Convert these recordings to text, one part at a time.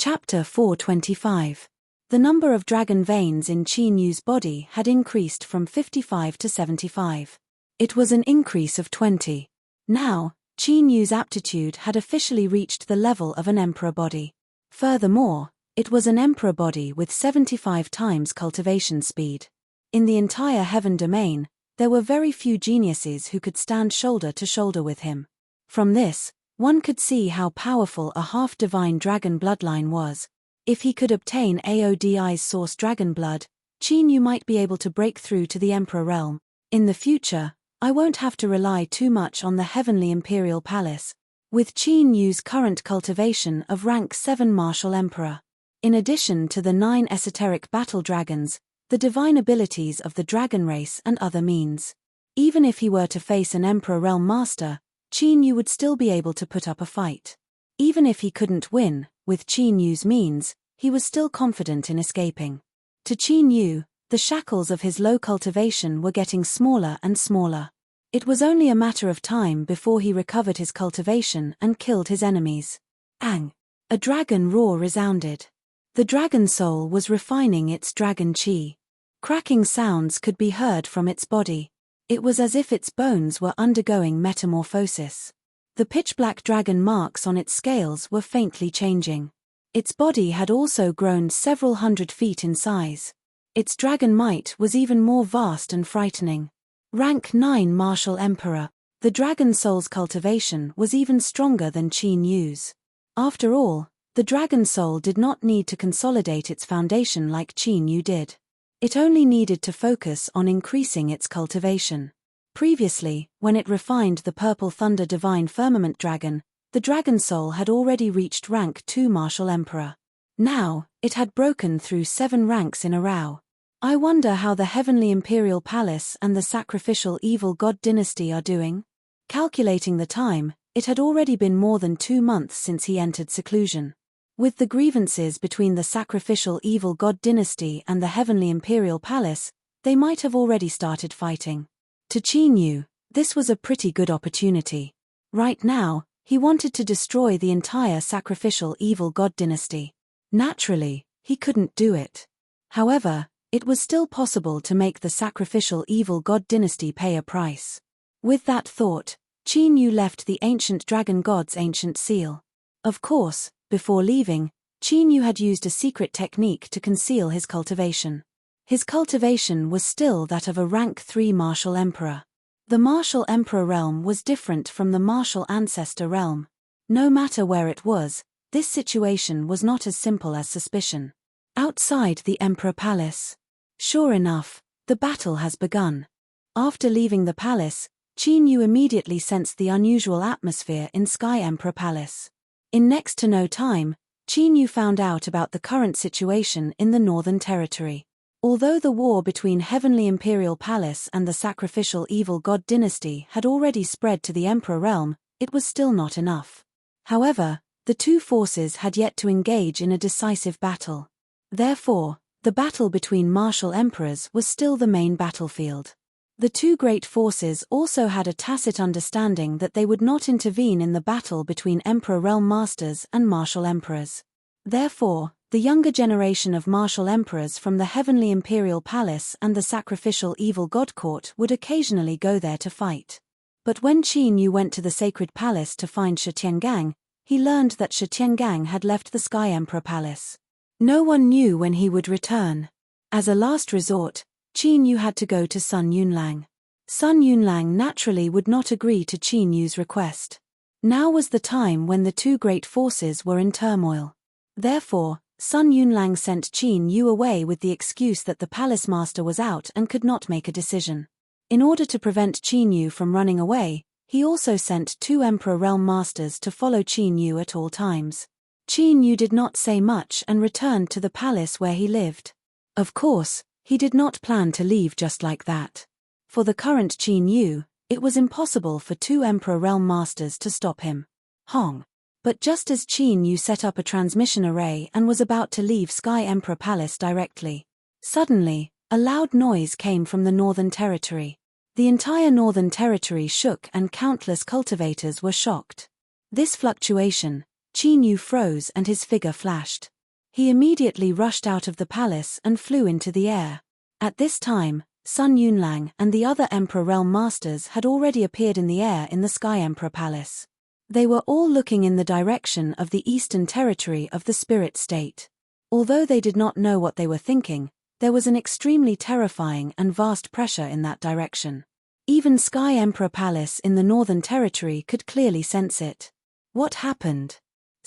Chapter 425. The number of dragon veins in Qin Yu's body had increased from 55 to 75. It was an increase of 20. Now, Qin Yu's aptitude had officially reached the level of an emperor body. Furthermore, it was an emperor body with 75 times cultivation speed. In the entire heaven domain, there were very few geniuses who could stand shoulder to shoulder with him. From this, one could see how powerful a half-divine dragon bloodline was. If he could obtain Aodi's source dragon blood, Qin Yu might be able to break through to the emperor realm. In the future, I won't have to rely too much on the heavenly imperial palace. With Qin Yu's current cultivation of rank 7 martial emperor. In addition to the 9 esoteric battle dragons, the divine abilities of the dragon race and other means. Even if he were to face an emperor realm master, Qin Yu would still be able to put up a fight. Even if he couldn't win, with Qin Yu's means, he was still confident in escaping. To Qin Yu, the shackles of his low cultivation were getting smaller and smaller. It was only a matter of time before he recovered his cultivation and killed his enemies. Ang! A dragon roar resounded. The dragon soul was refining its dragon chi. Cracking sounds could be heard from its body. It was as if its bones were undergoing metamorphosis. The pitch-black dragon marks on its scales were faintly changing. Its body had also grown several hundred feet in size. Its dragon might was even more vast and frightening. Rank 9 Martial Emperor. The dragon soul's cultivation was even stronger than Qin Yu's. After all, the dragon soul did not need to consolidate its foundation like Qin Yu did. It only needed to focus on increasing its cultivation. Previously, when it refined the purple thunder divine firmament dragon, the dragon soul had already reached rank 2 Martial Emperor. Now, it had broken through 7 ranks in a row. I wonder how the heavenly imperial palace and the sacrificial evil god dynasty are doing? Calculating the time, it had already been more than 2 months since he entered seclusion. With the grievances between the sacrificial evil god dynasty and the heavenly imperial palace, they might have already started fighting. To Qin Yu, this was a pretty good opportunity. Right now, he wanted to destroy the entire sacrificial evil god dynasty. Naturally, he couldn't do it. However, it was still possible to make the sacrificial evil god dynasty pay a price. With that thought, Qin Yu left the ancient dragon god's ancient seal. Of course, before leaving, Qin Yu had used a secret technique to conceal his cultivation. His cultivation was still that of a rank 3 martial emperor. The martial emperor realm was different from the martial ancestor realm. No matter where it was, this situation was not as simple as suspicion. Outside the emperor palace. Sure enough, the battle has begun. After leaving the palace, Qin Yu immediately sensed the unusual atmosphere in Sky Emperor Palace. In next to no time, Qin Yu found out about the current situation in the Northern Territory. Although the war between Heavenly Imperial Palace and the sacrificial evil god dynasty had already spread to the Emperor realm, it was still not enough. However, the two forces had yet to engage in a decisive battle. Therefore, the battle between martial emperors was still the main battlefield. The two great forces also had a tacit understanding that they would not intervene in the battle between Emperor Realm Masters and Martial Emperors. Therefore, the younger generation of Martial Emperors from the Heavenly Imperial Palace and the Sacrificial Evil God Court would occasionally go there to fight. But when Qin Yu went to the Sacred Palace to find Shi Tiangang, he learned that Shi Tiangang had left the Sky Emperor Palace. No one knew when he would return. As a last resort, Qin Yu had to go to Sun Yunlang. Sun Yunlang naturally would not agree to Qin Yu's request. Now was the time when the two great forces were in turmoil. Therefore, Sun Yunlang sent Qin Yu away with the excuse that the palace master was out and could not make a decision. In order to prevent Qin Yu from running away, he also sent 2 Emperor Realm Masters to follow Qin Yu at all times. Qin Yu did not say much and returned to the palace where he lived. Of course, he did not plan to leave just like that. For the current Qin Yu, it was impossible for 2 Emperor Realm Masters to stop him. Hong. But just as Qin Yu set up a transmission array and was about to leave Sky Emperor Palace directly, suddenly, a loud noise came from the Northern Territory. The entire Northern Territory shook and countless cultivators were shocked. This fluctuation, Qin Yu froze and his figure flashed. He immediately rushed out of the palace and flew into the air. At this time, Sun Yunlang and the other Emperor Realm Masters had already appeared in the air in the Sky Emperor Palace. They were all looking in the direction of the eastern territory of the spirit state. Although they did not know what they were thinking, there was an extremely terrifying and vast pressure in that direction. Even Sky Emperor Palace in the northern territory could clearly sense it. What happened?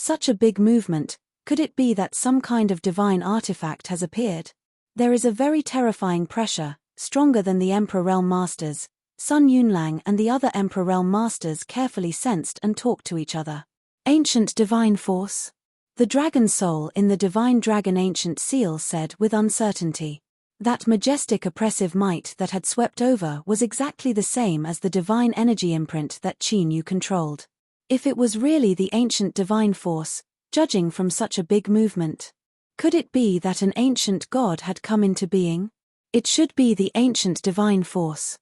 Such a big movement, could it be that some kind of divine artifact has appeared? There is a very terrifying pressure, stronger than the Emperor Realm Masters. Sun Yunlang and the other Emperor Realm Masters carefully sensed and talked to each other. Ancient divine force? The dragon soul in the divine dragon ancient seal said with uncertainty. That majestic oppressive might that had swept over was exactly the same as the divine energy imprint that Qin Yu controlled. If it was really the ancient divine force, judging from such a big movement, could it be that an ancient god had come into being? It should be the ancient divine force.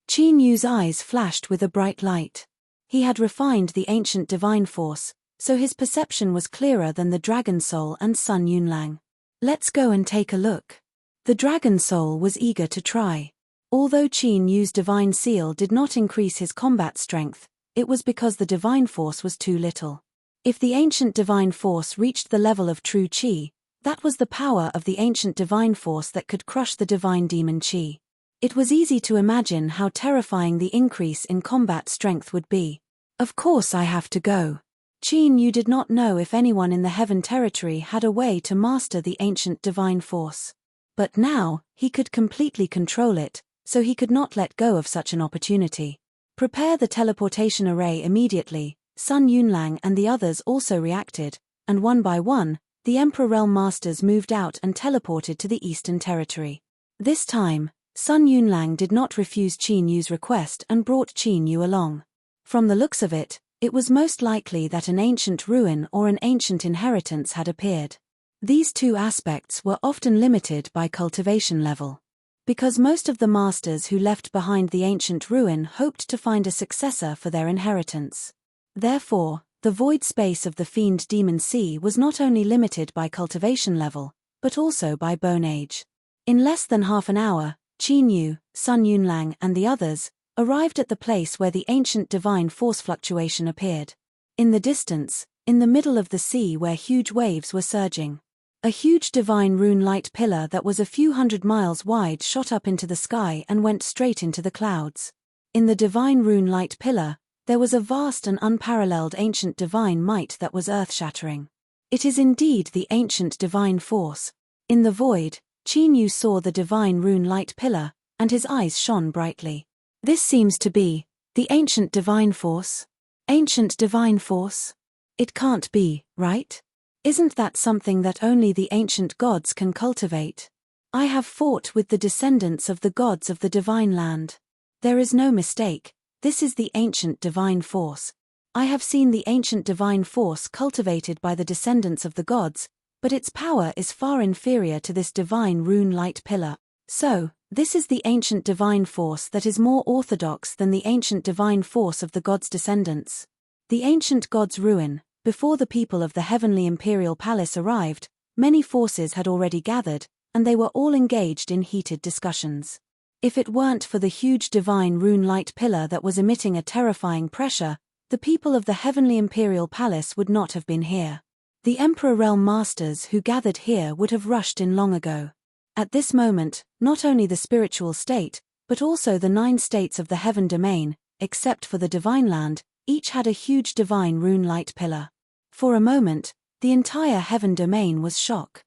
Qin Yu's eyes flashed with a bright light. He had refined the ancient divine force, so his perception was clearer than the dragon soul and Sun Yunlang. Let's go and take a look. The dragon soul was eager to try. Although Qin Yu's divine seal did not increase his combat strength, it was because the divine force was too little. If the ancient divine force reached the level of true qi, that was the power of the ancient divine force that could crush the divine demon qi. It was easy to imagine how terrifying the increase in combat strength would be. Of course I have to go. Qin Yu did not know if anyone in the heaven territory had a way to master the ancient divine force. But now, he could completely control it, so he could not let go of such an opportunity. Prepare the teleportation array immediately. Sun Yunlang and the others also reacted, and one by one, the Emperor Realm Masters moved out and teleported to the Eastern Territory. This time, Sun Yunlang did not refuse Qin Yu's request and brought Qin Yu along. From the looks of it, it was most likely that an ancient ruin or an ancient inheritance had appeared. These two aspects were often limited by cultivation level. Because most of the masters who left behind the ancient ruin hoped to find a successor for their inheritance. Therefore, the void space of the Fiend Demon Sea was not only limited by cultivation level, but also by bone age. In less than half an hour, Qin Yu, Sun Yunlang and the others arrived at the place where the ancient divine force fluctuation appeared. In the distance, in the middle of the sea where huge waves were surging, a huge divine rune light pillar that was a few hundred miles wide shot up into the sky and went straight into the clouds. In the divine rune light pillar, there was a vast and unparalleled ancient divine might that was earth-shattering. It is indeed the ancient divine force. In the void, Qin Yu saw the divine rune light pillar, and his eyes shone brightly. This seems to be the ancient divine force. Ancient divine force? It can't be, right? Isn't that something that only the ancient gods can cultivate? I have fought with the descendants of the gods of the divine land. There is no mistake, this is the ancient divine force. I have seen the ancient divine force cultivated by the descendants of the gods, but its power is far inferior to this divine rune light pillar. So, this is the ancient divine force that is more orthodox than the ancient divine force of the gods' descendants. The ancient gods' ruin, before the people of the heavenly imperial palace arrived, many forces had already gathered, and they were all engaged in heated discussions. If it weren't for the huge divine rune light pillar that was emitting a terrifying pressure, the people of the heavenly imperial palace would not have been here. The Emperor Realm Masters who gathered here would have rushed in long ago. At this moment, not only the spiritual state, but also the 9 states of the heaven domain, except for the divine land, each had a huge divine rune light pillar. For a moment, the entire heaven domain was shocked.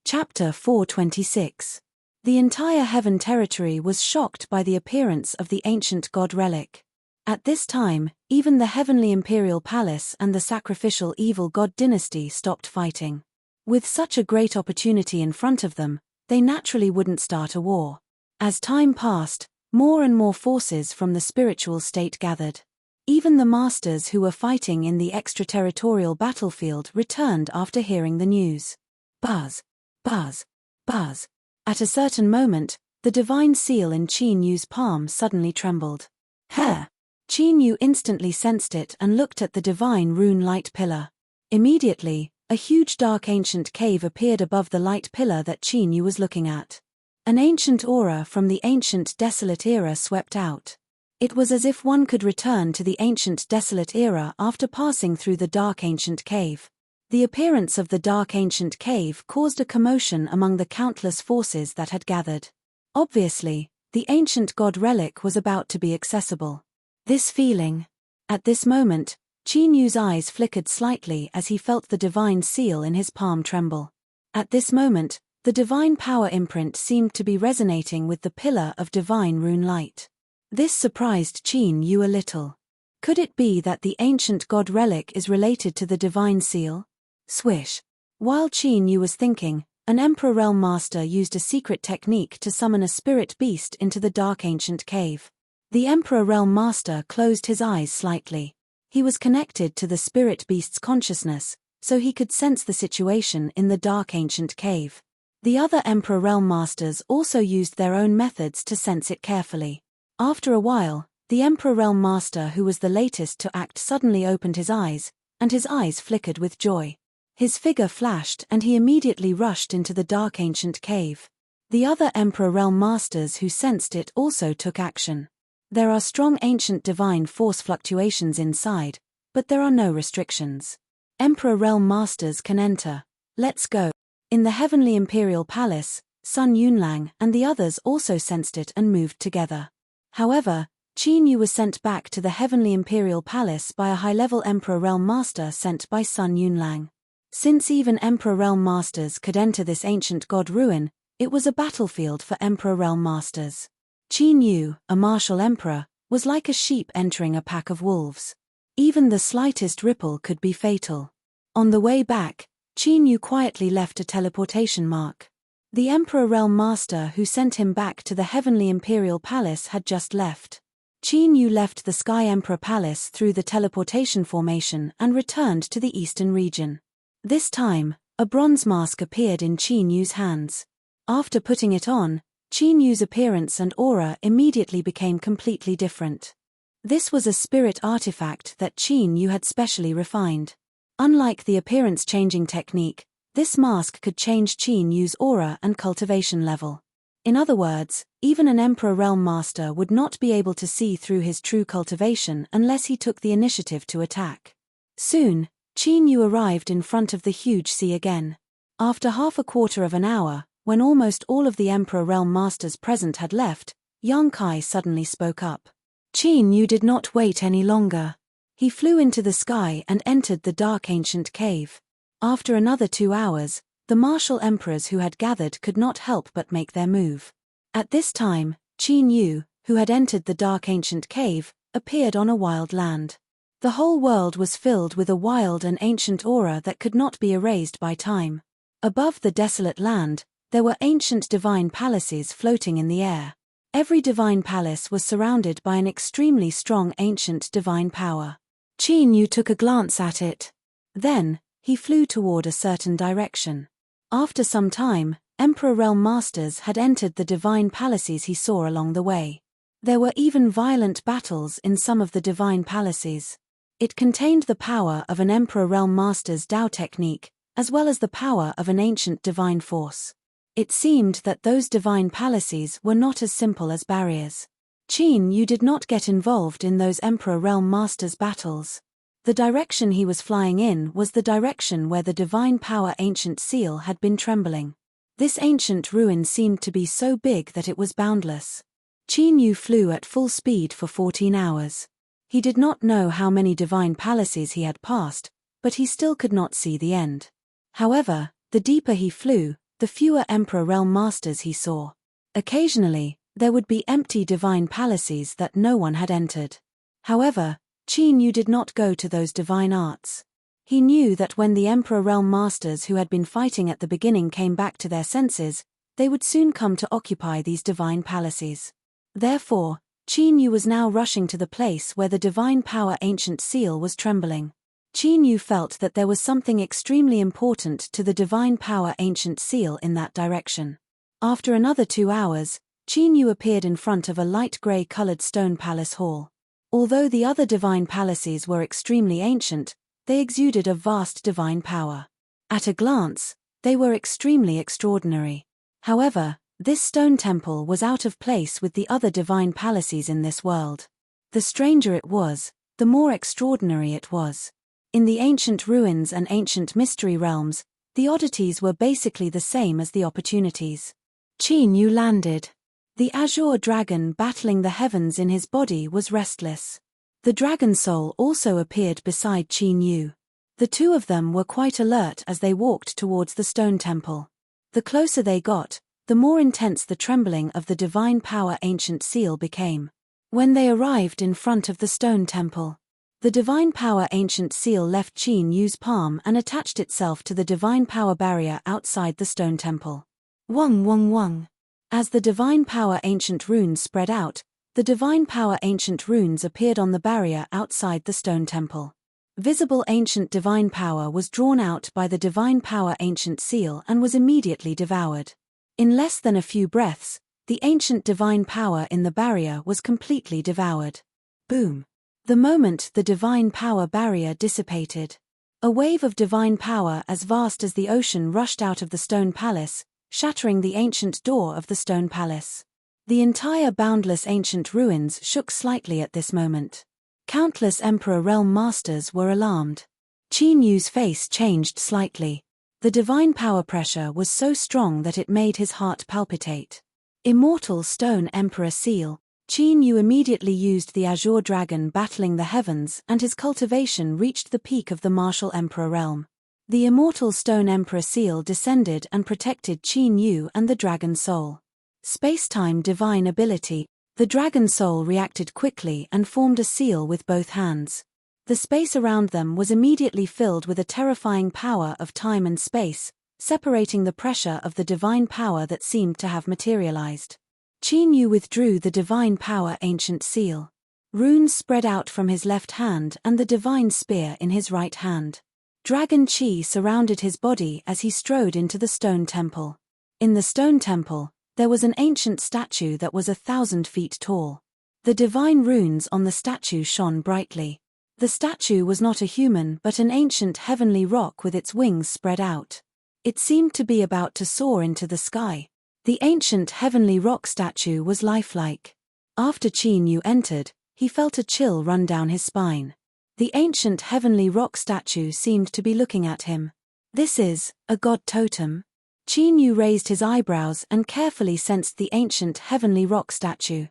Chapter 426. The entire heaven territory was shocked by the appearance of the ancient god relic. At this time, even the heavenly imperial palace and the sacrificial evil god dynasty stopped fighting. With such a great opportunity in front of them, they naturally wouldn't start a war. As time passed, more and more forces from the spiritual state gathered. Even the masters who were fighting in the extraterritorial battlefield returned after hearing the news. Buzz, buzz, buzz. At a certain moment, the divine seal in Qin Yu's palm suddenly trembled. Qin Yu instantly sensed it and looked at the divine rune light pillar. Immediately, a huge dark ancient cave appeared above the light pillar that Qin Yu was looking at. An ancient aura from the ancient desolate era swept out. It was as if one could return to the ancient desolate era after passing through the dark ancient cave. The appearance of the dark ancient cave caused a commotion among the countless forces that had gathered. Obviously, the ancient god relic was about to be accessible. This feeling. At this moment, Qin Yu's eyes flickered slightly as he felt the divine seal in his palm tremble. At this moment, the divine power imprint seemed to be resonating with the pillar of divine rune light. This surprised Qin Yu a little. Could it be that the ancient god relic is related to the divine seal? Swish. While Qin Yu was thinking, an Emperor Realm Master used a secret technique to summon a spirit beast into the dark ancient cave. The Emperor Realm Master closed his eyes slightly. He was connected to the spirit beast's consciousness, so he could sense the situation in the dark ancient cave. The other Emperor Realm Masters also used their own methods to sense it carefully. After a while, the Emperor Realm Master who was the latest to act suddenly opened his eyes, and his eyes flickered with joy. His figure flashed and he immediately rushed into the dark ancient cave. The other Emperor Realm Masters who sensed it also took action. There are strong ancient divine force fluctuations inside, but there are no restrictions. Emperor Realm Masters can enter. Let's go. In the Heavenly Imperial Palace, Sun Yunlang and the others also sensed it and moved together. However, Qin Yu was sent back to the Heavenly Imperial Palace by a high-level Emperor Realm Master sent by Sun Yunlang. Since even Emperor Realm Masters could enter this ancient god ruin, it was a battlefield for Emperor Realm Masters. Qin Yu, a martial emperor, was like a sheep entering a pack of wolves. Even the slightest ripple could be fatal. On the way back, Qin Yu quietly left a teleportation mark. The Emperor Realm Master who sent him back to the Heavenly Imperial Palace had just left. Qin Yu left the Sky Emperor Palace through the teleportation formation and returned to the eastern region. This time, a bronze mask appeared in Qin Yu's hands. After putting it on, Qin Yu's appearance and aura immediately became completely different. This was a spirit artifact that Qin Yu had specially refined. Unlike the appearance-changing technique, this mask could change Qin Yu's aura and cultivation level. In other words, even an Emperor Realm Master would not be able to see through his true cultivation unless he took the initiative to attack. Soon, Qin Yu arrived in front of the huge sea again. After half a quarter of an hour, when almost all of the Emperor Realm Masters present had left, Yang Kai suddenly spoke up. Qin Yu did not wait any longer. He flew into the sky and entered the dark ancient cave. After another 2 hours, the martial emperors who had gathered could not help but make their move. At this time, Qin Yu, who had entered the dark ancient cave, appeared on a wild land. The whole world was filled with a wild and ancient aura that could not be erased by time. Above the desolate land, there were ancient divine palaces floating in the air. Every divine palace was surrounded by an extremely strong ancient divine power. Qin Yu took a glance at it. Then, he flew toward a certain direction. After some time, Emperor Realm Masters had entered the divine palaces he saw along the way. There were even violent battles in some of the divine palaces. It contained the power of an Emperor Realm Master's Dao technique, as well as the power of an ancient divine force. It seemed that those divine palaces were not as simple as barriers. Qin Yu did not get involved in those Emperor Realm Masters battles. The direction he was flying in was the direction where the divine power ancient seal had been trembling. This ancient ruin seemed to be so big that it was boundless. Qin Yu flew at full speed for 14 hours. He did not know how many divine palaces he had passed, but he still could not see the end. However, the deeper he flew, the fewer Emperor Realm Masters he saw. Occasionally, there would be empty divine palaces that no one had entered. However, Qin Yu did not go to those divine arts. He knew that when the Emperor Realm Masters who had been fighting at the beginning came back to their senses, they would soon come to occupy these divine palaces. Therefore, Qin Yu was now rushing to the place where the divine power ancient seal was trembling. Qin Yu felt that there was something extremely important to the divine power ancient seal in that direction. After another 2 hours, Qin Yu appeared in front of a light grey-colored stone palace hall. Although the other divine palaces were extremely ancient, they exuded a vast divine power. At a glance, they were extremely extraordinary. However, this stone temple was out of place with the other divine palaces in this world. The stranger it was, the more extraordinary it was. In the ancient ruins and ancient mystery realms, the oddities were basically the same as the opportunities. Qin Yu landed. The azure dragon battling the heavens in his body was restless. The dragon soul also appeared beside Qin Yu. The two of them were quite alert as they walked towards the stone temple. The closer they got, the more intense the trembling of the divine power ancient seal became. When they arrived in front of the stone temple, the divine power ancient seal left Qin Yu's palm and attached itself to the divine power barrier outside the stone temple. Wong wong wong. As the divine power ancient runes spread out, the divine power ancient runes appeared on the barrier outside the stone temple. Visible ancient divine power was drawn out by the divine power ancient seal and was immediately devoured. In less than a few breaths, the ancient divine power in the barrier was completely devoured. Boom. The moment the divine power barrier dissipated, a wave of divine power as vast as the ocean rushed out of the stone palace, shattering the ancient door of the stone palace. The entire boundless ancient ruins shook slightly at this moment. Countless Emperor Realm Masters were alarmed. Qin Yu's face changed slightly. The divine power pressure was so strong that it made his heart palpitate. Immortal Stone Emperor Seal. Qin Yu immediately used the azure dragon battling the heavens and his cultivation reached the peak of the martial Emperor realm. The immortal Stone Emperor Seal descended and protected Qin Yu and the dragon soul. Space-time divine ability. The dragon soul reacted quickly and formed a seal with both hands. The space around them was immediately filled with a terrifying power of time and space, separating the pressure of the divine power that seemed to have materialized. Qin Yu withdrew the divine power ancient seal. Runes spread out from his left hand and the divine spear in his right hand. Dragon Qi surrounded his body as he strode into the stone temple. In the stone temple, there was an ancient statue that was 1,000 feet tall. The divine runes on the statue shone brightly. The statue was not a human but an ancient heavenly rock with its wings spread out. It seemed to be about to soar into the sky. The ancient heavenly rock statue was lifelike. After Qin Yu entered, he felt a chill run down his spine. The ancient heavenly rock statue seemed to be looking at him. This is a god totem? Qin Yu raised his eyebrows and carefully sensed the ancient heavenly rock statue.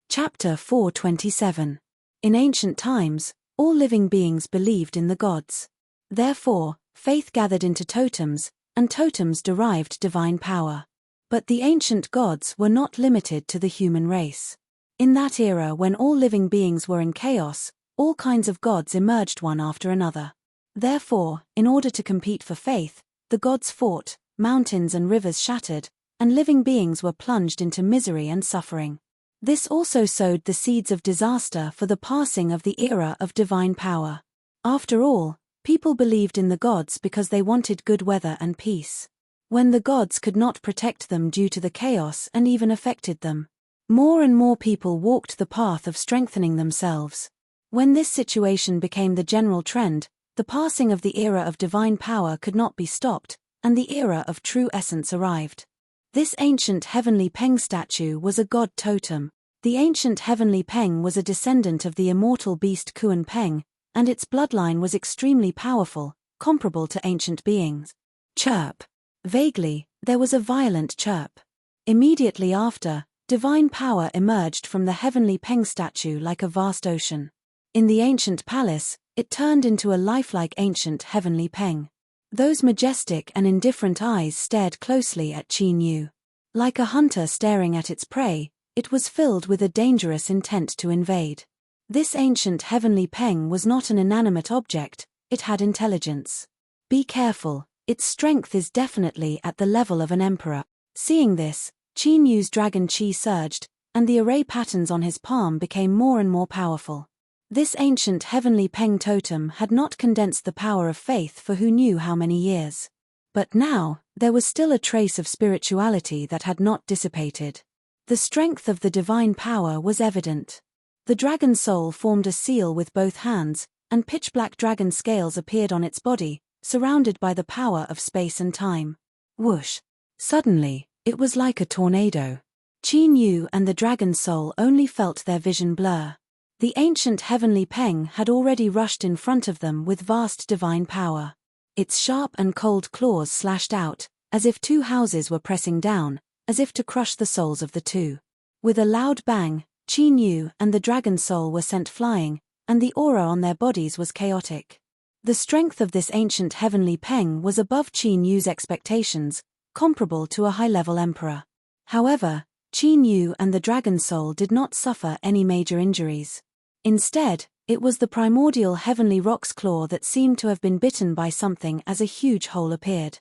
Chapter 427. In ancient times, all living beings believed in the gods. Therefore, faith gathered into totems, and totems derived divine power. But the ancient gods were not limited to the human race. In that era when all living beings were in chaos, all kinds of gods emerged one after another. Therefore, in order to compete for faith, the gods fought, mountains and rivers shattered, and living beings were plunged into misery and suffering. This also sowed the seeds of disaster for the passing of the era of divine power. After all, people believed in the gods because they wanted good weather and peace. When the gods could not protect them due to the chaos and even affected them, more and more people walked the path of strengthening themselves. When this situation became the general trend, the passing of the era of divine power could not be stopped, and the era of true essence arrived. This ancient heavenly Peng statue was a god totem. The ancient heavenly Peng was a descendant of the immortal beast Kuan Peng, and its bloodline was extremely powerful, comparable to ancient beings. Chirp. Vaguely, there was a violent chirp. Immediately after, divine power emerged from the heavenly Peng statue like a vast ocean. In the ancient palace, it turned into a lifelike ancient heavenly Peng. Those majestic and indifferent eyes stared closely at Qin Yu. Like a hunter staring at its prey, it was filled with a dangerous intent to invade. This ancient heavenly Peng was not an inanimate object, it had intelligence. Be careful, its strength is definitely at the level of an emperor. Seeing this, Qin Yu's dragon Qi surged, and the array patterns on his palm became more and more powerful. This ancient heavenly Peng totem had not condensed the power of faith for who knew how many years. But now, there was still a trace of spirituality that had not dissipated. The strength of the divine power was evident. The dragon soul formed a seal with both hands, and pitch-black dragon scales appeared on its body, surrounded by the power of space and time. Whoosh! Suddenly, it was like a tornado. Qin Yu and the dragon soul only felt their vision blur. The ancient heavenly Peng had already rushed in front of them with vast divine power. Its sharp and cold claws slashed out, as if two houses were pressing down, as if to crush the souls of the two. With a loud bang, Qin Yu and the dragon soul were sent flying, and the aura on their bodies was chaotic. The strength of this ancient heavenly Peng was above Qin Yu's expectations, comparable to a high-level emperor. However, Qin Yu and the dragon soul did not suffer any major injuries. Instead, it was the primordial heavenly rock's claw that seemed to have been bitten by something as a huge hole appeared.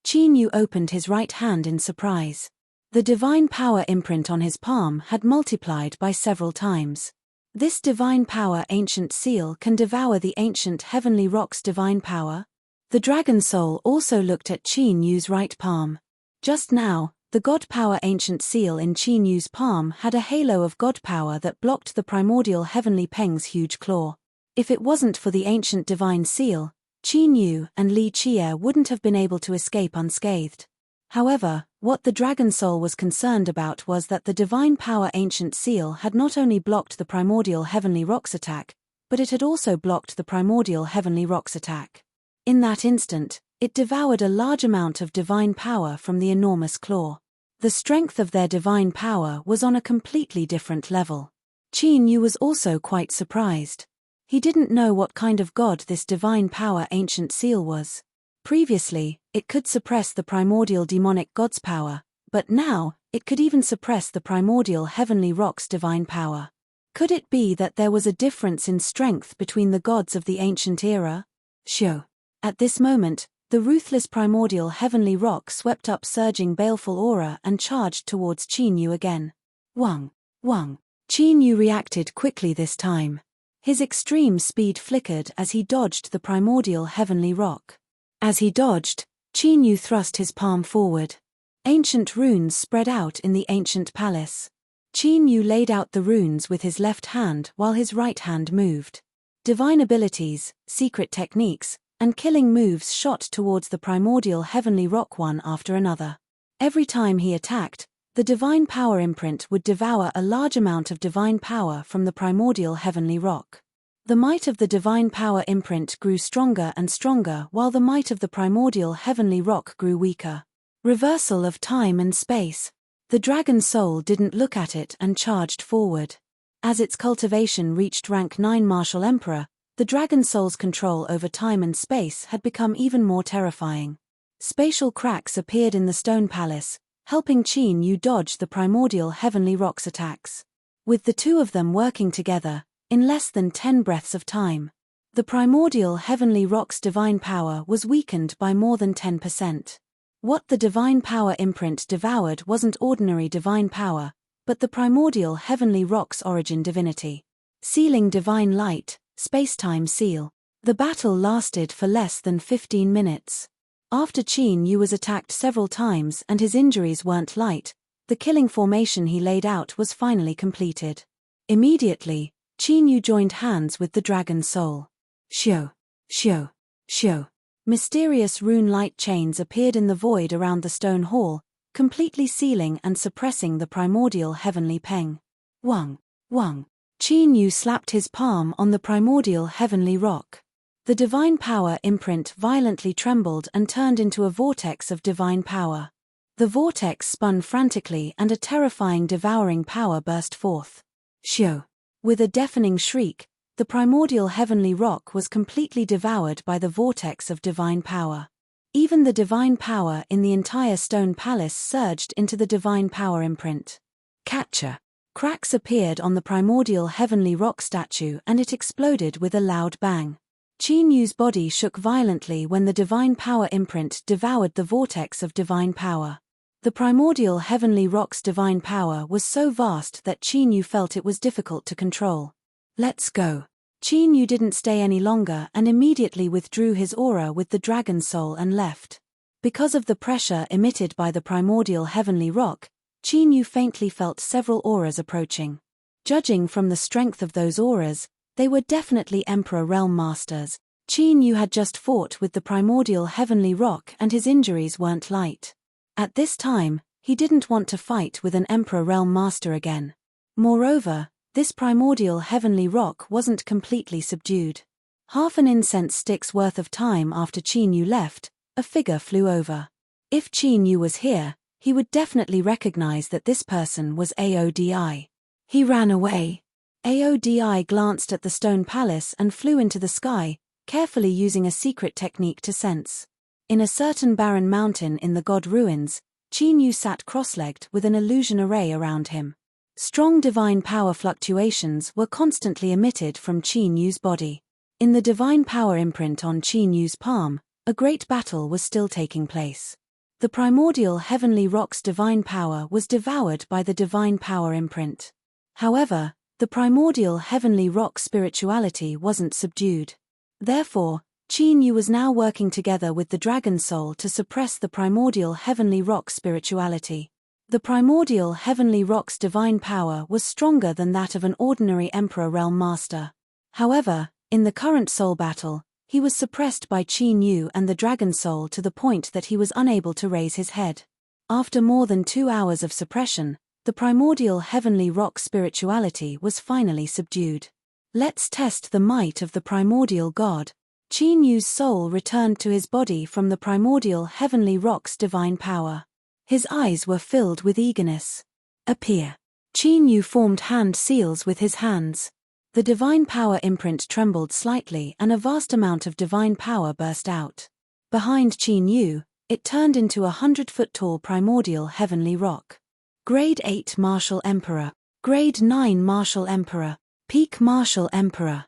Qin Yu opened his right hand in surprise. The divine power imprint on his palm had multiplied by several times. This divine power ancient seal can devour the ancient heavenly rock's divine power? The dragon soul also looked at Qin Yu's right palm. Just now, the god power ancient seal in Qin Yu's palm had a halo of god power that blocked the primordial heavenly Peng's huge claw. If it wasn't for the ancient divine seal, Qin Yu and Li Qie wouldn't have been able to escape unscathed. However, what the dragon soul was concerned about was that the divine power ancient seal had not only blocked the primordial heavenly rock's attack, but it had also blocked the primordial heavenly rock's attack. In that instant, it devoured a large amount of divine power from the enormous claw. The strength of their divine power was on a completely different level. Qin Yu was also quite surprised. He didn't know what kind of god this divine power ancient seal was. Previously, it could suppress the primordial demonic god's power, but now, it could even suppress the primordial heavenly rock's divine power. Could it be that there was a difference in strength between the gods of the ancient era? Shoo! At this moment, the ruthless primordial heavenly rock swept up surging baleful aura and charged towards Qin Yu again. Wang! Wang! Qin Yu reacted quickly this time. His extreme speed flickered as he dodged the primordial heavenly rock. As he dodged, Qin Yu thrust his palm forward. Ancient runes spread out in the ancient palace. Qin Yu laid out the runes with his left hand while his right hand moved. Divine abilities, secret techniques, and killing moves shot towards the primordial heavenly rock one after another. Every time he attacked, the divine power imprint would devour a large amount of divine power from the primordial heavenly rock. The might of the divine power imprint grew stronger and stronger while the might of the primordial heavenly rock grew weaker. Reversal of time and space. The dragon soul didn't look at it and charged forward. As its cultivation reached rank 9 martial emperor, the dragon soul's control over time and space had become even more terrifying. Spatial cracks appeared in the stone palace, helping Qin Yu dodge the primordial heavenly rock's attacks. With the two of them working together, in less than 10 breaths of time, the primordial heavenly rock's divine power was weakened by more than 10%. What the divine power imprint devoured wasn't ordinary divine power, but the primordial heavenly rock's origin divinity. Sealing divine light, space-time seal. The battle lasted for less than 15 minutes. After Qin Yu was attacked several times and his injuries weren't light, the killing formation he laid out was finally completed. Immediately, Qin Yu joined hands with the dragon soul. Shoo! Shoo! Shoo! Mysterious rune light chains appeared in the void around the stone hall, completely sealing and suppressing the primordial heavenly Peng. Wang! Wang! Qin Yu slapped his palm on the primordial heavenly rock. The divine power imprint violently trembled and turned into a vortex of divine power. The vortex spun frantically and a terrifying devouring power burst forth. Shoo! With a deafening shriek, the primordial heavenly rock was completely devoured by the vortex of divine power. Even the divine power in the entire stone palace surged into the divine power imprint. Catcher! Cracks appeared on the primordial heavenly rock statue and it exploded with a loud bang. Qin Yu's body shook violently when the divine power imprint devoured the vortex of divine power. The primordial heavenly rock's divine power was so vast that Qin Yu felt it was difficult to control. Let's go. Qin Yu didn't stay any longer and immediately withdrew his aura with the dragon soul and left. Because of the pressure emitted by the primordial heavenly rock, Qin Yu faintly felt several auras approaching. Judging from the strength of those auras, They were definitely Emperor Realm Masters. Qin Yu had just fought with the primordial heavenly rock and his injuries weren't light. At this time, he didn't want to fight with an Emperor Realm Master again. Moreover, this primordial heavenly rock wasn't completely subdued. Half an incense stick's worth of time after Qin Yu left, a figure flew over. If Qin Yu was here, he would definitely recognize that this person was Aodi. He ran away. Aodi glanced at the stone palace and flew into the sky, carefully using a secret technique to sense. In a certain barren mountain in the god ruins, Qin Yu sat cross-legged with an illusion array around him. Strong divine power fluctuations were constantly emitted from Qin Yu's body. In the divine power imprint on Qin Yu's palm, a great battle was still taking place. The primordial heavenly rock's divine power was devoured by the divine power imprint. However, the primordial heavenly rock's spirituality wasn't subdued. Therefore, Qin Yu was now working together with the dragon soul to suppress the primordial heavenly rock's spirituality. The primordial heavenly rock's divine power was stronger than that of an ordinary Emperor Realm Master. However, in the current soul battle, he was suppressed by Qin Yu and the dragon soul to the point that he was unable to raise his head. After more than 2 hours of suppression, the primordial heavenly rock's spirituality was finally subdued. Let's test the might of the primordial god. Qin Yu's soul returned to his body from the primordial heavenly rock's divine power. His eyes were filled with eagerness. Appear. Qin Yu formed hand seals with his hands. The divine power imprint trembled slightly and a vast amount of divine power burst out. Behind Qin Yu, it turned into a 100-foot-tall primordial heavenly rock. Grade 8 Martial Emperor. Grade 9 Martial Emperor. Peak Martial Emperor.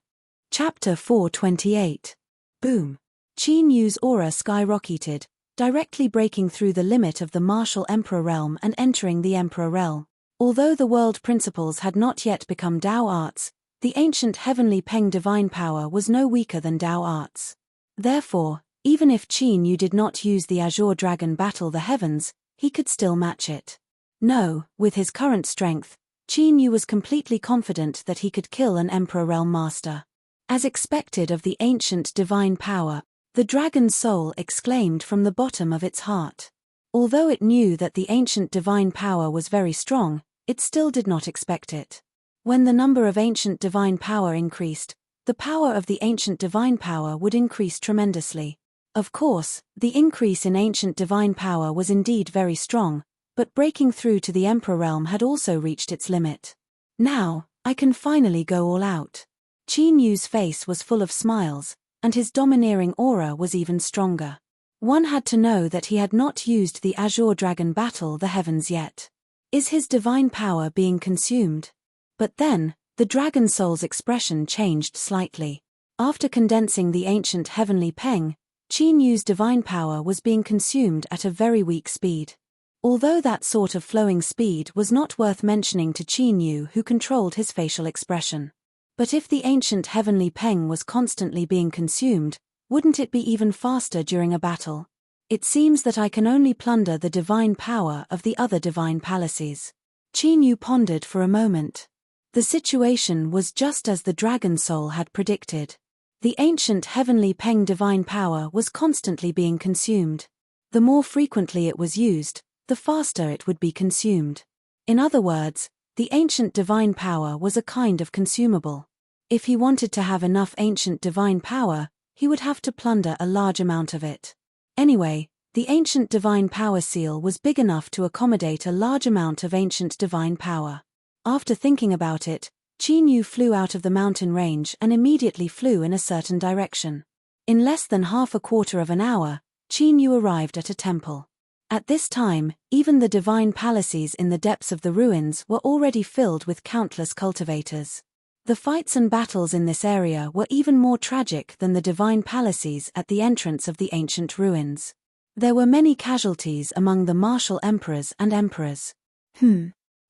Chapter 428. Boom. Qin Yu's aura skyrocketed, directly breaking through the limit of the martial Emperor realm and entering the Emperor realm. Although the world principles had not yet become Dao arts, the ancient heavenly Peng divine power was no weaker than Dao arts. Therefore, even if Qin Yu did not use the Azure Dragon battle the heavens, he could still match it. No, with his current strength, Qin Yu was completely confident that he could kill an Emperor Realm Master. As expected of the ancient divine power, the dragon soul exclaimed from the bottom of its heart. Although it knew that the ancient divine power was very strong, it still did not expect it. When the number of ancient divine power increased, the power of the ancient divine power would increase tremendously. Of course, the increase in ancient divine power was indeed very strong, but breaking through to the Emperor realm had also reached its limit. Now, I can finally go all out. Qin Yu's face was full of smiles, and his domineering aura was even stronger. One had to know that he had not used the Azure Dragon battle the heavens yet. Is his divine power being consumed? But then, the dragon soul's expression changed slightly. After condensing the ancient heavenly Peng, Qin Yu's divine power was being consumed at a very weak speed. Although that sort of flowing speed was not worth mentioning to Qin Yu, who controlled his facial expression. But if the ancient heavenly Peng was constantly being consumed, wouldn't it be even faster during a battle? It seems that I can only plunder the divine power of the other divine palaces. Qin Yu pondered for a moment. The situation was just as the dragon soul had predicted. The ancient heavenly Peng divine power was constantly being consumed. The more frequently it was used, the faster it would be consumed. In other words, the ancient divine power was a kind of consumable. If he wanted to have enough ancient divine power, he would have to plunder a large amount of it. Anyway, the ancient divine power seal was big enough to accommodate a large amount of ancient divine power. After thinking about it, Qin Yu flew out of the mountain range and immediately flew in a certain direction. In less than half a quarter of an hour, Qin Yu arrived at a temple. At this time, even the divine palaces in the depths of the ruins were already filled with countless cultivators. The fights and battles in this area were even more tragic than the divine palaces at the entrance of the ancient ruins. There were many casualties among the martial emperors and emperors.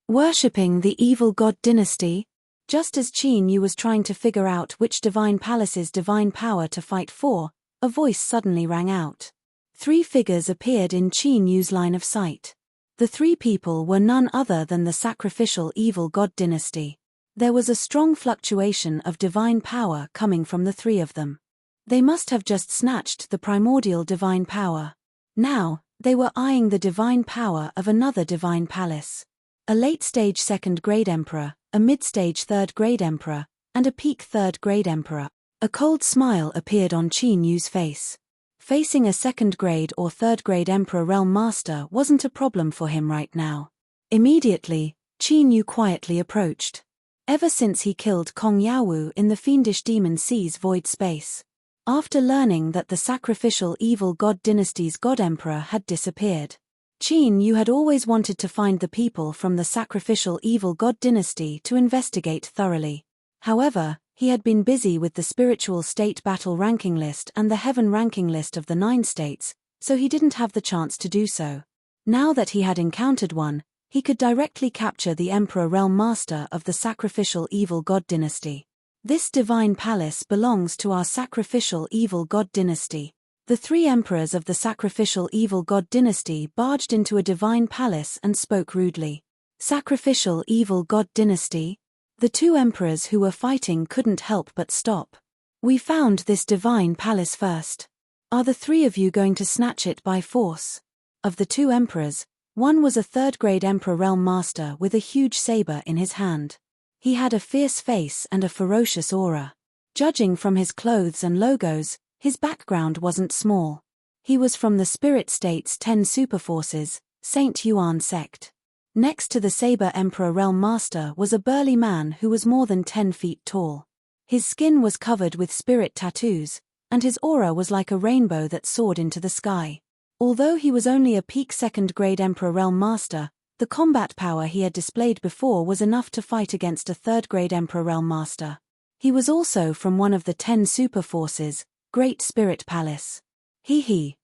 Worshipping the evil god dynasty? Just as Qin Yu was trying to figure out which divine palace's divine power to fight for, a voice suddenly rang out. 3 figures appeared in Qin Yu's line of sight. The 3 people were none other than the sacrificial evil god dynasty. There was a strong fluctuation of divine power coming from the three of them. They must have just snatched the primordial divine power. Now, they were eyeing the divine power of another divine palace. A late-stage second-grade emperor, a mid-stage third-grade emperor, and a peak third-grade emperor. A cold smile appeared on Qin Yu's face. Facing a second-grade or third-grade emperor realm master wasn't a problem for him right now. Immediately, Qin Yu quietly approached. Ever since he killed Kong Yaowu in the fiendish demon sea's void space. After learning that the sacrificial evil god dynasty's god emperor had disappeared. Qin Yu had always wanted to find the people from the sacrificial evil god dynasty to investigate thoroughly. However, he had been busy with the spiritual state battle ranking list and the heaven ranking list of the 9 states, so he didn't have the chance to do so. Now that he had encountered one, he could directly capture the Emperor Realm Master of the sacrificial evil god dynasty. This divine palace belongs to our sacrificial evil god dynasty. The 3 emperors of the sacrificial evil god dynasty barged into a divine palace and spoke rudely. Sacrificial evil god dynasty? The 2 emperors who were fighting couldn't help but stop. We found this divine palace first. Are the 3 of you going to snatch it by force? Of the 2 emperors, one was a third-grade Emperor Realm Master with a huge saber in his hand. He had a fierce face and a ferocious aura. Judging from his clothes and logos, his background wasn't small. He was from the Spirit State's 10 superforces, Saint Yuan sect. Next to the Saber Emperor Realm Master was a burly man who was more than 10 feet tall. His skin was covered with spirit tattoos, and his aura was like a rainbow that soared into the sky. Although he was only a peak second-grade Emperor Realm Master, the combat power he had displayed before was enough to fight against a third-grade Emperor Realm Master. He was also from one of the 10 super forces, Great Spirit Palace.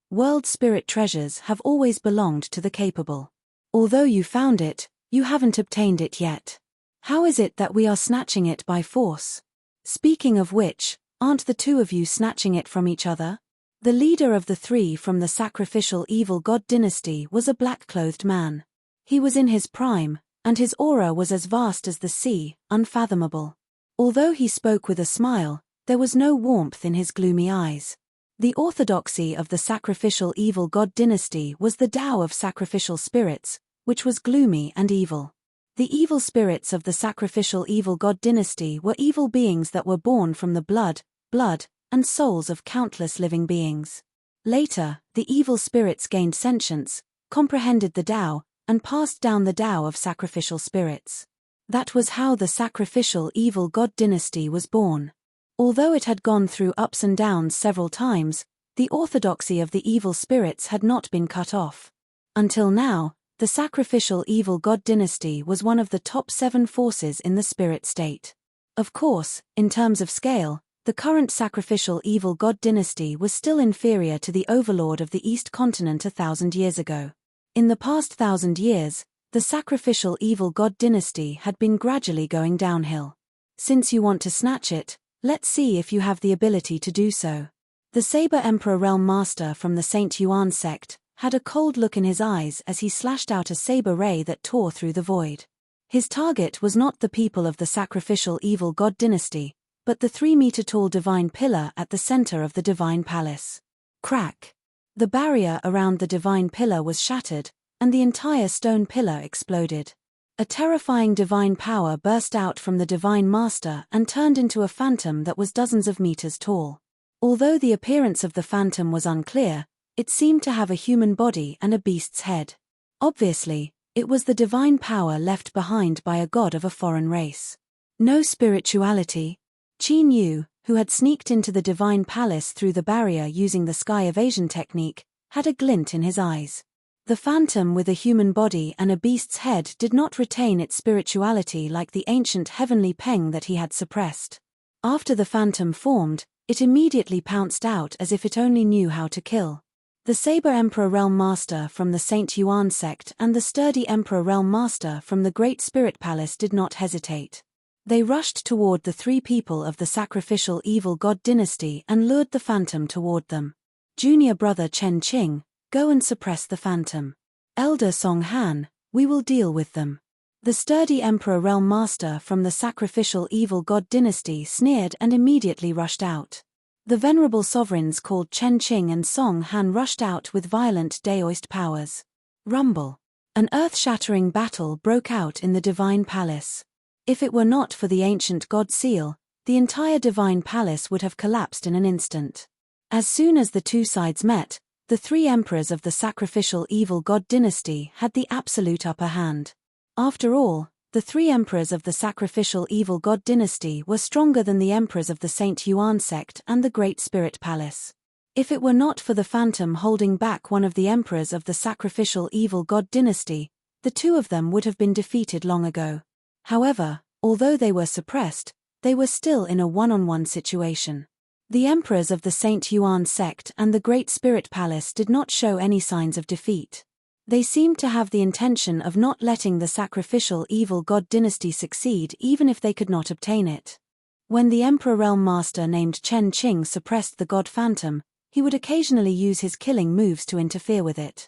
World spirit treasures have always belonged to the capable. Although you found it, you haven't obtained it yet. How is it that we are snatching it by force? Speaking of which, aren't the 2 of you snatching it from each other? The leader of the 3 from the sacrificial evil god dynasty was a black-clothed man. He was in his prime, and his aura was as vast as the sea, unfathomable. Although he spoke with a smile, there was no warmth in his gloomy eyes. The orthodoxy of the sacrificial evil god dynasty was the Tao of sacrificial spirits, which was gloomy and evil. The evil spirits of the sacrificial evil god dynasty were evil beings that were born from the blood, and souls of countless living beings. Later, the evil spirits gained sentience, comprehended the Tao, and passed down the Tao of sacrificial spirits. That was how the sacrificial evil god dynasty was born. Although it had gone through ups and downs several times, the orthodoxy of the evil spirits had not been cut off. Until now, the sacrificial evil god dynasty was one of the top 7 forces in the spirit state. Of course, in terms of scale, the current sacrificial evil god dynasty was still inferior to the overlord of the East continent 1,000 years ago. In the past 1,000 years, the sacrificial evil god dynasty had been gradually going downhill. Since you want to snatch it, let's see if you have the ability to do so. The Saber Emperor Realm Master from the Saint Yuan sect had a cold look in his eyes as he slashed out a saber ray that tore through the void. His target was not the people of the sacrificial evil god dynasty, but the 3-meter-tall divine pillar at the center of the divine palace. Crack! The barrier around the divine pillar was shattered, and the entire stone pillar exploded. A terrifying divine power burst out from the divine master and turned into a phantom that was dozens of meters tall. Although the appearance of the phantom was unclear, it seemed to have a human body and a beast's head. Obviously, it was the divine power left behind by a god of a foreign race. No spirituality. Qin Yu, who had sneaked into the divine palace through the barrier using the sky evasion technique, had a glint in his eyes. The phantom with a human body and a beast's head did not retain its spirituality like the ancient heavenly peng that he had suppressed. After the phantom formed, it immediately pounced out as if it only knew how to kill. The Saber Emperor Realm Master from the Saint Yuan sect and the sturdy Emperor Realm Master from the Great Spirit Palace did not hesitate. They rushed toward the 3 people of the sacrificial evil god dynasty and lured the phantom toward them. Junior brother Chen Qing, go and suppress the phantom. Elder Song Han, we will deal with them. The sturdy Emperor Realm Master from the sacrificial evil god dynasty sneered and immediately rushed out. The venerable sovereigns called Chen Qing and Song Han rushed out with violent Daoist powers. Rumble. An earth-shattering battle broke out in the divine palace. If it were not for the ancient god seal, the entire divine palace would have collapsed in an instant. As soon as the two sides met, the three emperors of the sacrificial evil god dynasty had the absolute upper hand. After all, the three emperors of the sacrificial evil god dynasty were stronger than the emperors of the Saint Yuan sect and the Great Spirit Palace. If it were not for the phantom holding back one of the emperors of the sacrificial evil god dynasty, the two of them would have been defeated long ago. However, although they were suppressed, they were still in a one-on-one situation. The emperors of the Saint Yuan sect and the Great Spirit Palace did not show any signs of defeat. They seemed to have the intention of not letting the sacrificial evil god dynasty succeed even if they could not obtain it. When the Emperor Realm Master named Chen Qing suppressed the god phantom, he would occasionally use his killing moves to interfere with it.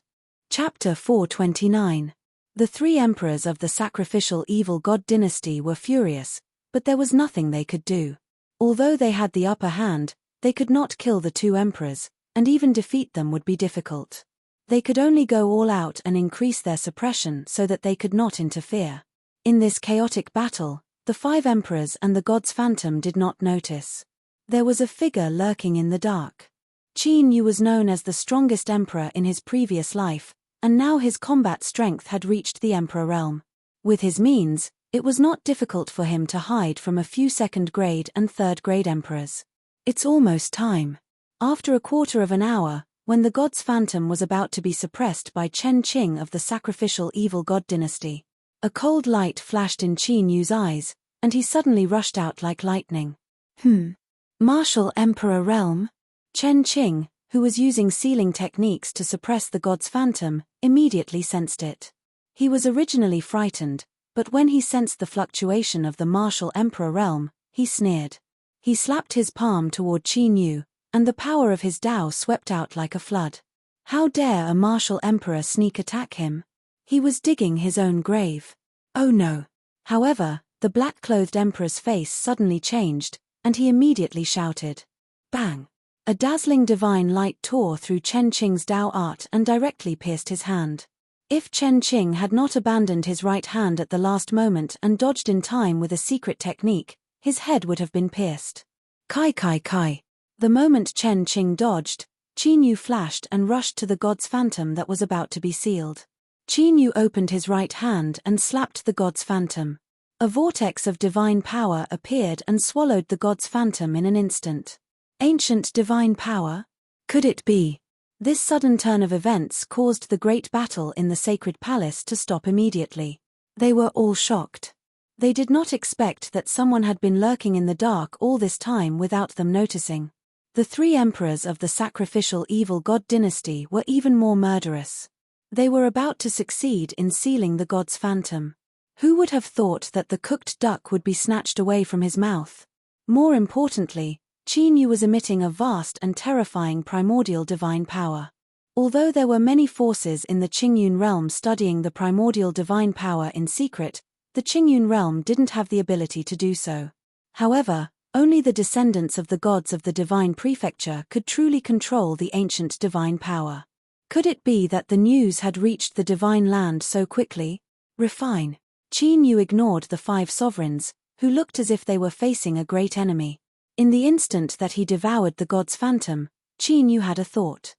Chapter 429. The three emperors of the sacrificial evil god dynasty were furious, but there was nothing they could do. Although they had the upper hand, they could not kill the two emperors, and even defeat them would be difficult. They could only go all out and increase their suppression so that they could not interfere. In this chaotic battle, the five emperors and the god's phantom did not notice. There was a figure lurking in the dark. Qin Yu was known as the strongest emperor in his previous life, and now his combat strength had reached the emperor realm. With his means, it was not difficult for him to hide from a few second-grade and third-grade emperors. It's almost time. After a quarter of an hour, when the god's phantom was about to be suppressed by Chen Qing of the sacrificial evil god dynasty, a cold light flashed in Qin Yu's eyes, and he suddenly rushed out like lightning. Martial Emperor Realm? Chen Qing, who was using sealing techniques to suppress the god's phantom, immediately sensed it. He was originally frightened, but when he sensed the fluctuation of the martial Emperor Realm, he sneered. He slapped his palm toward Qin Yu, and the power of his Tao swept out like a flood. How dare a martial emperor sneak attack him? He was digging his own grave. Oh no. However, the black-clothed emperor's face suddenly changed, and he immediately shouted. Bang! A dazzling divine light tore through Chen Qing's Tao art and directly pierced his hand. If Chen Qing had not abandoned his right hand at the last moment and dodged in time with a secret technique, his head would have been pierced. Kai kai kai. The moment Chen Qing dodged, Qin Yu flashed and rushed to the god's phantom that was about to be sealed. Qin Yu opened his right hand and slapped the god's phantom. A vortex of divine power appeared and swallowed the god's phantom in an instant. Ancient divine power? Could it be? This sudden turn of events caused the great battle in the sacred palace to stop immediately. They were all shocked. They did not expect that someone had been lurking in the dark all this time without them noticing. The three emperors of the sacrificial evil god dynasty were even more murderous. They were about to succeed in sealing the god's phantom. Who would have thought that the cooked duck would be snatched away from his mouth? More importantly, Qin Yu was emitting a vast and terrifying primordial divine power. Although there were many forces in the Qingyun realm studying the primordial divine power in secret, the Qingyun realm didn't have the ability to do so. However, only the descendants of the gods of the divine prefecture could truly control the ancient divine power. Could it be that the news had reached the divine land so quickly? Refine. Qin Yu ignored the five sovereigns, who looked as if they were facing a great enemy. In the instant that he devoured the god's phantom, Qin Yu had a thought.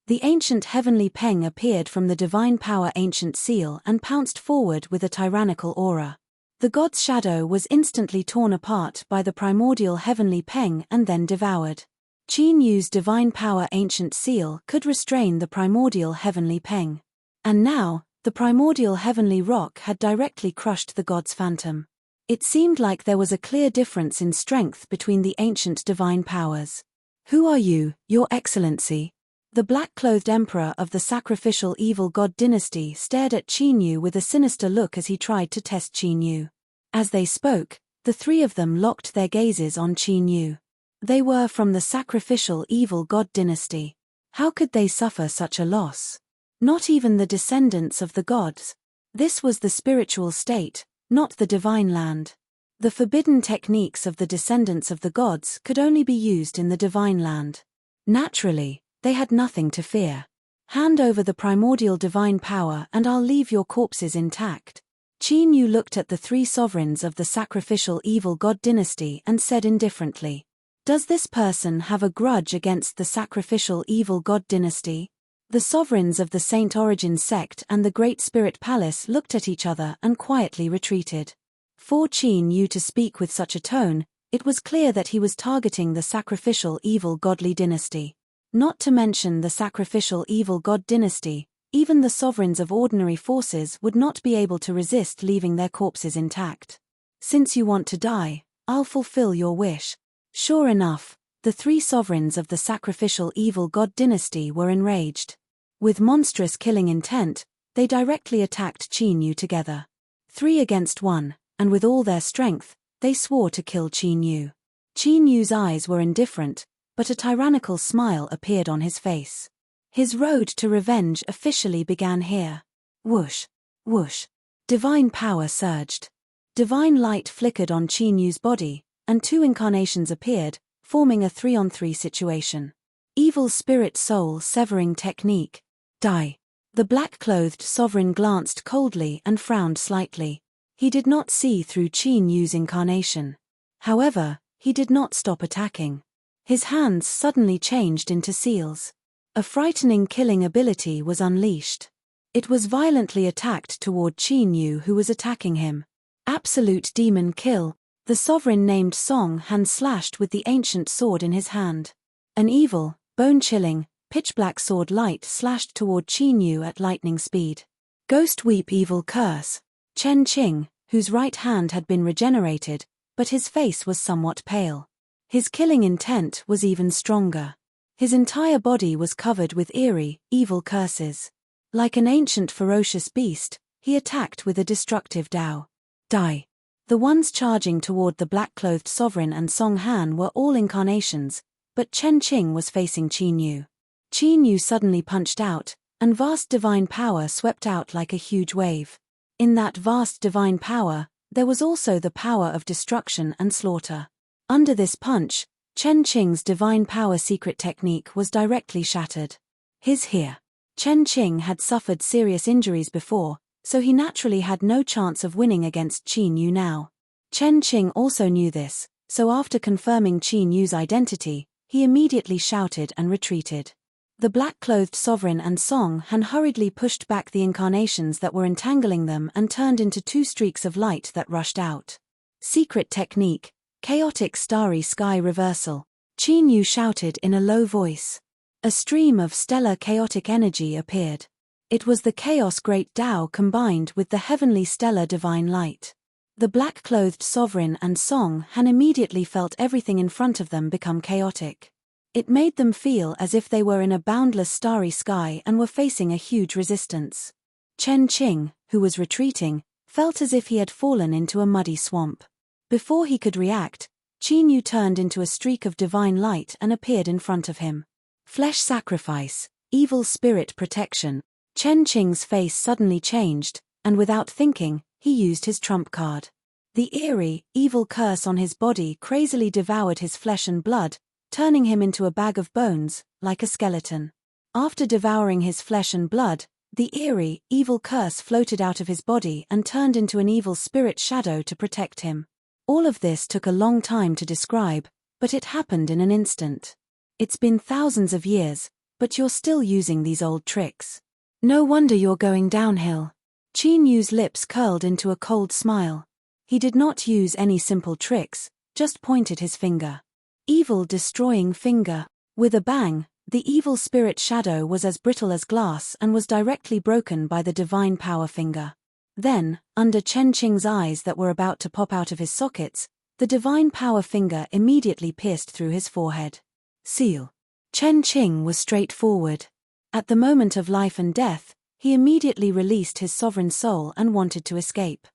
The ancient heavenly peng appeared from the divine power ancient seal and pounced forward with a tyrannical aura. The god's shadow was instantly torn apart by the primordial heavenly peng and then devoured. Qin Yu's divine power ancient seal could restrain the primordial heavenly peng. And now, the primordial heavenly rock had directly crushed the god's phantom. It seemed like there was a clear difference in strength between the ancient divine powers. Who are you, Your Excellency? The black-clothed emperor of the sacrificial evil god dynasty stared at Qin Yu with a sinister look as he tried to test Qin Yu. As they spoke, the three of them locked their gazes on Qin Yu. They were from the sacrificial evil god dynasty. How could they suffer such a loss? Not even the descendants of the gods. This was the spiritual state, not the divine land. The forbidden techniques of the descendants of the gods could only be used in the divine land. Naturally, they had nothing to fear. Hand over the primordial divine power and I'll leave your corpses intact. Qin Yu looked at the three sovereigns of the sacrificial evil god dynasty and said indifferently, "Does this person have a grudge against the sacrificial evil god dynasty?" The sovereigns of the Saint Origin sect and the Great Spirit Palace looked at each other and quietly retreated. For Qin Yu to speak with such a tone, it was clear that he was targeting the sacrificial evil godly dynasty. Not to mention the sacrificial evil god dynasty, even the sovereigns of ordinary forces would not be able to resist leaving their corpses intact. "Since you want to die, I'll fulfill your wish." Sure enough, the three sovereigns of the sacrificial evil god dynasty were enraged. With monstrous killing intent, they directly attacked Qin Yu together. 3 against 1, and with all their strength, they swore to kill Qin Yu. Qin Yu's eyes were indifferent, but a tyrannical smile appeared on his face. His road to revenge officially began here. Whoosh, whoosh. Divine power surged. Divine light flickered on Qin Yu's body, and 2 incarnations appeared, forming a 3-on-3 situation. Evil spirit soul severing technique. Die. The black-clothed sovereign glanced coldly and frowned slightly. He did not see through Qin Yu's incarnation. However, he did not stop attacking. His hands suddenly changed into seals. A frightening killing ability was unleashed. It was violently attacked toward Qin Yu, who was attacking him. Absolute demon kill. The sovereign named Song Han slashed with the ancient sword in his hand. An evil, bone-chilling, pitch-black sword light slashed toward Qin Yu at lightning speed. Ghost Weep Evil Curse. Chen Qing, whose right hand had been regenerated, but his face was somewhat pale. His killing intent was even stronger. His entire body was covered with eerie, evil curses. Like an ancient ferocious beast, he attacked with a destructive Dao. Die. The ones charging toward the black-clothed sovereign and Song Han were all incarnations, but Chen Qing was facing Qin Yu. Qin Yu suddenly punched out, and vast divine power swept out like a huge wave. In that vast divine power, there was also the power of destruction and slaughter. Under this punch, Chen Qing's divine power secret technique was directly shattered. Here. Chen Qing had suffered serious injuries before, so he naturally had no chance of winning against Qin Yu now. Chen Qing also knew this, so after confirming Qin Yu's identity, he immediately shouted and retreated. The black-clothed sovereign and Song Han hurriedly pushed back the incarnations that were entangling them and turned into 2 streaks of light that rushed out. Secret technique, chaotic starry sky reversal. Qin Yu shouted in a low voice. A stream of stellar chaotic energy appeared. It was the chaos great Tao combined with the heavenly stellar divine light. The black-clothed sovereign and Song Han immediately felt everything in front of them become chaotic. It made them feel as if they were in a boundless starry sky and were facing a huge resistance. Chen Qing, who was retreating, felt as if he had fallen into a muddy swamp. Before he could react, Qin Yu turned into a streak of divine light and appeared in front of him. Flesh sacrifice, evil spirit protection. Chen Qing's face suddenly changed, and without thinking, he used his trump card. The eerie, evil curse on his body crazily devoured his flesh and blood, turning him into a bag of bones, like a skeleton. After devouring his flesh and blood, the eerie, evil curse floated out of his body and turned into an evil spirit shadow to protect him. All of this took a long time to describe, but it happened in an instant. It's been thousands of years, but you're still using these old tricks. No wonder you're going downhill. Qin Yu's lips curled into a cold smile. He did not use any simple tricks, just pointed his finger. Evil destroying finger. With a bang, the evil spirit shadow was as brittle as glass and was directly broken by the divine power finger. Then, under Chen Qing's eyes that were about to pop out of his sockets, the divine power finger immediately pierced through his forehead. Seal. Chen Qing was straightforward. At the moment of life and death, he immediately released his sovereign soul and wanted to escape.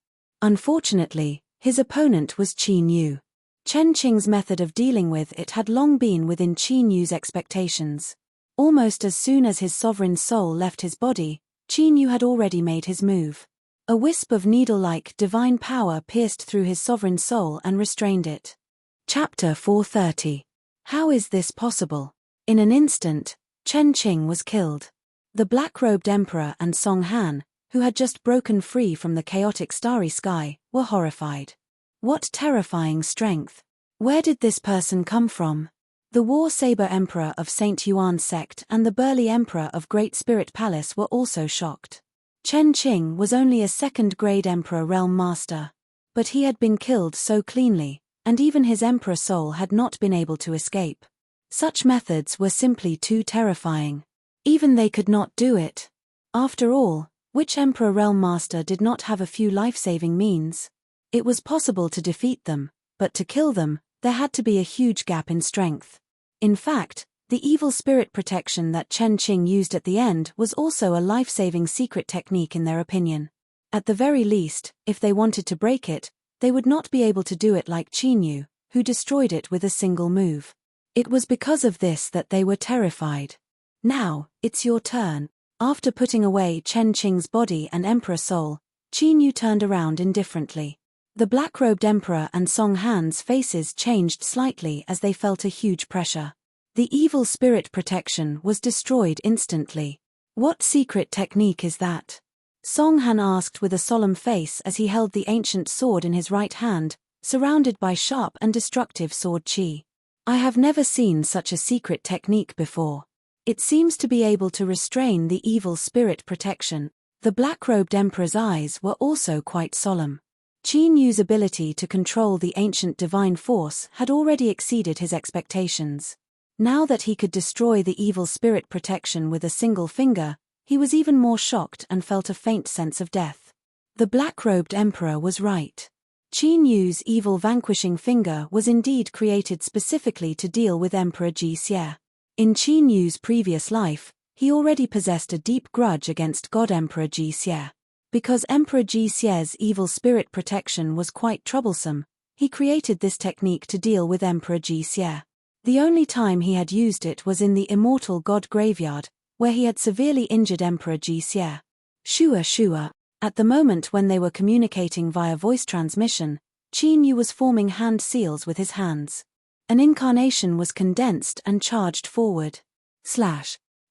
Unfortunately, his opponent was Qin Yu. Chen Qing's method of dealing with it had long been within Qin Yu's expectations. Almost as soon as his sovereign soul left his body, Qin Yu had already made his move. A wisp of needle-like divine power pierced through his sovereign soul and restrained it. Chapter 430. How is this possible? In an instant, Chen Qing was killed. The black-robed emperor and Song Han, who had just broken free from the chaotic starry sky, were horrified. What terrifying strength! Where did this person come from? The War Saber Emperor of St. Yuan's sect and the burly Emperor of Great Spirit Palace were also shocked. Chen Qing was only a second-grade Emperor Realm Master. But he had been killed so cleanly, and even his Emperor soul had not been able to escape. Such methods were simply too terrifying. Even they could not do it. After all, which Emperor Realm Master did not have a few life-saving means? It was possible to defeat them, but to kill them, there had to be a huge gap in strength. In fact, the evil spirit protection that Chen Qing used at the end was also a life-saving secret technique in their opinion. At the very least, if they wanted to break it, they would not be able to do it like Qin Yu, who destroyed it with a single move. It was because of this that they were terrified. Now, it's your turn. After putting away Chen Qing's body and Emperor soul, Qin Yu turned around indifferently. The black-robed Emperor and Song Han's faces changed slightly as they felt a huge pressure. The evil spirit protection was destroyed instantly. What secret technique is that? Song Han asked with a solemn face as he held the ancient sword in his right hand, surrounded by sharp and destructive sword qi. I have never seen such a secret technique before. It seems to be able to restrain the evil spirit protection. The black-robed Emperor's eyes were also quite solemn. Qin Yu's ability to control the ancient divine force had already exceeded his expectations. Now that he could destroy the evil spirit protection with a single finger, he was even more shocked and felt a faint sense of death. The black-robed Emperor was right. Qin Yu's evil vanquishing finger was indeed created specifically to deal with Emperor Ji Xie. In Qin Yu's previous life, he already possessed a deep grudge against God Emperor Ji Xie. Because Emperor Ji Xie's evil spirit protection was quite troublesome, he created this technique to deal with Emperor Ji Xie. The only time he had used it was in the Immortal God Graveyard, where he had severely injured Emperor Ji Xie. Shua. At the moment when they were communicating via voice transmission, Qin Yu was forming hand seals with his hands. An incarnation was condensed and charged forward.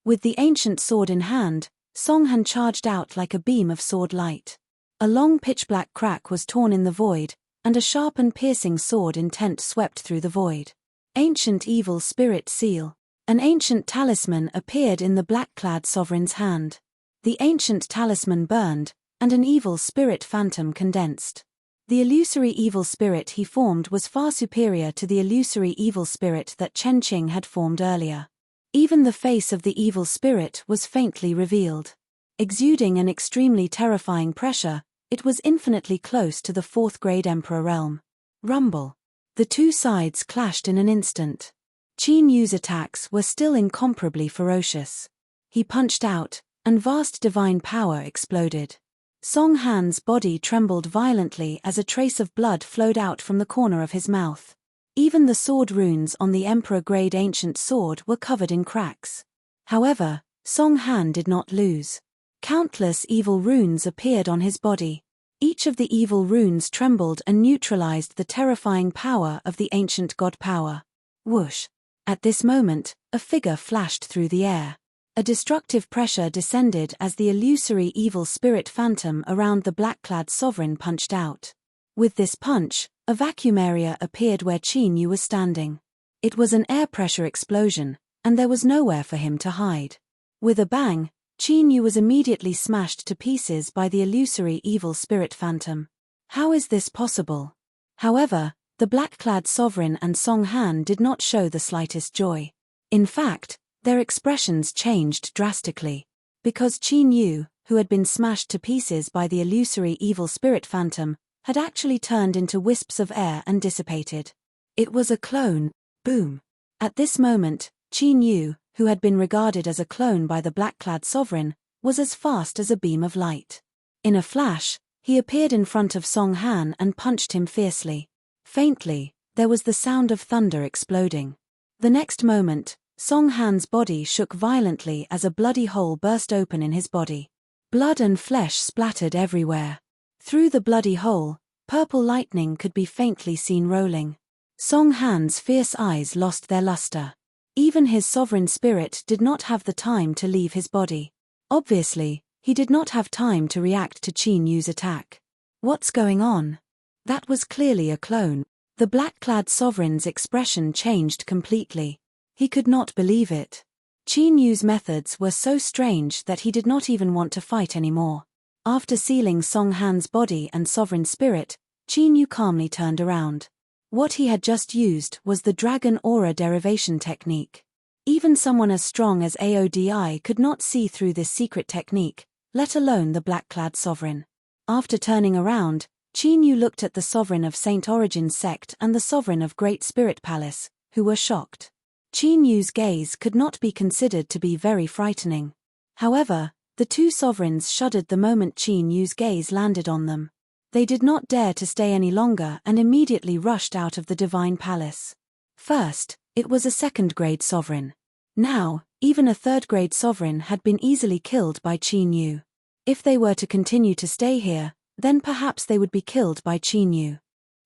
With the ancient sword in hand, Song Han charged out like a beam of sword light. A long pitch-black crack was torn in the void, and a sharp and piercing sword intent swept through the void. Ancient evil spirit seal. An ancient talisman appeared in the black-clad sovereign's hand. The ancient talisman burned, and an evil spirit phantom condensed. The illusory evil spirit he formed was far superior to the illusory evil spirit that Chen Qing had formed earlier. Even the face of the evil spirit was faintly revealed. Exuding an extremely terrifying pressure, it was infinitely close to the fourth-grade Emperor realm. Rumble. The two sides clashed in an instant. Qin Yu's attacks were still incomparably ferocious. He punched out, and vast divine power exploded. Song Han's body trembled violently as a trace of blood flowed out from the corner of his mouth. Even the sword runes on the Emperor-grade ancient sword were covered in cracks. However, Song Han did not lose. Countless evil runes appeared on his body. Each of the evil runes trembled and neutralized the terrifying power of the ancient god power. Whoosh! At this moment, a figure flashed through the air. A destructive pressure descended as the illusory evil spirit phantom around the black-clad sovereign punched out. With this punch, a vacuum area appeared where Qin Yu was standing. It was an air pressure explosion, and there was nowhere for him to hide. With a bang, Qin Yu was immediately smashed to pieces by the illusory evil spirit phantom. How is this possible? However, the black-clad sovereign and Song Han did not show the slightest joy. In fact, their expressions changed drastically. Because Qin Yu, who had been smashed to pieces by the illusory evil spirit phantom, had actually turned into wisps of air and dissipated. It was a clone. Boom. At this moment, Qin Yu, who had been regarded as a clone by the black-clad sovereign, was as fast as a beam of light. In a flash, he appeared in front of Song Han and punched him fiercely. Faintly, there was the sound of thunder exploding. The next moment, Song Han's body shook violently as a bloody hole burst open in his body. Blood and flesh splattered everywhere. Through the bloody hole, purple lightning could be faintly seen rolling. Song Han's fierce eyes lost their luster. Even his sovereign spirit did not have the time to leave his body. Obviously, he did not have time to react to Qin Yu's attack. What's going on? That was clearly a clone. The black-clad sovereign's expression changed completely. He could not believe it. Qin Yu's methods were so strange that he did not even want to fight anymore. After sealing Song Han's body and sovereign spirit, Qin Yu calmly turned around. What he had just used was the dragon aura derivation technique. Even someone as strong as Aodi could not see through this secret technique, let alone the black-clad sovereign. After turning around, Qin Yu looked at the sovereign of Saint Origin's sect and the sovereign of Great Spirit Palace, who were shocked. Qin Yu's gaze could not be considered to be very frightening. However, the two sovereigns shuddered the moment Qin Yu's gaze landed on them. They did not dare to stay any longer and immediately rushed out of the divine palace. First, it was a second-grade sovereign. Now, even a third-grade sovereign had been easily killed by Qin Yu. If they were to continue to stay here, then perhaps they would be killed by Qin Yu.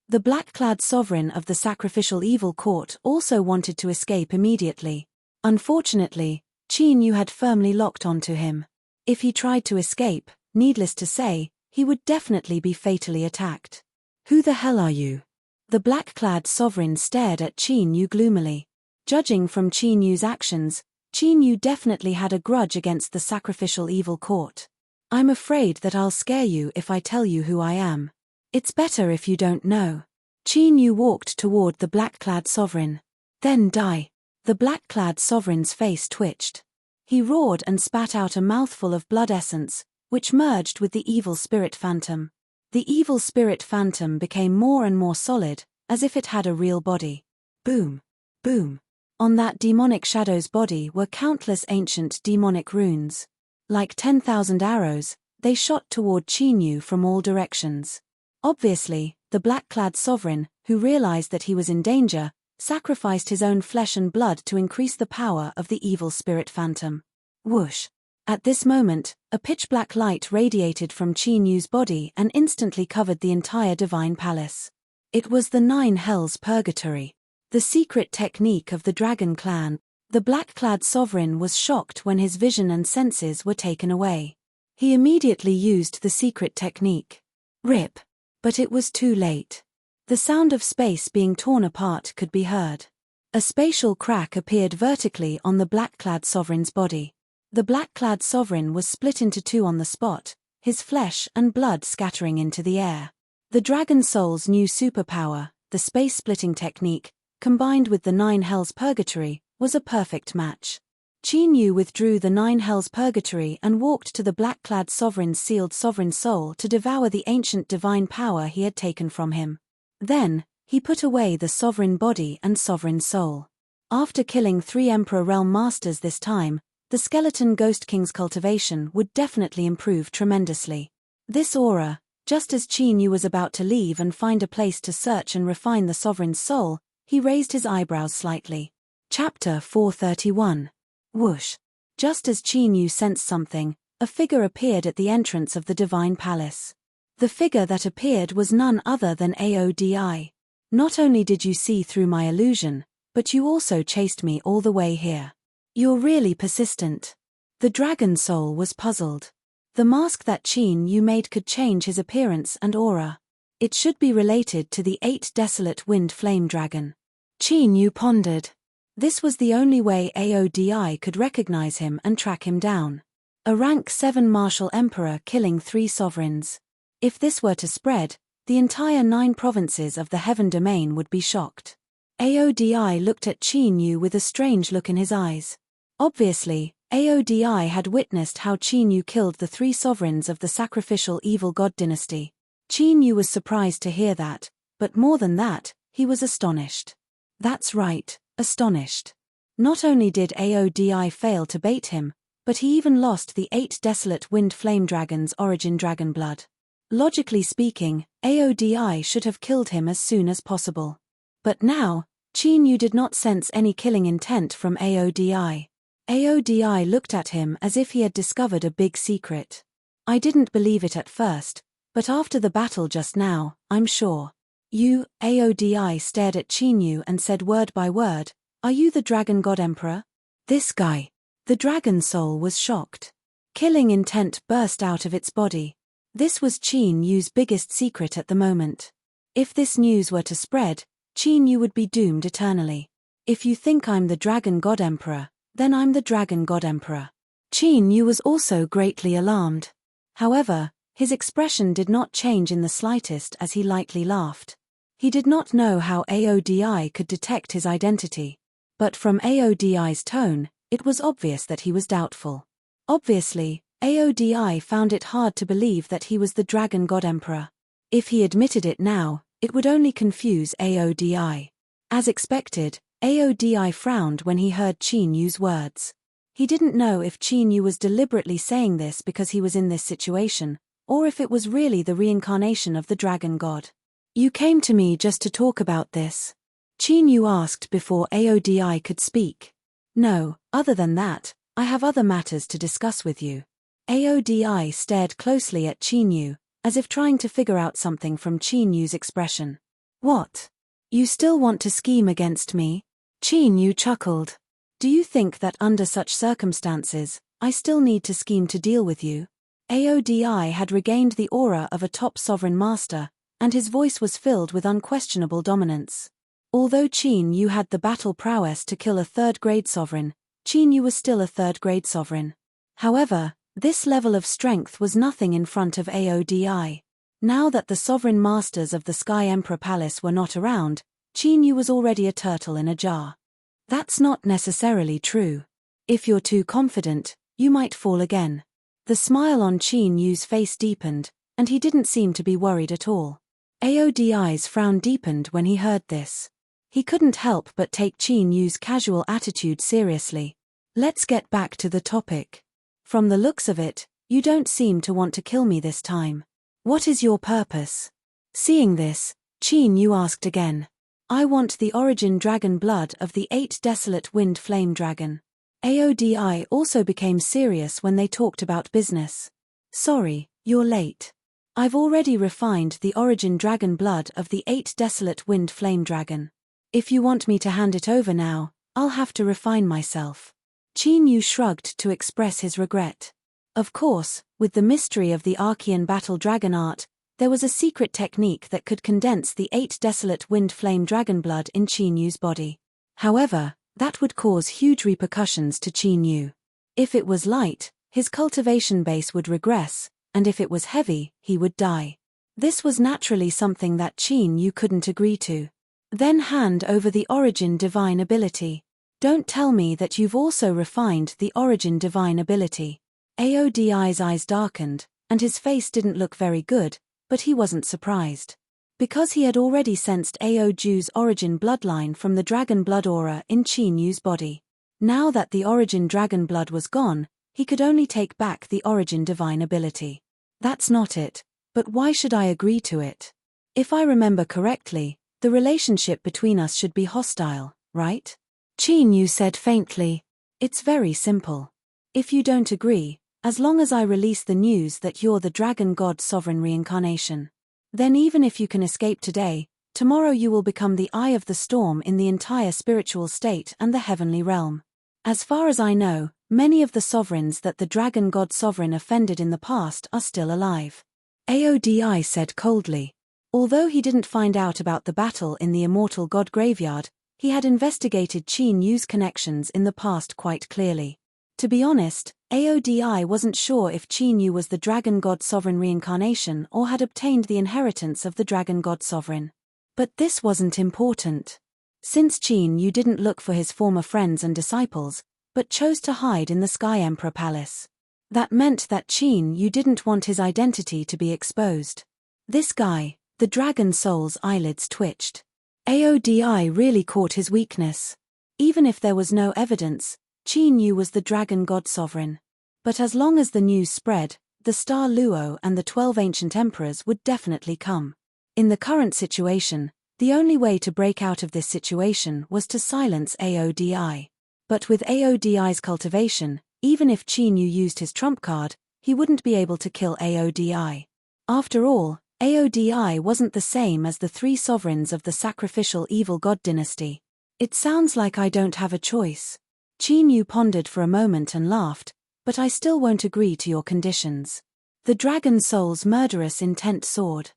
The black-clad sovereign of the sacrificial evil court also wanted to escape immediately. Unfortunately, Qin Yu had firmly locked onto him. If he tried to escape, needless to say, he would definitely be fatally attacked. Who the hell are you? The black-clad sovereign stared at Qin Yu gloomily. Judging from Qin Yu's actions, Qin Yu definitely had a grudge against the sacrificial evil court. I'm afraid that I'll scare you if I tell you who I am. It's better if you don't know. Qin Yu walked toward the black-clad sovereign. Then die. The black-clad sovereign's face twitched. He roared and spat out a mouthful of blood essence, which merged with the evil spirit phantom. The evil spirit phantom became more and more solid, as if it had a real body. Boom. Boom. On that demonic shadow's body were countless ancient demonic runes. Like 10,000 arrows, they shot toward Qin Yu from all directions. Obviously, the black-clad sovereign, who realized that he was in danger, sacrificed his own flesh and blood to increase the power of the evil spirit phantom. Whoosh! At this moment, a pitch-black light radiated from Qin Yu's body and instantly covered the entire divine palace. It was the 9 Hells Purgatory. The secret technique of the Dragon Clan. The black-clad sovereign was shocked when his vision and senses were taken away. He immediately used the secret technique. Rip! But it was too late. The sound of space being torn apart could be heard. A spatial crack appeared vertically on the black-clad sovereign's body. The black-clad sovereign was split into 2 on the spot, his flesh and blood scattering into the air. The Dragon Soul's new superpower, the space-splitting technique, combined with the 9 Hells Purgatory, was a perfect match. Qin Yu withdrew the 9 Hells Purgatory and walked to the black-clad sovereign's sealed sovereign soul to devour the ancient divine power he had taken from him. Then, he put away the sovereign body and sovereign soul. After killing 3 Emperor Realm Masters this time, the Skeleton Ghost King's cultivation would definitely improve tremendously. This aura, just as Qin Yu was about to leave and find a place to search and refine the sovereign's soul, he raised his eyebrows slightly. Chapter 431. Whoosh! Just as Qin Yu sensed something, a figure appeared at the entrance of the divine palace. The figure that appeared was none other than Aodi. Not only did you see through my illusion, but you also chased me all the way here. You're really persistent. The dragon soul was puzzled. The mask that Qin Yu made could change his appearance and aura. It should be related to the 8 desolate wind flame dragon. Qin Yu pondered. This was the only way Aodi could recognize him and track him down. A rank 7 martial emperor killing 3 sovereigns. If this were to spread, the entire 9 provinces of the Heaven Domain would be shocked. Aodi looked at Qin Yu with a strange look in his eyes. Obviously, Aodi had witnessed how Qin Yu killed the 3 sovereigns of the sacrificial evil god dynasty. Qin Yu was surprised to hear that, but more than that, he was astonished. That's right, astonished. Not only did Aodi fail to bait him, but he even lost the 8 desolate wind flame dragon's origin dragon blood. Logically speaking, Aodi should have killed him as soon as possible. But now, Qin Yu did not sense any killing intent from Aodi. Aodi looked at him as if he had discovered a big secret. I didn't believe it at first, but after the battle just now, I'm sure. You, Aodi stared at Chinyu and said word by word, "Are you the Dragon God Emperor?" This guy. The dragon soul was shocked. Killing intent burst out of its body. This was Chinyu's biggest secret at the moment. If this news were to spread, Chinyu would be doomed eternally. If you think I'm the Dragon God Emperor, then I'm the Dragon God Emperor. Chinyu was also greatly alarmed. However, his expression did not change in the slightest as he lightly laughed. He did not know how Aodi could detect his identity. But from Aodi's tone, it was obvious that he was doubtful. Obviously, Aodi found it hard to believe that he was the Dragon God Emperor. If he admitted it now, it would only confuse Aodi. As expected, Aodi frowned when he heard Chinyu's words. He didn't know if Chinyu was deliberately saying this because he was in this situation, or if it was really the reincarnation of the Dragon God. "You came to me just to talk about this?" Chinyu asked before Aodi could speak. "No, other than that, I have other matters to discuss with you." Aodi stared closely at Chinyu, as if trying to figure out something from Chinyu's expression. "What? You still want to scheme against me?" Chinyu chuckled. "Do you think that under such circumstances, I still need to scheme to deal with you?" Aodi had regained the aura of a top sovereign master, and his voice was filled with unquestionable dominance. Although Chinyu had the battle prowess to kill a third-grade sovereign, Chinyu was still a third-grade sovereign. However, this level of strength was nothing in front of Aodi. Now that the sovereign masters of the Sky Emperor Palace were not around, Chinyu was already a turtle in a jar. That's not necessarily true. If you're too confident, you might fall again. The smile on Chinyu's face deepened, and he didn't seem to be worried at all. Aodi's frown deepened when he heard this. He couldn't help but take Chinyu's casual attitude seriously. "Let's get back to the topic. From the looks of it, you don't seem to want to kill me this time. What is your purpose?" Seeing this, Chinyu asked again. "I want the origin dragon blood of the 8 desolate wind flame dragon." Aodi also became serious when they talked about business. "Sorry, you're late. I've already refined the origin dragon blood of the 8 desolate wind flame dragon. If you want me to hand it over now, I'll have to refine myself." Chinyu shrugged to express his regret. Of course, with the mystery of the Archean battle dragon art, there was a secret technique that could condense the 8 desolate wind flame dragon blood in Chinyu's body. However, that would cause huge repercussions to Chinyu. If it was light, his cultivation base would regress, and if it was heavy, he would die. This was naturally something that Chinyu couldn't agree to. "Then hand over the origin divine ability. Don't tell me that you've also refined the origin divine ability." Aodi's eyes darkened, and his face didn't look very good, but he wasn't surprised. Because he had already sensed Aoju's origin bloodline from the dragon blood aura in Chinyu's body. Now that the origin dragon blood was gone, he could only take back the origin divine ability. "That's not it, but why should I agree to it? If I remember correctly, the relationship between us should be hostile, right?" Chinyu said faintly. "It's very simple. If you don't agree, as long as I release the news that you're the Dragon God Sovereign reincarnation, then even if you can escape today, tomorrow you will become the eye of the storm in the entire spiritual state and the heavenly realm. As far as I know, many of the sovereigns that the Dragon God Sovereign offended in the past are still alive." Aodi said coldly. Although he didn't find out about the battle in the Immortal God Graveyard, he had investigated Chinyu's connections in the past quite clearly. To be honest, Aodi wasn't sure if Chinyu was the Dragon God Sovereign reincarnation or had obtained the inheritance of the Dragon God Sovereign. But this wasn't important. Since Chinyu didn't look for his former friends and disciples, but chose to hide in the Sky Emperor Palace, that meant that Chinyu didn't want his identity to be exposed. This guy, the Dragon Soul's eyelids twitched. Aodi really caught his weakness. Even if there was no evidence, Chinyu was the Dragon God Sovereign. But as long as the news spread, the Star Luo and the 12 ancient emperors would definitely come. In the current situation, the only way to break out of this situation was to silence Aodi. But with Aodi's cultivation, even if Chinyu used his trump card, he wouldn't be able to kill Aodi. After all, Aodi wasn't the same as the three sovereigns of the sacrificial evil god dynasty. It sounds like I don't have a choice. Qin Yu pondered for a moment and laughed, but I still won't agree to your conditions. The dragon soul's murderous intent soared.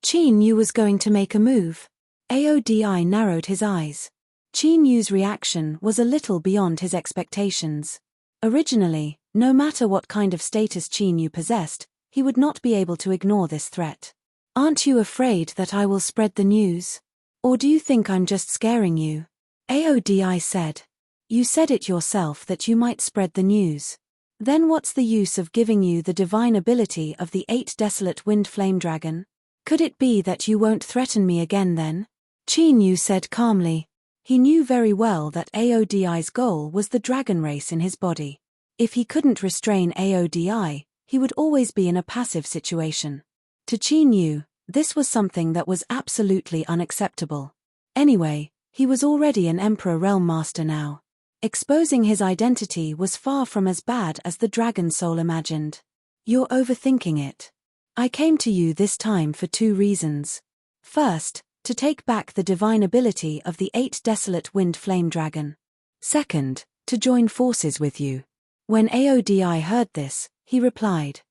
Qin Yu was going to make a move. Aodi narrowed his eyes. Qin Yu's reaction was a little beyond his expectations. Originally, no matter what kind of status Qin Yu possessed, he would not be able to ignore this threat. Aren't you afraid that I will spread the news? Or do you think I'm just scaring you? Aodi said. You said it yourself that you might spread the news. Then what's the use of giving you the divine ability of the 8 desolate wind flame dragon? Could it be that you won't threaten me again then? Qin Yu said calmly. He knew very well that Aodi's goal was the dragon race in his body. If he couldn't restrain Aodi, he would always be in a passive situation. To Qin Yu, this was something that was absolutely unacceptable. Anyway, he was already an Emperor Realm Master now. Exposing his identity was far from as bad as the dragon soul imagined. You're overthinking it. I came to you this time for 2 reasons. First, to take back the divine ability of the 8 desolate wind flame dragon. Second, to join forces with you. When Aodi heard this, he replied.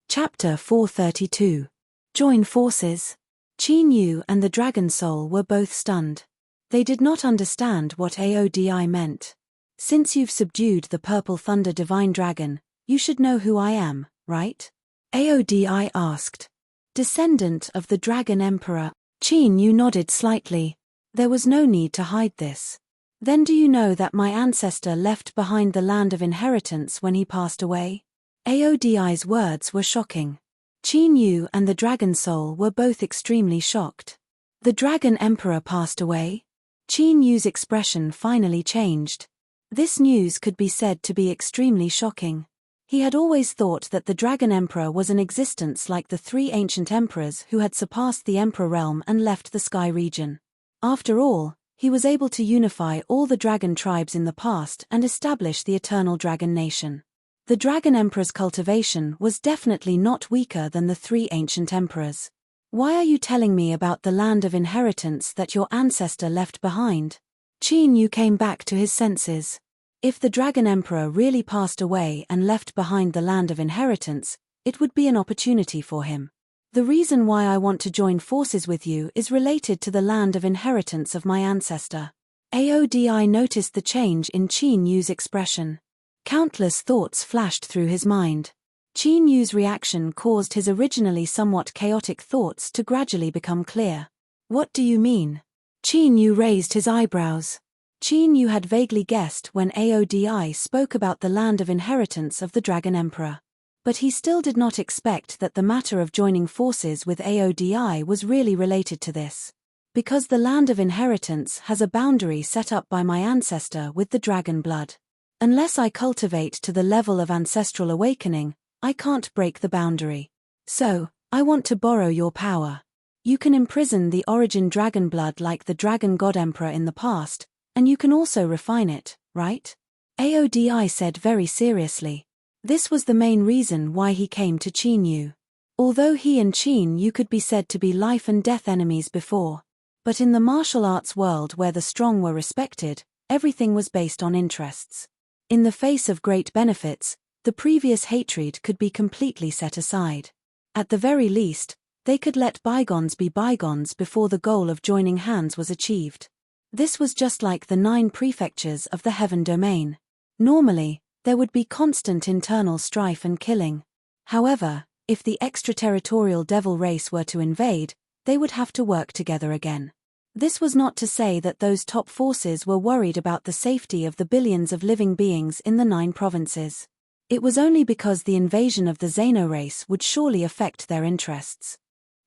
Chapter 432. Join forces. Qin Yu and the dragon soul were both stunned. They did not understand what Aodi meant. Since you've subdued the purple thunder divine dragon, you should know who I am, right? Aodi asked. Descendant of the dragon emperor. Qin Yu nodded slightly. There was no need to hide this. Then do you know that my ancestor left behind the land of inheritance when he passed away? Aodi's words were shocking. Qin Yu and the dragon soul were both extremely shocked. The dragon emperor passed away? Qin Yu's expression finally changed. This news could be said to be extremely shocking. He had always thought that the Dragon Emperor was in existence like the 3 ancient emperors who had surpassed the Emperor realm and left the Sky region. After all, he was able to unify all the dragon tribes in the past and establish the eternal dragon nation. The Dragon Emperor's cultivation was definitely not weaker than the 3 ancient emperors. Why are you telling me about the land of inheritance that your ancestor left behind? Qin Yu came back to his senses. If the Dragon Emperor really passed away and left behind the land of inheritance, it would be an opportunity for him. The reason why I want to join forces with you is related to the land of inheritance of my ancestor. Aodi noticed the change in Qin Yu's expression. Countless thoughts flashed through his mind. Qin Yu's reaction caused his originally somewhat chaotic thoughts to gradually become clear. What do you mean? Qin Yu raised his eyebrows. Qin Yu had vaguely guessed when Aodi spoke about the land of inheritance of the Dragon Emperor. But he still did not expect that the matter of joining forces with Aodi was really related to this. Because the land of inheritance has a boundary set up by my ancestor with the dragon blood. Unless I cultivate to the level of ancestral awakening, I can't break the boundary. So, I want to borrow your power. You can imprison the origin dragon blood like the Dragon God Emperor in the past, and you can also refine it, right? Aodi said very seriously. This was the main reason why he came to Qin Yu. Although he and Qin Yu could be said to be life and death enemies before. But in the martial arts world where the strong were respected, everything was based on interests. In the face of great benefits, the previous hatred could be completely set aside. At the very least, they could let bygones be bygones before the goal of joining hands was achieved. This was just like the 9 prefectures of the Heaven Domain. Normally, there would be constant internal strife and killing. However, if the extraterritorial devil race were to invade, they would have to work together again. This was not to say that those top forces were worried about the safety of the billions of living beings in the 9 provinces. It was only because the invasion of the Xeno race would surely affect their interests.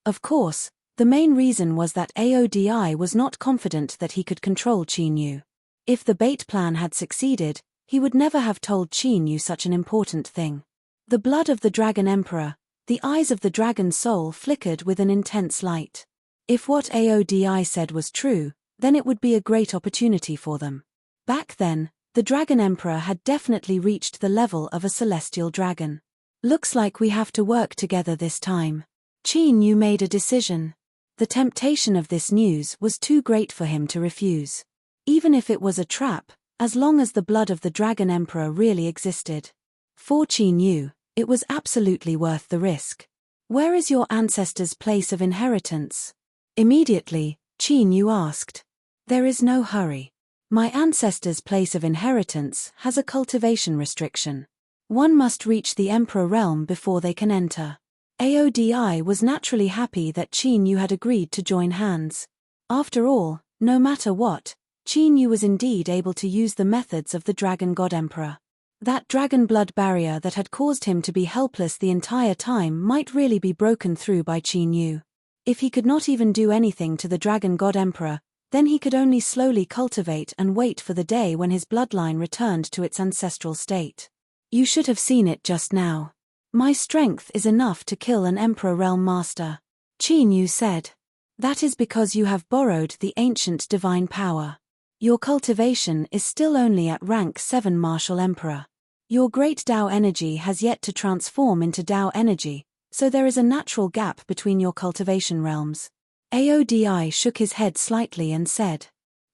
Of course, the main reason was that Aodi was not confident that he could control Qin Yu. If the bait plan had succeeded, he would never have told Qin Yu such an important thing. The blood of the Dragon Emperor, the eyes of the dragon soul flickered with an intense light. If what Aodi said was true, then it would be a great opportunity for them. Back then, the Dragon Emperor had definitely reached the level of a celestial dragon. Looks like we have to work together this time. Qin Yu made a decision. The temptation of this news was too great for him to refuse. Even if it was a trap, as long as the blood of the Dragon Emperor really existed. For Qin Yu, it was absolutely worth the risk. Where is your ancestor's place of inheritance? Immediately, Qin Yu asked. There is no hurry. My ancestor's place of inheritance has a cultivation restriction. One must reach the Emperor realm before they can enter. Aodi was naturally happy that Qin Yu had agreed to join hands. After all, no matter what, Qin Yu was indeed able to use the methods of the Dragon God Emperor. That dragon blood barrier that had caused him to be helpless the entire time might really be broken through by Qin Yu. If he could not even do anything to the Dragon God Emperor, then he could only slowly cultivate and wait for the day when his bloodline returned to its ancestral state. You should have seen it just now. My strength is enough to kill an Emperor Realm Master. Qin Yu said. That is because you have borrowed the ancient divine power. Your cultivation is still only at rank 7 Martial Emperor. Your great Tao energy has yet to transform into Tao energy, so there is a natural gap between your cultivation realms. Aodi shook his head slightly and said.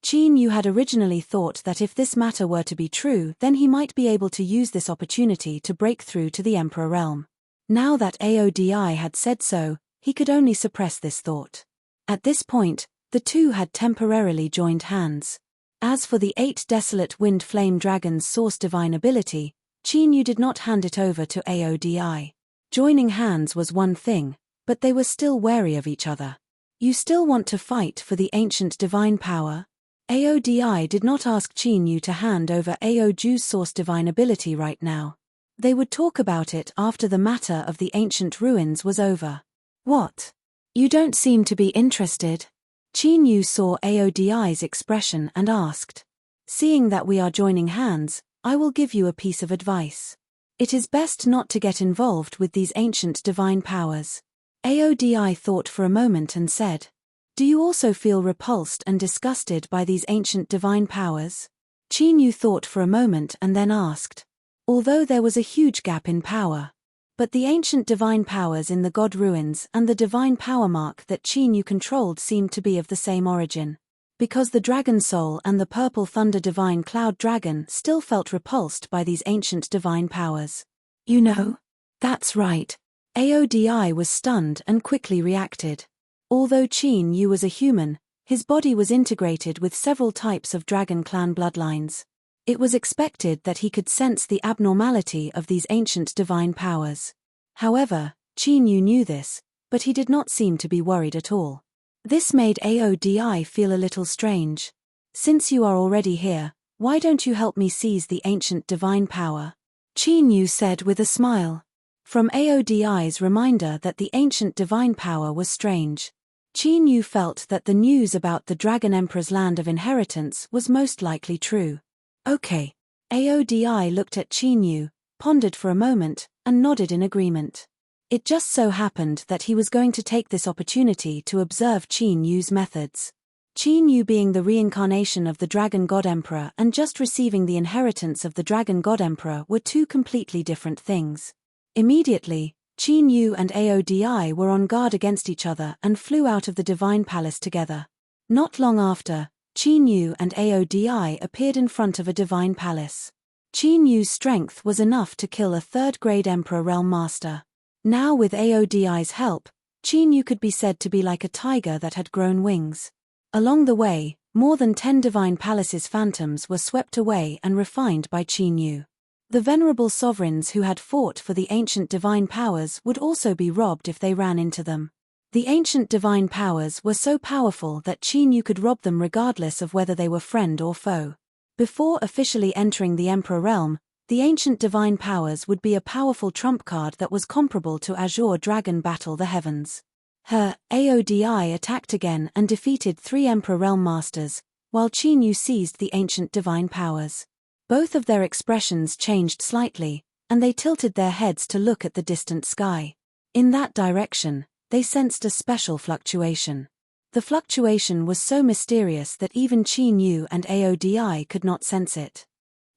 Qin Yu had originally thought that if this matter were to be true, then he might be able to use this opportunity to break through to the Emperor realm. Now that Aodi had said so, he could only suppress this thought. At this point, the two had temporarily joined hands. As for the 8 desolate wind flame dragon's source divine ability, Qin Yu did not hand it over to Aodi. Joining hands was one thing, but they were still wary of each other. You still want to fight for the ancient divine power? Aodi did not ask Qin Yu to hand over Aoju's source divine ability right now. They would talk about it after the matter of the ancient ruins was over. What? You don't seem to be interested. Qin Yu saw Aodi's expression and asked. Seeing that we are joining hands, I will give you a piece of advice. It is best not to get involved with these ancient divine powers. Aodi thought for a moment and said. Do you also feel repulsed and disgusted by these ancient divine powers? Qin Yu thought for a moment and then asked. Although there was a huge gap in power. But the ancient divine powers in the God ruins and the divine power mark that Qin Yu controlled seemed to be of the same origin. Because the Dragon Soul and the Purple Thunder Divine Cloud Dragon still felt repulsed by these ancient divine powers. You know? That's right. Aodi was stunned and quickly reacted. Although Qin Yu was a human, his body was integrated with several types of dragon clan bloodlines. It was expected that he could sense the abnormality of these ancient divine powers. However, Qin Yu knew this, but he did not seem to be worried at all. This made Aodi feel a little strange. Since you are already here, why don't you help me seize the ancient divine power? Qin Yu said with a smile. From Aodi's reminder that the ancient divine power was strange. Qin Yu felt that the news about the Dragon Emperor's land of inheritance was most likely true. Okay. Aodi looked at Qin Yu, pondered for a moment, and nodded in agreement. It just so happened that he was going to take this opportunity to observe Qin Yu's methods. Qin Yu being the reincarnation of the Dragon God Emperor and just receiving the inheritance of the Dragon God Emperor were two completely different things. Immediately, Qin Yu and Aodi were on guard against each other and flew out of the Divine Palace together. Not long after, Qin Yu and Aodi appeared in front of a Divine Palace. Qin Yu's strength was enough to kill a 3rd-grade Emperor Realm Master. Now with Aodi's help, Qin Yu could be said to be like a tiger that had grown wings. Along the way, more than 10 Divine Palace's phantoms were swept away and refined by Qin Yu. The venerable sovereigns who had fought for the ancient divine powers would also be robbed if they ran into them. The ancient divine powers were so powerful that Qin Yu could rob them regardless of whether they were friend or foe. Before officially entering the Emperor realm, the ancient divine powers would be a powerful trump card that was comparable to Azure Dragon Battle the Heavens. Aodi attacked again and defeated 3 Emperor Realm Masters, while Qin Yu seized the ancient divine powers. Both of their expressions changed slightly, and they tilted their heads to look at the distant sky. In that direction, they sensed a special fluctuation. The fluctuation was so mysterious that even Qin Yu and Aodi could not sense it.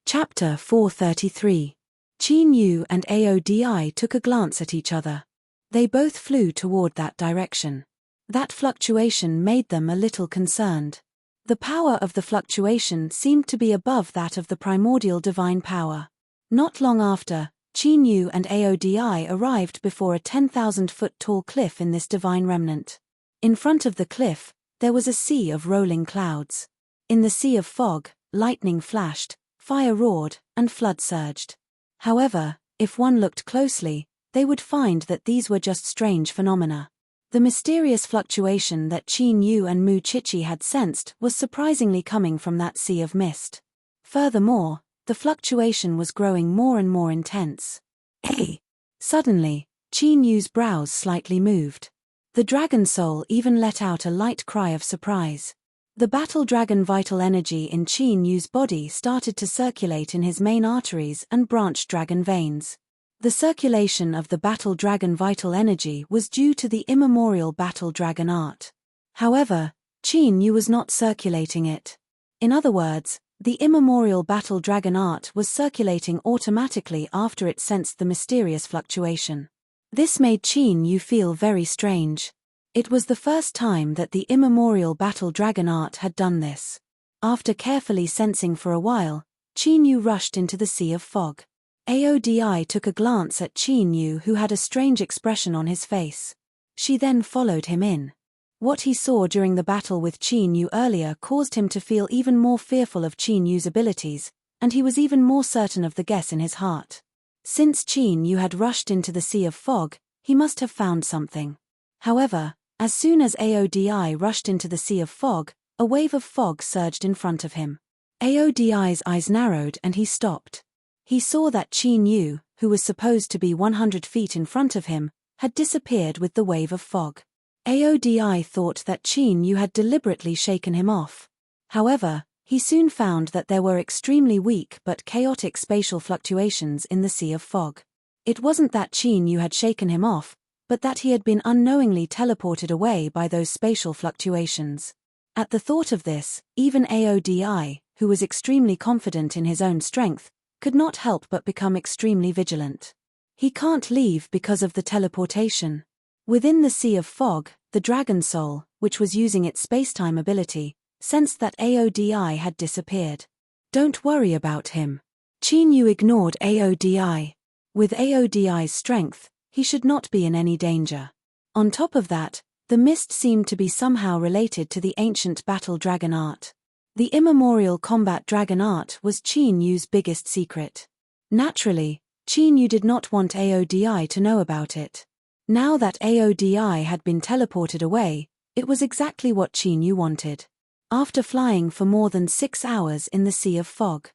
Chapter 433. Qin Yu and Aodi took a glance at each other. They both flew toward that direction. That fluctuation made them a little concerned. The power of the fluctuation seemed to be above that of the primordial divine power. Not long after, Qin Yu and Aodi arrived before a 10,000-foot tall cliff in this divine remnant. In front of the cliff, there was a sea of rolling clouds. In the sea of fog, lightning flashed, fire roared, and flood surged. However, if one looked closely, they would find that these were just strange phenomena. The mysterious fluctuation that Qin Yu and Mu Chichi had sensed was surprisingly coming from that sea of mist. Furthermore, the fluctuation was growing more and more intense. Hey! Suddenly, Qin Yu's brows slightly moved. The dragon soul even let out a light cry of surprise. The battle dragon vital energy in Qin Yu's body started to circulate in his main arteries and branched dragon veins. The circulation of the battle dragon vital energy was due to the immemorial battle dragon art. However, Qin Yu was not circulating it. In other words, the immemorial battle dragon art was circulating automatically after it sensed the mysterious fluctuation. This made Qin Yu feel very strange. It was the first time that the immemorial battle dragon art had done this. After carefully sensing for a while, Qin Yu rushed into the sea of fog. Aodi took a glance at Qin Yu, who had a strange expression on his face. She then followed him in. What he saw during the battle with Qin Yu earlier caused him to feel even more fearful of Qin Yu's abilities, and he was even more certain of the guess in his heart. Since Qin Yu had rushed into the sea of fog, he must have found something. However, as soon as Aodi rushed into the sea of fog, a wave of fog surged in front of him. Aodi's eyes narrowed and he stopped. He saw that Qin Yu, who was supposed to be 100 feet in front of him, had disappeared with the wave of fog. Aodi thought that Qin Yu had deliberately shaken him off. However, he soon found that there were extremely weak but chaotic spatial fluctuations in the sea of fog. It wasn't that Qin Yu had shaken him off, but that he had been unknowingly teleported away by those spatial fluctuations. At the thought of this, even Aodi, who was extremely confident in his own strength, could not help but become extremely vigilant. He can't leave because of the teleportation. Within the sea of fog, the dragon soul, which was using its spacetime ability, sensed that Aodi had disappeared. Don't worry about him. Qin Yu ignored Aodi. With Aodi's strength, he should not be in any danger. On top of that, the mist seemed to be somehow related to the ancient battle dragon art. The immemorial combat dragon art was Qin Yu's biggest secret. Naturally, Qin Yu did not want Aodi to know about it. Now that Aodi had been teleported away, it was exactly what Qin Yu wanted. After flying for more than 6 hours in the sea of fog,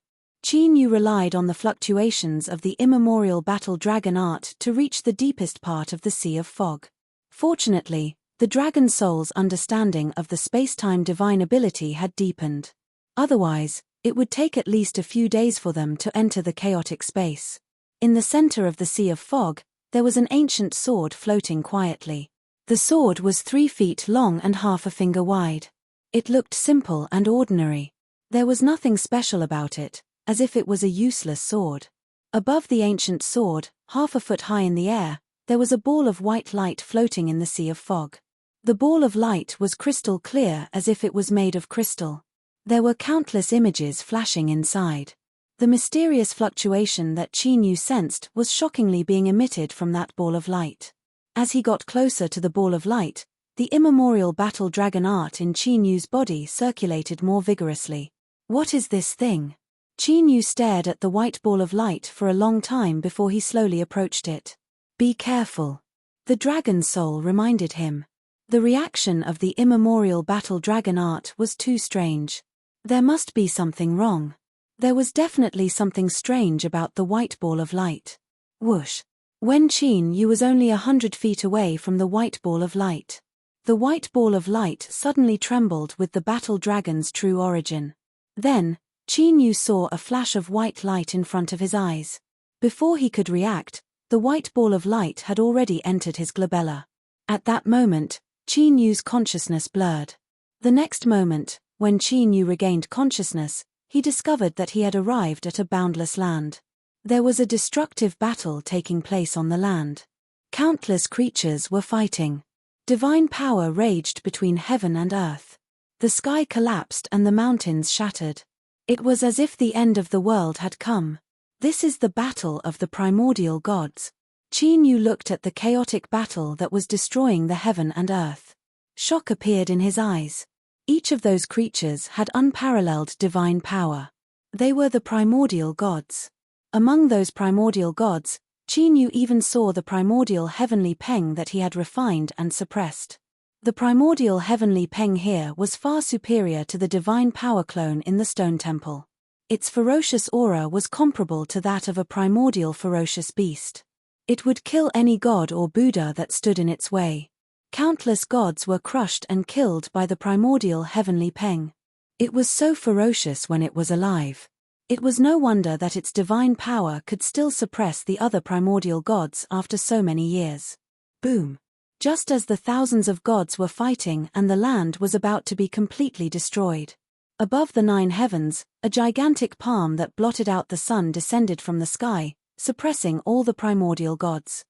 Qin Yu relied on the fluctuations of the immemorial battle dragon art to reach the deepest part of the sea of fog. Fortunately, the dragon soul's understanding of the spacetime divine ability had deepened. Otherwise, it would take at least a few days for them to enter the chaotic space. In the center of the sea of fog, there was an ancient sword floating quietly. The sword was 3 feet long and half a finger wide. It looked simple and ordinary. There was nothing special about it, as if it was a useless sword. Above the ancient sword, half a foot high in the air, there was a ball of white light floating in the sea of fog. The ball of light was crystal clear, as if it was made of crystal. There were countless images flashing inside. The mysterious fluctuation that Qin Yu sensed was shockingly being emitted from that ball of light. As he got closer to the ball of light, the immemorial battle dragon art in Qin Yu's body circulated more vigorously. What is this thing? Qin Yu stared at the white ball of light for a long time before he slowly approached it. Be careful. The dragon soul reminded him. The reaction of the immemorial battle dragon art was too strange. There must be something wrong. There was definitely something strange about the white ball of light. Whoosh. When Qin Yu was only 100 feet away from the white ball of light, the white ball of light suddenly trembled with the battle dragon's true origin. Then, Qin Yu saw a flash of white light in front of his eyes. Before he could react, the white ball of light had already entered his glabella. At that moment, Qin Yu's consciousness blurred. The next moment, when Qin Yu regained consciousness, he discovered that he had arrived at a boundless land. There was a destructive battle taking place on the land. Countless creatures were fighting. Divine power raged between heaven and earth. The sky collapsed and the mountains shattered. It was as if the end of the world had come. This is the battle of the primordial gods. Qin Yu looked at the chaotic battle that was destroying the heaven and earth. Shock appeared in his eyes. Each of those creatures had unparalleled divine power. They were the primordial gods. Among those primordial gods, Qin Yu even saw the primordial heavenly Peng that he had refined and suppressed. The primordial heavenly Peng here was far superior to the divine power clone in the stone temple. Its ferocious aura was comparable to that of a primordial ferocious beast. It would kill any god or Buddha that stood in its way. Countless gods were crushed and killed by the primordial heavenly Peng. It was so ferocious when it was alive. It was no wonder that its divine power could still suppress the other primordial gods after so many years. Boom! Just as the thousands of gods were fighting and the land was about to be completely destroyed. Above the 9 heavens, a gigantic palm that blotted out the sun descended from the sky, suppressing all the primordial gods.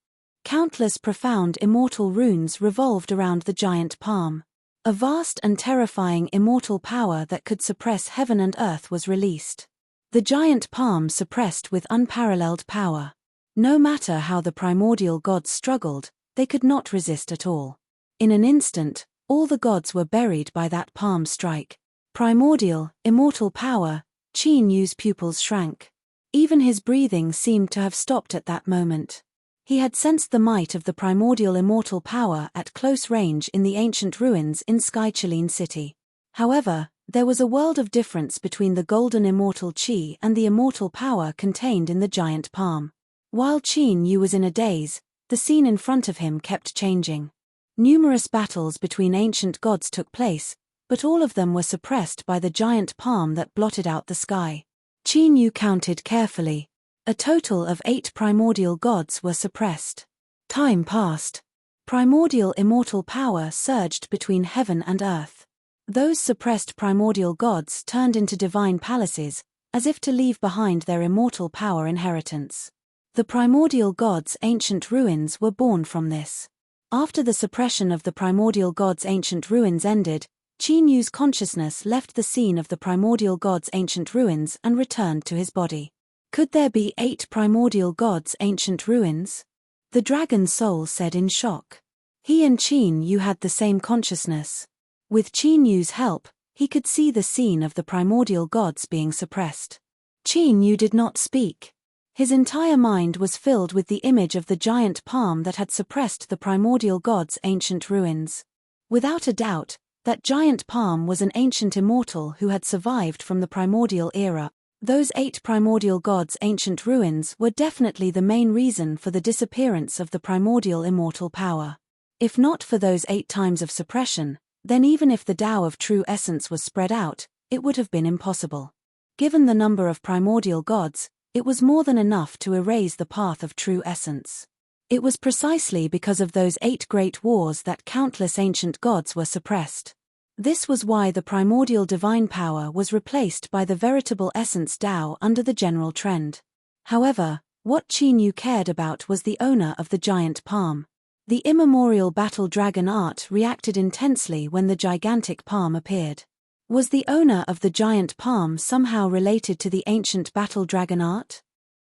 Countless profound immortal runes revolved around the giant palm. A vast and terrifying immortal power that could suppress heaven and earth was released. The giant palm suppressed with unparalleled power. No matter how the primordial gods struggled, they could not resist at all. In an instant, all the gods were buried by that palm strike. Primordial, immortal power, Qin Yu's pupils shrank. Even his breathing seemed to have stopped at that moment. He had sensed the might of the primordial immortal power at close range in the ancient ruins in Skychaline City. However, there was a world of difference between the golden immortal Qi and the immortal power contained in the giant palm. While Qin Yu was in a daze, the scene in front of him kept changing. Numerous battles between ancient gods took place, but all of them were suppressed by the giant palm that blotted out the sky. Qin Yu counted carefully. A total of 8 primordial gods were suppressed. Time passed. Primordial immortal power surged between heaven and earth. Those suppressed primordial gods turned into divine palaces, as if to leave behind their immortal power inheritance. The primordial gods' ancient ruins were born from this. After the suppression of the primordial gods' ancient ruins ended, Qin Yu's consciousness left the scene of the primordial gods' ancient ruins and returned to his body. Could there be 8 primordial gods' ancient ruins? The dragon soul said in shock. He and Qin Yu had the same consciousness. With Qin Yu's help, he could see the scene of the primordial gods being suppressed. Qin Yu did not speak. His entire mind was filled with the image of the giant palm that had suppressed the primordial gods' ancient ruins. Without a doubt, that giant palm was an ancient immortal who had survived from the primordial era. Those 8 primordial gods' ancient ruins were definitely the main reason for the disappearance of the primordial immortal power. If not for those 8 times of suppression, then even if the Tao of true essence was spread out, it would have been impossible. Given the number of primordial gods, it was more than enough to erase the path of true essence. It was precisely because of those 8 great wars that countless ancient gods were suppressed. This was why the primordial divine power was replaced by the veritable essence Tao under the general trend. However, what Qin Yu cared about was the owner of the giant palm. The immemorial battle dragon art reacted intensely when the gigantic palm appeared. Was the owner of the giant palm somehow related to the ancient battle dragon art?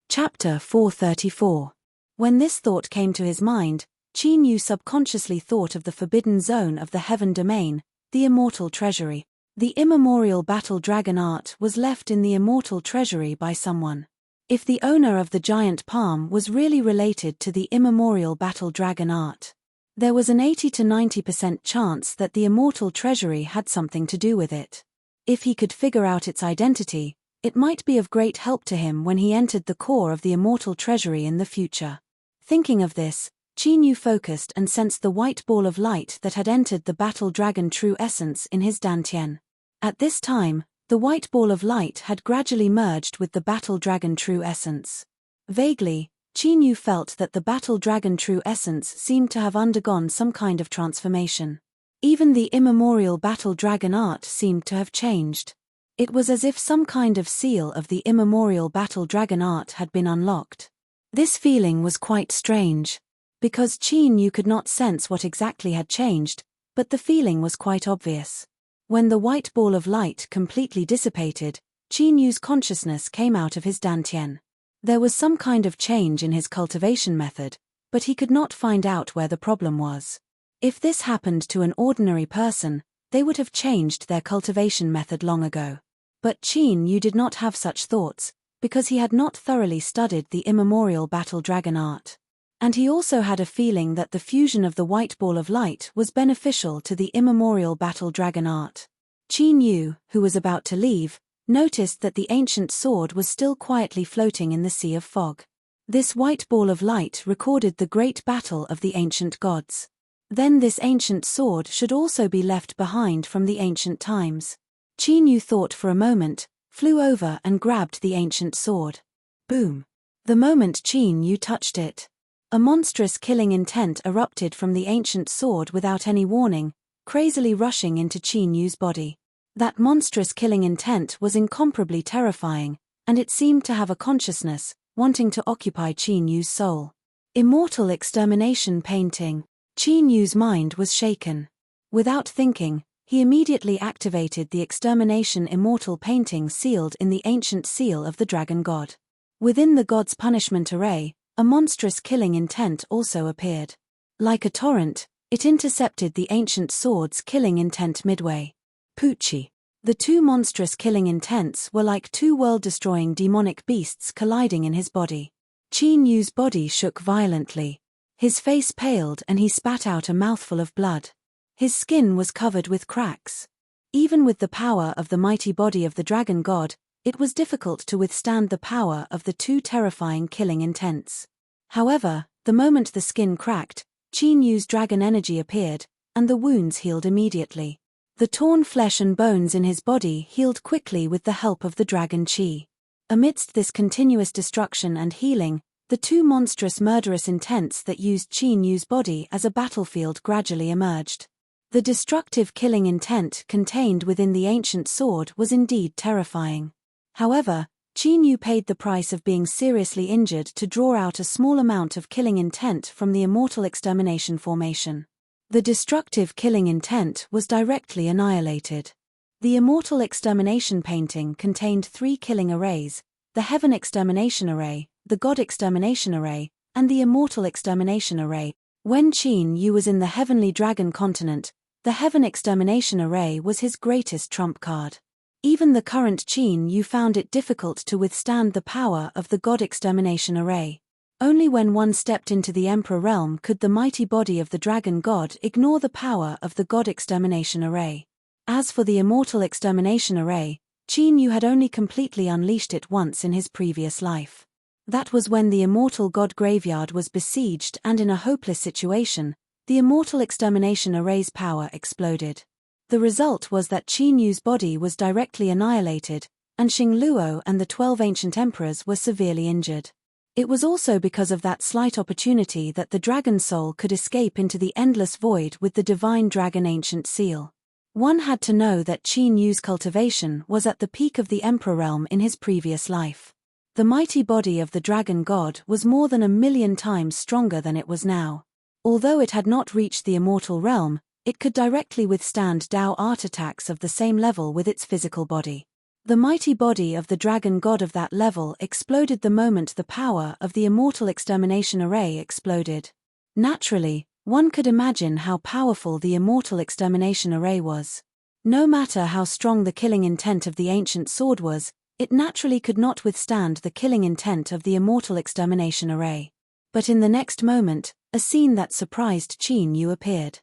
Chapter 434. When this thought came to his mind, Qin Yu subconsciously thought of the forbidden zone of the heaven domain, the immortal treasury. The immemorial battle dragon art was left in the immortal treasury by someone. If the owner of the giant palm was really related to the immemorial battle dragon art, there was an 80 to 90% chance that the immortal treasury had something to do with it. If he could figure out its identity, it might be of great help to him when he entered the core of the immortal treasury in the future. Thinking of this, Qin Yu focused and sensed the white ball of light that had entered the battle dragon true essence in his dantian. At this time, the white ball of light had gradually merged with the battle dragon true essence. Vaguely, Qin Yu felt that the battle dragon true essence seemed to have undergone some kind of transformation. Even the immemorial battle dragon art seemed to have changed. It was as if some kind of seal of the immemorial battle dragon art had been unlocked. This feeling was quite strange. Because Qin Yu could not sense what exactly had changed, but the feeling was quite obvious. When the white ball of light completely dissipated, Qin Yu's consciousness came out of his dantian. There was some kind of change in his cultivation method, but he could not find out where the problem was. If this happened to an ordinary person, they would have changed their cultivation method long ago. But Qin Yu did not have such thoughts, because he had not thoroughly studied the immemorial battle dragon art. And he also had a feeling that the fusion of the white ball of light was beneficial to the immemorial battle dragon art. Qin Yu, who was about to leave, noticed that the ancient sword was still quietly floating in the sea of fog. This white ball of light recorded the great battle of the ancient gods. Then this ancient sword should also be left behind from the ancient times. Qin Yu thought for a moment, flew over and grabbed the ancient sword. Boom! The moment Qin Yu touched it, a monstrous killing intent erupted from the ancient sword without any warning, crazily rushing into Qin Yu's body. That monstrous killing intent was incomparably terrifying, and it seemed to have a consciousness, wanting to occupy Qin Yu's soul. Immortal extermination painting. Qin Yu's mind was shaken. Without thinking, he immediately activated the extermination immortal painting sealed in the ancient seal of the dragon god. Within the god's punishment array, a monstrous killing intent also appeared. Like a torrent, it intercepted the ancient sword's killing intent midway. Poochie. The two monstrous killing intents were like two world-destroying demonic beasts colliding in his body. Qin Yu's body shook violently. His face paled and he spat out a mouthful of blood. His skin was covered with cracks. Even with the power of the mighty body of the dragon god, it was difficult to withstand the power of the two terrifying killing intents. However, the moment the skin cracked, Qin Yu's dragon energy appeared, and the wounds healed immediately. The torn flesh and bones in his body healed quickly with the help of the dragon qi. Amidst this continuous destruction and healing, the two monstrous murderous intents that used Qin Yu's body as a battlefield gradually emerged. The destructive killing intent contained within the ancient sword was indeed terrifying. However, Qin Yu paid the price of being seriously injured to draw out a small amount of killing intent from the immortal extermination formation. The destructive killing intent was directly annihilated. The immortal extermination painting contained 3 killing arrays: the heaven extermination array, the god extermination array, and the immortal extermination array. When Qin Yu was in the heavenly dragon continent, the heaven extermination array was his greatest trump card. Even the current Qin Yu found it difficult to withstand the power of the god extermination array. Only when one stepped into the Emperor realm could the mighty body of the dragon god ignore the power of the god extermination array. As for the immortal extermination array, Qin Yu had only completely unleashed it once in his previous life. That was when the immortal god graveyard was besieged and in a hopeless situation, the immortal extermination array's power exploded. The result was that Qin Yu's body was directly annihilated, and Xing Luo and the 12 ancient emperors were severely injured. It was also because of that slight opportunity that the dragon soul could escape into the endless void with the divine dragon ancient seal. One had to know that Qin Yu's cultivation was at the peak of the emperor realm in his previous life. The mighty body of the dragon god was more than 1,000,000 times stronger than it was now. Although it had not reached the immortal realm, it could directly withstand Dao art attacks of the same level with its physical body. The mighty body of the dragon god of that level exploded the moment the power of the immortal extermination array exploded. Naturally, one could imagine how powerful the immortal extermination array was. No matter how strong the killing intent of the ancient sword was, it naturally could not withstand the killing intent of the immortal extermination array. But in the next moment, a scene that surprised Qin Yu appeared.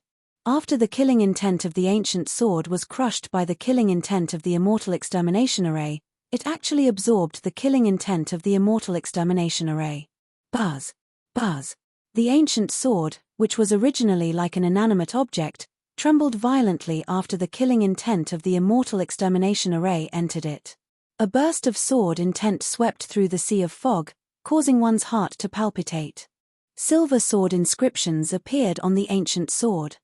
After the killing intent of the ancient sword was crushed by the killing intent of the immortal extermination array, it actually absorbed the killing intent of the immortal extermination array. Buzz! Buzz! The ancient sword, which was originally like an inanimate object, trembled violently after the killing intent of the immortal extermination array entered it. A burst of sword intent swept through the sea of fog, causing one's heart to palpitate. Silver sword inscriptions appeared on the ancient sword.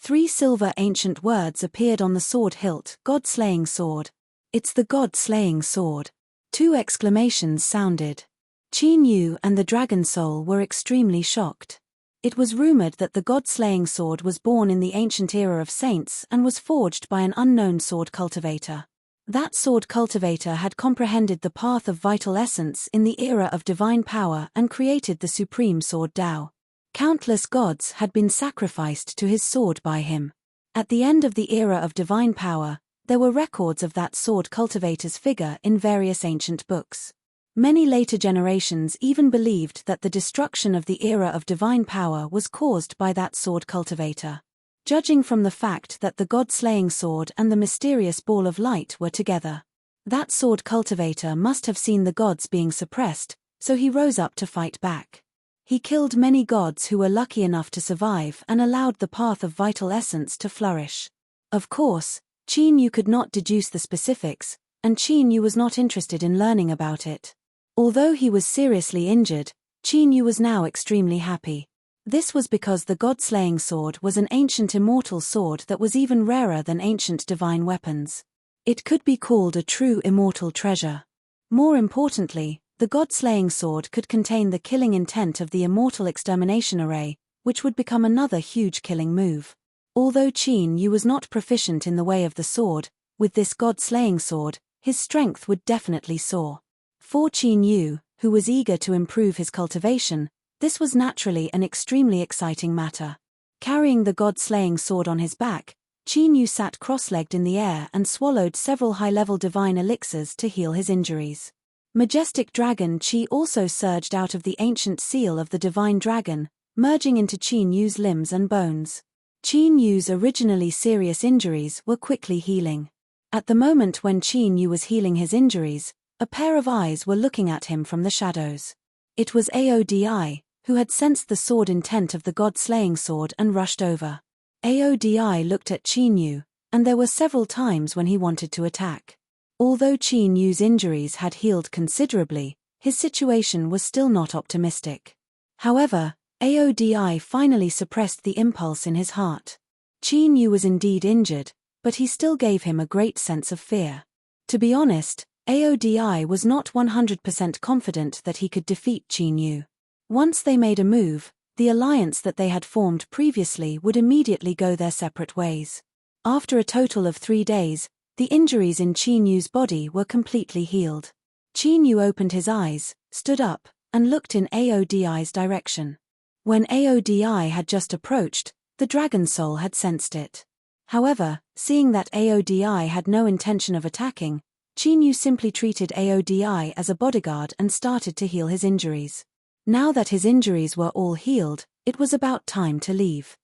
3 silver ancient words appeared on the sword hilt: God-slaying sword. It's the god-slaying sword. Two exclamations sounded. Qin Yu and the dragon soul were extremely shocked. It was rumored that the god-slaying sword was born in the ancient era of saints and was forged by an unknown sword cultivator. That sword cultivator had comprehended the path of vital essence in the era of divine power and created the supreme sword Tao. Countless gods had been sacrificed to his sword by him. At the end of the era of divine power, there were records of that sword cultivator's figure in various ancient books. Many later generations even believed that the destruction of the era of divine power was caused by that sword cultivator. Judging from the fact that the god-slaying sword and the mysterious ball of light were together, that sword cultivator must have seen the gods being suppressed, so he rose up to fight back. He killed many gods who were lucky enough to survive and allowed the path of vital essence to flourish. Of course, Qin Yu could not deduce the specifics, and Qin Yu was not interested in learning about it. Although he was seriously injured, Qin Yu was now extremely happy. This was because the god-slaying sword was an ancient immortal sword that was even rarer than ancient divine weapons. It could be called a true immortal treasure. More importantly, the god-slaying sword could contain the killing intent of the immortal extermination array, which would become another huge killing move. Although Qin Yu was not proficient in the way of the sword, with this god-slaying sword, his strength would definitely soar. For Qin Yu, who was eager to improve his cultivation, this was naturally an extremely exciting matter. Carrying the god-slaying sword on his back, Qin Yu sat cross-legged in the air and swallowed several high-level divine elixirs to heal his injuries. Majestic dragon Qi also surged out of the ancient seal of the divine dragon, merging into Qin Yu's limbs and bones. Qin Yu's originally serious injuries were quickly healing. At the moment when Qin Yu was healing his injuries, a pair of eyes were looking at him from the shadows. It was Aodi, who had sensed the sword intent of the god-slaying sword and rushed over. Aodi looked at Qin Yu, and there were several times when he wanted to attack. Although Qin Yu's injuries had healed considerably, his situation was still not optimistic. However, Aodi finally suppressed the impulse in his heart. Qin Yu was indeed injured, but he still gave him a great sense of fear. To be honest, Aodi was not 100% confident that he could defeat Qin Yu. Once they made a move, the alliance that they had formed previously would immediately go their separate ways. After a total of 3 days, the injuries in Qin Yu's body were completely healed. Qin Yu opened his eyes, stood up, and looked in Aodi's direction. When Aodi had just approached, the dragon soul had sensed it. However, seeing that Aodi had no intention of attacking, Qin Yu simply treated Aodi as a bodyguard and started to heal his injuries. Now that his injuries were all healed, it was about time to leave.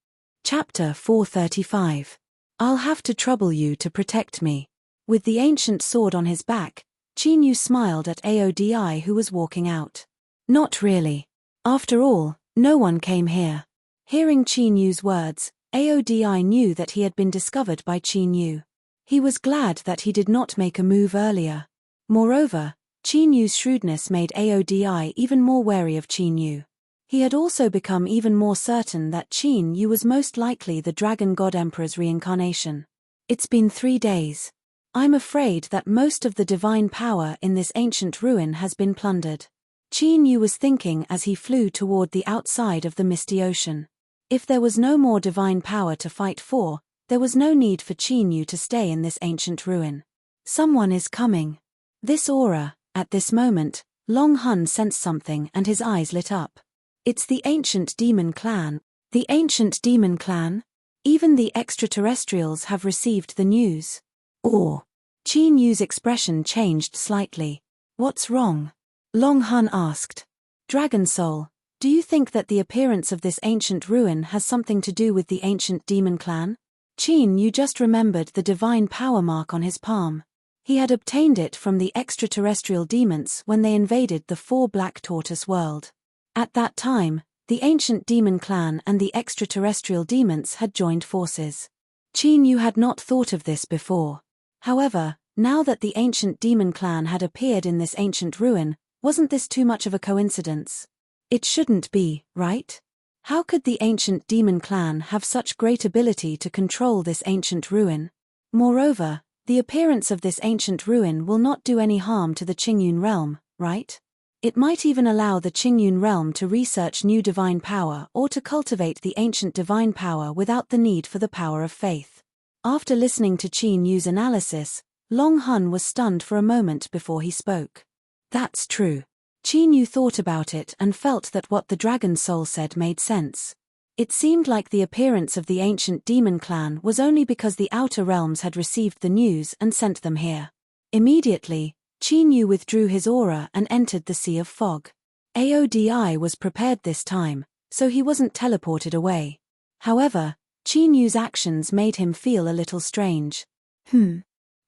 Chapter 435. I'll have to trouble you to protect me. With the ancient sword on his back, Qin Yu smiled at Aodi who was walking out. Not really. After all, no one came here. Hearing Qin Yu's words, Aodi knew that he had been discovered by Qin Yu. He was glad that he did not make a move earlier. Moreover, Qin Yu's shrewdness made Aodi even more wary of Qin Yu. He had also become even more certain that Qin Yu was most likely the Dragon God Emperor's reincarnation. It's been 3 days. I'm afraid that most of the divine power in this ancient ruin has been plundered. Qin Yu was thinking as he flew toward the outside of the misty ocean. If there was no more divine power to fight for, there was no need for Qin Yu to stay in this ancient ruin. Someone is coming. This aura, at this moment, Long Hun sensed something and his eyes lit up. It's the ancient demon clan. The ancient demon clan? Even the extraterrestrials have received the news. Or, Qin Yu's expression changed slightly. What's wrong? Long Hun asked. Dragon Soul, do you think that the appearance of this ancient ruin has something to do with the ancient demon clan? Qin Yu just remembered the divine power mark on his palm. He had obtained it from the extraterrestrial demons when they invaded the 4 Black Tortoise world. At that time, the ancient demon clan and the extraterrestrial demons had joined forces. Qin Yu had not thought of this before. However, now that the ancient demon clan had appeared in this ancient ruin, wasn't this too much of a coincidence? It shouldn't be, right? How could the ancient demon clan have such great ability to control this ancient ruin? Moreover, The appearance of this ancient ruin will not do any harm to the Qingyun realm, right? It might even allow the Qingyun realm to research new divine power or to cultivate the ancient divine power without the need for the power of faith. After listening to Qin Yu's analysis, Long Hun was stunned for a moment before he spoke. That's true. Qin Yu thought about it and felt that what the dragon soul said made sense. It seemed like the appearance of the ancient demon clan was only because the outer realms had received the news and sent them here. Immediately, Qin Yu withdrew his aura and entered the Sea of Fog. Aodi was prepared this time, so he wasn't teleported away. However, Qin Yu's actions made him feel a little strange.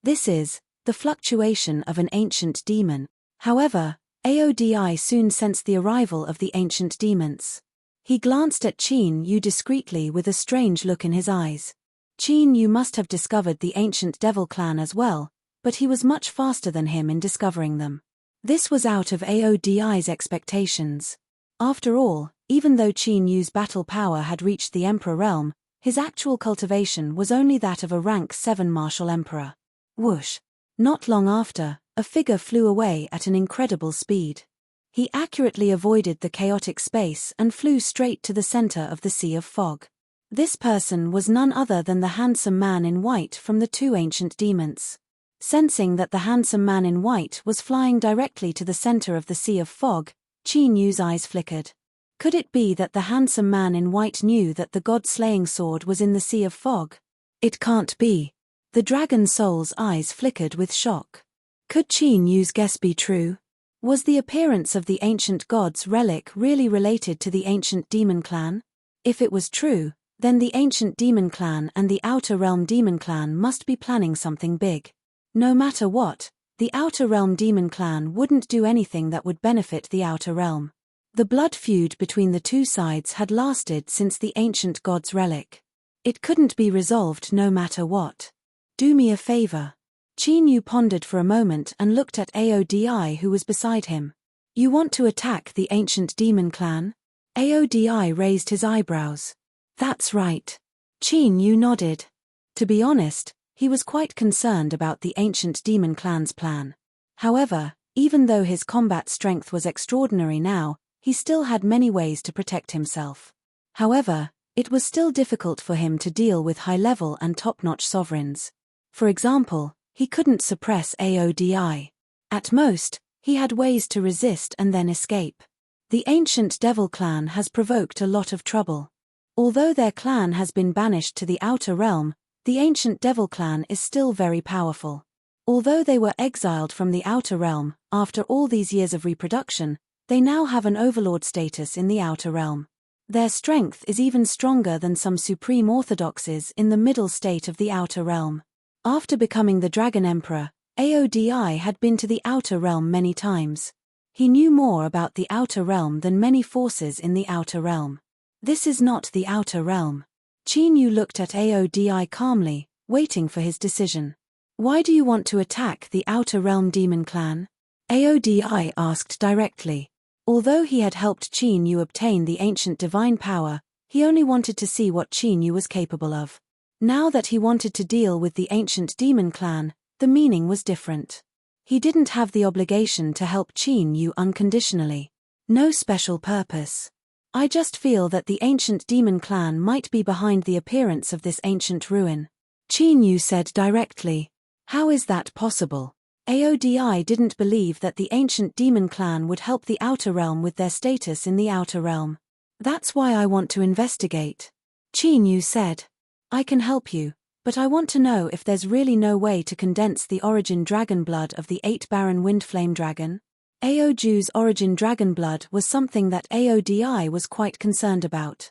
This is the fluctuation of an ancient demon. However, Aodi soon sensed the arrival of the ancient demons. He glanced at Qin Yu discreetly with a strange look in his eyes. Qin Yu must have discovered the ancient devil clan as well, but he was much faster than him in discovering them. This was out of Aodi's expectations. After all, even though Qin Yu's battle power had reached the Emperor realm, his actual cultivation was only that of a rank 7 martial emperor. Whoosh! Not long after, a figure flew away at an incredible speed. He accurately avoided the chaotic space and flew straight to the center of the Sea of Fog. This person was none other than the handsome man in white from the 2 ancient demons. Sensing that the handsome man in white was flying directly to the center of the Sea of Fog, Qin Yu's eyes flickered. Could it be that the handsome man in white knew that the god-slaying sword was in the Sea of Fog? It can't be. The dragon soul's eyes flickered with shock. Could Qin Yu's guess be true? Was the appearance of the ancient god's relic really related to the ancient demon clan? If it was true, then the ancient demon clan and the outer realm demon clan must be planning something big. No matter what, the outer realm demon clan wouldn't do anything that would benefit the outer realm. The blood feud between the 2 sides had lasted since the ancient god's relic. It couldn't be resolved no matter what. Do me a favor. Qin Yu pondered for a moment and looked at Aodi who was beside him. You want to attack the ancient demon clan? Aodi raised his eyebrows. That's right. Qin Yu nodded. To be honest, he was quite concerned about the ancient demon clan's plan. However, even though his combat strength was extraordinary now, he still had many ways to protect himself. However, it was still difficult for him to deal with high-level and top-notch sovereigns. For example, he couldn't suppress Aodi. At most, he had ways to resist and then escape. The ancient devil clan has provoked a lot of trouble. Although their clan has been banished to the outer realm, the ancient devil clan is still very powerful. Although they were exiled from the outer realm, after all these years of reproduction, they now have an overlord status in the outer realm. Their strength is even stronger than some supreme orthodoxes in the middle state of the outer realm. After becoming the Dragon Emperor, Aodi had been to the outer realm many times. He knew more about the outer realm than many forces in the outer realm. This is not the outer realm. Qin Yu looked at Aodi calmly, waiting for his decision. Why do you want to attack the outer realm demon clan? Aodi asked directly. Although he had helped Qin Yu obtain the ancient divine power, he only wanted to see what Qin Yu was capable of. Now that he wanted to deal with the ancient demon clan, the meaning was different. He didn't have the obligation to help Qin Yu unconditionally. No special purpose. I just feel that the ancient demon clan might be behind the appearance of this ancient ruin. Qin Yu said directly. How is that possible? Aodi didn't believe that the ancient demon clan would help the outer realm with their status in the outer realm. That's why I want to investigate. Qin Yu said. I can help you, but I want to know if there's really no way to condense the origin dragon blood of the 8 Baron Wind Flame Dragon. Aoju's origin dragon blood was something that Aodi was quite concerned about.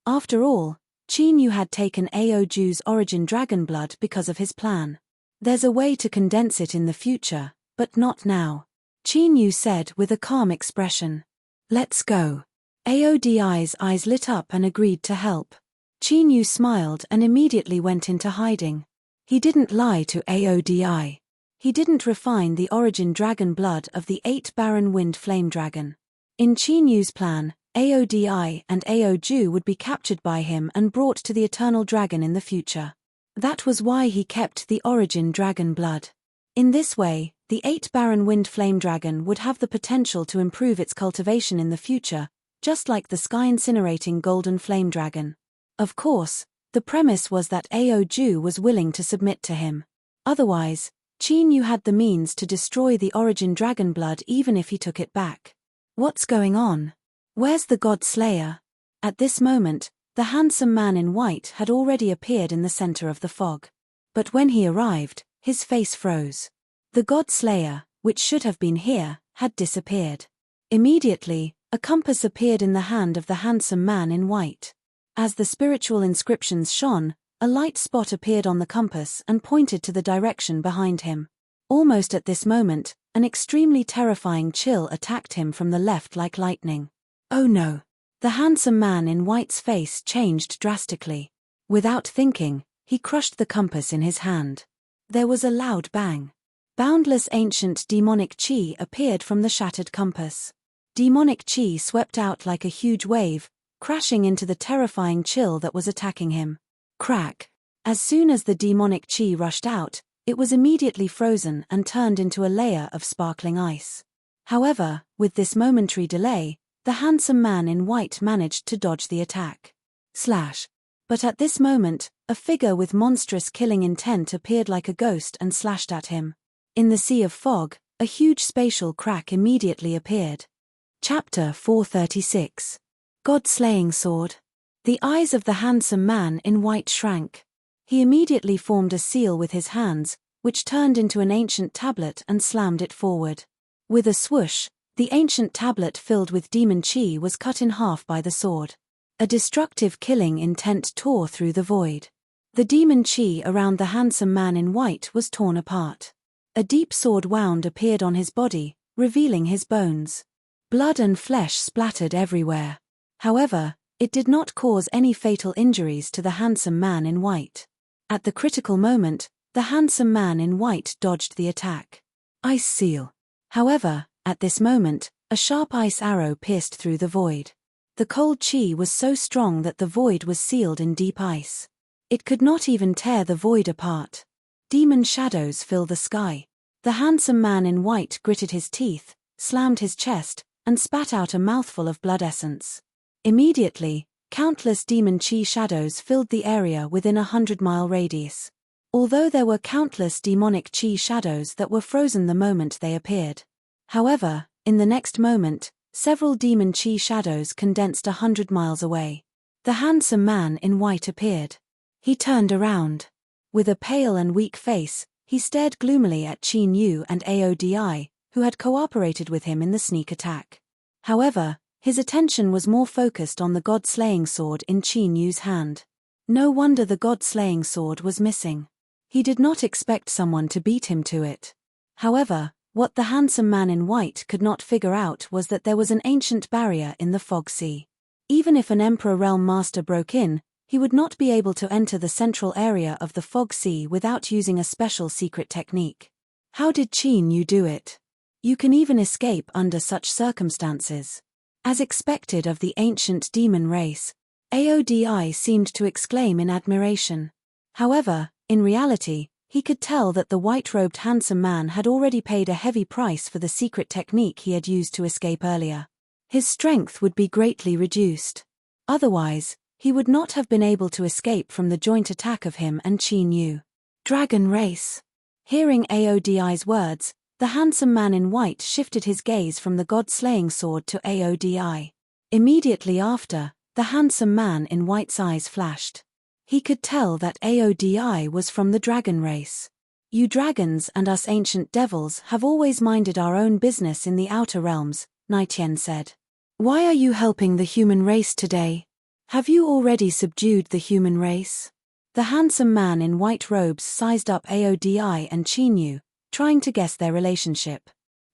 After all, Qin Yu had taken Aoju's origin dragon blood because of his plan. There's a way to condense it in the future, but not now. Qin Yu said with a calm expression. Let's go. Aodi's eyes lit up and agreed to help. Qin Yu smiled and immediately went into hiding. He didn't lie to Aodi. He didn't refine the origin dragon blood of the 8 Baron Wind Flame Dragon. In Qin Yu's plan, Aodi and Aoju would be captured by him and brought to the Eternal Dragon in the future. That was why he kept the origin dragon blood. In this way, the 8 Baron Wind Flame Dragon would have the potential to improve its cultivation in the future, just like the sky-incinerating Golden Flame Dragon. Of course, the premise was that Aoju was willing to submit to him. Otherwise, Qin Yu had the means to destroy the origin dragon blood even if he took it back. What's going on? Where's the God Slayer? At this moment, the handsome man in white had already appeared in the center of the fog. But when he arrived, his face froze. The God Slayer, which should have been here, had disappeared. Immediately, a compass appeared in the hand of the handsome man in white. As the spiritual inscriptions shone, a light spot appeared on the compass and pointed to the direction behind him. Almost at this moment, an extremely terrifying chill attacked him from the left like lightning. Oh no! The handsome man in white's face changed drastically. Without thinking, he crushed the compass in his hand. There was a loud bang. Boundless ancient demonic chi appeared from the shattered compass. Demonic chi swept out like a huge wave, crashing into the terrifying chill that was attacking him. Crack! As soon as the demonic chi rushed out, it was immediately frozen and turned into a layer of sparkling ice. However, with this momentary delay, the handsome man in white managed to dodge the attack. Slash! But at this moment, a figure with monstrous killing intent appeared like a ghost and slashed at him. In the sea of fog, a huge spatial crack immediately appeared. Chapter 436. God-slaying sword. The eyes of the handsome man in white shrank. He immediately formed a seal with his hands, which turned into an ancient tablet and slammed it forward. With a swoosh, the ancient tablet filled with demon chi was cut in half by the sword. A destructive killing intent tore through the void. The demon chi around the handsome man in white was torn apart. A deep sword wound appeared on his body, revealing his bones. Blood and flesh splattered everywhere. However, it did not cause any fatal injuries to the handsome man in white. At the critical moment, the handsome man in white dodged the attack. Ice seal. However, at this moment, a sharp ice arrow pierced through the void. The cold chi was so strong that the void was sealed in deep ice. It could not even tear the void apart. Demon shadows fill the sky. The handsome man in white gritted his teeth, slammed his chest, and spat out a mouthful of blood essence. Immediately, countless demon chi shadows filled the area within a 100-mile radius. Although there were countless demonic chi shadows that were frozen the moment they appeared. However, in the next moment, several demon chi shadows condensed 100 miles away. The handsome man in white appeared. He turned around. With a pale and weak face, he stared gloomily at Qin Yu and Aodi, who had cooperated with him in the sneak attack. However, his attention was more focused on the god-slaying sword in Qin Yu's hand. No wonder the god-slaying sword was missing. He did not expect someone to beat him to it. However, what the handsome man in white could not figure out was that there was an ancient barrier in the fog sea. Even if an Emperor Realm Master broke in, he would not be able to enter the central area of the fog sea without using a special secret technique. How did Qin Yu do it? You can even escape under such circumstances. As expected of the ancient demon race, Aodi seemed to exclaim in admiration. However, in reality, he could tell that the white-robed handsome man had already paid a heavy price for the secret technique he had used to escape earlier. His strength would be greatly reduced. Otherwise, he would not have been able to escape from the joint attack of him and Qin Yu. Dragon race. Hearing Aodi's words, the handsome man in white shifted his gaze from the god-slaying sword to Aodi. Immediately after, the handsome man in white's eyes flashed. He could tell that Aodi was from the dragon race. You dragons and us ancient devils have always minded our own business in the outer realms, Nitian said. Why are you helping the human race today? Have you already subdued the human race? The handsome man in white robes sized up Aodi and Qin Yu, trying to guess their relationship.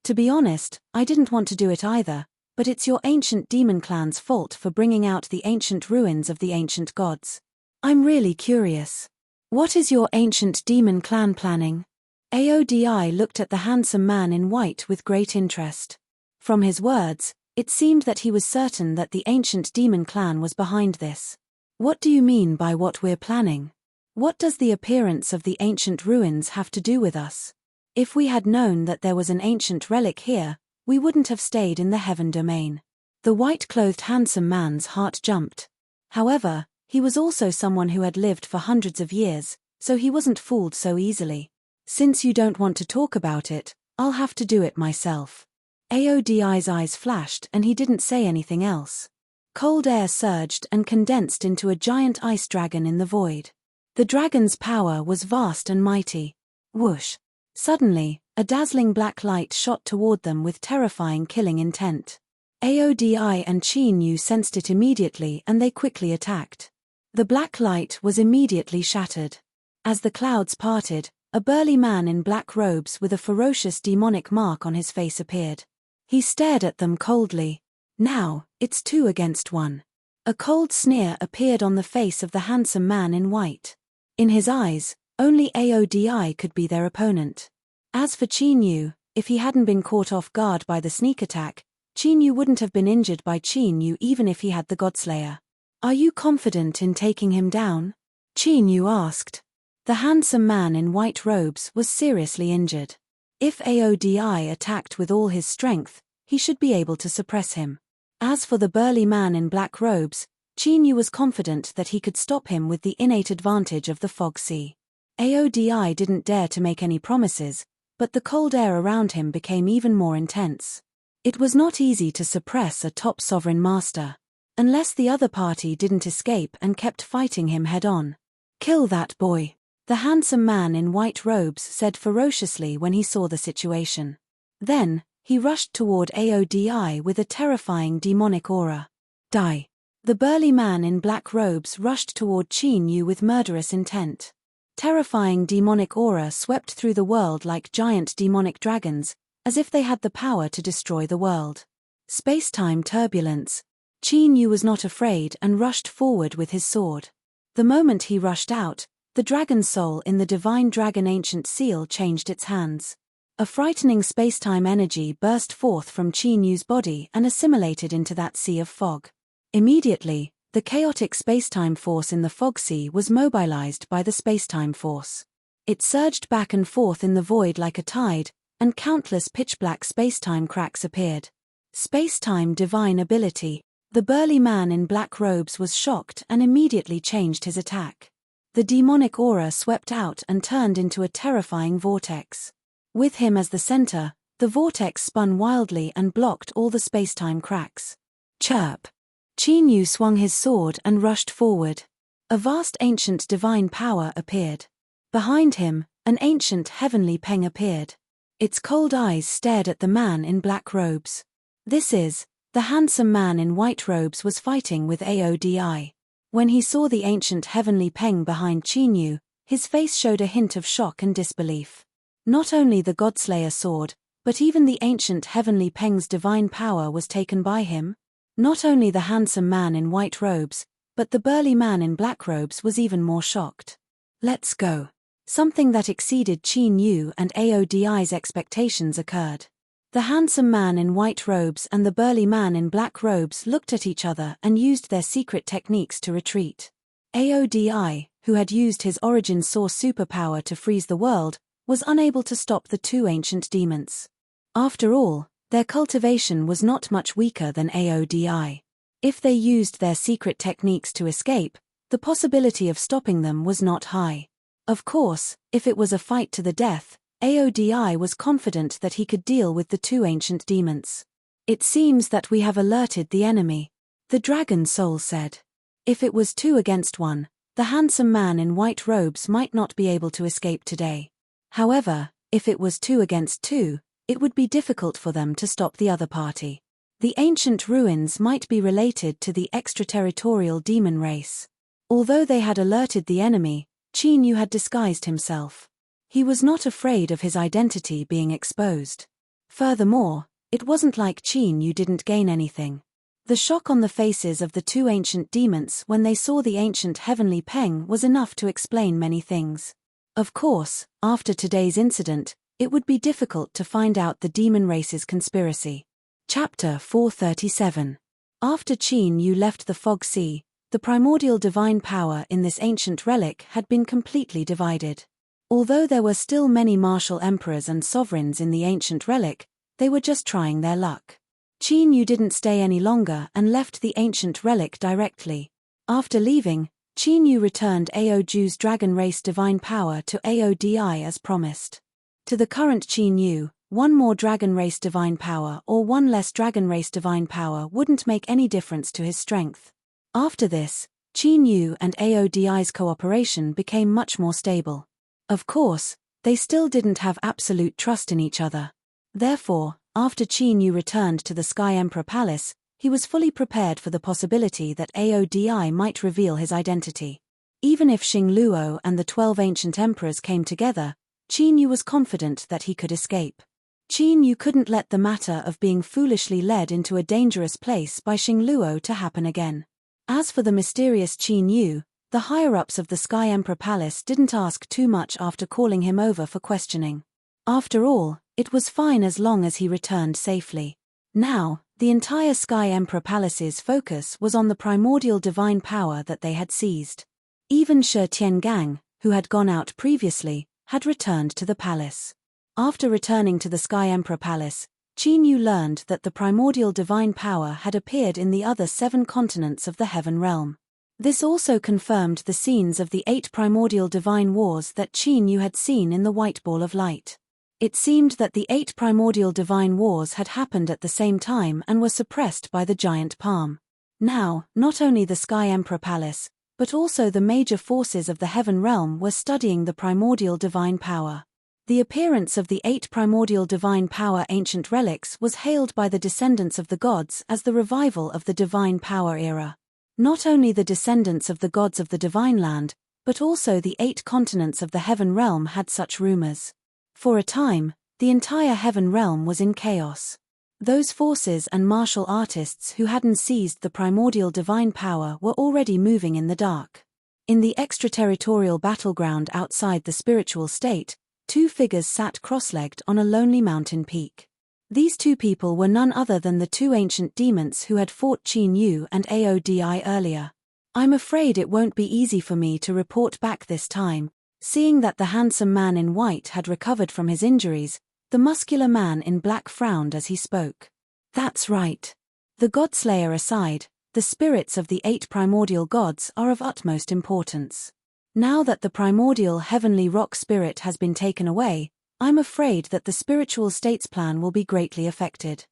To be honest, I didn't want to do it either, but it's your ancient demon clan's fault for bringing out the ancient ruins of the ancient gods. I'm really curious. What is your ancient demon clan planning? Aodi looked at the handsome man in white with great interest. From his words, it seemed that he was certain that the ancient demon clan was behind this. What do you mean by what we're planning? What does the appearance of the ancient ruins have to do with us? If we had known that there was an ancient relic here, we wouldn't have stayed in the heaven domain. The white-clothed handsome man's heart jumped. However, he was also someone who had lived for hundreds of years, so he wasn't fooled so easily. Since you don't want to talk about it, I'll have to do it myself. Aodi's eyes flashed and he didn't say anything else. Cold air surged and condensed into a giant ice dragon in the void. The dragon's power was vast and mighty. Whoosh! Suddenly, a dazzling black light shot toward them with terrifying killing intent. Aodi and Qin Yu sensed it immediately and they quickly attacked. The black light was immediately shattered. As the clouds parted, a burly man in black robes with a ferocious demonic mark on his face appeared. He stared at them coldly. Now, it's 2 against 1. A cold sneer appeared on the face of the handsome man in white. In his eyes, only Aodi could be their opponent. As for Qin Yu, if he hadn't been caught off guard by the sneak attack, Qin Yu wouldn't have been injured by Qin Yu even if he had the Godslayer. Are you confident in taking him down? Qin Yu asked. The handsome man in white robes was seriously injured. If Aodi attacked with all his strength, he should be able to suppress him. As for the burly man in black robes, Qin Yu was confident that he could stop him with the innate advantage of the fog sea. Aodi didn't dare to make any promises, but the cold air around him became even more intense. It was not easy to suppress a top sovereign master. Unless the other party didn't escape and kept fighting him head-on. Kill that boy, the handsome man in white robes said ferociously when he saw the situation. Then, he rushed toward Aodi with a terrifying demonic aura. Die. The burly man in black robes rushed toward Qin Yu with murderous intent. Terrifying demonic aura swept through the world like giant demonic dragons, as if they had the power to destroy the world. Space-time turbulence. Qin Yu was not afraid and rushed forward with his sword. The moment he rushed out, the dragon soul in the divine dragon ancient seal changed its hands. A frightening space-time energy burst forth from Qin Yu's body and assimilated into that sea of fog. Immediately, the chaotic space-time force in the fog sea was mobilized by the space-time force. It surged back and forth in the void like a tide, and countless pitch-black space-time cracks appeared. Space-time divine ability. The burly man in black robes was shocked and immediately changed his attack. The demonic aura swept out and turned into a terrifying vortex. With him as the center, the vortex spun wildly and blocked all the space-time cracks. Chirp! Qin Yu swung his sword and rushed forward. A vast ancient divine power appeared. Behind him, an ancient heavenly peng appeared. Its cold eyes stared at the man in black robes. The handsome man in white robes was fighting with Aodi. When he saw the ancient heavenly peng behind Qin Yu, his face showed a hint of shock and disbelief. Not only the Godslayer sword, but even the ancient heavenly peng's divine power was taken by him. Not only the handsome man in white robes, but the burly man in black robes was even more shocked. Let's go. Something that exceeded Qin Yu and Aodi's expectations occurred. The handsome man in white robes and the burly man in black robes looked at each other and used their secret techniques to retreat. Aodi, who had used his origin source superpower to freeze the world, was unable to stop the 2 ancient demons. After all, their cultivation was not much weaker than Aodi. If they used their secret techniques to escape, the possibility of stopping them was not high. Of course, if it was a fight to the death, Aodi was confident that he could deal with the 2 ancient demons. It seems that we have alerted the enemy, the dragon soul said. If it was 2 against 1, the handsome man in white robes might not be able to escape today. However, if it was 2 against 2, it would be difficult for them to stop the other party. The ancient ruins might be related to the extraterritorial demon race. Although they had alerted the enemy, Qin Yu had disguised himself. He was not afraid of his identity being exposed. Furthermore, it wasn't like Qin Yu didn't gain anything. The shock on the faces of the 2 ancient demons when they saw the ancient heavenly peng was enough to explain many things. Of course, after today's incident, it would be difficult to find out the demon race's conspiracy. Chapter 437. After Qin Yu left the fog sea, The primordial divine power in this ancient relic had been completely divided. Although there were still many martial emperors and sovereigns in the ancient relic, they were just trying their luck. Qin Yu didn't stay any longer and left the ancient relic directly. After leaving, Qin Yu returned Ao Ju's dragon race divine power to Aodi as promised. To the current Qin Yu, one more dragon race divine power or one less dragon race divine power wouldn't make any difference to his strength. After this, Qin Yu and Aodi's cooperation became much more stable. Of course, they still didn't have absolute trust in each other. Therefore, after Qin Yu returned to the Sky Emperor Palace, he was fully prepared for the possibility that Aodi might reveal his identity. Even if Xing Luo and the 12 ancient emperors came together, Qin Yu was confident that he could escape. Qin Yu couldn't let the matter of being foolishly led into a dangerous place by Xing Luo to happen again. As for the mysterious Qin Yu, the higher-ups of the Sky Emperor Palace didn't ask too much after calling him over for questioning. After all, it was fine as long as he returned safely. Now, the entire Sky Emperor Palace's focus was on the primordial divine power that they had seized. Even Shi Tiangang, who had gone out previously, had returned to the palace. After returning to the Sky Emperor Palace, Qin Yu learned that the primordial divine power had appeared in the other 7 continents of the Heaven Realm. This also confirmed the scenes of the 8 primordial divine wars that Qin Yu had seen in the White Ball of Light. It seemed that the 8 primordial divine wars had happened at the same time and were suppressed by the giant palm. Now, not only the Sky Emperor Palace, but also the major forces of the Heaven Realm were studying the primordial divine power. The appearance of the 8 primordial divine power ancient relics was hailed by the descendants of the gods as the revival of the divine power era. Not only the descendants of the gods of the divine land, but also the 8 continents of the Heaven Realm had such rumors. For a time, the entire Heaven Realm was in chaos. Those forces and martial artists who hadn't seized the primordial divine power were already moving in the dark. In the extraterritorial battleground outside the spiritual state, 2 figures sat cross-legged on a lonely mountain peak. These 2 people were none other than the 2 ancient demons who had fought Qin Yu and Aodi earlier. I'm afraid it won't be easy for me to report back this time. Seeing that the handsome man in white had recovered from his injuries, the muscular man in black frowned as he spoke. That's right. The Godslayer aside, the spirits of the 8 primordial gods are of utmost importance. Now that the primordial heavenly rock spirit has been taken away, I'm afraid that the spiritual state's plan will be greatly affected.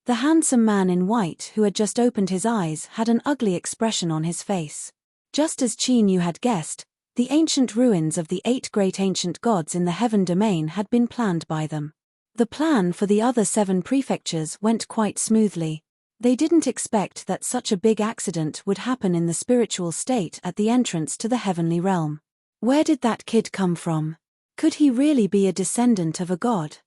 The handsome man in white who had just opened his eyes had an ugly expression on his face. Just as Qin Yu had guessed, the ancient ruins of the 8 great ancient gods in the heaven domain had been planned by them. The plan for the other 7 prefectures went quite smoothly. They didn't expect that such a big accident would happen in the spiritual state at the entrance to the heavenly realm. Where did that kid come from? Could he really be a descendant of a god?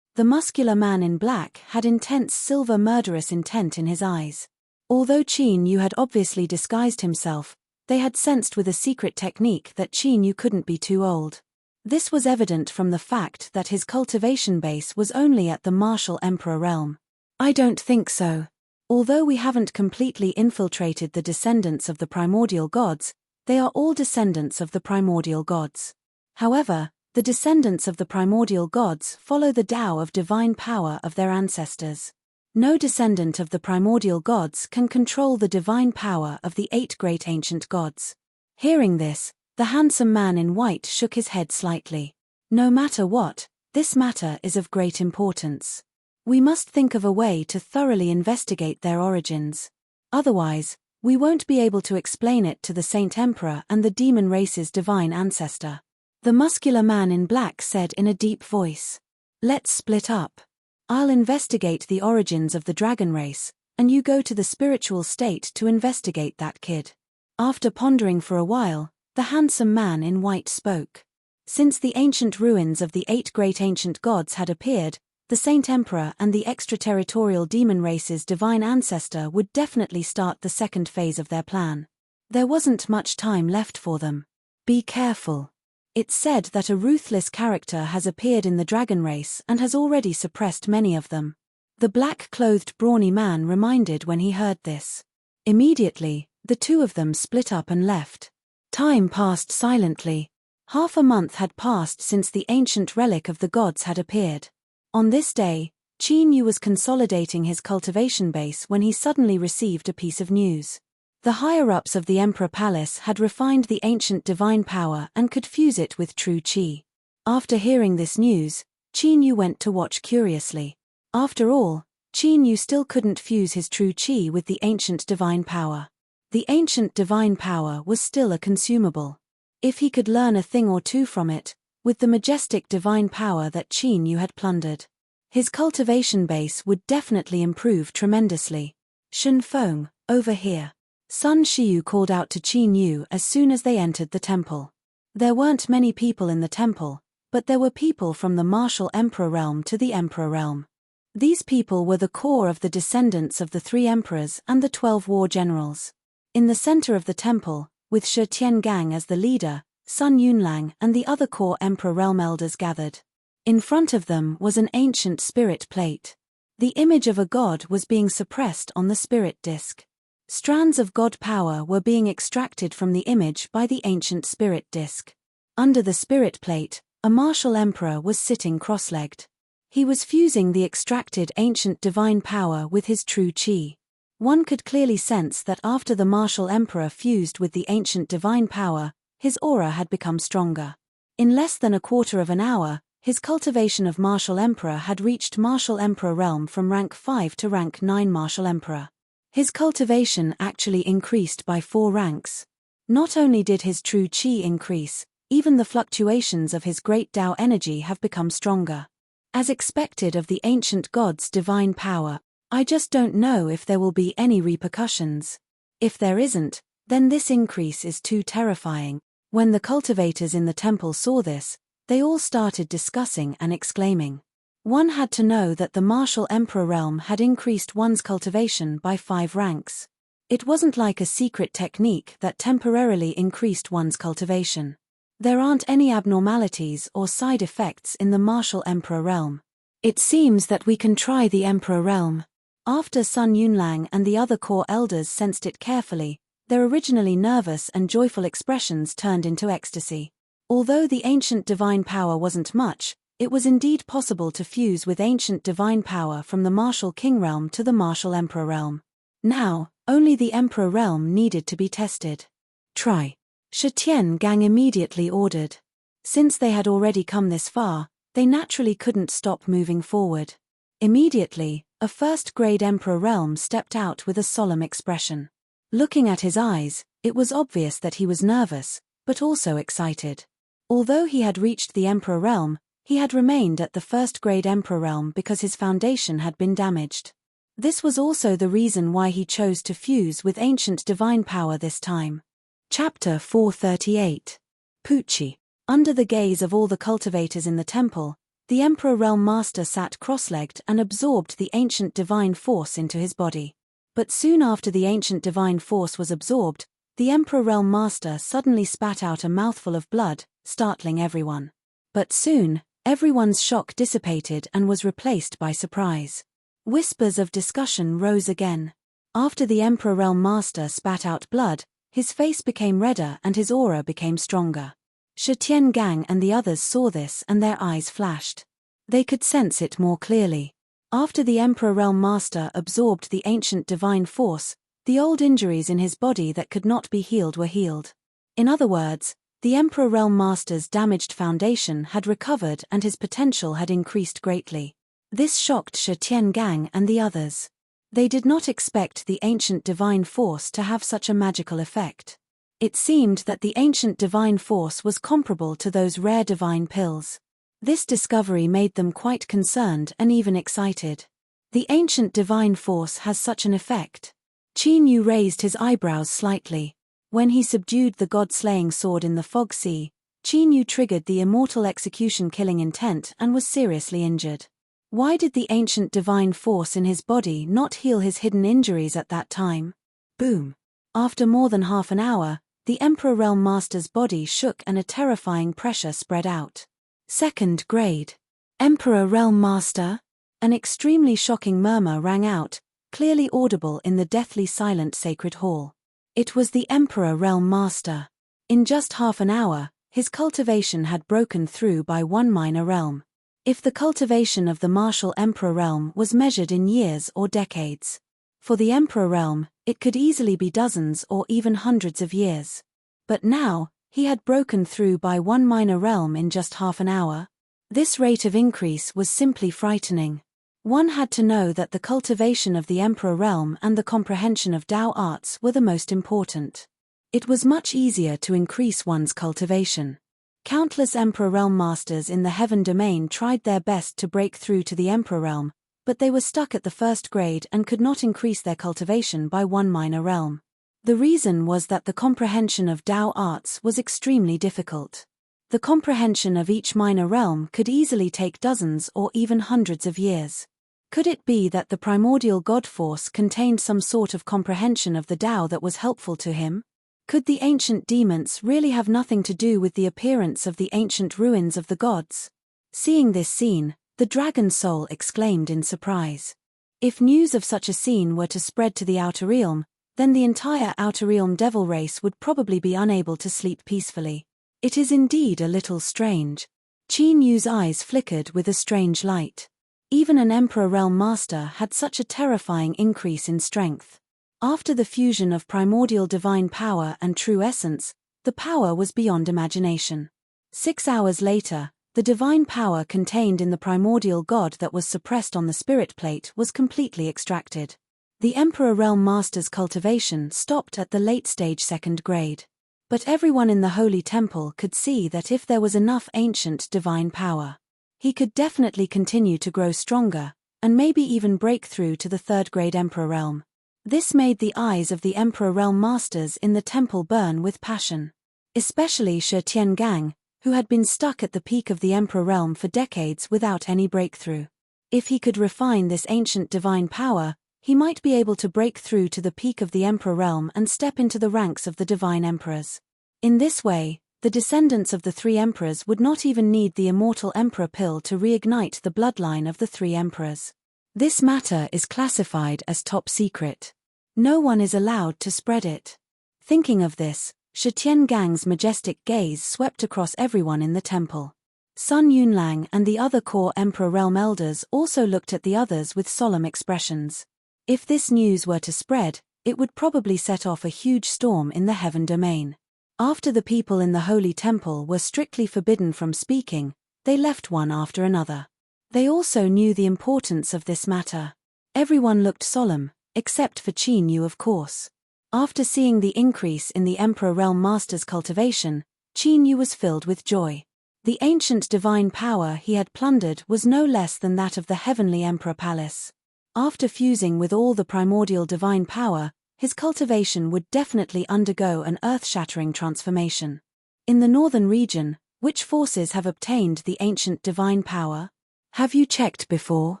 The muscular man in black had intense silver murderous intent in his eyes. Although Qin Yu had obviously disguised himself, they had sensed with a secret technique that Qin Yu couldn't be too old. This was evident from the fact that his cultivation base was only at the martial emperor realm. I don't think so. Although we haven't completely infiltrated the descendants of the primordial gods, they are all descendants of the primordial gods. However, the descendants of the primordial gods follow the Tao of divine power of their ancestors. No descendant of the primordial gods can control the divine power of the 8 great ancient gods. Hearing this, the handsome man in white shook his head slightly. No matter what, this matter is of great importance. We must think of a way to thoroughly investigate their origins. Otherwise, we won't be able to explain it to the Saint Emperor and the demon race's divine ancestor. The muscular man in black said in a deep voice. Let's split up. I'll investigate the origins of the dragon race, and you go to the spiritual state to investigate that kid. After pondering for a while, the handsome man in white spoke. Since the ancient ruins of the 8 great ancient gods had appeared, the Saint Emperor and the extraterritorial demon race's divine ancestor would definitely start the second phase of their plan. There wasn't much time left for them. Be careful. It's said that a ruthless character has appeared in the dragon race and has already suppressed many of them. The black-clothed brawny man reminded when he heard this. Immediately, The two of them split up and left. Time passed silently. Half a month had passed since the ancient relic of the gods had appeared. On this day, Qin Yu was consolidating his cultivation base when he suddenly received a piece of news. The higher-ups of the Emperor Palace had refined the ancient divine power and could fuse it with true qi. After hearing this news, Qin Yu went to watch curiously. After all, Qin Yu still couldn't fuse his true qi with the ancient divine power. The ancient divine power was still a consumable. If he could learn a thing or two from it, with the majestic divine power that Qin Yu had plundered, his cultivation base would definitely improve tremendously. Shen Feng, over here. Sun Shiyu called out to Qin Yu as soon as they entered the temple. There weren't many people in the temple, but there were people from the martial emperor realm to the emperor realm. These people were the core of the descendants of the 3 emperors and the 12 war generals. In the center of the temple, with Shi Tiangang as the leader, Sun Yunlang and the other core emperor realm elders gathered. In front of them was an ancient spirit plate. The image of a god was being suppressed on the spirit disk. Strands of god power were being extracted from the image by the ancient spirit disk. Under the spirit plate, a martial emperor was sitting cross-legged. He was fusing the extracted ancient divine power with his true qi. One could clearly sense that after the martial emperor fused with the ancient divine power, his aura had become stronger. In less than a quarter of an hour, his cultivation of martial emperor had reached martial emperor realm from rank 5 to rank 9 martial emperor. His cultivation actually increased by 4 ranks. Not only did his true qi increase, even the fluctuations of his great Tao energy have become stronger. As expected of the ancient god's divine power, I just don't know if there will be any repercussions. If there isn't, then this increase is too terrifying. When the cultivators in the temple saw this, they all started discussing and exclaiming. One had to know that the martial emperor realm had increased one's cultivation by 5 ranks. It wasn't like a secret technique that temporarily increased one's cultivation. There aren't any abnormalities or side effects in the martial emperor realm. It seems that we can try the emperor realm. After Sun Yunlang and the other core elders sensed it carefully, their originally nervous and joyful expressions turned into ecstasy. Although the ancient divine power wasn't much, it was indeed possible to fuse with ancient divine power from the martial king realm to the martial emperor realm. Now, only the emperor realm needed to be tested. Try. Shi Tiangang immediately ordered. Since they had already come this far, they naturally couldn't stop moving forward. Immediately, a first-grade emperor realm stepped out with a solemn expression. Looking at his eyes, it was obvious that he was nervous, but also excited. Although he had reached the emperor realm, he had remained at the first-grade emperor realm because his foundation had been damaged. This was also the reason why he chose to fuse with ancient divine power this time. Chapter 438. Pucci. Under the gaze of all the cultivators in the temple, the Emperor Realm Master sat cross-legged and absorbed the ancient divine force into his body. But soon after the ancient divine force was absorbed, the Emperor Realm Master suddenly spat out a mouthful of blood, startling everyone. But soon, everyone's shock dissipated and was replaced by surprise. Whispers of discussion rose again. After the Emperor Realm Master spat out blood, his face became redder and his aura became stronger. Shi Tiangang and the others saw this and their eyes flashed. They could sense it more clearly. After the Emperor Realm Master absorbed the ancient divine force, the old injuries in his body that could not be healed were healed. In other words, the Emperor Realm Master's damaged foundation had recovered and his potential had increased greatly. This shocked Shi Tiangang and the others. They did not expect the ancient divine force to have such a magical effect. It seemed that the ancient divine force was comparable to those rare divine pills. This discovery made them quite concerned and even excited. The ancient divine force has such an effect. Qin Yu raised his eyebrows slightly. When he subdued the god-slaying sword in the fog sea, Qin Yu triggered the immortal execution killing intent and was seriously injured. Why did the ancient divine force in his body not heal his hidden injuries at that time? Boom. After more than half an hour, the Emperor Realm Master's body shook and a terrifying pressure spread out. Second grade. Emperor Realm Master? An extremely shocking murmur rang out, clearly audible in the deathly silent sacred hall. It was the Emperor Realm Master. In just half an hour, his cultivation had broken through by one minor realm. If the cultivation of the martial Emperor Realm was measured in years or decades, for the Emperor Realm, it could easily be dozens or even hundreds of years. But now, he had broken through by one minor realm in just half an hour. This rate of increase was simply frightening. One had to know that the cultivation of the Emperor Realm and the comprehension of Tao arts were the most important. It was much easier to increase one's cultivation. Countless Emperor Realm masters in the Heaven domain tried their best to break through to the Emperor Realm, but they were stuck at the first grade and could not increase their cultivation by one minor realm. The reason was that the comprehension of Tao arts was extremely difficult. The comprehension of each minor realm could easily take dozens or even hundreds of years. Could it be that the primordial God force contained some sort of comprehension of the Tao that was helpful to him? Could the ancient demons really have nothing to do with the appearance of the ancient ruins of the gods? Seeing this scene, the dragon soul exclaimed in surprise. If news of such a scene were to spread to the outer realm, then the entire outer realm devil race would probably be unable to sleep peacefully. It is indeed a little strange. Qin Yu's eyes flickered with a strange light. Even an Emperor Realm Master had such a terrifying increase in strength. After the fusion of primordial divine power and true essence, the power was beyond imagination. 6 hours later, the divine power contained in the primordial God that was suppressed on the spirit plate was completely extracted. The Emperor Realm Master's cultivation stopped at the late stage second grade. But everyone in the Holy Temple could see that if there was enough ancient divine power, he could definitely continue to grow stronger, and maybe even break through to the third grade Emperor Realm. This made the eyes of the Emperor Realm Masters in the temple burn with passion. Especially Shi Tiangang, who had been stuck at the peak of the Emperor Realm for decades without any breakthrough. If he could refine this ancient divine power, he might be able to break through to the peak of the Emperor Realm and step into the ranks of the divine emperors. In this way, the descendants of the three emperors would not even need the immortal emperor pill to reignite the bloodline of the three emperors. This matter is classified as top secret. No one is allowed to spread it. Thinking of this, Shi Tiangang's majestic gaze swept across everyone in the temple. Sun Yunlang and the other core Emperor Realm elders also looked at the others with solemn expressions. If this news were to spread, it would probably set off a huge storm in the Heaven domain. After the people in the Holy Temple were strictly forbidden from speaking, they left one after another. They also knew the importance of this matter. Everyone looked solemn, except for Qin Yu, of course. After seeing the increase in the Emperor Realm Master's cultivation, Qin Yu was filled with joy. The ancient divine power he had plundered was no less than that of the Heavenly Emperor Palace. After fusing with all the primordial divine power, his cultivation would definitely undergo an earth-shattering transformation. In the northern region, which forces have obtained the ancient divine power? Have you checked before?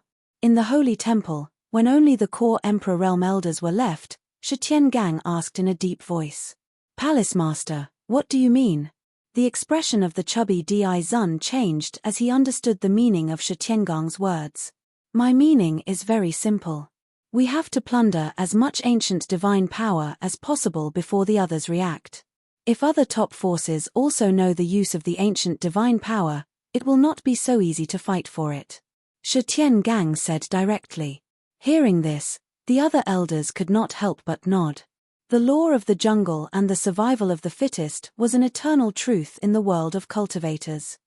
In the Holy Temple, when only the core Emperor Realm elders were left, Shi Tiangang asked in a deep voice. Palace Master, what do you mean? The expression of the chubby Di Zun changed as he understood the meaning of Shi Tiangang's words. My meaning is very simple. We have to plunder as much ancient divine power as possible before the others react. If other top forces also know the use of the ancient divine power, it will not be so easy to fight for it. Shi Tiangang said directly. Hearing this, the other elders could not help but nod. The law of the jungle and the survival of the fittest was an eternal truth in the world of cultivators.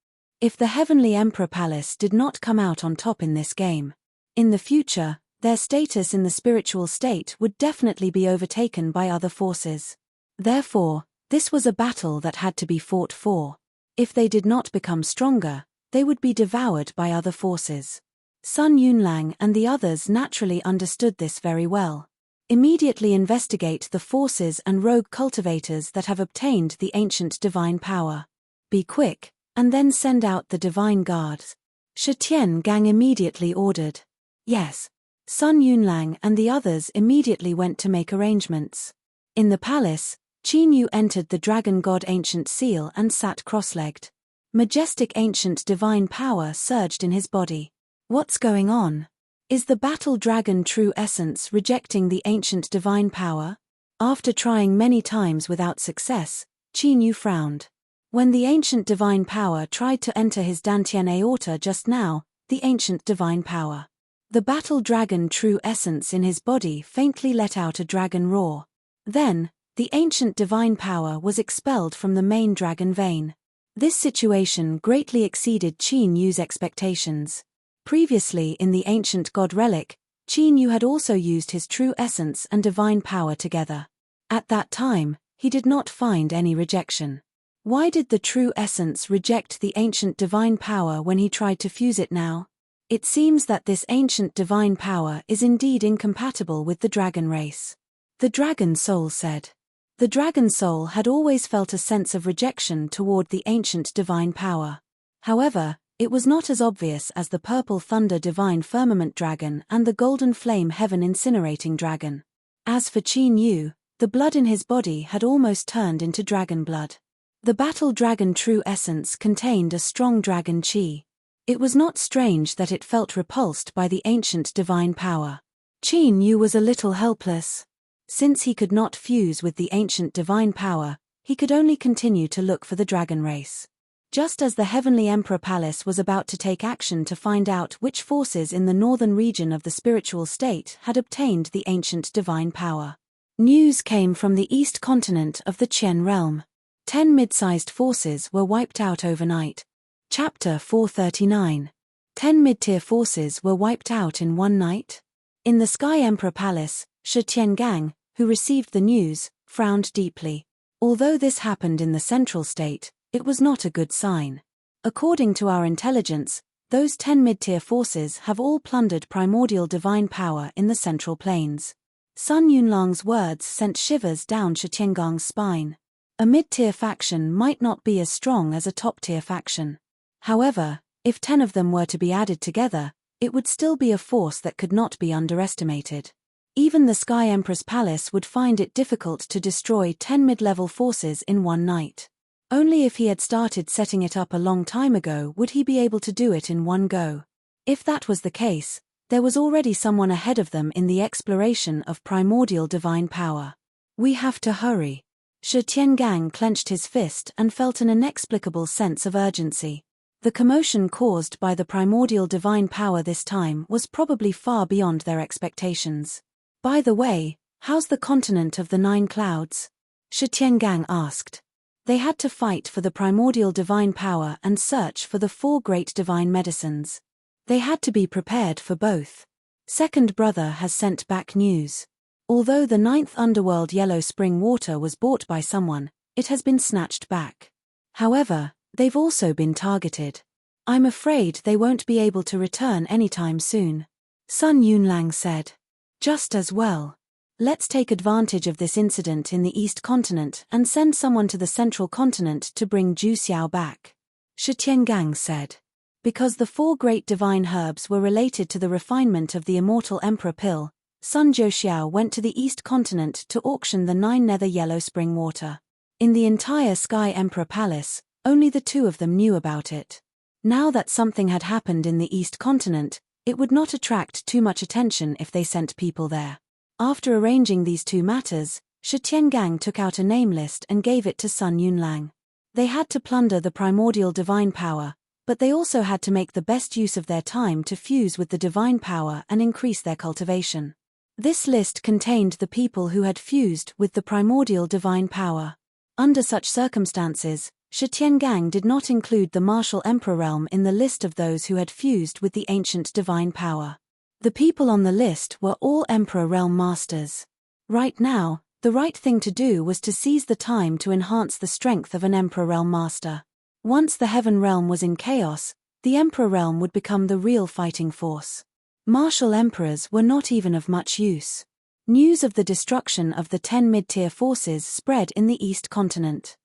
If the Heavenly Emperor Palace did not come out on top in this game, in the future, their status in the spiritual state would definitely be overtaken by other forces. Therefore, this was a battle that had to be fought for. If they did not become stronger, they would be devoured by other forces. Sun Yunlang and the others naturally understood this very well. Immediately investigate the forces and rogue cultivators that have obtained the ancient divine power. Be quick, and then send out the divine guards. Shi Tiangang immediately ordered. Yes. Sun Yunlang and the others immediately went to make arrangements. In the palace, Qin Yu entered the dragon god ancient seal and sat cross-legged. Majestic ancient divine power surged in his body. What's going on? Is the battle dragon true essence rejecting the ancient divine power? After trying many times without success, Qin Yu frowned. When the ancient divine power tried to enter his Dantian aorta just now, the ancient divine power. The battle dragon true essence in his body faintly let out a dragon roar. Then, the ancient divine power was expelled from the main dragon vein. This situation greatly exceeded Qin Yu's expectations. Previously in the ancient god relic, Qin Yu had also used his true essence and divine power together. At that time, he did not find any rejection. Why did the true essence reject the ancient divine power when he tried to fuse it now? It seems that this ancient divine power is indeed incompatible with the dragon race. The dragon soul said. The dragon soul had always felt a sense of rejection toward the ancient divine power. However, it was not as obvious as the purple thunder divine firmament dragon and the golden flame heaven incinerating dragon. As for Qin Yu, the blood in his body had almost turned into dragon blood. The battle dragon true essence contained a strong dragon qi. It was not strange that it felt repulsed by the ancient divine power. Qin Yu was a little helpless. Since he could not fuse with the ancient divine power, he could only continue to look for the dragon race. Just as the Heavenly Emperor Palace was about to take action to find out which forces in the northern region of the spiritual state had obtained the ancient divine power, news came from the east continent of the Qian realm. 10 mid-sized forces were wiped out overnight. Chapter 439. 10 mid-tier forces were wiped out in one night? In the Sky Emperor Palace, Shi Tiangang, who received the news, frowned deeply. Although this happened in the central state, it was not a good sign. According to our intelligence, those 10 mid-tier forces have all plundered primordial divine power in the central plains. Sun Yunlang's words sent shivers down Shi Tiangang's spine. A mid-tier faction might not be as strong as a top-tier faction. However, if 10 of them were to be added together, it would still be a force that could not be underestimated. Even the Sky Empress Palace would find it difficult to destroy 10 mid-level forces in one night. Only if he had started setting it up a long time ago would he be able to do it in one go. If that was the case, there was already someone ahead of them in the exploration of primordial divine power. We have to hurry. Shi Tiangang clenched his fist and felt an inexplicable sense of urgency. The commotion caused by the primordial divine power this time was probably far beyond their expectations. By the way, how's the continent of the 9 clouds? Shi Tiangang asked. They had to fight for the primordial divine power and search for the 4 great divine medicines. They had to be prepared for both. Second brother has sent back news. Although the 9th underworld yellow spring water was bought by someone, it has been snatched back. However, they've also been targeted. I'm afraid they won't be able to return anytime soon. Sun Yunlang said. Just as well. Let's take advantage of this incident in the East Continent and send someone to the Central Continent to bring Zhu Xiao back. Shi Tiangang said. Because the 4 great divine herbs were related to the refinement of the immortal Emperor Pill, Sun Zhou went to the East Continent to auction the 9 nether yellow spring water. In the entire Sky Emperor Palace, only the 2 of them knew about it. Now that something had happened in the East Continent, it would not attract too much attention if they sent people there. After arranging these 2 matters, Shi Tiangang took out a name list and gave it to Sun Yunlang. They had to plunder the primordial divine power, but they also had to make the best use of their time to fuse with the divine power and increase their cultivation. This list contained the people who had fused with the primordial divine power. Under such circumstances, Shi Tiangang did not include the martial emperor realm in the list of those who had fused with the ancient divine power. The people on the list were all Emperor Realm Masters. Right now, the right thing to do was to seize the time to enhance the strength of an Emperor Realm Master. Once the Heaven Realm was in chaos, the Emperor Realm would become the real fighting force. Martial Emperors were not even of much use. News of the destruction of the 10 mid-tier forces spread in the East Continent.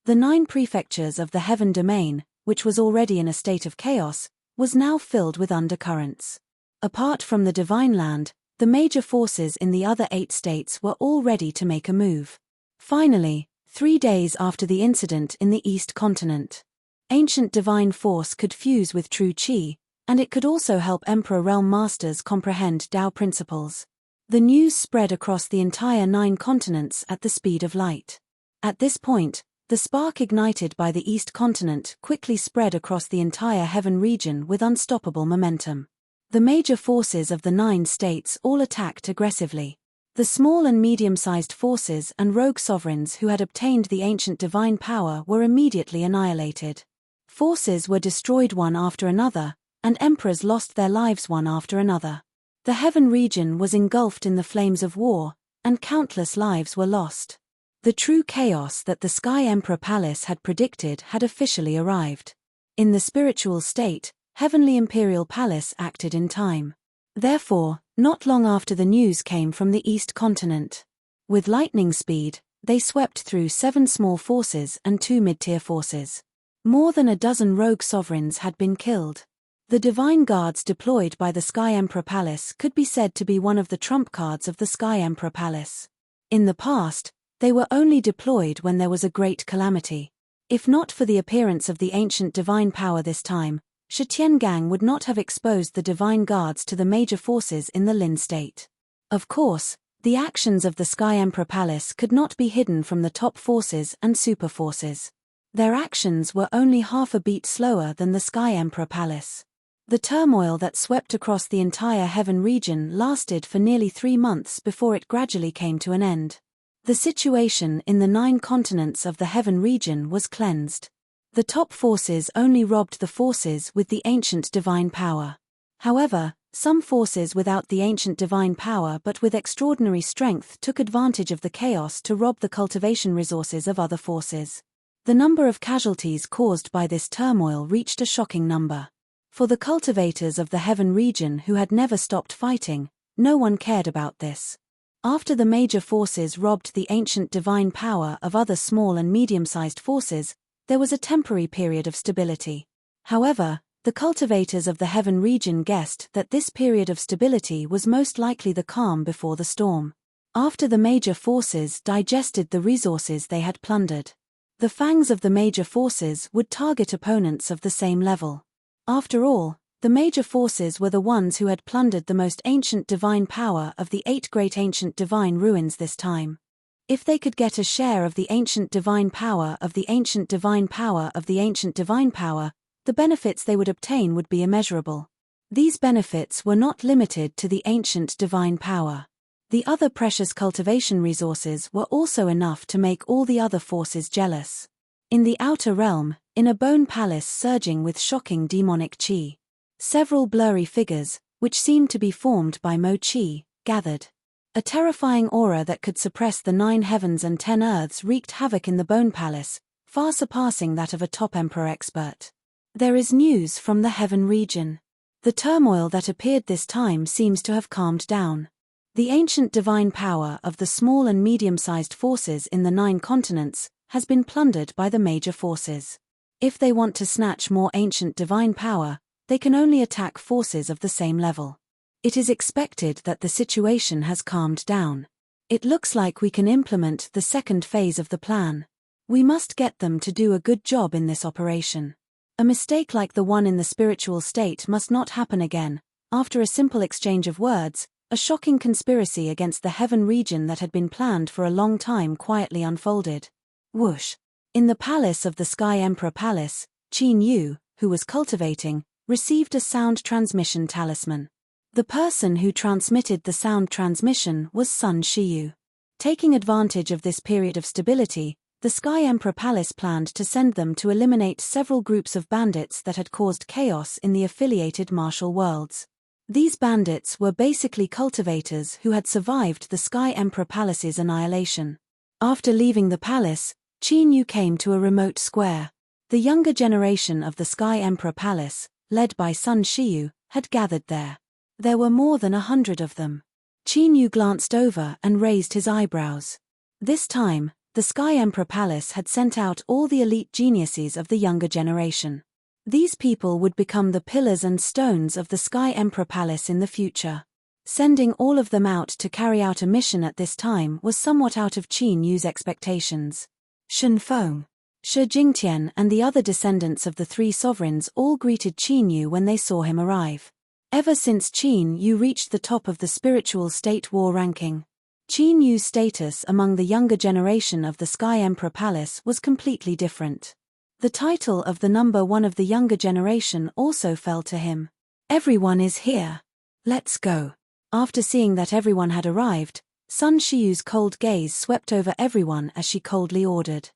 The 9 prefectures of the Heaven Domain, which was already in a state of chaos, was now filled with undercurrents. Apart from the Divine Land, the major forces in the other 8 states were all ready to make a move. Finally, 3 days after the incident in the East Continent, ancient divine force could fuse with true qi, and it could also help Emperor Realm Masters comprehend Tao principles. The news spread across the entire 9 continents at the speed of light. At this point, the spark ignited by the East continent quickly spread across the entire heaven region with unstoppable momentum. The major forces of the 9 states all attacked aggressively. The small and medium-sized forces and rogue sovereigns who had obtained the ancient divine power were immediately annihilated. Forces were destroyed one after another, and emperors lost their lives one after another. The heaven region was engulfed in the flames of war, and countless lives were lost. The true chaos that the Sky Emperor Palace had predicted had officially arrived. In the spiritual state, Heavenly Imperial Palace acted in time. Therefore, not long after the news came from the East continent. With lightning speed, they swept through 7 small forces and 2 mid-tier forces. More than a dozen rogue sovereigns had been killed. The divine guards deployed by the Sky Emperor Palace could be said to be one of the trump cards of the Sky Emperor Palace. In the past, they were only deployed when there was a great calamity. If not for the appearance of the ancient divine power this time, Shi Tiangang would not have exposed the divine guards to the major forces in the Lin state. Of course, the actions of the Sky Emperor Palace could not be hidden from the top forces and super forces. Their actions were only half a beat slower than the Sky Emperor Palace. The turmoil that swept across the entire heaven region lasted for nearly 3 months before it gradually came to an end. The situation in the 9 continents of the heaven region was cleansed. The top forces only robbed the forces with the ancient divine power. However, some forces without the ancient divine power but with extraordinary strength took advantage of the chaos to rob the cultivation resources of other forces. The number of casualties caused by this turmoil reached a shocking number. For the cultivators of the heaven region who had never stopped fighting, no one cared about this. After the major forces robbed the ancient divine power of other small and medium-sized forces, there was a temporary period of stability. However, the cultivators of the heaven region guessed that this period of stability was most likely the calm before the storm. After the major forces digested the resources they had plundered, the fangs of the major forces would target opponents of the same level. After all, the major forces were the ones who had plundered the most ancient divine power of the 8 great ancient divine ruins this time. If they could get a share of the ancient divine power of the ancient divine power of the ancient divine power, the benefits they would obtain would be immeasurable. These benefits were not limited to the ancient divine power. The other precious cultivation resources were also enough to make all the other forces jealous. In the outer realm, in a bone palace surging with shocking demonic qi, several blurry figures, which seemed to be formed by Mo qi, gathered. A terrifying aura that could suppress the 9 heavens and 10 earths wreaked havoc in the bone palace, far surpassing that of a top emperor expert. There is news from the heaven region. The turmoil that appeared this time seems to have calmed down. The ancient divine power of the small and medium-sized forces in the 9 continents has been plundered by the major forces. If they want to snatch more ancient divine power, they can only attack forces of the same level. It is expected that the situation has calmed down. It looks like we can implement the second phase of the plan. We must get them to do a good job in this operation. A mistake like the one in the spiritual state must not happen again. After a simple exchange of words, a shocking conspiracy against the heaven region that had been planned for a long time quietly unfolded. Whoosh! In the palace of the Sky Emperor Palace, Qin Yu, who was cultivating, received a sound transmission talisman. The person who transmitted the sound transmission was Sun Shiyu. Taking advantage of this period of stability, the Sky Emperor Palace planned to send them to eliminate several groups of bandits that had caused chaos in the affiliated martial worlds. These bandits were basically cultivators who had survived the Sky Emperor Palace's annihilation. After leaving the palace, Qin Yu came to a remote square. The younger generation of the Sky Emperor Palace, led by Sun Shiyu, had gathered there. There were more than 100 of them. Qin Yu glanced over and raised his eyebrows. This time, the Sky Emperor Palace had sent out all the elite geniuses of the younger generation. These people would become the pillars and stones of the Sky Emperor Palace in the future. Sending all of them out to carry out a mission at this time was somewhat out of Qin Yu's expectations. Shen Feng, Shi Jingtian and the other descendants of the 3 sovereigns all greeted Qin Yu when they saw him arrive. Ever since Qin Yu reached the top of the spiritual state war ranking, Qin Yu's status among the younger generation of the Sky Emperor Palace was completely different. The title of the number one of the younger generation also fell to him. Everyone is here. Let's go. After seeing that everyone had arrived, Sun Shiyu's cold gaze swept over everyone as she coldly ordered.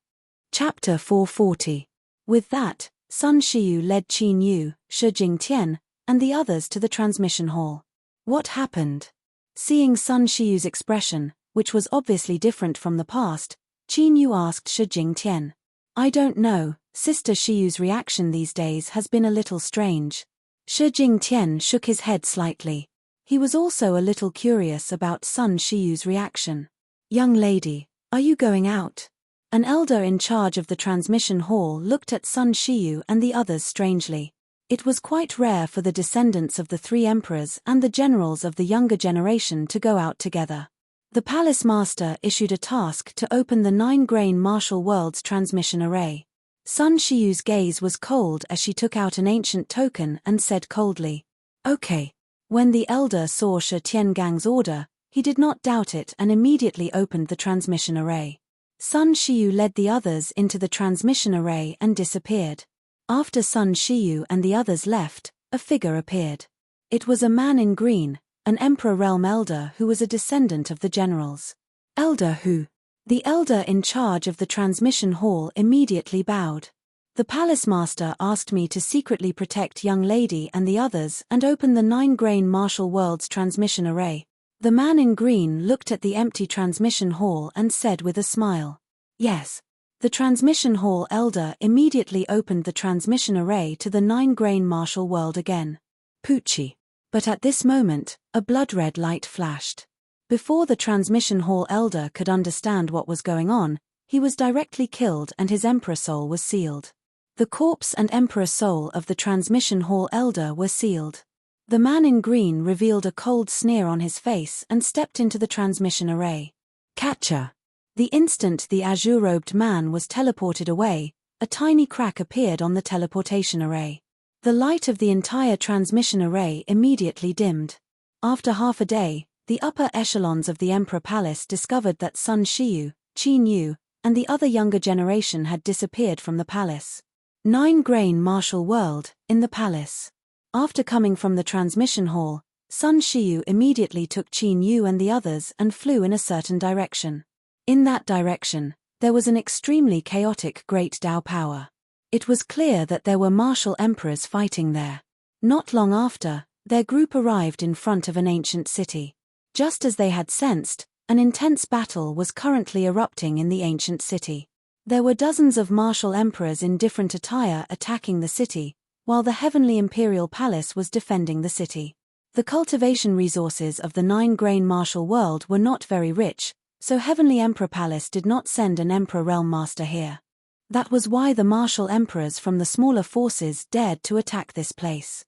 Chapter 440. With that, Sun Shiyu led Qin Yu, Shi Jingtian, and the others to the transmission hall. What happened? Seeing Sun Shiyu's expression, which was obviously different from the past, Qin Yu asked Shi Jingtian. I don't know, Sister Shiyu's reaction these days has been a little strange. Shi Jingtian shook his head slightly. He was also a little curious about Sun Shiyu's reaction. Young lady, are you going out? An elder in charge of the transmission hall looked at Sun Shiyu and the others strangely. It was quite rare for the descendants of the three emperors and the generals of the younger generation to go out together. The palace master issued a task to open the 9-grain martial world's transmission array. Sun Shiyu's gaze was cold as she took out an ancient token and said coldly, Okay. When the elder saw Shi Tiangang's order, he did not doubt it and immediately opened the transmission array. Sun Shiyu led the others into the transmission array and disappeared. After Sun Shiyu and the others left, a figure appeared. It was a man in green, an Emperor Realm elder who was a descendant of the generals. Elder who? The elder in charge of the transmission hall immediately bowed. The palace master asked me to secretly protect young lady and the others and open the 9-grain martial world's transmission array. The man in green looked at the empty transmission hall and said with a smile. Yes. The transmission hall elder immediately opened the transmission array to the 9-grain martial world again. Poochie. But at this moment, a blood-red light flashed. Before the transmission hall elder could understand what was going on, he was directly killed and his emperor soul was sealed. The corpse and emperor soul of the transmission hall elder were sealed. The man in green revealed a cold sneer on his face and stepped into the transmission array. Catcher. The instant the azure-robed man was teleported away, a tiny crack appeared on the teleportation array. The light of the entire transmission array immediately dimmed. After half a day, the upper echelons of the Emperor Palace discovered that Sun Shiyu, Qin Yu, and the other younger generation had disappeared from the palace. 9-grain martial world, in the palace. After coming from the transmission hall, Sun Shiyu immediately took Qin Yu and the others and flew in a certain direction. In that direction, there was an extremely chaotic Great Tao power. It was clear that there were martial emperors fighting there. Not long after, their group arrived in front of an ancient city. Just as they had sensed, an intense battle was currently erupting in the ancient city. There were dozens of martial emperors in different attire attacking the city, while the heavenly imperial palace was defending the city. The cultivation resources of the 9-grain martial world were not very rich, so Heavenly Emperor Palace did not send an Emperor Realm Master here. That was why the martial emperors from the smaller forces dared to attack this place.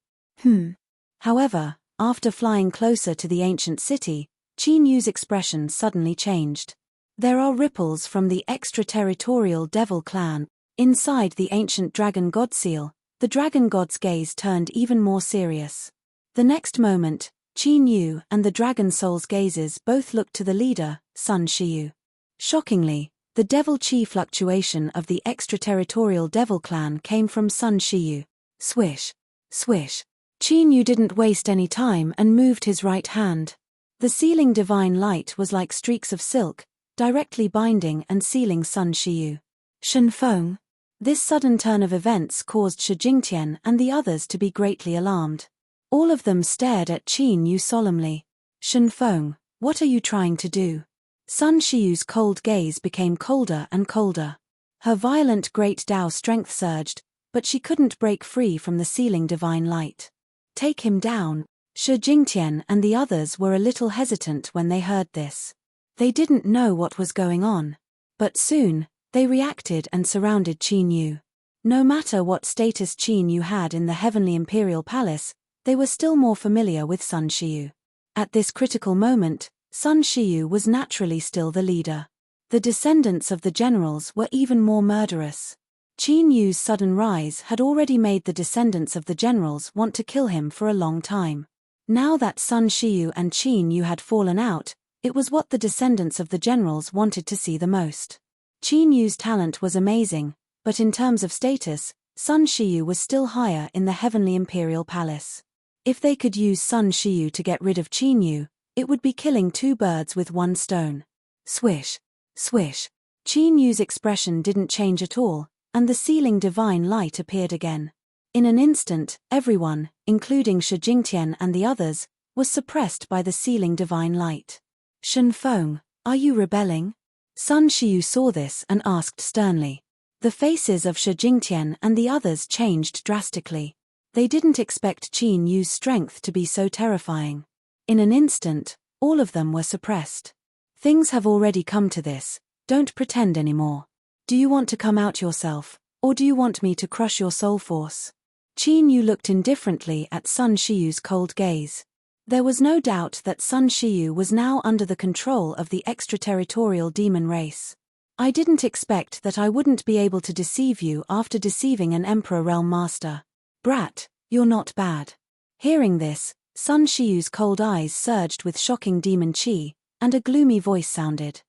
However, after flying closer to the ancient city, Qin Yu's expression suddenly changed. There are ripples from the extraterritorial devil clan. Inside the ancient dragon god seal, the dragon god's gaze turned even more serious. The next moment, Qin Yu and the dragon soul's gazes both looked to the leader, Sun Shiyu. Shockingly, the devil chi fluctuation of the extraterritorial devil clan came from Sun Shiyu. Swish. Swish. Qin Yu didn't waste any time and moved his right hand. The sealing divine light was like streaks of silk, directly binding and sealing Sun Shiyu. Shenfeng. This sudden turn of events caused Shi Jingtian and the others to be greatly alarmed. All of them stared at Qin Yu solemnly. Shenfeng, what are you trying to do? Sun Shiyu's cold gaze became colder and colder. Her violent great Tao strength surged, but she couldn't break free from the sealing divine light. Take him down. Shi Jingtian and the others were a little hesitant when they heard this. They didn't know what was going on. But soon, they reacted and surrounded Qin Yu. No matter what status Qin Yu had in the Heavenly Imperial Palace, they were still more familiar with Sun Shiyu. At this critical moment, Sun Shiyu was naturally still the leader. The descendants of the generals were even more murderous. Qin Yu's sudden rise had already made the descendants of the generals want to kill him for a long time. Now that Sun Shiyu and Qin Yu had fallen out, it was what the descendants of the generals wanted to see the most. Qin Yu's talent was amazing, but in terms of status, Sun Shiyu was still higher in the heavenly imperial palace. If they could use Sun Shiyu to get rid of Qin Yu, it would be killing two birds with one stone. Swish, swish. Qin Yu's expression didn't change at all, and the sealing divine light appeared again. In an instant, everyone, including Shi Jingtian and the others, was suppressed by the sealing divine light. Shen Feng, are you rebelling? Sun Shiyu saw this and asked sternly. The faces of Shi Jingtian and the others changed drastically. They didn't expect Qin Yu's strength to be so terrifying. In an instant, all of them were suppressed. Things have already come to this, don't pretend anymore. Do you want to come out yourself, or do you want me to crush your soul force? Qin Yu looked indifferently at Sun Shiyu's cold gaze. There was no doubt that Sun Shiyu was now under the control of the extraterritorial demon race. I didn't expect that I wouldn't be able to deceive you after deceiving an Emperor Realm Master. Brat, you're not bad. Hearing this, Sun Shiyu's cold eyes surged with shocking demon chi, and a gloomy voice sounded.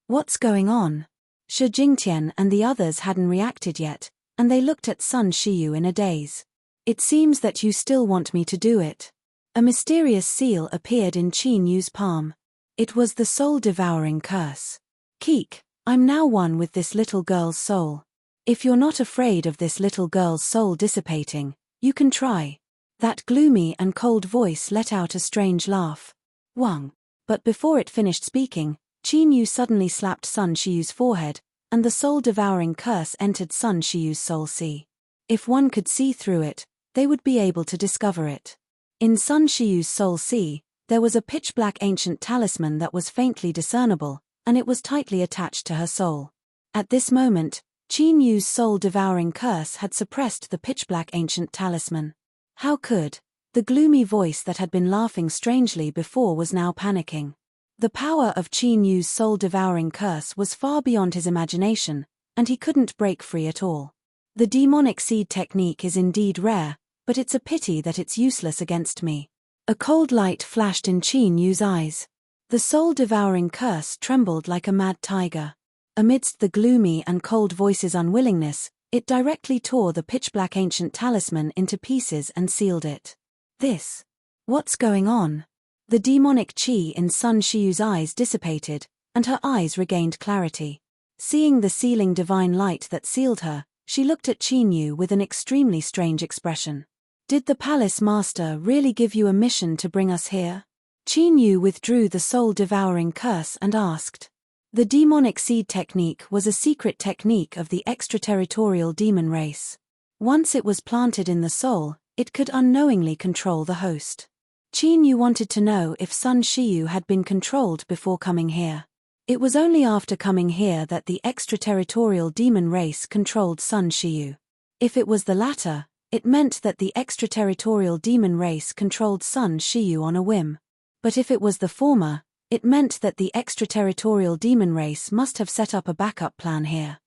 What's going on? Shi Jingtian and the others hadn't reacted yet, and they looked at Sun Shiyu in a daze. It seems that you still want me to do it. A mysterious seal appeared in Qin Yu's palm. It was the soul-devouring curse. Keek, I'm now one with this little girl's soul. If you're not afraid of this little girl's soul dissipating, you can try. That gloomy and cold voice let out a strange laugh. Wang. But before it finished speaking, Qin Yu suddenly slapped Sun Shiyu's forehead, and the soul-devouring curse entered Sun Shiyu's soul sea. If one could see through it, they would be able to discover it. In Sun Shiyu's soul sea, there was a pitch-black ancient talisman that was faintly discernible, and it was tightly attached to her soul. At this moment, Qin Yu's soul-devouring curse had suppressed the pitch-black ancient talisman. How could? The gloomy voice that had been laughing strangely before was now panicking. The power of Qin Yu's soul-devouring curse was far beyond his imagination, and he couldn't break free at all. The demonic seed technique is indeed rare, but it's a pity that it's useless against me. A cold light flashed in Qin Yu's eyes. The soul-devouring curse trembled like a mad tiger. Amidst the gloomy and cold voice's unwillingness, it directly tore the pitch-black ancient talisman into pieces and sealed it. What's going on? The demonic chi in Sun Shiyu's eyes dissipated, and her eyes regained clarity. Seeing the sealing divine light that sealed her, she looked at Qin Yu with an extremely strange expression. Did the palace master really give you a mission to bring us here? Qin Yu withdrew the soul-devouring curse and asked. The demonic seed technique was a secret technique of the extraterritorial demon race. Once it was planted in the soul, it could unknowingly control the host. Qin Yu wanted to know if Sun Shiyu had been controlled before coming here. It was only after coming here that the extraterritorial demon race controlled Sun Shiyu. If it was the latter, it meant that the extraterritorial demon race controlled Sun Shiyu on a whim. But if it was the former, it meant that the extraterritorial demon race must have set up a backup plan here.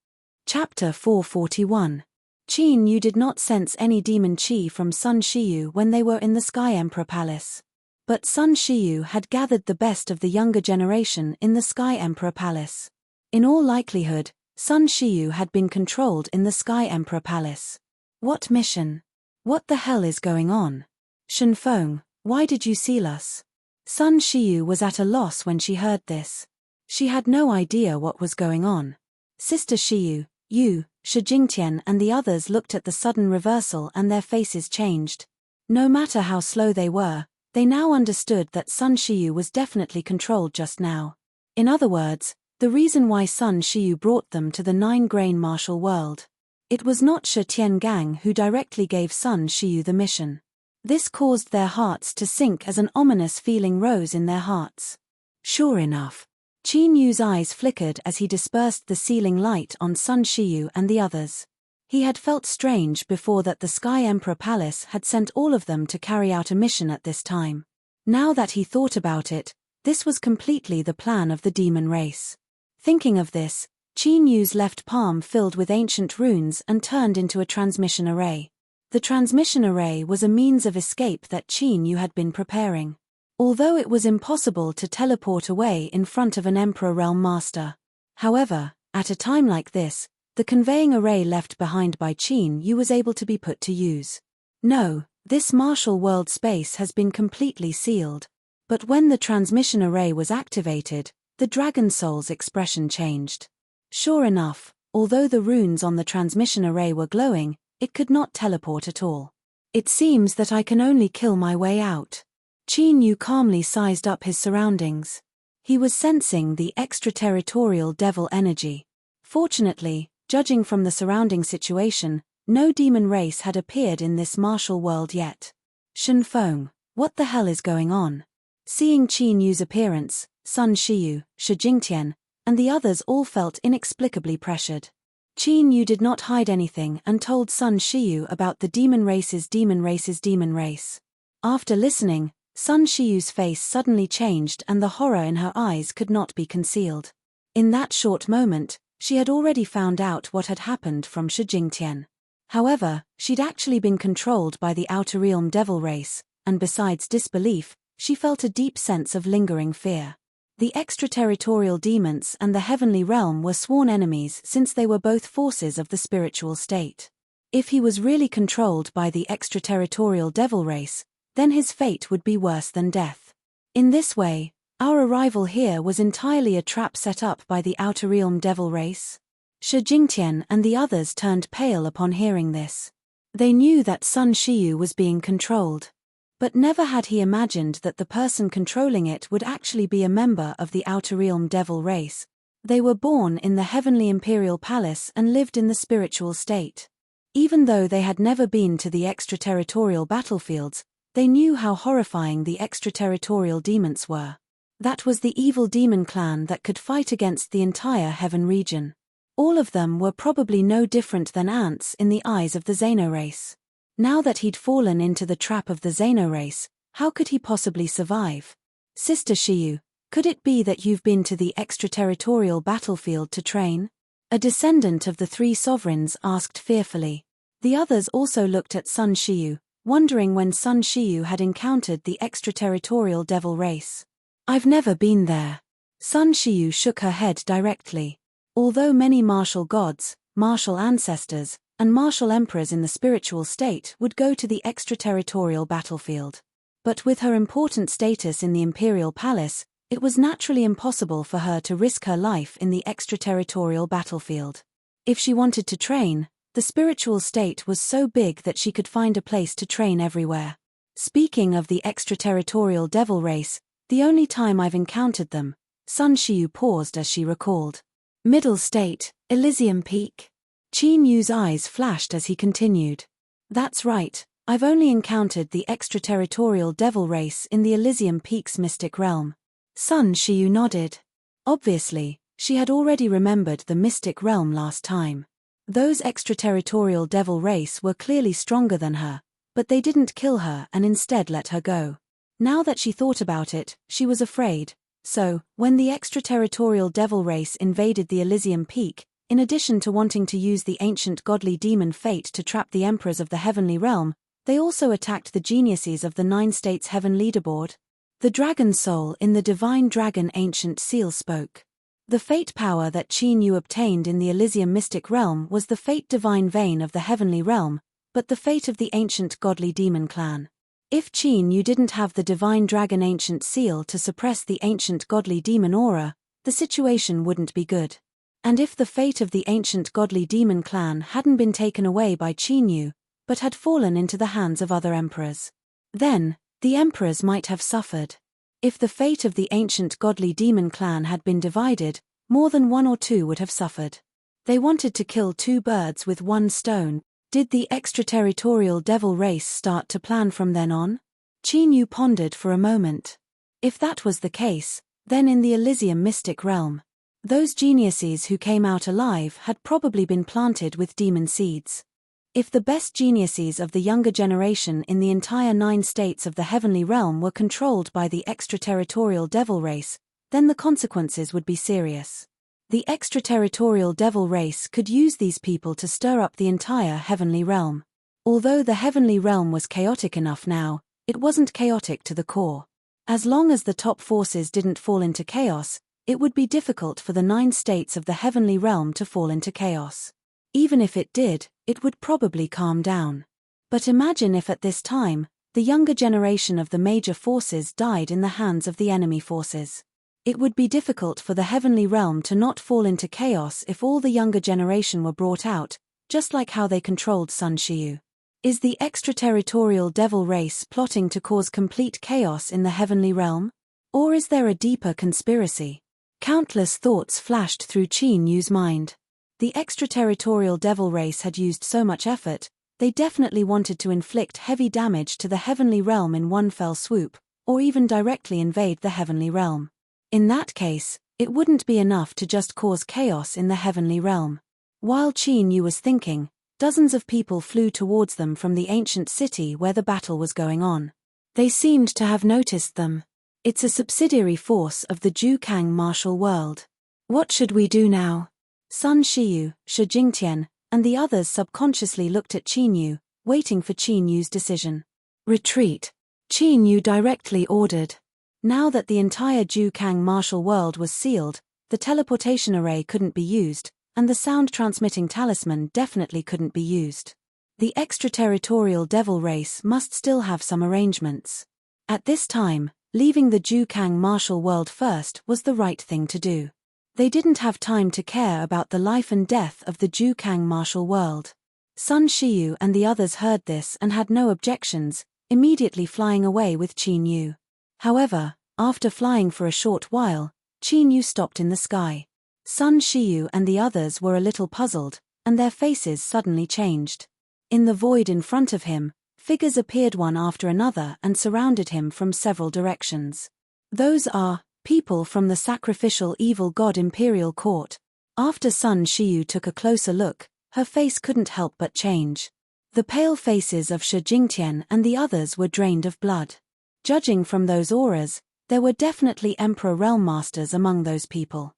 Chapter 441. Qin Yu did not sense any demon chi from Sun Shiyu when they were in the Sky Emperor Palace. But Sun Shiyu had gathered the best of the younger generation in the Sky Emperor Palace. In all likelihood, Sun Shiyu had been controlled in the Sky Emperor Palace. What mission? What the hell is going on? Shen Feng, why did you seal us? Sun Shiyu was at a loss when she heard this. She had no idea what was going on. Sister Shiyu, you, Shi Jingtian and the others looked at the sudden reversal and their faces changed. No matter how slow they were, they now understood that Sun Shiyu was definitely controlled just now. In other words, the reason why Sun Shiyu brought them to the 9-grain martial world. It was not Shi Tiangang who directly gave Sun Shiyu the mission. This caused their hearts to sink as an ominous feeling rose in their hearts. Sure enough. Qin Yu's eyes flickered as he dispersed the sealing light on Sun Shiyu and the others. He had felt strange before that the Sky Emperor Palace had sent all of them to carry out a mission at this time. Now that he thought about it, this was completely the plan of the demon race. Thinking of this, Qin Yu's left palm filled with ancient runes and turned into a transmission array. The transmission array was a means of escape that Qin Yu had been preparing. Although it was impossible to teleport away in front of an Emperor Realm Master. However, at a time like this, the conveying array left behind by Qin Yu was able to be put to use. No, this martial world space has been completely sealed. But when the transmission array was activated, the Dragon Soul's expression changed. Sure enough, although the runes on the transmission array were glowing, it could not teleport at all. It seems that I can only kill my way out. Qin Yu calmly sized up his surroundings. He was sensing the extraterritorial devil energy. Fortunately, judging from the surrounding situation, no demon race had appeared in this martial world yet. Shen Feng, what the hell is going on? Seeing Qin Yu's appearance, Sun Shiyu, Shi Jingtian, and the others all felt inexplicably pressured. Qin Yu did not hide anything and told Sun Shiyu about the demon race's demon race. After listening, Sun Shiyu's face suddenly changed and the horror in her eyes could not be concealed. In that short moment, she had already found out what had happened from Shi Jingtian. However, she'd actually been controlled by the Outer Realm Devil race, and besides disbelief, she felt a deep sense of lingering fear. The extraterritorial demons and the heavenly realm were sworn enemies since they were both forces of the spiritual state. If he was really controlled by the extraterritorial devil race, then his fate would be worse than death. In this way, our arrival here was entirely a trap set up by the Outer Realm Devil race. Shi Jingtian and the others turned pale upon hearing this. They knew that Sun Shiyu was being controlled. But never had he imagined that the person controlling it would actually be a member of the Outer Realm Devil race. They were born in the Heavenly Imperial Palace and lived in the spiritual state. Even though they had never been to the extraterritorial battlefields, they knew how horrifying the extraterritorial demons were. That was the evil demon clan that could fight against the entire heaven region. All of them were probably no different than ants in the eyes of the Xeno race. Now that he'd fallen into the trap of the Xeno race, how could he possibly survive? Sister Shiyu, could it be that you've been to the extraterritorial battlefield to train? A descendant of the three sovereigns asked fearfully. The others also looked at Sun Shiyu, wondering when Sun Shiyu had encountered the extraterritorial devil race. I've never been there. Sun Shiyu shook her head directly. Although many martial gods, martial ancestors, and martial emperors in the spiritual state would go to the extraterritorial battlefield. But with her important status in the imperial palace, it was naturally impossible for her to risk her life in the extraterritorial battlefield. If she wanted to train, the spiritual state was so big that she could find a place to train everywhere. Speaking of the extraterritorial devil race, the only time I've encountered them, Sun Shiyu paused as she recalled. Middle State, Elysium Peak. Qin Yu's eyes flashed as he continued. That's right, I've only encountered the extraterritorial devil race in the Elysium Peak's mystic realm. Sun Shiyu nodded. Obviously, she had already remembered the mystic realm last time. Those extraterritorial devil race were clearly stronger than her, but they didn't kill her and instead let her go. Now that she thought about it, she was afraid. So, when the extraterritorial devil race invaded the Elysium Peak, in addition to wanting to use the ancient godly demon fate to trap the emperors of the heavenly realm, they also attacked the geniuses of the 9 states heaven leaderboard. The dragon soul in the divine dragon ancient seal spoke. The fate power that Qin Yu obtained in the Elysium mystic realm was the fate divine vein of the heavenly realm, but the fate of the ancient godly demon clan. If Qin Yu didn't have the divine dragon ancient seal to suppress the ancient godly demon aura, the situation wouldn't be good. And if the fate of the ancient godly demon clan hadn't been taken away by Qin Yu, but had fallen into the hands of other emperors, then, the emperors might have suffered. If the fate of the ancient godly demon clan had been divided, more than 1 or 2 would have suffered. They wanted to kill 2 birds with 1 stone. Did the extraterritorial devil race start to plan from then on? Qin Yu pondered for a moment. If that was the case, then in the Elysium mystic realm, those geniuses who came out alive had probably been planted with demon seeds. If the best geniuses of the younger generation in the entire 9 states of the heavenly realm were controlled by the extraterritorial devil race, then the consequences would be serious. The extraterritorial devil race could use these people to stir up the entire heavenly realm. Although the heavenly realm was chaotic enough now, it wasn't chaotic to the core. As long as the top forces didn't fall into chaos, it would be difficult for the 9 states of the heavenly realm to fall into chaos. Even if it did, it would probably calm down. But imagine if at this time, the younger generation of the major forces died in the hands of the enemy forces. It would be difficult for the heavenly realm to not fall into chaos if all the younger generation were brought out, just like how they controlled Sun Shiyu. Is the extraterritorial devil race plotting to cause complete chaos in the heavenly realm? Or is there a deeper conspiracy? Countless thoughts flashed through Qin Yu's mind. The extraterritorial devil race had used so much effort, they definitely wanted to inflict heavy damage to the heavenly realm in one fell swoop, or even directly invade the heavenly realm. In that case, it wouldn't be enough to just cause chaos in the heavenly realm. While Qin Yu was thinking, dozens of people flew towards them from the ancient city where the battle was going on. They seemed to have noticed them. It's a subsidiary force of the Jukang martial world. What should we do now? Sun Shiyu, Shi Jingtian, and the others subconsciously looked at Qin Yu, waiting for Qin Yu's decision. Retreat. Qin Yu directly ordered. Now that the entire Jukang martial world was sealed, the teleportation array couldn't be used, and the sound-transmitting talisman definitely couldn't be used. The extraterritorial devil race must still have some arrangements. At this time, leaving the Jukang martial world first was the right thing to do. They didn't have time to care about the life and death of the Jukang martial world. Sun Shiyu and the others heard this and had no objections, immediately flying away with Qin Yu. However, after flying for a short while, Qin Yu stopped in the sky. Sun Shiyu and the others were a little puzzled, and their faces suddenly changed. In the void in front of him, figures appeared one after another and surrounded him from several directions. Those are people from the sacrificial evil god Imperial Court. After Sun Shiyu took a closer look, her face couldn't help but change. The pale faces of Shi Jingtian and the others were drained of blood. Judging from those auras, there were definitely Emperor Realm Masters among those people.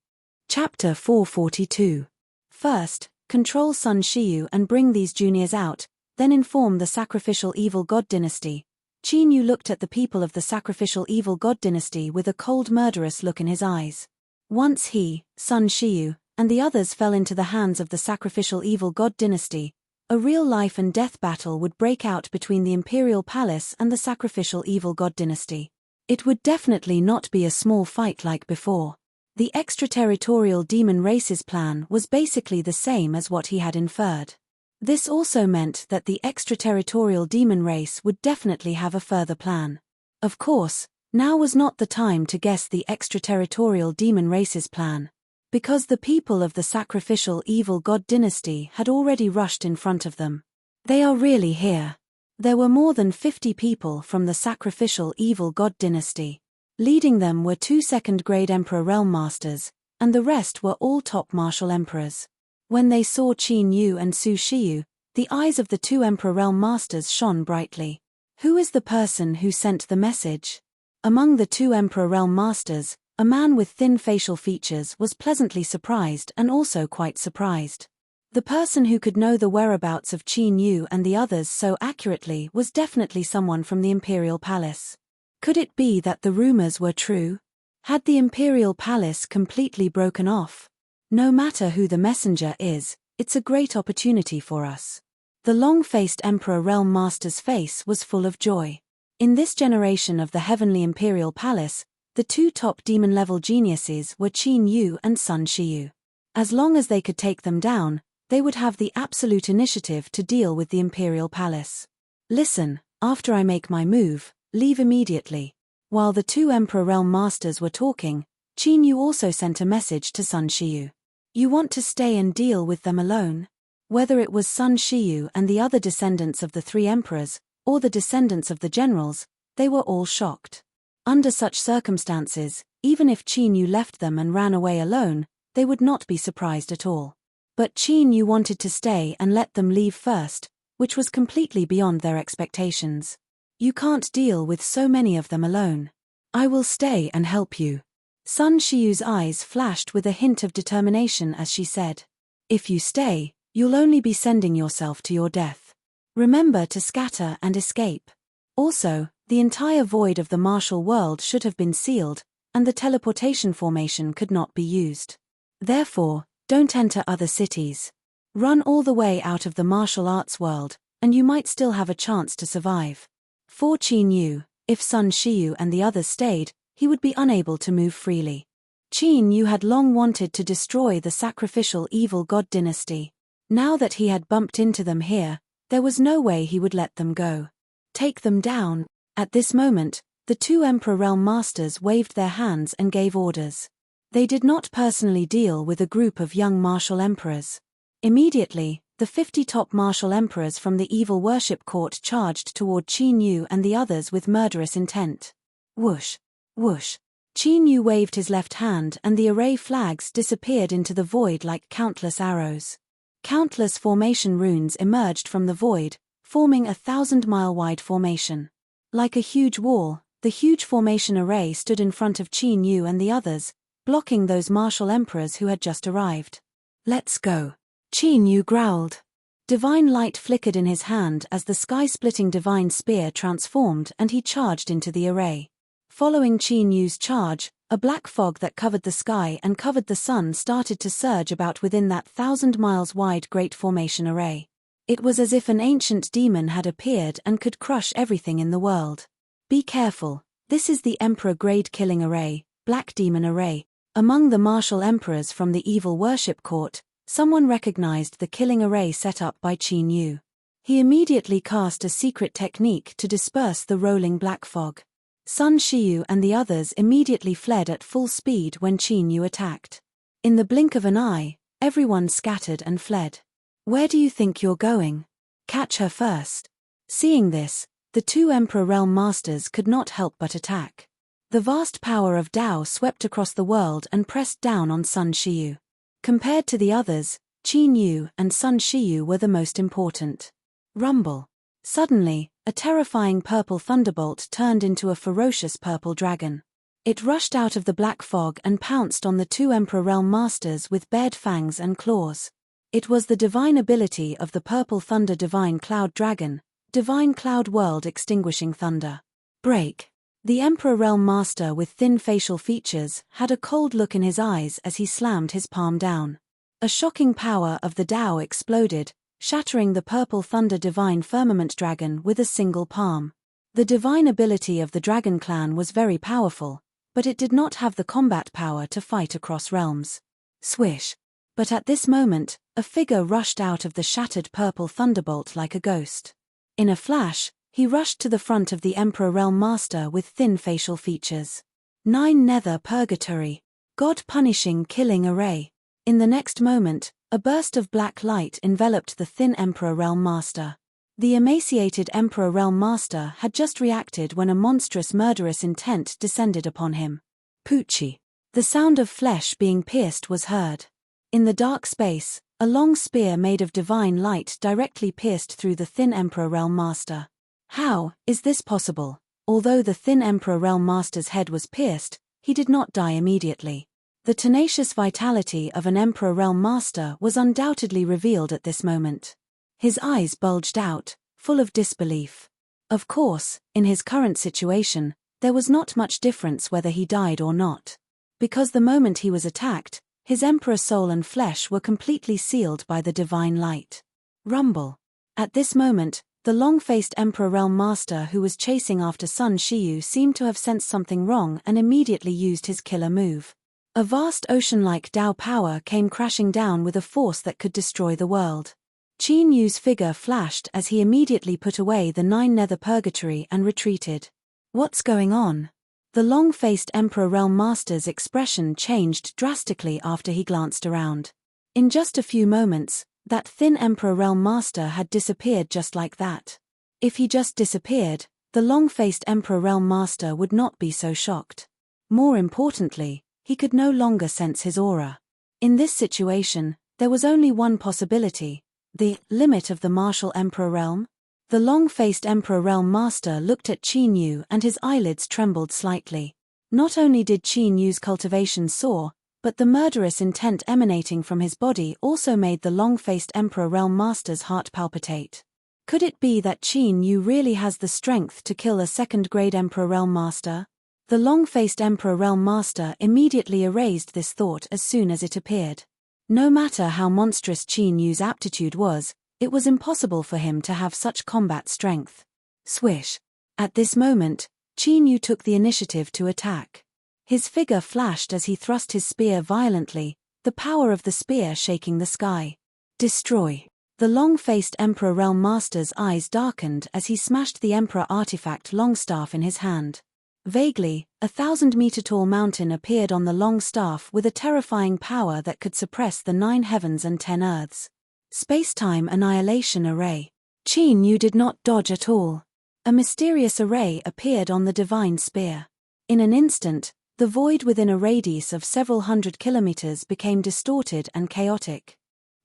Chapter 442. First, control Sun Shiyu and bring these juniors out, then inform the sacrificial evil god dynasty. Qin Yu looked at the people of the sacrificial evil god dynasty with a cold murderous look in his eyes. Once he, Sun Shiyu, and the others fell into the hands of the sacrificial evil god dynasty, a real life and death battle would break out between the imperial palace and the sacrificial evil god dynasty. It would definitely not be a small fight like before. The extraterritorial demon race's plan was basically the same as what he had inferred. This also meant that the extraterritorial demon race would definitely have a further plan. Of course, now was not the time to guess the extraterritorial demon race's plan, because the people of the sacrificial evil god dynasty had already rushed in front of them. They are really here. There were more than 50 people from the sacrificial evil god dynasty. Leading them were 2 second-grade Emperor Realm Masters, and the rest were all top martial emperors. When they saw Qin Yu and Su Shiyu, the eyes of the 2 Emperor Realm Masters shone brightly. Who is the person who sent the message? Among the 2 Emperor Realm Masters, a man with thin facial features was pleasantly surprised and also quite surprised. The person who could know the whereabouts of Qin Yu and the others so accurately was definitely someone from the Imperial Palace. Could it be that the rumors were true? Had the Imperial Palace completely broken off? No matter who the messenger is, it's a great opportunity for us. The long-faced Emperor Realm Master's face was full of joy. In this generation of the Heavenly Imperial Palace, the 2 top demon-level geniuses were Qin Yu and Sun Shiyu. As long as they could take them down, they would have the absolute initiative to deal with the Imperial Palace. Listen, after I make my move, leave immediately. While the 2 Emperor Realm Masters were talking, Qin Yu also sent a message to Sun Shiyu. You want to stay and deal with them alone? Whether it was Sun Shiyu and the other descendants of the 3 emperors, or the descendants of the generals, they were all shocked. Under such circumstances, even if Qin Yu left them and ran away alone, they would not be surprised at all. But Qin Yu wanted to stay and let them leave first, which was completely beyond their expectations. You can't deal with so many of them alone. I will stay and help you. Sun Shiyu's eyes flashed with a hint of determination as she said. If you stay, you'll only be sending yourself to your death. Remember to scatter and escape. Also, the entire void of the martial world should have been sealed, and the teleportation formation could not be used. Therefore, don't enter other cities. Run all the way out of the martial arts world, and you might still have a chance to survive. For Qin Yu, if Sun Shiyu and the others stayed, he would be unable to move freely. Qin Yu had long wanted to destroy the sacrificial evil god dynasty. Now that he had bumped into them here, there was no way he would let them go. Take them down. At this moment, the two Emperor Realm Masters waved their hands and gave orders. They did not personally deal with a group of young martial emperors. Immediately, the 50 top martial emperors from the evil worship court charged toward Qin Yu and the others with murderous intent. Whoosh! Whoosh! Qin Yu waved his left hand and the array flags disappeared into the void like countless arrows. Countless formation runes emerged from the void, forming a 1,000-mile-wide formation. Like a huge wall, the huge formation array stood in front of Qin Yu and the others, blocking those martial emperors who had just arrived. Let's go. Qin Yu growled. Divine light flickered in his hand as the sky-splitting divine spear transformed and he charged into the array. Following Qin Yu's charge, a black fog that covered the sky and covered the sun started to surge about within that 1,000 miles wide great formation array. It was as if an ancient demon had appeared and could crush everything in the world. Be careful, this is the Emperor Grade Killing Array, Black Demon Array. Among the martial emperors from the evil worship court, someone recognized the killing array set up by Qin Yu. He immediately cast a secret technique to disperse the rolling black fog. Sun Shiyu and the others immediately fled at full speed when Qin Yu attacked. In the blink of an eye, everyone scattered and fled. Where do you think you're going? Catch her first. Seeing this, the two Emperor Realm Masters could not help but attack. The vast power of Tao swept across the world and pressed down on Sun Shiyu. Compared to the others, Qin Yu and Sun Shiyu were the most important. Rumble. Suddenly, a terrifying purple thunderbolt turned into a ferocious purple dragon. It rushed out of the black fog and pounced on the two Emperor Realm Masters with bared fangs and claws. It was the divine ability of the Purple Thunder Divine Cloud Dragon, Divine Cloud World Extinguishing Thunder. Break. The Emperor Realm Master with thin facial features had a cold look in his eyes as he slammed his palm down. A shocking power of the Tao exploded, shattering the Purple Thunder Divine Firmament Dragon with a single palm. The divine ability of the Dragon Clan was very powerful, but it did not have the combat power to fight across realms. Swish. But at this moment, a figure rushed out of the shattered purple thunderbolt like a ghost. In a flash, he rushed to the front of the Emperor Realm Master with thin facial features. 9 Nether Purgatory. God-punishing killing array. In the next moment, a burst of black light enveloped the thin Emperor Realm Master. The emaciated Emperor Realm Master had just reacted when a monstrous murderous intent descended upon him. Poochie. The sound of flesh being pierced was heard. In the dark space, a long spear made of divine light directly pierced through the thin Emperor Realm Master. How is this possible? Although the thin Emperor Realm Master's head was pierced, he did not die immediately. The tenacious vitality of an Emperor Realm Master was undoubtedly revealed at this moment. His eyes bulged out, full of disbelief. Of course, in his current situation, there was not much difference whether he died or not. Because the moment he was attacked, his Emperor soul and flesh were completely sealed by the divine light. Rumble. At this moment, the long-faced Emperor Realm Master who was chasing after Sun Shiyu seemed to have sensed something wrong and immediately used his killer move. A vast ocean-like Tao power came crashing down with a force that could destroy the world. Qin Yu's figure flashed as he immediately put away the 9 Nether Purgatory and retreated. What's going on? The long-faced Emperor Realm Master's expression changed drastically after he glanced around. In just a few moments, that thin Emperor Realm Master had disappeared just like that. If he just disappeared, the long-faced Emperor Realm Master would not be so shocked. More importantly, he could no longer sense his aura. In this situation, there was only one possibility: the limit of the martial Emperor Realm. The long-faced Emperor Realm Master looked at Qin Yu and his eyelids trembled slightly. Not only did Qin Yu's cultivation soar, but the murderous intent emanating from his body also made the long-faced Emperor Realm Master's heart palpitate. Could it be that Qin Yu really has the strength to kill a second-grade Emperor Realm Master? The long-faced Emperor Realm Master immediately erased this thought as soon as it appeared. No matter how monstrous Qin Yu's aptitude was, it was impossible for him to have such combat strength. Swish! At this moment, Qin Yu took the initiative to attack. His figure flashed as he thrust his spear violently, the power of the spear shaking the sky. Destroy! The long-faced Emperor Realm Master's eyes darkened as he smashed the Emperor artifact long staff in his hand. Vaguely, a 1,000-meter-tall mountain appeared on the long staff with a terrifying power that could suppress the 9 heavens and 10 earths. Space-time annihilation array. Qin Yu did not dodge at all. A mysterious array appeared on the divine spear. In an instant, the void within a radius of several hundred kilometers became distorted and chaotic.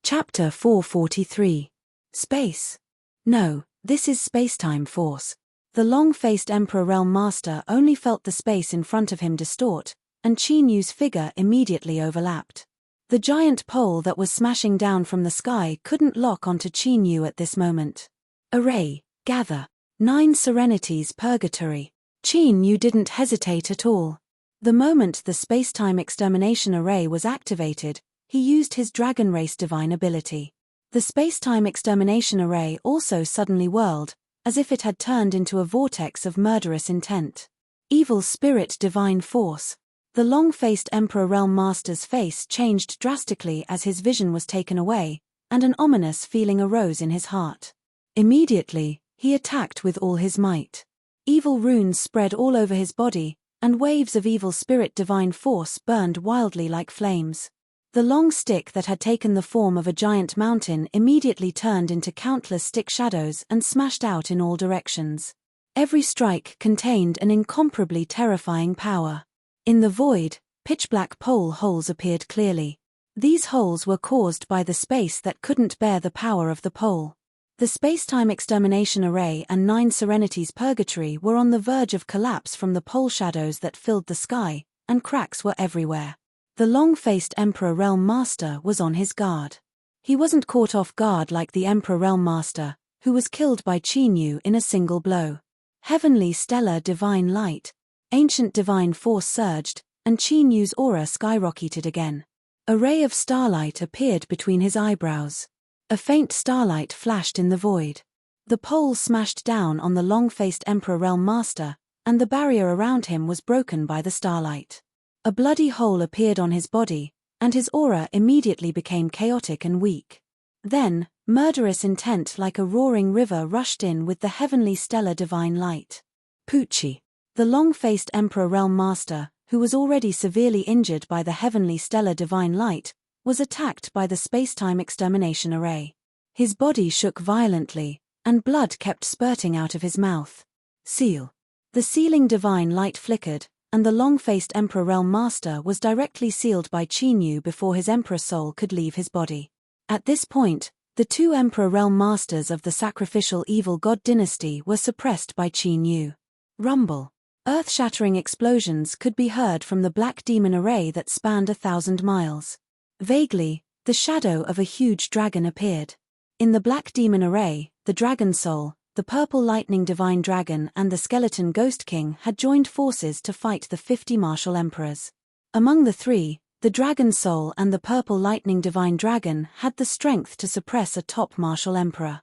Chapter 443. Space. No, this is space-time force. The long-faced Emperor Realm Master only felt the space in front of him distort, and Qin Yu's figure immediately overlapped. The giant pole that was smashing down from the sky couldn't lock onto Qin Yu at this moment. Array, gather. 9 serenities purgatory. Qin Yu didn't hesitate at all. The moment the space-time extermination array was activated, he used his dragon race divine ability. The space-time extermination array also suddenly whirled, as if it had turned into a vortex of murderous intent. Evil spirit divine force. The long-faced Emperor Realm Master's face changed drastically as his vision was taken away, and an ominous feeling arose in his heart. Immediately, he attacked with all his might. Evil runes spread all over his body, and waves of evil spirit divine force burned wildly like flames. The long stick that had taken the form of a giant mountain immediately turned into countless stick shadows and smashed out in all directions. Every strike contained an incomparably terrifying power. In the void, pitch-black pole holes appeared clearly. These holes were caused by the space that couldn't bear the power of the pole. The space-time extermination array and 9 serenities purgatory were on the verge of collapse from the pole shadows that filled the sky, and cracks were everywhere. The long-faced Emperor Realm Master was on his guard. He wasn't caught off guard like the Emperor Realm Master, who was killed by Qin Yu in a single blow. Heavenly stellar divine light. Ancient divine force surged, and Qin Yu's aura skyrocketed again. A ray of starlight appeared between his eyebrows. A faint starlight flashed in the void. The pole smashed down on the long-faced Emperor Realm Master, and the barrier around him was broken by the starlight. A bloody hole appeared on his body, and his aura immediately became chaotic and weak. Then, murderous intent like a roaring river rushed in with the heavenly stellar divine light. Pucci. The long-faced Emperor Realm Master, who was already severely injured by the heavenly stellar divine light, was attacked by the space-time extermination array. His body shook violently, and blood kept spurting out of his mouth. Seal. The sealing divine light flickered, and the long-faced Emperor Realm Master was directly sealed by Qin Yu before his Emperor soul could leave his body. At this point, the 2 Emperor Realm Masters of the sacrificial evil god dynasty were suppressed by Qin Yu. Rumble. Earth-shattering explosions could be heard from the black demon array that spanned 1,000 miles. Vaguely, the shadow of a huge dragon appeared. In the black demon array, the dragon soul, the purple lightning divine dragon and the skeleton ghost king had joined forces to fight the 50 martial emperors. Among the 3, the dragon soul and the purple lightning divine dragon had the strength to suppress a top martial emperor.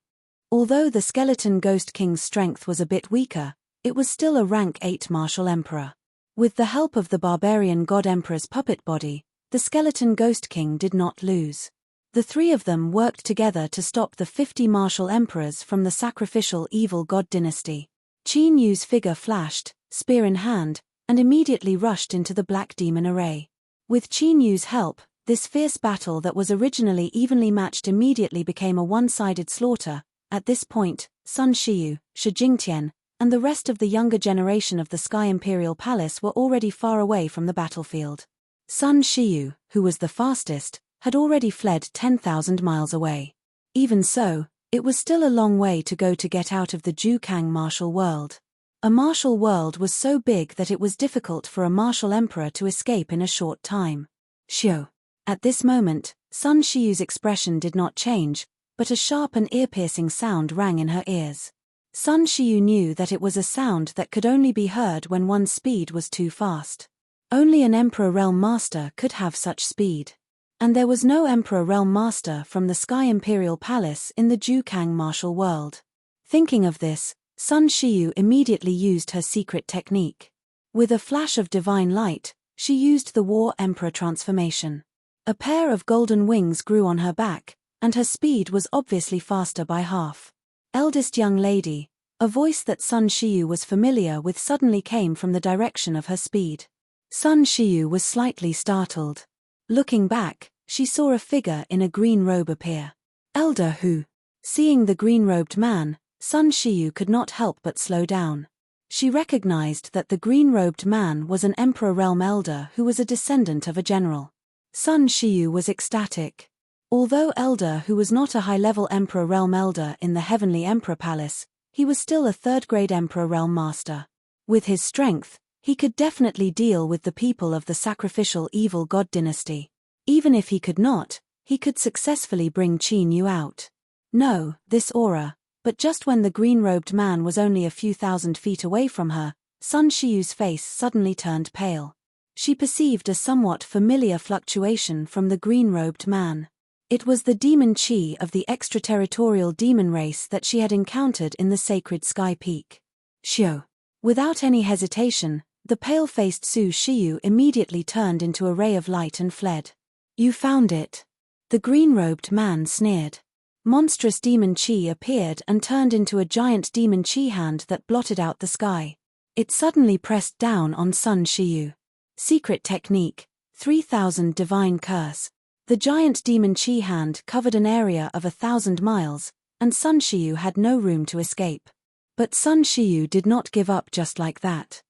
Although the skeleton ghost king's strength was a bit weaker, it was still a rank 8 martial emperor. With the help of the barbarian god emperor's puppet body, the skeleton ghost king did not lose. The 3 of them worked together to stop the 50 martial emperors from the sacrificial evil god dynasty. Qin Yu's figure flashed, spear in hand, and immediately rushed into the black demon array. With Qin Yu's help, this fierce battle that was originally evenly matched immediately became a one-sided slaughter. At this point, Sun Shiyu, Shi Jingtian, and the rest of the younger generation of the Sky Imperial Palace were already far away from the battlefield. Sun Shiyu, who was the fastest, had already fled 10,000 miles away. Even so, it was still a long way to go to get out of the Jukang martial world. A martial world was so big that it was difficult for a martial emperor to escape in a short time. Xiu. At this moment, Sun Shiyu's expression did not change, but a sharp and ear-piercing sound rang in her ears. Sun Shiyu knew that it was a sound that could only be heard when one's speed was too fast. Only an Emperor Realm Master could have such speed. And there was no Emperor Realm Master from the Sky Imperial Palace in the Jukang martial world. Thinking of this, Sun Shiyu immediately used her secret technique. With a flash of divine light, she used the War Emperor transformation. A pair of golden wings grew on her back, and her speed was obviously faster by half. Eldest young lady, a voice that Sun Shiyu was familiar with suddenly came from the direction of her speed. Sun Shiyu was slightly startled. Looking back, she saw a figure in a green robe appear. Elder who? Seeing the green-robed man, Sun Shiyu could not help but slow down. She recognized that the green-robed man was an Emperor Realm Elder who was a descendant of a general. Sun Shiyu was ecstatic. Although Elder who was not a high-level Emperor Realm Elder in the Heavenly Emperor Palace, he was still a third-grade Emperor Realm Master. With his strength, he could definitely deal with the people of the sacrificial evil god dynasty. Even if he could not, he could successfully bring Qin Yu out. No, this aura, but just when the green-robed man was only a few thousand feet away from her, Sun Shiyu's face suddenly turned pale. She perceived a somewhat familiar fluctuation from the green-robed man. It was the demon chi of the extraterritorial demon race that she had encountered in the sacred sky peak. Shio. Without any hesitation, the pale-faced Su Shiyu immediately turned into a ray of light and fled. You found it. The green-robed man sneered. Monstrous demon chi appeared and turned into a giant demon chi hand that blotted out the sky. It suddenly pressed down on Sun Shiyu. Secret technique, 3000 divine curse. The giant demon chi hand covered an area of 1,000 miles, and Sun Shiyu had no room to escape. But Sun Shiyu did not give up just like that.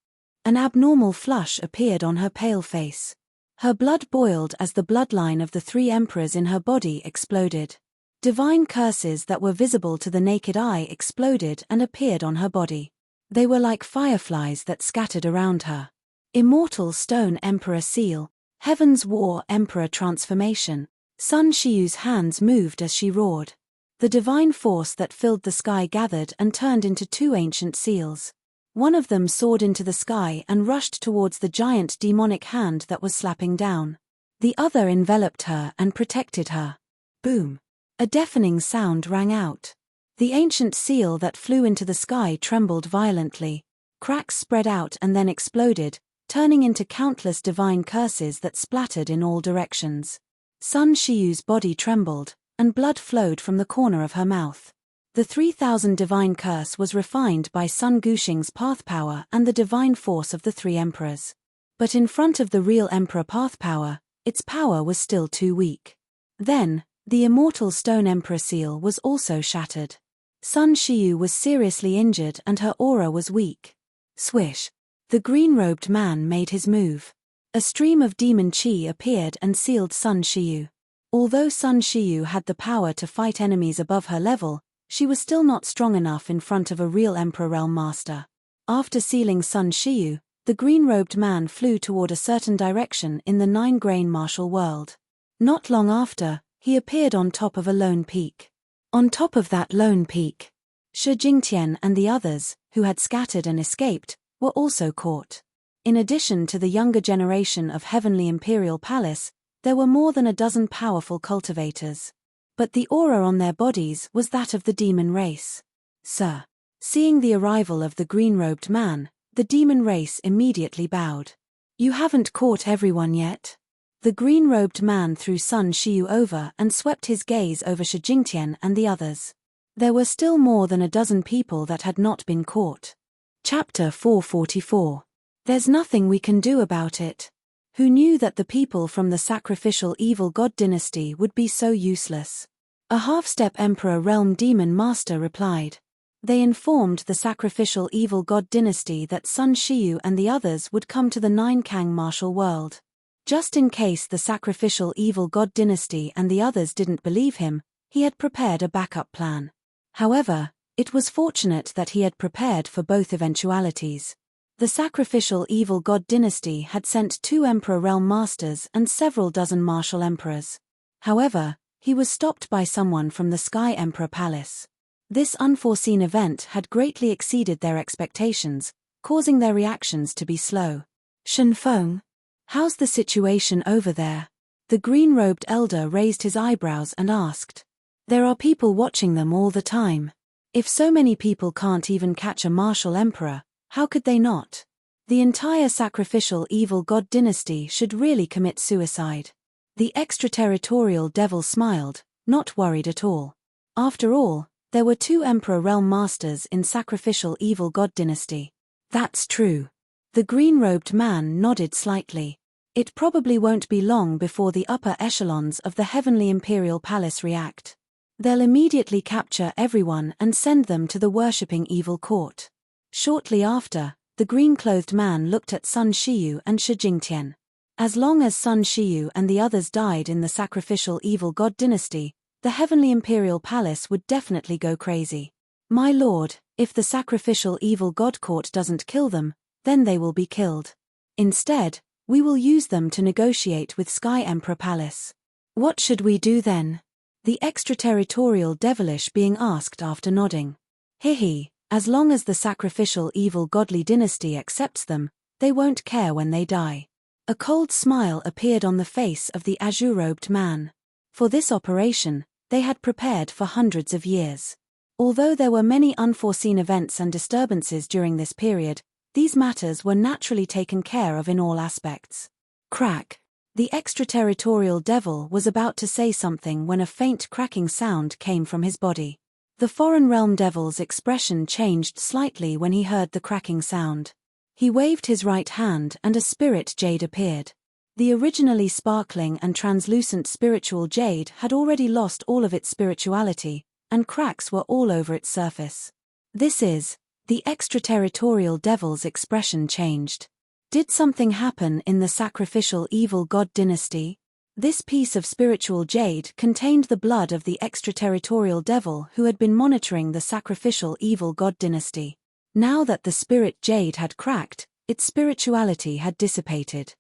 An abnormal flush appeared on her pale face. Her blood boiled as the bloodline of the 3 emperors in her body exploded. Divine curses that were visible to the naked eye exploded and appeared on her body. They were like fireflies that scattered around her. Immortal Stone Emperor Seal, Heaven's War Emperor Transformation. Sun Shiyu's hands moved as she roared. The divine force that filled the sky gathered and turned into 2 ancient seals. One of them soared into the sky and rushed towards the giant demonic hand that was slapping down. The other enveloped her and protected her. Boom! A deafening sound rang out. The ancient seal that flew into the sky trembled violently. Cracks spread out and then exploded, turning into countless divine curses that splattered in all directions. Sun Shiyu's body trembled, and blood flowed from the corner of her mouth. The 3000 divine curse was refined by Sun Guxing's path power and the divine force of the 3 emperors. But in front of the real emperor path power, its power was still too weak. Then, the immortal stone emperor seal was also shattered. Sun Shiyu was seriously injured and her aura was weak. Swish! The green-robed man made his move. A stream of demon chi appeared and sealed Sun Shiyu. Although Sun Shiyu had the power to fight enemies above her level, she was still not strong enough in front of a real Emperor Realm Master. After sealing Sun Shiyu, the green-robed man flew toward a certain direction in the 9-grain martial world. Not long after, he appeared on top of a lone peak. On top of that lone peak, Shi Jingtian and the others, who had scattered and escaped, were also caught. In addition to the younger generation of Heavenly Imperial Palace, there were more than a dozen powerful cultivators. But the aura on their bodies was that of the demon race. Sir. Seeing the arrival of the green-robed man, the demon race immediately bowed. You haven't caught everyone yet? The green-robed man threw Sun Shiyu over and swept his gaze over Shi Jingtian and the others. There were still more than a dozen people that had not been caught. Chapter 444. There's nothing we can do about it. Who knew that the people from the sacrificial evil god dynasty would be so useless? A half-step Emperor Realm Demon Master replied. They informed the sacrificial evil god dynasty that Sun Shiyu and the others would come to the 9-Kang martial world. Just in case the sacrificial evil god dynasty and the others didn't believe him, he had prepared a backup plan. However, it was fortunate that he had prepared for both eventualities. The sacrificial evil god dynasty had sent 2 Emperor Realm Masters and several dozen martial emperors. However, He was stopped by someone from the Sky Emperor Palace. This unforeseen event had greatly exceeded their expectations, causing their reactions to be slow. Shenfeng, how's the situation over there? The green-robed elder raised his eyebrows and asked. There are people watching them all the time. If so many people can't even catch a martial emperor, how could they not? The entire sacrificial evil god dynasty should really commit suicide. The extraterritorial devil smiled, not worried at all. After all, there were 2 emperor realm masters in sacrificial evil god dynasty. That's true. The green-robed man nodded slightly. It probably won't be long before the upper echelons of the heavenly imperial palace react. They'll immediately capture everyone and send them to the worshipping evil court. Shortly after, the green-clothed man looked at Sun Shiyu and Shi Jingtian. As long as Sun Shiyu and the others died in the sacrificial evil god dynasty, the heavenly imperial palace would definitely go crazy. My lord, if the sacrificial evil god court doesn't kill them, then they will be killed. Instead, we will use them to negotiate with Sky Emperor Palace. What should we do then? The extraterritorial devilish being asked after nodding. Hihi, as long as the sacrificial evil godly dynasty accepts them, they won't care when they die. A cold smile appeared on the face of the azure-robed man. For this operation, they had prepared for hundreds of years. Although there were many unforeseen events and disturbances during this period, these matters were naturally taken care of in all aspects. Crack. The extraterritorial devil was about to say something when a faint cracking sound came from his body. The foreign realm devil's expression changed slightly when he heard the cracking sound. He waved his right hand and a spirit jade appeared. The originally sparkling and translucent spiritual jade had already lost all of its spirituality, and cracks were all over its surface. This is, the extraterritorial devil's expression changed. Did something happen in the sacrificial evil god dynasty? This piece of spiritual jade contained the blood of the extraterritorial devil who had been monitoring the sacrificial evil god dynasty. Now that the spirit jade had cracked, its spirituality had dissipated.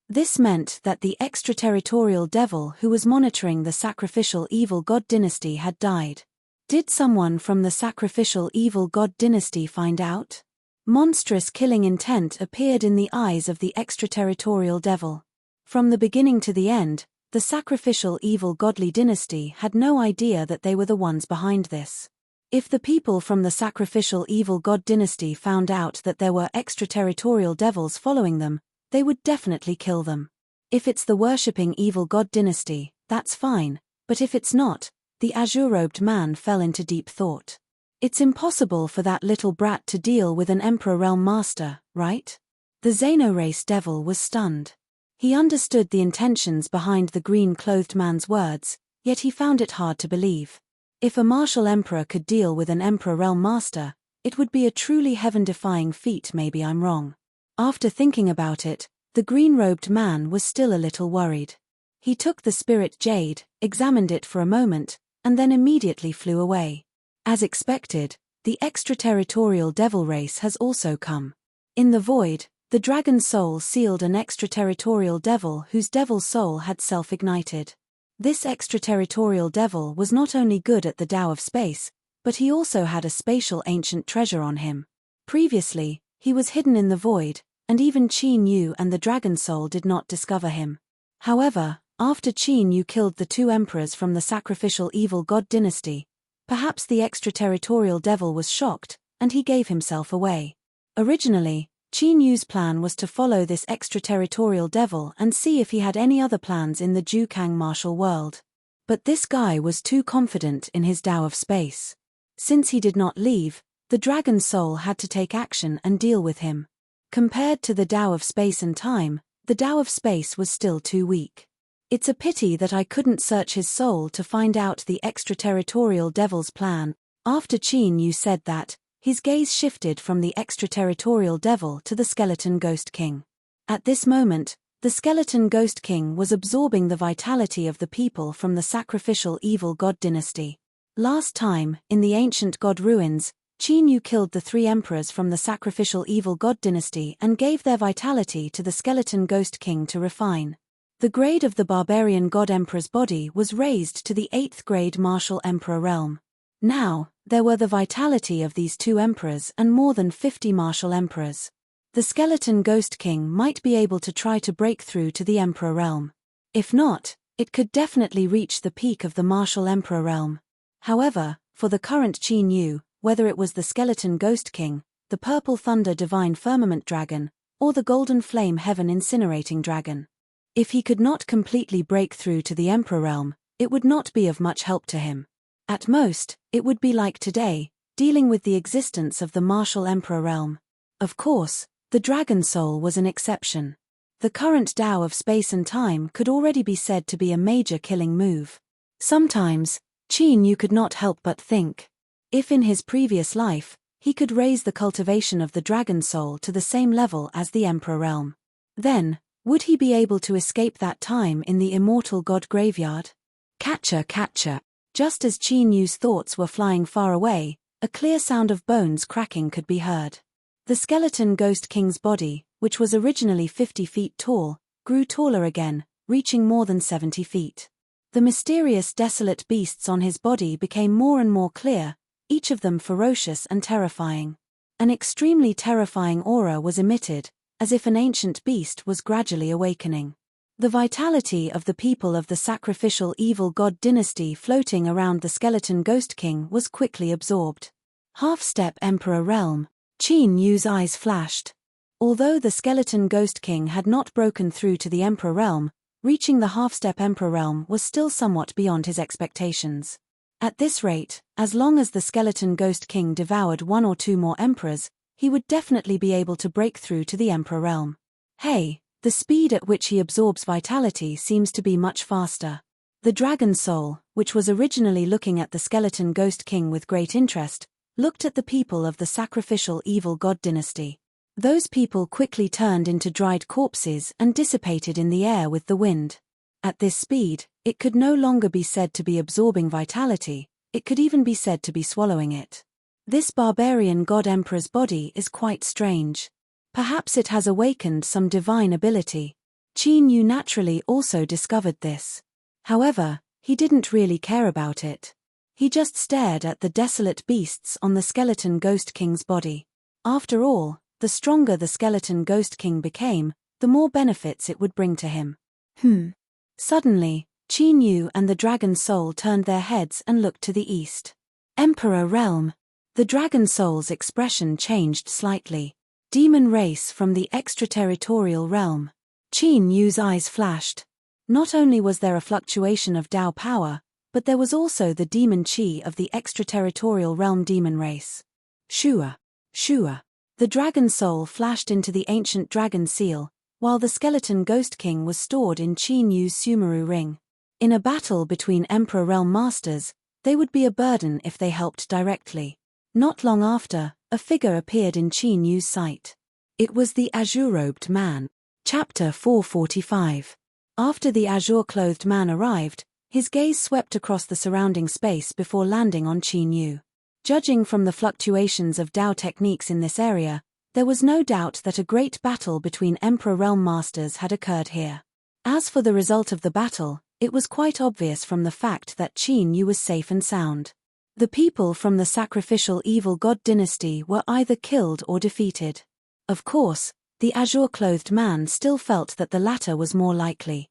This meant that the extraterritorial devil who was monitoring the sacrificial evil god dynasty had died. Did someone from the sacrificial evil god dynasty find out? Monstrous killing intent appeared in the eyes of the extraterritorial devil. From the beginning to the end, the sacrificial evil godly dynasty had no idea that they were the ones behind this. If the people from the sacrificial evil god dynasty found out that there were extraterritorial devils following them, they would definitely kill them. If it's the worshipping evil god dynasty, that's fine, but if it's not, the azure-robed man fell into deep thought. It's impossible for that little brat to deal with an Emperor Realm Master, right? The Xeno-race devil was stunned. He understood the intentions behind the green-clothed man's words, yet he found it hard to believe. If a martial emperor could deal with an Emperor Realm Master, it would be a truly heaven-defying feat. Maybe I'm wrong. After thinking about it, the green-robed man was still a little worried. He took the spirit jade, examined it for a moment, and then immediately flew away. As expected, the extraterritorial devil race has also come. In the void, the dragon soul sealed an extraterritorial devil whose devil soul had self-ignited. This extraterritorial devil was not only good at the Tao of space, but he also had a spatial ancient treasure on him. Previously, he was hidden in the void, and even Qin Yu and the dragon soul did not discover him. However, after Qin Yu killed the 2 emperors from the sacrificial evil god dynasty, perhaps the extraterritorial devil was shocked, and he gave himself away. Originally, Qin Yu's plan was to follow this extraterritorial devil and see if he had any other plans in the Jukang martial world. But this guy was too confident in his Tao of space. Since he did not leave, the dragon soul had to take action and deal with him. Compared to the Tao of space and time, the Tao of space was still too weak. It's a pity that I couldn't search his soul to find out the extraterritorial devil's plan. After Qin Yu said that, his gaze shifted from the extraterritorial devil to the skeleton ghost king. At this moment, the skeleton ghost king was absorbing the vitality of the people from the sacrificial evil god dynasty. Last time, in the ancient god ruins, Qin Yu killed the 3 emperors from the sacrificial evil god dynasty and gave their vitality to the skeleton ghost king to refine. The grade of the barbarian god emperor's body was raised to the 8th grade martial emperor realm. Now, there were the vitality of these 2 emperors and more than 50 martial emperors. The skeleton ghost king might be able to try to break through to the emperor realm. If not, it could definitely reach the peak of the martial emperor realm. However, for the current Qin Yu, whether it was the skeleton ghost king, the purple thunder divine firmament dragon, or the golden flame heaven incinerating dragon, if he could not completely break through to the emperor realm, it would not be of much help to him. At most, it would be like today, dealing with the existence of the martial emperor realm. Of course, the dragon soul was an exception. The current Tao of space and time could already be said to be a major killing move. Sometimes, Qin Yu could not help but think, if in his previous life, he could raise the cultivation of the dragon soul to the same level as the emperor realm, then, would he be able to escape that time in the immortal god graveyard? Catcher, catcher. Just as Qin Yu's thoughts were flying far away, a clear sound of bones cracking could be heard. The skeleton ghost king's body, which was originally 50 feet tall, grew taller again, reaching more than 70 feet. The mysterious desolate beasts on his body became more and more clear, each of them ferocious and terrifying. An extremely terrifying aura was emitted, as if an ancient beast was gradually awakening. The vitality of the people of the sacrificial evil god dynasty floating around the skeleton ghost king was quickly absorbed. Half-step emperor realm. Qin Yu's eyes flashed. Although the skeleton ghost king had not broken through to the emperor realm, reaching the half-step emperor realm was still somewhat beyond his expectations. At this rate, as long as the skeleton ghost king devoured 1 or 2 more emperors, he would definitely be able to break through to the emperor realm. Hey, the speed at which he absorbs vitality seems to be much faster. The dragon soul, which was originally looking at the skeleton ghost king with great interest, looked at the people of the sacrificial evil god dynasty. Those people quickly turned into dried corpses and dissipated in the air with the wind. At this speed, it could no longer be said to be absorbing vitality, it could even be said to be swallowing it. This barbarian god emperor's body is quite strange. Perhaps it has awakened some divine ability. Qin Yu naturally also discovered this. However, he didn't really care about it. He just stared at the desolate beasts on the skeleton ghost king's body. After all, the stronger the skeleton ghost king became, the more benefits it would bring to him. Suddenly, Qin Yu and the dragon soul turned their heads and looked to the east. Emperor realm. The dragon soul's expression changed slightly. Demon race from the extraterritorial realm. Qin Yu's eyes flashed. Not only was there a fluctuation of Tao power, but there was also the demon qi of the extraterritorial realm demon race. Shua. Shua. The dragon soul flashed into the ancient dragon seal, while the skeleton ghost king was stored in Qin Yu's Sumeru ring. In a battle between Emperor Realm Masters, they would be a burden if they helped directly. Not long after, a figure appeared in Qin Yu's sight. It was the azure-robed man. Chapter 445. After the azure-clothed man arrived, his gaze swept across the surrounding space before landing on Qin Yu. Judging from the fluctuations of Tao techniques in this area, there was no doubt that a great battle between Emperor Realm Masters had occurred here. As for the result of the battle, it was quite obvious from the fact that Qin Yu was safe and sound. The people from the sacrificial evil god dynasty were either killed or defeated. Of course, the azure-clothed man still felt that the latter was more likely.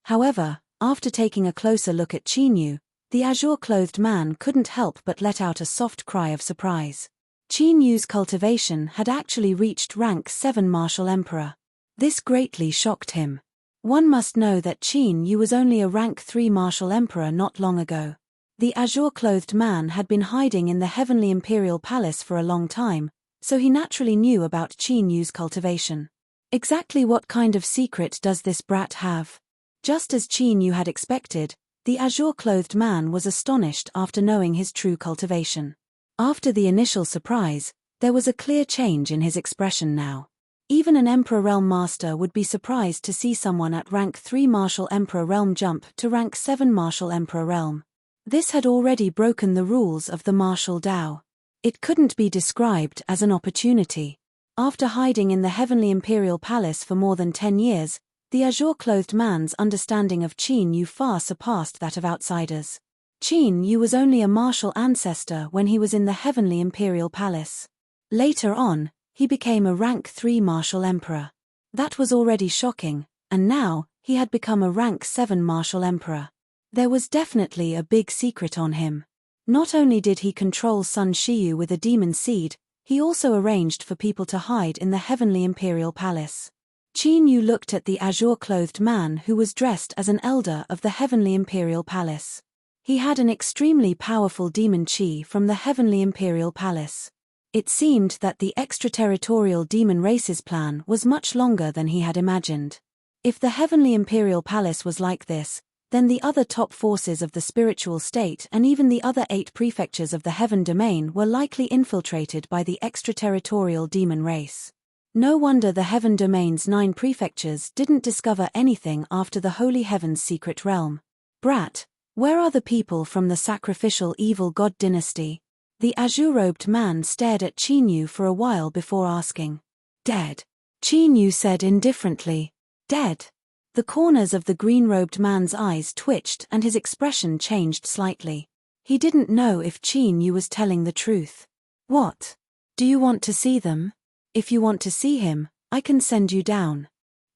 However, after taking a closer look at Qin Yu, the azure-clothed man couldn't help but let out a soft cry of surprise. Qin Yu's cultivation had actually reached rank 7 martial emperor. This greatly shocked him. One must know that Qin Yu was only a rank 3 martial emperor not long ago. The azure-clothed man had been hiding in the heavenly imperial palace for a long time, so he naturally knew about Qin Yu's cultivation. Exactly what kind of secret does this brat have? Just as Qin Yu had expected, the azure-clothed man was astonished after knowing his true cultivation. After the initial surprise, there was a clear change in his expression now. Even an Emperor Realm Master would be surprised to see someone at rank 3 Martial Emperor Realm jump to rank 7 Martial Emperor Realm. This had already broken the rules of the martial Tao. It couldn't be described as an opportunity. After hiding in the Heavenly Imperial Palace for more than 10 years, the The azure-clothed man's understanding of Qin Yu far surpassed that of outsiders. Qin Yu was only a martial ancestor when he was in the heavenly imperial palace. Later on, he became a rank 3 martial emperor. That was already shocking, and now, he had become a rank 7 martial emperor. There was definitely a big secret on him. Not only did he control Sun Shiyu with a demon seed, he also arranged for people to hide in the heavenly imperial palace. Qin Yu looked at the azure-clothed man who was dressed as an elder of the heavenly imperial palace. He had an extremely powerful demon chi from the heavenly imperial palace. It seemed that the extraterritorial demon race's plan was much longer than he had imagined. If the heavenly imperial palace was like this, then the other top forces of the spiritual state and even the other 8 prefectures of the heaven domain were likely infiltrated by the extraterritorial demon race. No wonder the heaven domain's 9 prefectures didn't discover anything after the holy heaven's secret realm. Brat, where are the people from the sacrificial evil god dynasty? The azure-robed man stared at Qin Yu for a while before asking. Dead. Qin Yu said indifferently. Dead. The corners of the green-robed man's eyes twitched and his expression changed slightly. He didn't know if Qin Yu was telling the truth. What? Do you want to see them? If you want to see him, I can send you down.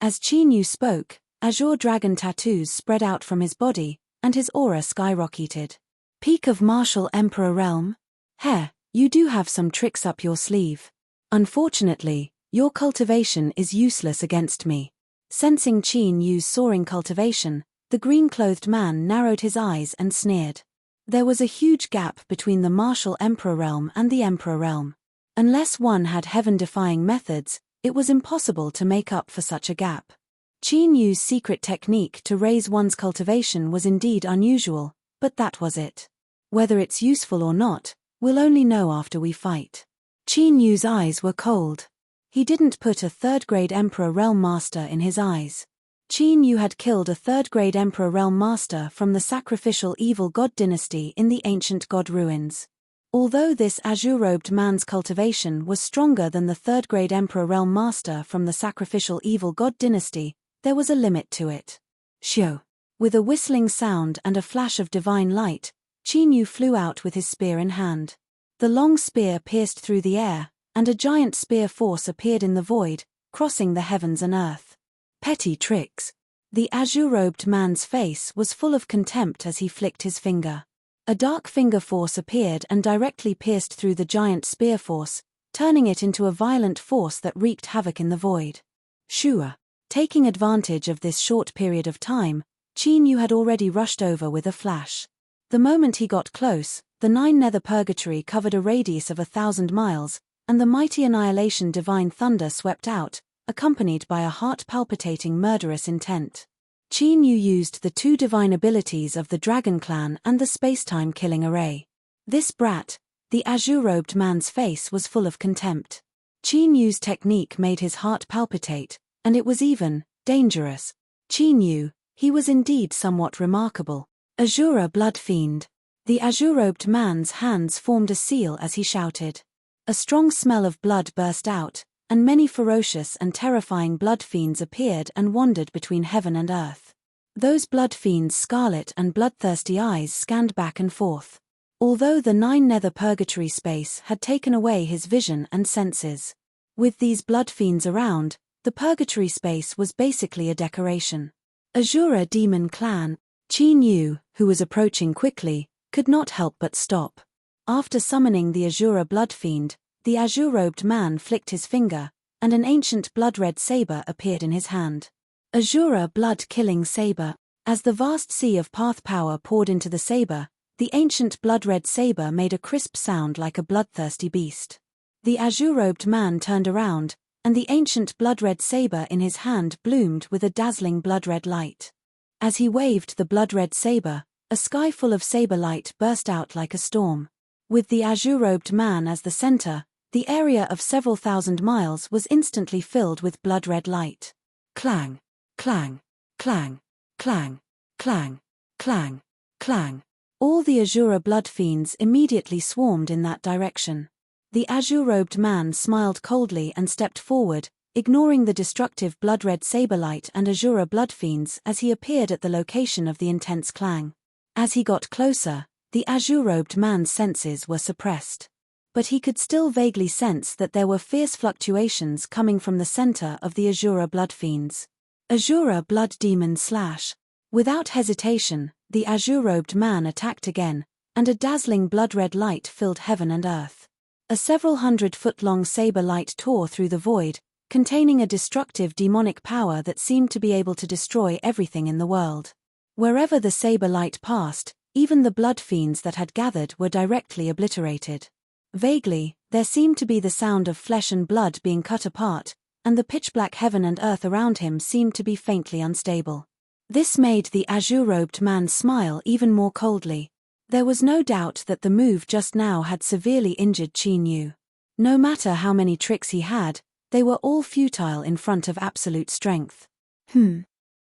As Qin Yu spoke, azure dragon tattoos spread out from his body, and his aura skyrocketed. Peak of martial emperor realm? Heh, you do have some tricks up your sleeve. Unfortunately, your cultivation is useless against me. Sensing Qin Yu's soaring cultivation, the green-clothed man narrowed his eyes and sneered. There was a huge gap between the martial emperor realm and the emperor realm. Unless one had heaven-defying methods, it was impossible to make up for such a gap. Qin Yu's secret technique to raise one's cultivation was indeed unusual, but that was it. Whether it's useful or not, we'll only know after we fight. Qin Yu's eyes were cold. He didn't put a 3rd-grade Emperor Realm Master in his eyes. Qin Yu had killed a 3rd-grade Emperor Realm Master from the sacrificial evil god dynasty in the ancient god ruins. Although this azure-robed man's cultivation was stronger than the 3rd-grade Emperor Realm Master from the sacrificial evil god dynasty, there was a limit to it. Shio. With a whistling sound and a flash of divine light, Qin Yu flew out with his spear in hand. The long spear pierced through the air, and a giant spear force appeared in the void, crossing the heavens and earth. Petty tricks. The azure-robed man's face was full of contempt as he flicked his finger. A dark finger force appeared and directly pierced through the giant spear force, turning it into a violent force that wreaked havoc in the void. Shua. Taking advantage of this short period of time, Qin Yu had already rushed over with a flash. The moment he got close, the 9 nether purgatory covered a radius of 1,000 miles, and the mighty annihilation divine thunder swept out, accompanied by a heart-palpitating murderous intent. Qin Yu used the 2 divine abilities of the Dragon Clan and the space-time killing array. This brat, the azure-robed man's face was full of contempt. Qin Yu's technique made his heart palpitate, and it was even dangerous. Qin Yu, he was indeed somewhat remarkable. Azura blood fiend. The azure-robed man's hands formed a seal as he shouted. A strong smell of blood burst out, and many ferocious and terrifying blood fiends appeared and wandered between heaven and earth. Those blood fiends' scarlet and bloodthirsty eyes scanned back and forth. Although the 9 nether purgatory space had taken away his vision and senses. With these blood fiends around, the purgatory space was basically a decoration. Azura demon clan. Qin Yu, who was approaching quickly, could not help but stop. After summoning the Azura blood fiend, the azure-robed man flicked his finger, and an ancient blood-red saber appeared in his hand. Azura blood-killing saber. As the vast sea of path power poured into the saber, the ancient blood-red saber made a crisp sound like a bloodthirsty beast. The azure-robed man turned around, and the ancient blood-red saber in his hand bloomed with a dazzling blood-red light. As he waved the blood-red saber, a sky full of saber light burst out like a storm. With the azure-robed man as the center, the area of several thousand miles was instantly filled with blood-red light. Clang, clang, clang, clang, clang, clang, clang. All the Azura blood fiends immediately swarmed in that direction. The azure-robed man smiled coldly and stepped forward, ignoring the destructive blood-red saber light and azura blood fiends as he appeared at the location of the intense clang. As he got closer, the azure-robed man's senses were suppressed. But he could still vaguely sense that there were fierce fluctuations coming from the center of the azura blood fiends. Azura blood demon slash. Without hesitation, the azure-robed man attacked again, and a dazzling blood-red light filled heaven and earth. A several hundred-foot-long saber light tore through the void, containing a destructive demonic power that seemed to be able to destroy everything in the world. Wherever the saber light passed, even the blood fiends that had gathered were directly obliterated. Vaguely, there seemed to be the sound of flesh and blood being cut apart, and the pitch-black heaven and earth around him seemed to be faintly unstable. This made the azure-robed man smile even more coldly. There was no doubt that the move just now had severely injured Qin Yu. No matter how many tricks he had, they were all futile in front of absolute strength.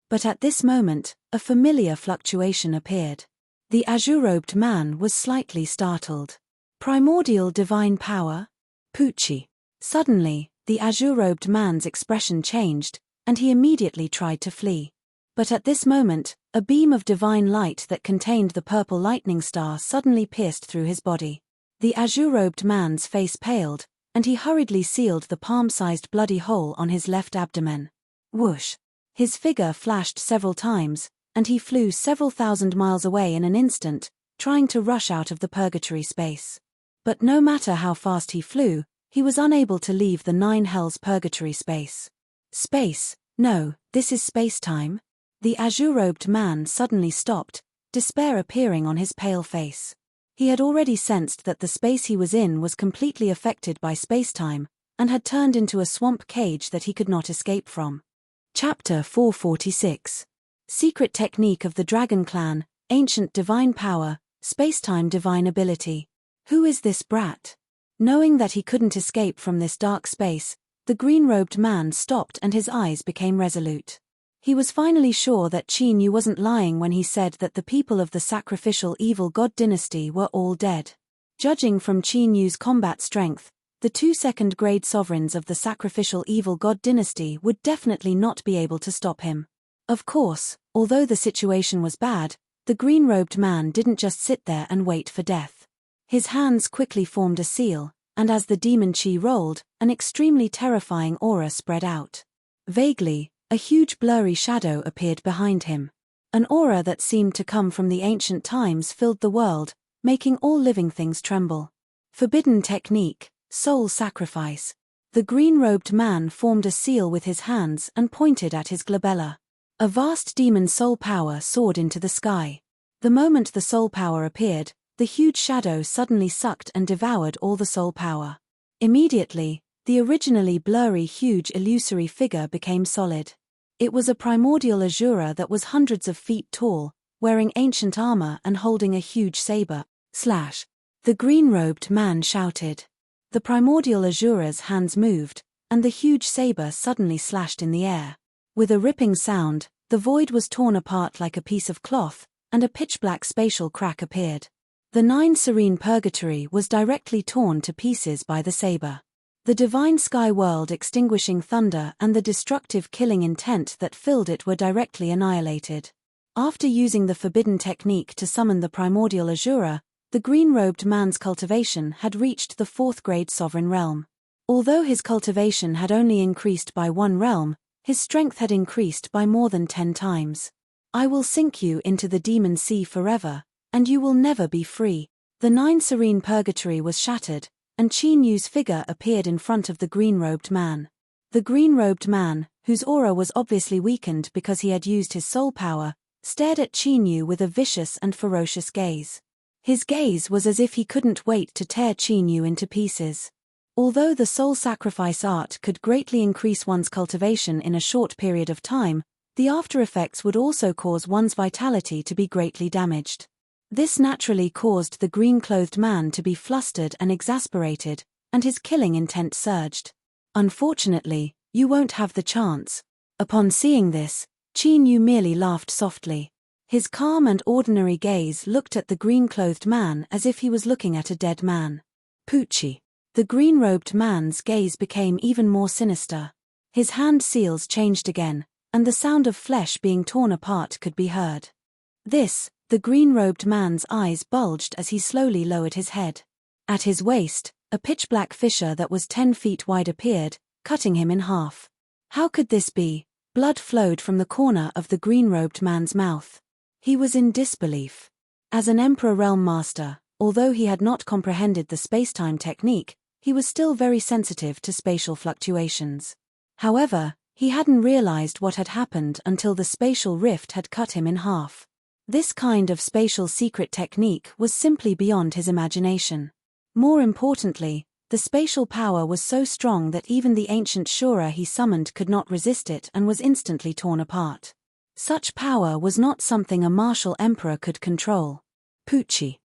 But at this moment, a familiar fluctuation appeared. The azure-robed man was slightly startled. Primordial divine power? Pucci. Suddenly, the azure-robed man's expression changed, and he immediately tried to flee. But at this moment, a beam of divine light that contained the purple lightning star suddenly pierced through his body. The azure-robed man's face paled, and he hurriedly sealed the palm-sized bloody hole on his left abdomen. Whoosh! His figure flashed several times, and he flew several thousand miles away in an instant, trying to rush out of the purgatory space. But no matter how fast he flew, he was unable to leave the nine hells purgatory space. Space? No, this is space-time. The azure-robed man suddenly stopped, despair appearing on his pale face. He had already sensed that the space he was in was completely affected by space-time, and had turned into a swamp cage that he could not escape from. Chapter 446. Secret Technique of the Dragon Clan, Ancient Divine Power, Space-Time Divine Ability. Who is this brat? Knowing that he couldn't escape from this dark space, the green-robed man stopped and his eyes became resolute. He was finally sure that Qin Yu wasn't lying when he said that the people of the sacrificial evil god dynasty were all dead. Judging from Qin Yu's combat strength, the two second-grade sovereigns of the sacrificial evil god dynasty would definitely not be able to stop him. Of course, although the situation was bad, the green-robed man didn't just sit there and wait for death. His hands quickly formed a seal, and as the demon chi rolled, an extremely terrifying aura spread out. Vaguely, a huge blurry shadow appeared behind him. An aura that seemed to come from the ancient times filled the world, making all living things tremble. Forbidden technique, soul sacrifice. The green-robed man formed a seal with his hands and pointed at his glabella. A vast demon soul power soared into the sky. The moment the soul power appeared, the huge shadow suddenly sucked and devoured all the soul power. Immediately, the originally blurry huge illusory figure became solid. It was a primordial azura that was hundreds of feet tall, wearing ancient armor and holding a huge saber. Slash! The green-robed man shouted. The primordial azura's hands moved, and the huge saber suddenly slashed in the air. With a ripping sound, the void was torn apart like a piece of cloth, and a pitch-black spatial crack appeared. The nine serene purgatory was directly torn to pieces by the saber. The divine sky world extinguishing thunder and the destructive killing intent that filled it were directly annihilated. After using the forbidden technique to summon the primordial azura, the green-robed man's cultivation had reached the fourth-grade sovereign realm. Although his cultivation had only increased by one realm, his strength had increased by more than 10 times. I will sink you into the demon sea forever, and you will never be free. The nine serene purgatory was shattered, and Qin Yu's figure appeared in front of the green-robed man. The green-robed man, whose aura was obviously weakened because he had used his soul power, stared at Qin Yu with a vicious and ferocious gaze. His gaze was as if he couldn't wait to tear Qin Yu into pieces. Although the soul sacrifice art could greatly increase one's cultivation in a short period of time, the after-effects would also cause one's vitality to be greatly damaged. This naturally caused the green-clothed man to be flustered and exasperated, and his killing intent surged. Unfortunately, you won't have the chance. Upon seeing this, Qin Yu merely laughed softly. His calm and ordinary gaze looked at the green-clothed man as if he was looking at a dead man. Pucci. The green-robed man's gaze became even more sinister. His hand seals changed again, and the sound of flesh being torn apart could be heard. The green-robed man's eyes bulged as he slowly lowered his head. At his waist, a pitch-black fissure that was 10 feet wide appeared, cutting him in half. How could this be? Blood flowed from the corner of the green-robed man's mouth. He was in disbelief. As an Emperor Realm Master, although he had not comprehended the space-time technique, he was still very sensitive to spatial fluctuations. However, he hadn't realized what had happened until the spatial rift had cut him in half. This kind of spatial secret technique was simply beyond his imagination. More importantly, the spatial power was so strong that even the ancient Shura he summoned could not resist it and was instantly torn apart. Such power was not something a martial emperor could control. Poochie.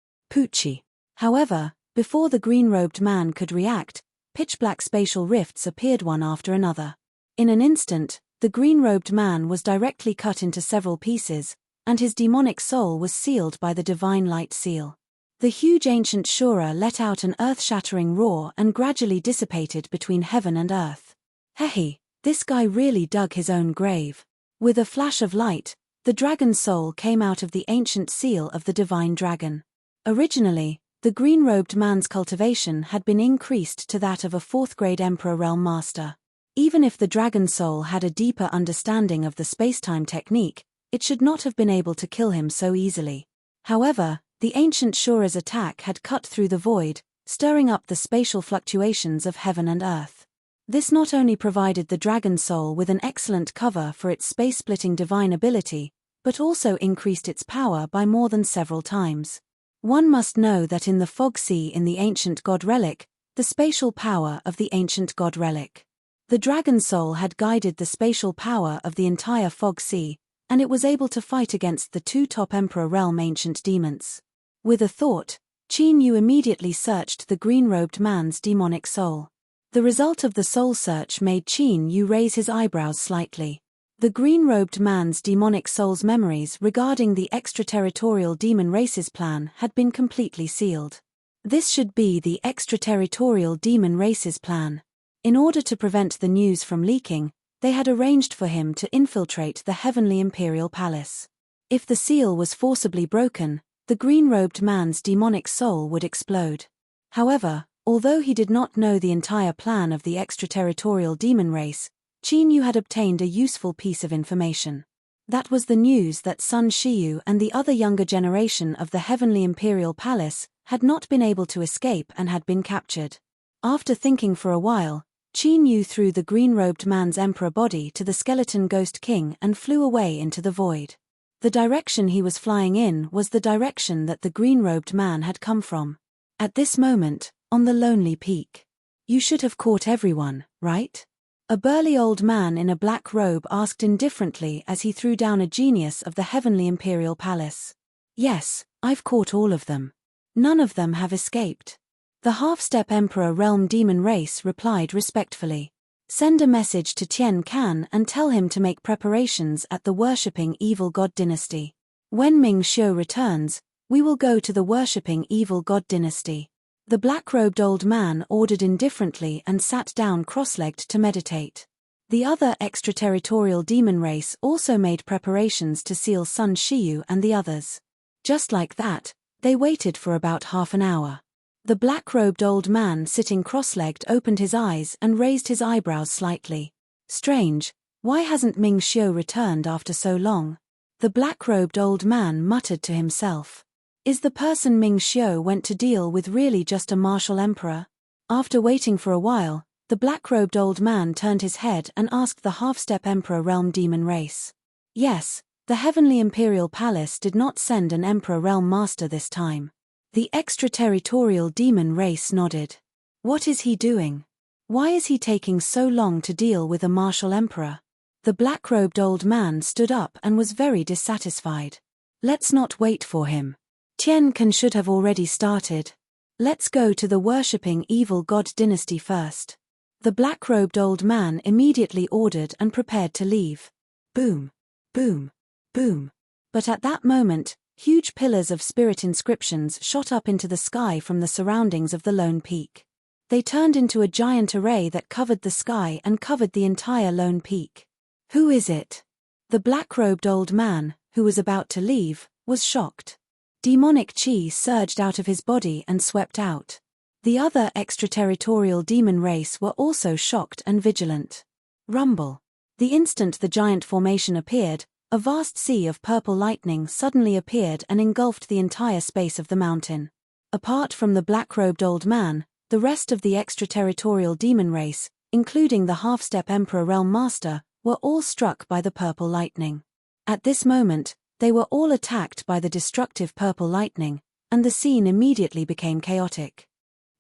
However, before the green-robed man could react, pitch-black spatial rifts appeared one after another. In an instant, the green-robed man was directly cut into several pieces, and his demonic soul was sealed by the divine light seal. The huge ancient Shura let out an earth-shattering roar and gradually dissipated between heaven and earth. Hehe, this guy really dug his own grave. With a flash of light, the dragon soul came out of the ancient seal of the divine dragon. Originally, the green-robed man's cultivation had been increased to that of a 4th-grade Emperor Realm Master. Even if the dragon soul had a deeper understanding of the spacetime technique, it should not have been able to kill him so easily. However, the ancient Shura's attack had cut through the void, stirring up the spatial fluctuations of heaven and earth. This not only provided the dragon soul with an excellent cover for its space-splitting divine ability, but also increased its power by more than several times. One must know that in the fog sea in the ancient god relic, the spatial power of the ancient god relic. The dragon soul had guided the spatial power of the entire fog sea, and it was able to fight against the 2 top Emperor Realm ancient demons. With a thought, Qin Yu immediately searched the green-robed man's demonic soul. The result of the soul search made Qin Yu raise his eyebrows slightly. The green-robed man's demonic soul's memories regarding the extraterritorial demon race's plan had been completely sealed. This should be the extraterritorial demon race's plan. In order to prevent the news from leaking, they had arranged for him to infiltrate the heavenly imperial palace. If the seal was forcibly broken, the green-robed man's demonic soul would explode. However, although he did not know the entire plan of the extraterritorial demon race, Qin Yu had obtained a useful piece of information. That was the news that Sun Shiyu and the other younger generation of the heavenly imperial palace had not been able to escape and had been captured. After thinking for a while, Qin Yu threw the green-robed man's emperor body to the skeleton ghost king and flew away into the void. The direction he was flying in was the direction that the green-robed man had come from. At this moment, on the lonely peak. You should have caught everyone, right? A burly old man in a black robe asked indifferently as he threw down a genius of the heavenly imperial palace. Yes, I've caught all of them. None of them have escaped. The half-step Emperor Realm Demon Race replied respectfully. Send a message to Tian Kan and tell him to make preparations at the worshipping evil god dynasty. When Ming Xiu returns, we will go to the worshipping evil god dynasty. The black-robed old man ordered indifferently and sat down cross-legged to meditate. The other extraterritorial demon race also made preparations to seal Sun Shiyu and the others. Just like that, they waited for about half an hour. The black-robed old man sitting cross-legged opened his eyes and raised his eyebrows slightly. Strange, why hasn't Ming Xiu returned after so long? The black-robed old man muttered to himself. Is the person Ming Xiu went to deal with really just a martial emperor? After waiting for a while, the black-robed old man turned his head and asked the half-step Emperor Realm Demon Race. Yes, the heavenly imperial palace did not send an Emperor Realm Master this time. The extraterritorial demon race nodded. What is he doing? Why is he taking so long to deal with a martial emperor? The black-robed old man stood up and was very dissatisfied. Let's not wait for him. Tian Kan should have already started. Let's go to the worshipping evil god dynasty first. The black-robed old man immediately ordered and prepared to leave. Boom, boom, boom. But at that moment, huge pillars of spirit inscriptions shot up into the sky from the surroundings of the lone peak. They turned into a giant array that covered the sky and covered the entire lone peak. "Who is it?" The black-robed old man, who was about to leave, was shocked. Demonic chi surged out of his body and swept out. The other extraterritorial demon race were also shocked and vigilant. Rumble. The instant the giant formation appeared, a vast sea of purple lightning suddenly appeared and engulfed the entire space of the mountain. Apart from the black-robed old man, the rest of the extraterritorial demon race, including the half-step Emperor Realm Master, were all struck by the purple lightning. At this moment, they were all attacked by the destructive purple lightning, and the scene immediately became chaotic.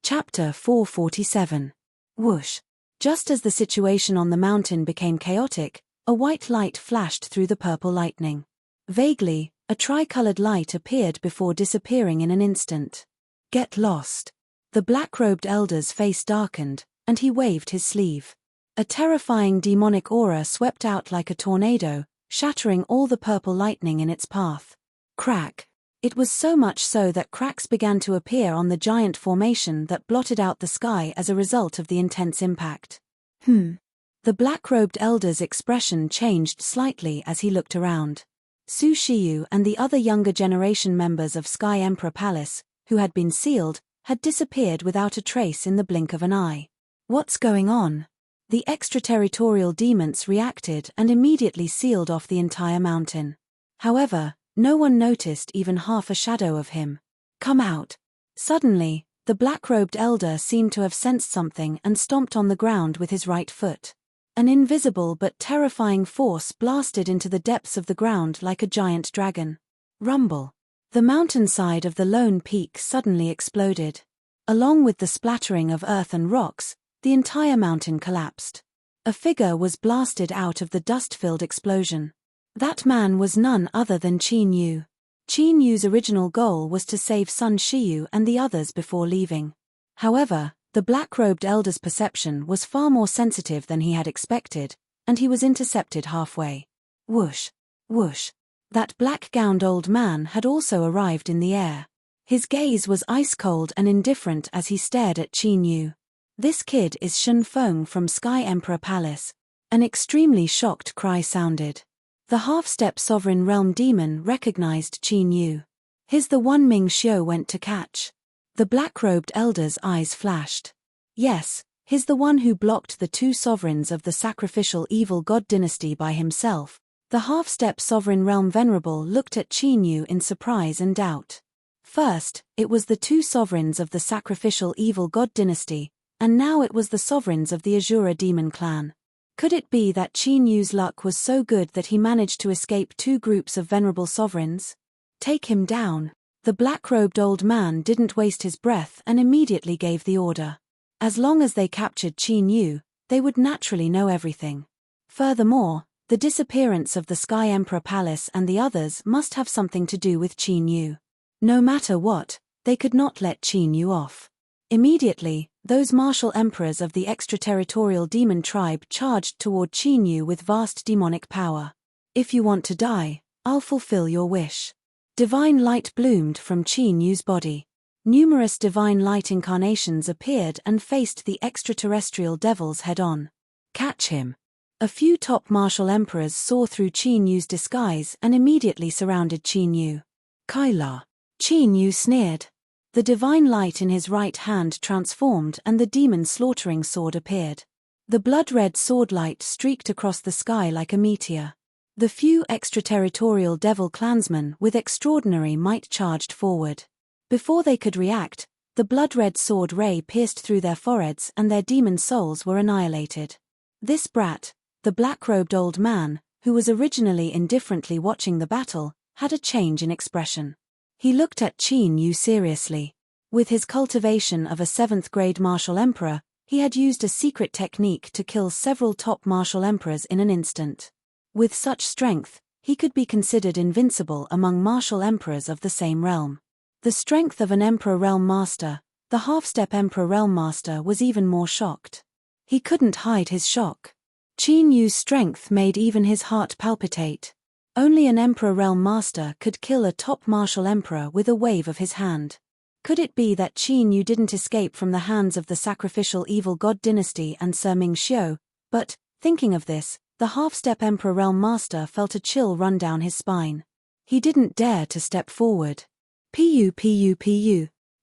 Chapter 447. Whoosh. Just as the situation on the mountain became chaotic, a white light flashed through the purple lightning. Vaguely, a tricolored light appeared before disappearing in an instant. "Get lost." The black-robed elder's face darkened, and he waved his sleeve. A terrifying demonic aura swept out like a tornado, shattering all the purple lightning in its path. Crack. It was so much so that cracks began to appear on the giant formation that blotted out the sky as a result of the intense impact. The black-robed elder's expression changed slightly as he looked around. Su Shiyu and the other younger generation members of Sky Emperor Palace, who had been sealed, had disappeared without a trace in the blink of an eye. "What's going on?" The extraterritorial demons reacted and immediately sealed off the entire mountain. However, no one noticed even half a shadow of him. "Come out." Suddenly, the black-robed elder seemed to have sensed something and stomped on the ground with his right foot. An invisible but terrifying force blasted into the depths of the ground like a giant dragon. Rumble. The mountainside of the lone peak suddenly exploded. Along with the splattering of earth and rocks, the entire mountain collapsed. A figure was blasted out of the dust-filled explosion. That man was none other than Qin Yu. Qin Yu's original goal was to save Sun Shiyu and the others before leaving. However, the black-robed elder's perception was far more sensitive than he had expected, and he was intercepted halfway. Whoosh, whoosh. That black-gowned old man had also arrived in the air. His gaze was ice-cold and indifferent as he stared at Qin Yu. "This kid is Shen Feng from Sky Emperor Palace." An extremely shocked cry sounded. The half-step sovereign realm demon recognized Qin Yu. "He's the one Ming Xiu went to catch." The black-robed elder's eyes flashed. "Yes, he's the one who blocked the two sovereigns of the sacrificial evil god dynasty by himself." The half-step sovereign realm venerable looked at Qin Yu in surprise and doubt. First, it was the two sovereigns of the sacrificial evil god dynasty, and now it was the sovereigns of the Azura demon clan. Could it be that Qin Yu's luck was so good that he managed to escape two groups of venerable sovereigns? "Take him down." The black-robed old man didn't waste his breath and immediately gave the order. As long as they captured Qin Yu, they would naturally know everything. Furthermore, the disappearance of the Sky Emperor Palace and the others must have something to do with Qin Yu. No matter what, they could not let Qin Yu off. Immediately, those martial emperors of the extraterritorial demon tribe charged toward Qin Yu with vast demonic power. "If you want to die, I'll fulfill your wish." Divine light bloomed from Qin Yu's body. Numerous divine light incarnations appeared and faced the extraterrestrial devils head-on. "Catch him." A few top martial emperors saw through Qin Yu's disguise and immediately surrounded Qin Yu. "Kaila." Qin Yu sneered. The divine light in his right hand transformed and the demon slaughtering sword appeared. The blood-red sword light streaked across the sky like a meteor. The few extraterritorial devil clansmen with extraordinary might charged forward. Before they could react, the blood-red sword ray pierced through their foreheads and their demon souls were annihilated. This brat, the black-robed old man, who was originally indifferently watching the battle, had a change in expression. He looked at Qin Yu seriously. With his cultivation of a 7th-grade martial emperor, he had used a secret technique to kill several top martial emperors in an instant. With such strength, he could be considered invincible among martial emperors of the same realm. The strength of an Emperor Realm Master, the half-step Emperor Realm Master was even more shocked. He couldn't hide his shock. Qin Yu's strength made even his heart palpitate. Only an Emperor Realm Master could kill a top martial emperor with a wave of his hand. Could it be that Qin Yu didn't escape from the hands of the sacrificial evil god dynasty and Sir Ming Xiu? But, thinking of this, the half-step Emperor Realm Master felt a chill run down his spine. He didn't dare to step forward. Pu.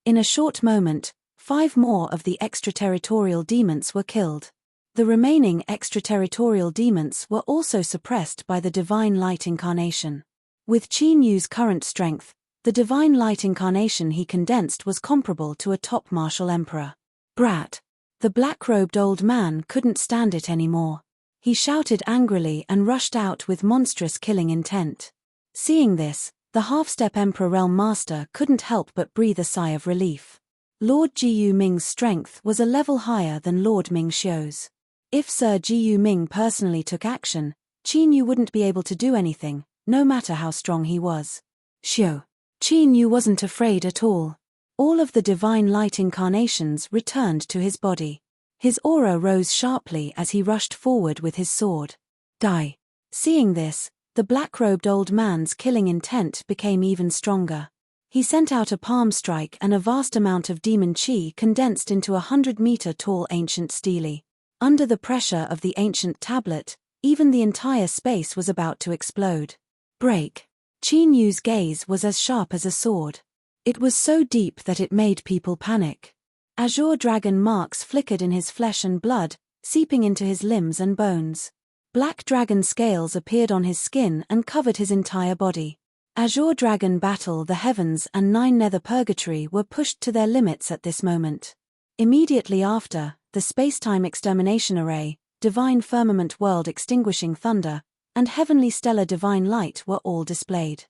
In a short moment, 5 more of the extraterritorial demons were killed. The remaining extraterritorial demons were also suppressed by the Divine Light Incarnation. With Qin Yu's current strength, the Divine Light Incarnation he condensed was comparable to a top martial emperor. Brat! The black-robed old man couldn't stand it anymore. He shouted angrily and rushed out with monstrous killing intent. Seeing this, the half-step Emperor Realm Master couldn't help but breathe a sigh of relief. Lord Jiyu Ming's strength was a level higher than Lord Ming Xiu's. If Sir Jiyu Ming personally took action, Qin Yu wouldn't be able to do anything, no matter how strong he was. Xiu. Qin Yu wasn't afraid at all. All of the Divine Light Incarnations returned to his body. His aura rose sharply as he rushed forward with his sword. Die. Seeing this, the black-robed old man's killing intent became even stronger. He sent out a palm strike and a vast amount of demon chi condensed into a 100-meter-tall ancient stele. Under the pressure of the ancient tablet, even the entire space was about to explode. Break. Qin Yu's gaze was as sharp as a sword. It was so deep that it made people panic. Azure dragon marks flickered in his flesh and blood, seeping into his limbs and bones. Black dragon scales appeared on his skin and covered his entire body. Azure dragon battle the heavens and 9 nether purgatory were pushed to their limits at this moment. Immediately after, the space-time extermination array, divine firmament world extinguishing thunder, and heavenly stellar divine light were all displayed.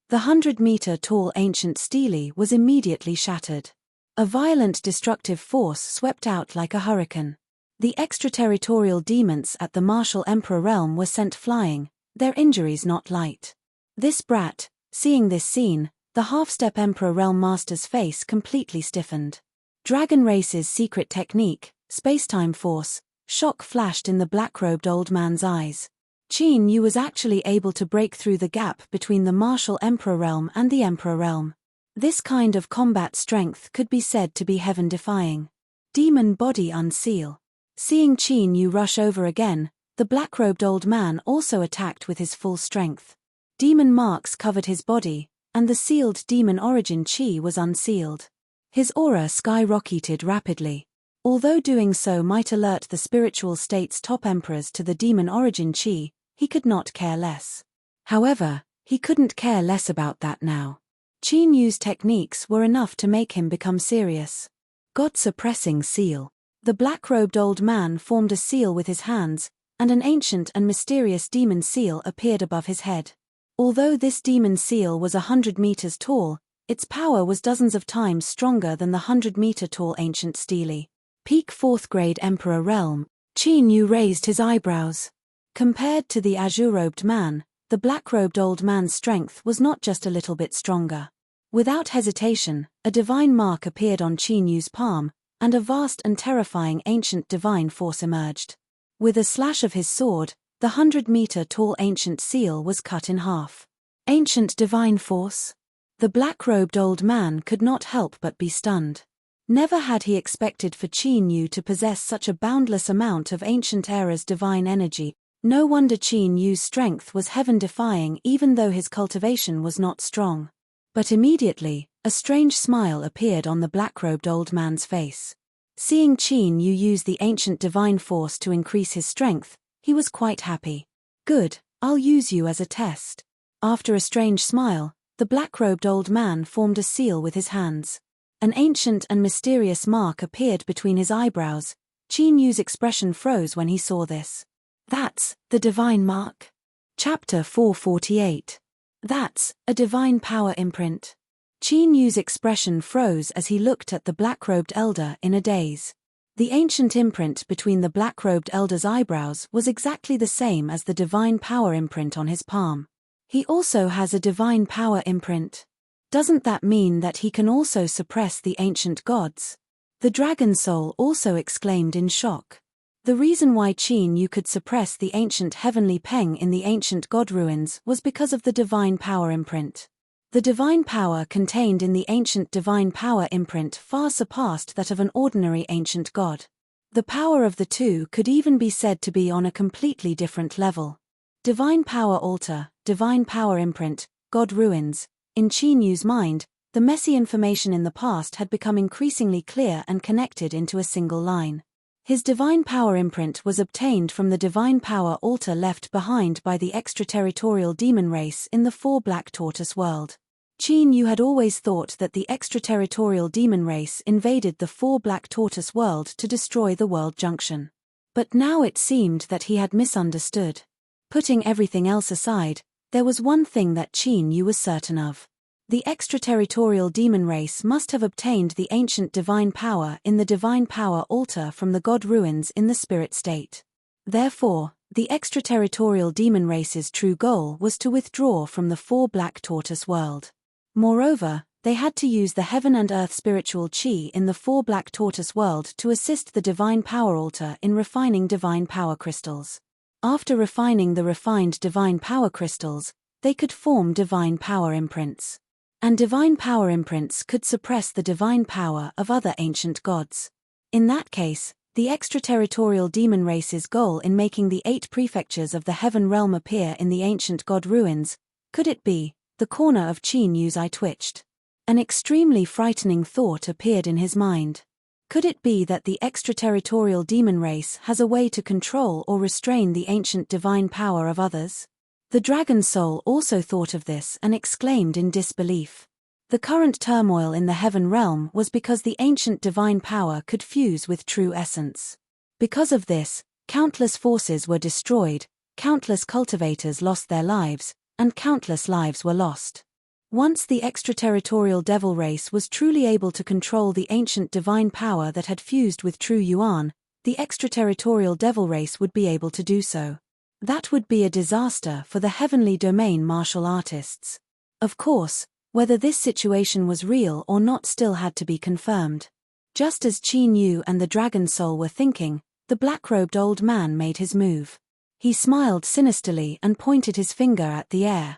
The 100-meter-tall ancient stele was immediately shattered. A violent destructive force swept out like a hurricane. The extraterritorial demons at the martial Emperor realm were sent flying, their injuries not light. This brat, seeing this scene, the half-step Emperor Realm Master's face completely stiffened. Dragon Race's secret technique, space-time force, shock flashed in the black-robed old man's eyes. Qin Yu was actually able to break through the gap between the martial Emperor realm and the Emperor realm. This kind of combat strength could be said to be heaven-defying. Demon body unseal. Seeing Qin Yu rush over again, the black-robed old man also attacked with his full strength. Demon marks covered his body, and the sealed demon origin chi was unsealed. His aura skyrocketed rapidly. Although doing so might alert the spiritual state's top emperors to the demon origin chi, he could not care less. However, he couldn't care less about that now. Qin Yu's techniques were enough to make him become serious. God-suppressing seal. The black-robed old man formed a seal with his hands, and an ancient and mysterious demon seal appeared above his head. Although this demon seal was 100 meters tall, its power was dozens of times stronger than the 100-meter-tall ancient stele. Peak 4th grade Emperor Realm. Qin Yu raised his eyebrows. Compared to the azure-robed man, the black-robed old man's strength was not just a little bit stronger. Without hesitation, a divine mark appeared on Qin Yu's palm, and a vast and terrifying ancient divine force emerged. With a slash of his sword, the 100-meter-tall ancient seal was cut in half. Ancient divine force? The black-robed old man could not help but be stunned. Never had he expected for Qin Yu to possess such a boundless amount of ancient era's divine energy. No wonder Qin Yu's strength was heaven-defying even though his cultivation was not strong. But immediately, a strange smile appeared on the black-robed old man's face. Seeing Qin Yu use the ancient divine force to increase his strength, he was quite happy. Good, I'll use you as a test. After a strange smile, the black-robed old man formed a seal with his hands. An ancient and mysterious mark appeared between his eyebrows. Qin Yu's expression froze when he saw this. That's the divine mark. Chapter 448. That's a divine power imprint. Qin Yu's expression froze as he looked at the black-robed elder in a daze. The ancient imprint between the black-robed elder's eyebrows was exactly the same as the divine power imprint on his palm. He also has a divine power imprint. Doesn't that mean that he can also suppress the ancient gods? The dragon soul also exclaimed in shock. The reason why Qin Yu could suppress the ancient heavenly peng in the ancient god ruins was because of the divine power imprint. The divine power contained in the ancient divine power imprint far surpassed that of an ordinary ancient god. The power of the two could even be said to be on a completely different level. Divine power altar, divine power imprint, God ruins. In Qin Yu's mind, the messy information in the past had become increasingly clear and connected into a single line. His divine power imprint was obtained from the divine power altar left behind by the extraterritorial demon race in the Four Black Tortoise world. Qin Yu had always thought that the extraterritorial demon race invaded the Four Black Tortoise world to destroy the world junction. But now it seemed that he had misunderstood. Putting everything else aside, there was one thing that Qin Yu was certain of. The extraterritorial demon race must have obtained the ancient divine power in the divine power altar from the god ruins in the spirit state. Therefore, the extraterritorial demon race's true goal was to withdraw from the Four Black Tortoise world. Moreover, they had to use the heaven and earth spiritual qi in the Four Black Tortoise world to assist the divine power altar in refining divine power crystals. After refining the refined divine power crystals, they could form divine power imprints. And divine power imprints could suppress the divine power of other ancient gods. In that case, the extraterritorial demon race's goal in making the 8 prefectures of the heaven realm appear in the ancient god ruins, could it be? The corner of Qin Yu's eye twitched. An extremely frightening thought appeared in his mind. Could it be that the extraterritorial demon race has a way to control or restrain the ancient divine power of others? The dragon soul also thought of this and exclaimed in disbelief. The current turmoil in the heaven realm was because the ancient divine power could fuse with true essence. Because of this, countless forces were destroyed, countless cultivators lost their lives, and countless lives were lost. Once the extraterritorial devil race was truly able to control the ancient divine power that had fused with true Yuan, the extraterritorial devil race would be able to do so. That would be a disaster for the heavenly domain martial artists. Of course, whether this situation was real or not still had to be confirmed. Just as Qin Yu and the dragon soul were thinking, the black-robed old man made his move. He smiled sinisterly and pointed his finger at the air.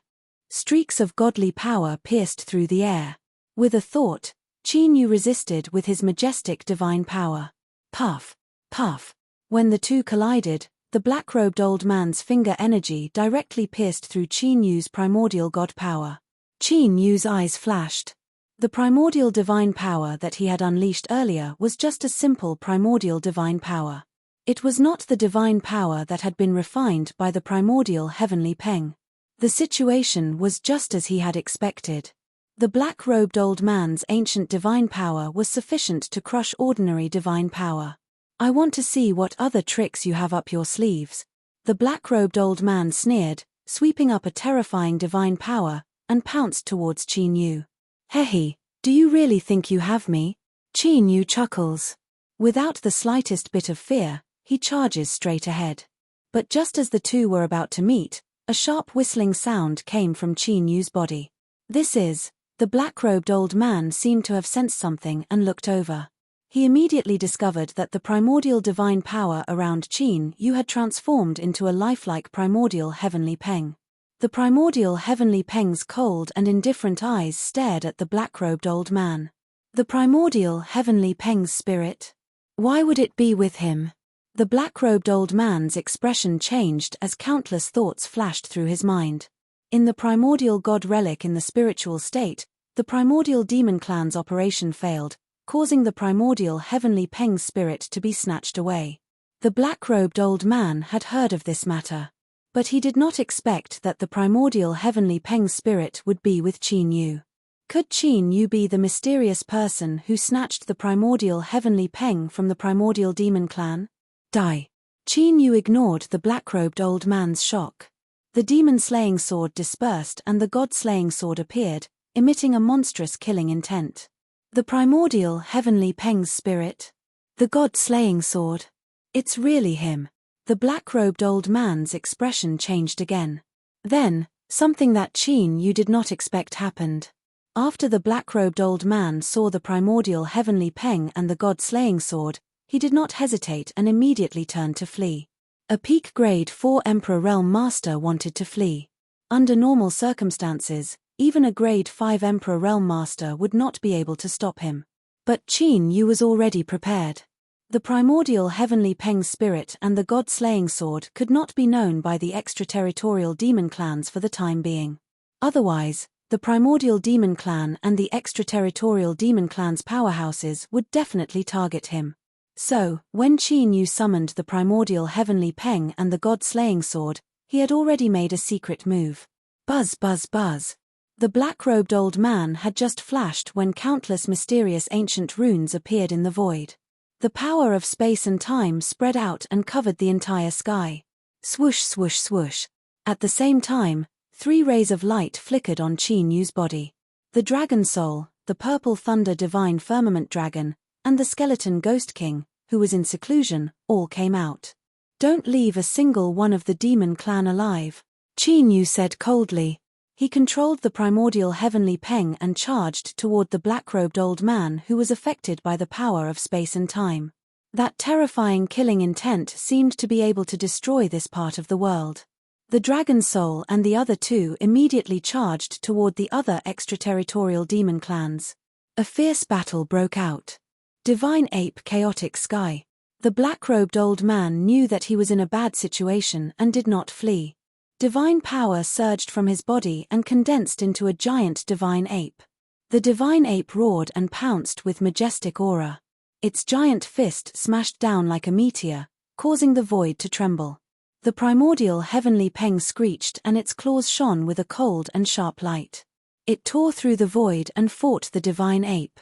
Streaks of godly power pierced through the air. With a thought, Qin Yu resisted with his majestic divine power. Puff, puff. When the two collided, the black-robed old man's finger energy directly pierced through Qin Yu's primordial god power. Qin Yu's eyes flashed. The primordial divine power that he had unleashed earlier was just a simple primordial divine power. It was not the divine power that had been refined by the primordial heavenly peng. The situation was just as he had expected. The black-robed old man's ancient divine power was sufficient to crush ordinary divine power. I want to see what other tricks you have up your sleeves. The black-robed old man sneered, sweeping up a terrifying divine power, and pounced towards Qin Yu. Hehe, do you really think you have me? Qin Yu chuckles. Without the slightest bit of fear, he charges straight ahead. But just as the two were about to meet, a sharp whistling sound came from Qin Yu's body. The black-robed old man seemed to have sensed something and looked over. He immediately discovered that the primordial divine power around Qin Yu had transformed into a lifelike primordial heavenly peng. The primordial heavenly peng's cold and indifferent eyes stared at the black-robed old man. The primordial heavenly peng's spirit? Why would it be with him? The black-robed old man's expression changed as countless thoughts flashed through his mind. In the primordial god relic in the spiritual state, the primordial demon clan's operation failed, causing the primordial heavenly peng's spirit to be snatched away. The black-robed old man had heard of this matter. But he did not expect that the primordial heavenly peng's spirit would be with Qin Yu. Could Qin Yu be the mysterious person who snatched the primordial heavenly peng from the primordial demon clan? Die. Qin Yu ignored the black-robed old man's shock. The demon-slaying sword dispersed and the god-slaying sword appeared, emitting a monstrous killing intent. The primordial heavenly peng's spirit? The god-slaying sword? It's really him. The black-robed old man's expression changed again. Then, something that Qin Yu did not expect happened. After the black-robed old man saw the primordial heavenly peng and the god-slaying sword, he did not hesitate and immediately turned to flee. A peak grade 4 Emperor Realm Master wanted to flee. Under normal circumstances, Even a grade 5 Emperor Realm Master would not be able to stop him. But Qin Yu was already prepared. The primordial heavenly Peng spirit and the god-slaying sword could not be known by the extraterritorial demon clans for the time being. Otherwise, the primordial demon clan and the extraterritorial demon clan's powerhouses would definitely target him. So, when Qin Yu summoned the primordial heavenly Peng and the god-slaying sword, he had already made a secret move. Buzz buzz buzz. The black-robed old man had just flashed when countless mysterious ancient runes appeared in the void. The power of space and time spread out and covered the entire sky. Swoosh swoosh swoosh. At the same time, 3 rays of light flickered on Qin Yu's body. The Dragon Soul, the Purple Thunder Divine Firmament Dragon, and the Skeleton Ghost King, who was in seclusion, all came out. "Don't leave a single one of the demon clan alive," Qin Yu said coldly. He controlled the primordial heavenly Peng and charged toward the black-robed old man who was affected by the power of space and time. That terrifying killing intent seemed to be able to destroy this part of the world. The Dragon Soul and the other 2 immediately charged toward the other extraterritorial demon clans. A fierce battle broke out. Divine Ape Chaotic Sky. The black-robed old man knew that he was in a bad situation and did not flee. Divine power surged from his body and condensed into a giant divine ape. The divine ape roared and pounced with majestic aura. Its giant fist smashed down like a meteor, causing the void to tremble. The primordial heavenly Peng screeched and its claws shone with a cold and sharp light. It tore through the void and fought the divine ape.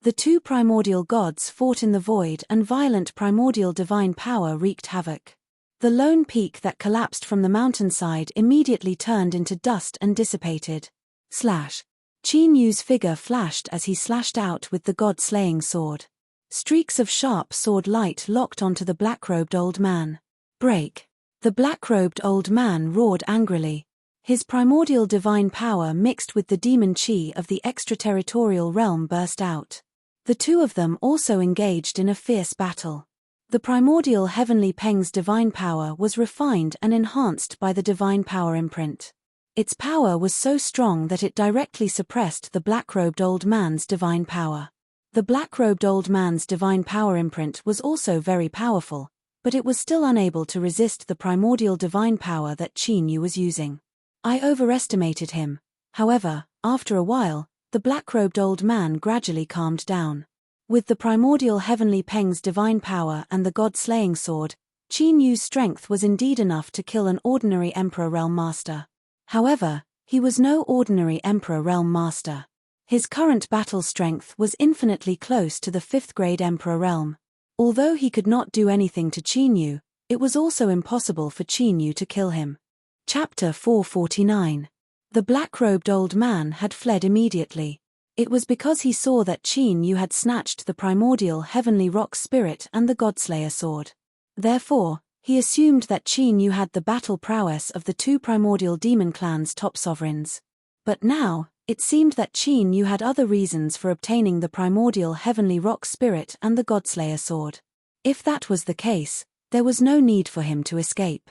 The 2 primordial gods fought in the void and violent primordial divine power wreaked havoc. The lone peak that collapsed from the mountainside immediately turned into dust and dissipated. Slash. Qin Yu's figure flashed as he slashed out with the god-slaying sword. Streaks of sharp sword light locked onto the black-robed old man. Break. The black-robed old man roared angrily. His primordial divine power mixed with the demon chi of the extraterritorial realm burst out. The 2 of them also engaged in a fierce battle. The primordial heavenly Peng's divine power was refined and enhanced by the divine power imprint. Its power was so strong that it directly suppressed the black-robed old man's divine power. The black-robed old man's divine power imprint was also very powerful, but it was still unable to resist the primordial divine power that Qin Yu was using. I overestimated him. However, after a while, the black-robed old man gradually calmed down. With the primordial heavenly Peng's divine power and the god-slaying sword, Qin Yu's strength was indeed enough to kill an ordinary Emperor Realm Master. However, he was no ordinary Emperor Realm Master. His current battle strength was infinitely close to the 5th grade Emperor Realm. Although he could not do anything to Qin Yu, it was also impossible for Qin Yu to kill him. Chapter 449. The black-robed old man had fled immediately. It was because he saw that Qin Yu had snatched the primordial heavenly rock spirit and the Godslayer sword. Therefore, he assumed that Qin Yu had the battle prowess of the 2 primordial demon clans' top sovereigns. But now, it seemed that Qin Yu had other reasons for obtaining the primordial heavenly rock spirit and the Godslayer sword. If that was the case, there was no need for him to escape.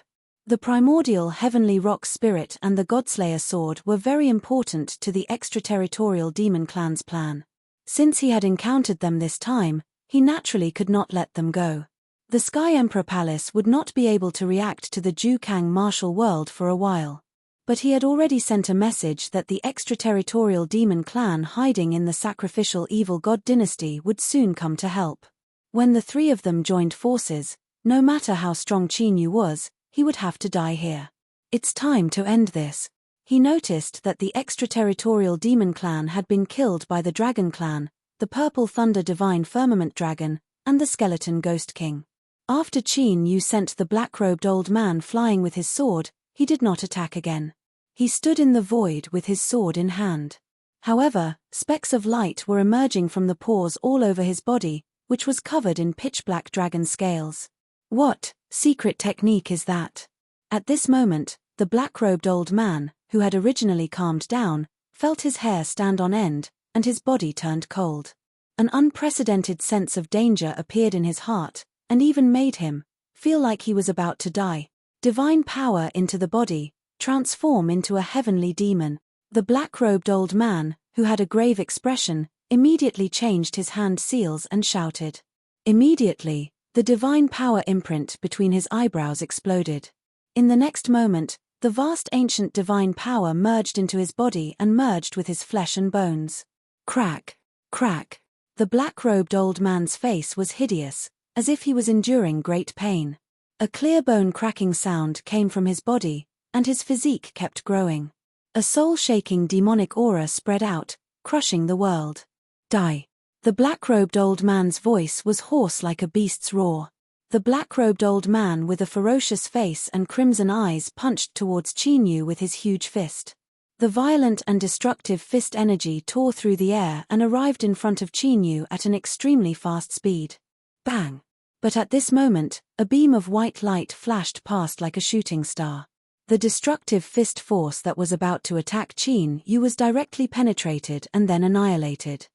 The primordial heavenly rock spirit and the Godslayer sword were very important to the extraterritorial demon clan's plan. Since he had encountered them this time, he naturally could not let them go. The Sky Emperor Palace would not be able to react to the Jukang martial world for a while. But he had already sent a message that the extraterritorial demon clan hiding in the sacrificial evil god dynasty would soon come to help. When the 3 of them joined forces, no matter how strong Qin Yu was, he would have to die here. It's time to end this. He noticed that the extraterritorial demon clan had been killed by the Dragon Clan, the Purple Thunder Divine Firmament Dragon, and the Skeleton Ghost King. After Qin Yu sent the black-robed old man flying with his sword, he did not attack again. He stood in the void with his sword in hand. However, specks of light were emerging from the pores all over his body, which was covered in pitch-black dragon scales. What secret technique is that? At this moment, the black-robed old man, who had originally calmed down, felt his hair stand on end, and his body turned cold. An unprecedented sense of danger appeared in his heart, and even made him feel like he was about to die. Divine power into the body, transform into a heavenly demon. The black-robed old man, who had a grave expression, immediately changed his hand seals and shouted. Immediately, the divine power imprint between his eyebrows exploded. In the next moment, the vast ancient divine power merged into his body and merged with his flesh and bones. Crack, crack. The black-robed old man's face was hideous, as if he was enduring great pain. A clear bone-cracking sound came from his body, and his physique kept growing. A soul-shaking demonic aura spread out, crushing the world. Die. The black-robed old man's voice was hoarse like a beast's roar. The black-robed old man with a ferocious face and crimson eyes punched towards Chinyu with his huge fist. The violent and destructive fist energy tore through the air and arrived in front of Chinyu at an extremely fast speed. Bang! But at this moment, a beam of white light flashed past like a shooting star. The destructive fist force that was about to attack Chinyu was directly penetrated and then annihilated.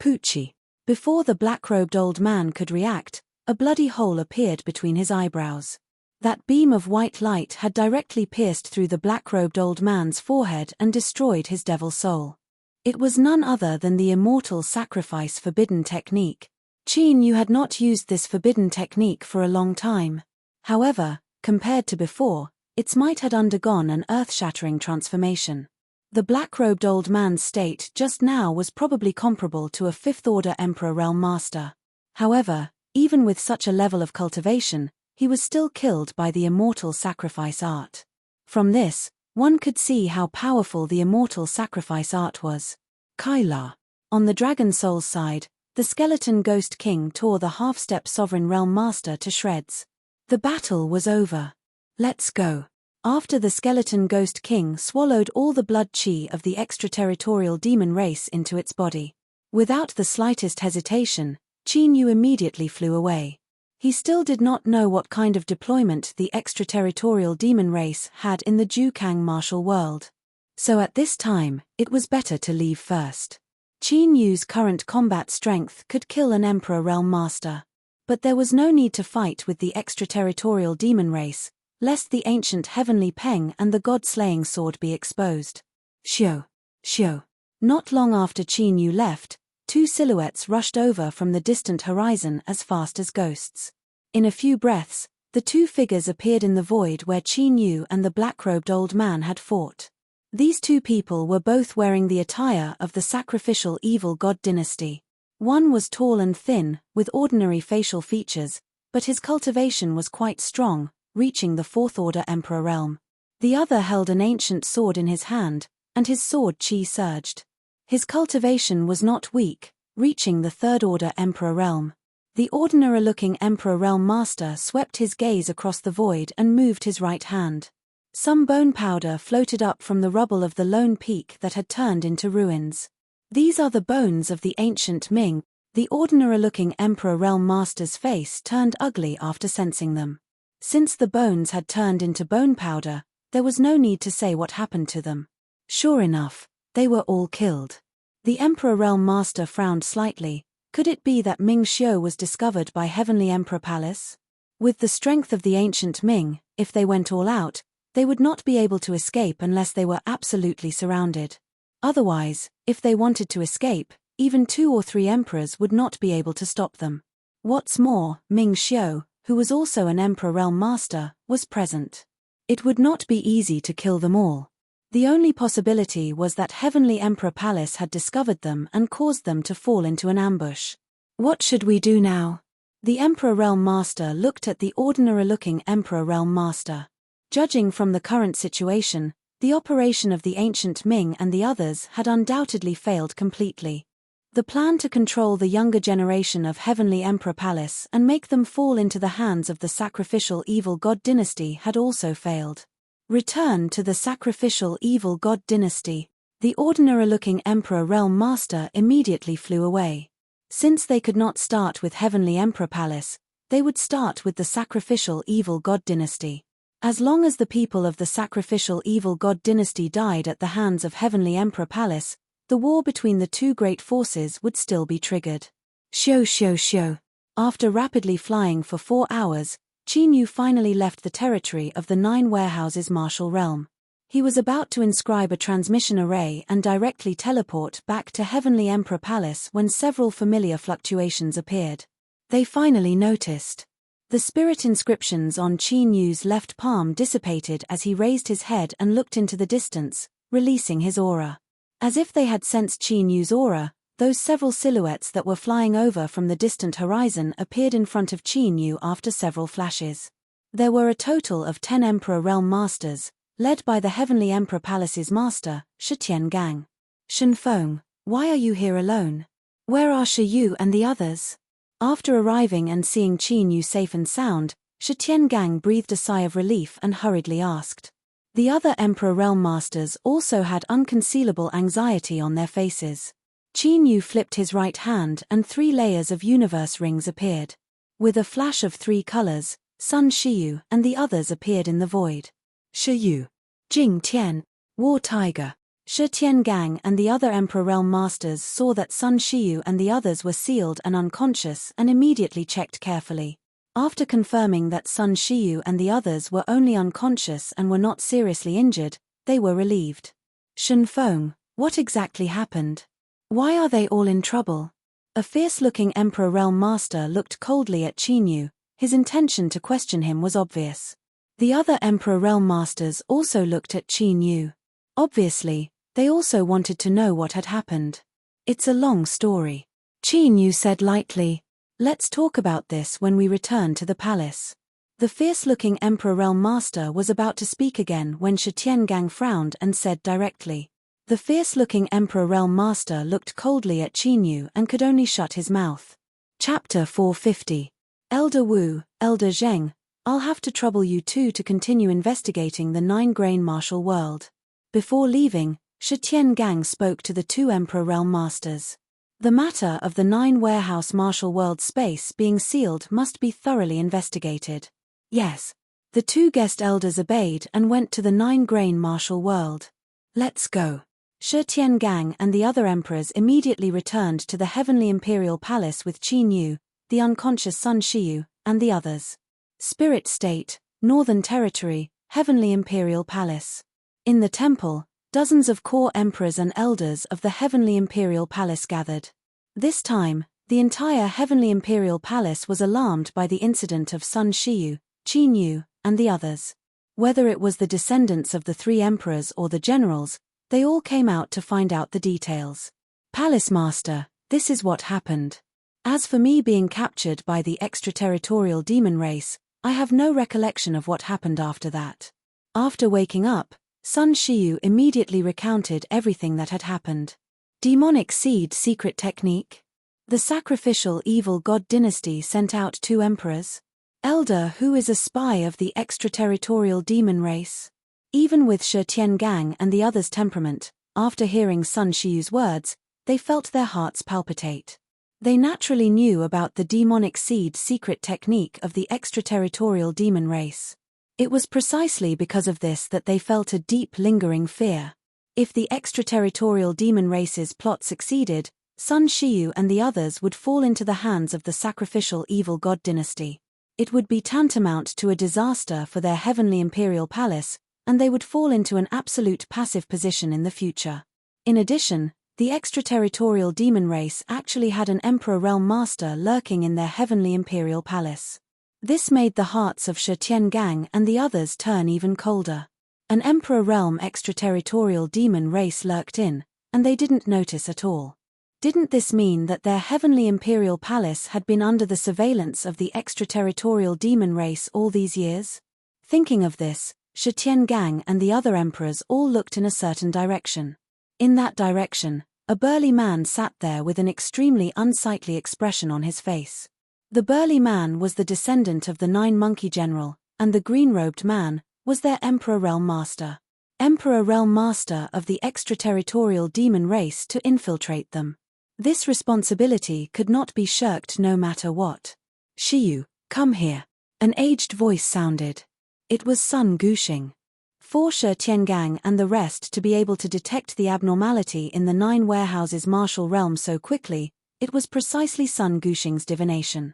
Poochie. Before the black-robed old man could react, a bloody hole appeared between his eyebrows. That beam of white light had directly pierced through the black-robed old man's forehead and destroyed his devil soul. It was none other than the immortal sacrifice forbidden technique. Chinyu had not used this forbidden technique for a long time. However, compared to before, its might had undergone an earth-shattering transformation. The black-robed old man's state just now was probably comparable to a fifth-order Emperor Realm Master. However, even with such a level of cultivation, he was still killed by the immortal sacrifice art. From this, one could see how powerful the immortal sacrifice art was. Kaila. On the Dragon Soul's side, the skeleton Ghost King tore the half-step Sovereign Realm Master to shreds. The battle was over. Let's go. After the skeleton Ghost King swallowed all the blood chi of the extraterritorial demon race into its body. Without the slightest hesitation, Chinyu immediately flew away. He still did not know what kind of deployment the extraterritorial demon race had in the Jukang martial world. So at this time, it was better to leave first. Chinyu's current combat strength could kill an Emperor Realm Master. But there was no need to fight with the extraterritorial demon race, lest the ancient heavenly peng and the god-slaying sword be exposed. Shio. Shio. Not long after Chinyu left, two silhouettes rushed over from the distant horizon as fast as ghosts. In a few breaths, the two figures appeared in the void where Chinyu and the black-robed old man had fought. These two people were both wearing the attire of the sacrificial evil god dynasty. One was tall and thin, with ordinary facial features, but his cultivation was quite strong, reaching the fourth-order Emperor realm. The other held an ancient sword in his hand, and his sword chi surged. His cultivation was not weak, reaching the third-order Emperor realm. The ordinary-looking Emperor Realm Master swept his gaze across the void and moved his right hand. Some bone powder floated up from the rubble of the lone peak that had turned into ruins. These are the bones of the ancient Ming. The ordinary-looking Emperor Realm Master's face turned ugly after sensing them. Since the bones had turned into bone powder, there was no need to say what happened to them. Sure enough, they were all killed. The Emperor Realm Master frowned slightly. Could it be that Ming Xiu was discovered by Heavenly Emperor Palace? With the strength of the ancient Ming, if they went all out, they would not be able to escape unless they were absolutely surrounded. Otherwise, if they wanted to escape, even 2 or 3 emperors would not be able to stop them. What's more, Ming Xiu, who was also an Emperor Realm Master, was present. It would not be easy to kill them all. The only possibility was that Heavenly Emperor Palace had discovered them and caused them to fall into an ambush. What should we do now? The Emperor Realm Master looked at the ordinary-looking Emperor Realm Master. Judging from the current situation, the operation of the ancient Ming and the others had undoubtedly failed completely. The plan to control the younger generation of Heavenly Emperor Palace and make them fall into the hands of the sacrificial evil god dynasty had also failed. Return to the sacrificial evil god dynasty. The ordinary-looking Emperor Realm Master immediately flew away. Since they could not start with Heavenly Emperor Palace, they would start with the sacrificial evil god dynasty. As long as the people of the sacrificial evil god dynasty died at the hands of Heavenly Emperor Palace, the war between the two great forces would still be triggered. Shio. After rapidly flying for 4 hours, Chinyu finally left the territory of the 9 warehouses martial realm. He was about to inscribe a transmission array and directly teleport back to Heavenly Emperor Palace when several familiar fluctuations appeared. They finally noticed. The spirit inscriptions on Qin Yu's left palm dissipated as he raised his head and looked into the distance, releasing his aura. As if they had sensed Qin Yu's aura, those several silhouettes that were flying over from the distant horizon appeared in front of Qin Yu after several flashes. There were a total of 10 Emperor Realm Masters, led by the Heavenly Emperor Palace's master, Shi Tiangang. Shenfeng, why are you here alone? Where are Shi Yu and the others? After arriving and seeing Qin Yu safe and sound, Shi Tiangang breathed a sigh of relief and hurriedly asked. The other Emperor Realm Masters also had unconcealable anxiety on their faces. Qin Yu flipped his right hand and 3 layers of universe rings appeared. With a flash of 3 colors, Sun Shiyu and the others appeared in the void. Shi Yu, Jing Tian, War Tiger. Shi Tiangang and the other Emperor Realm Masters saw that Sun Shiyu and the others were sealed and unconscious and immediately checked carefully. After confirming that Sun Shiyu and the others were only unconscious and were not seriously injured, they were relieved. Shenfeng, what exactly happened? Why are they all in trouble? A fierce-looking Emperor Realm Master looked coldly at Qin Yu. His intention to question him was obvious. The other Emperor Realm Masters also looked at Qin Yu. Obviously, they also wanted to know what had happened. It's a long story. Qin Yu said lightly. Let's talk about this when we return to the palace. The fierce-looking Emperor Realm Master was about to speak again when Shi Tiangang frowned and said directly. The fierce-looking Emperor Realm Master looked coldly at Qin Yu and could only shut his mouth. Chapter 450. Elder Wu, Elder Zheng, I'll have to trouble you two to continue investigating the 9-grain martial world. Before leaving, Shi Tiangang spoke to the 2 Emperor Realm Masters. The matter of the 9 warehouse martial world space being sealed must be thoroughly investigated. Yes. The 2 guest elders obeyed and went to the 9-grain martial world. Let's go. Shi Tiangang and the other emperors immediately returned to the Heavenly Imperial Palace with Qin Yu, the unconscious Sun Shiyu, and the others. Spirit State, Northern Territory, Heavenly Imperial Palace. In the temple, dozens of core emperors and elders of the Heavenly Imperial Palace gathered. This time, the entire Heavenly Imperial Palace was alarmed by the incident of Sun Shiyu, Qin Yu, and the others. Whether it was the descendants of the 3 emperors or the generals, they all came out to find out the details. Palace Master, this is what happened. As for me being captured by the extraterritorial demon race, I have no recollection of what happened after that. After waking up, Sun Shiyu immediately recounted everything that had happened. Demonic seed secret technique? The sacrificial evil god dynasty sent out 2 emperors? Elder who is a spy of the extraterritorial demon race? Even with Shi Tiangang and the others' temperament, after hearing Sun Shiyu's words, they felt their hearts palpitate. They naturally knew about the demonic seed secret technique of the extraterritorial demon race. It was precisely because of this that they felt a deep lingering fear. If the extraterritorial demon race's plot succeeded, Sun Shiyu and the others would fall into the hands of the sacrificial evil god dynasty. It would be tantamount to a disaster for their Heavenly Imperial Palace, and they would fall into an absolute passive position in the future. In addition, the extraterritorial demon race actually had an Emperor Realm Master lurking in their Heavenly Imperial Palace. This made the hearts of Shi Tiangang and the others turn even colder. An Emperor Realm extraterritorial demon race lurked in, and they didn't notice at all. Didn't this mean that their Heavenly Imperial Palace had been under the surveillance of the extraterritorial demon race all these years? Thinking of this, Shi Tiangang and the other emperors all looked in a certain direction. In that direction, a burly man sat there with an extremely unsightly expression on his face. The burly man was the descendant of the 9-monkey general, and the green-robed man was their Emperor Realm Master. Emperor Realm Master of the extraterritorial demon race to infiltrate them. This responsibility could not be shirked no matter what. Shiyu, come here. An aged voice sounded. It was Sun Guxing. For Shi Tiangang and the rest to be able to detect the abnormality in the 9 warehouses martial realm so quickly, it was precisely Sun Guxing's divination.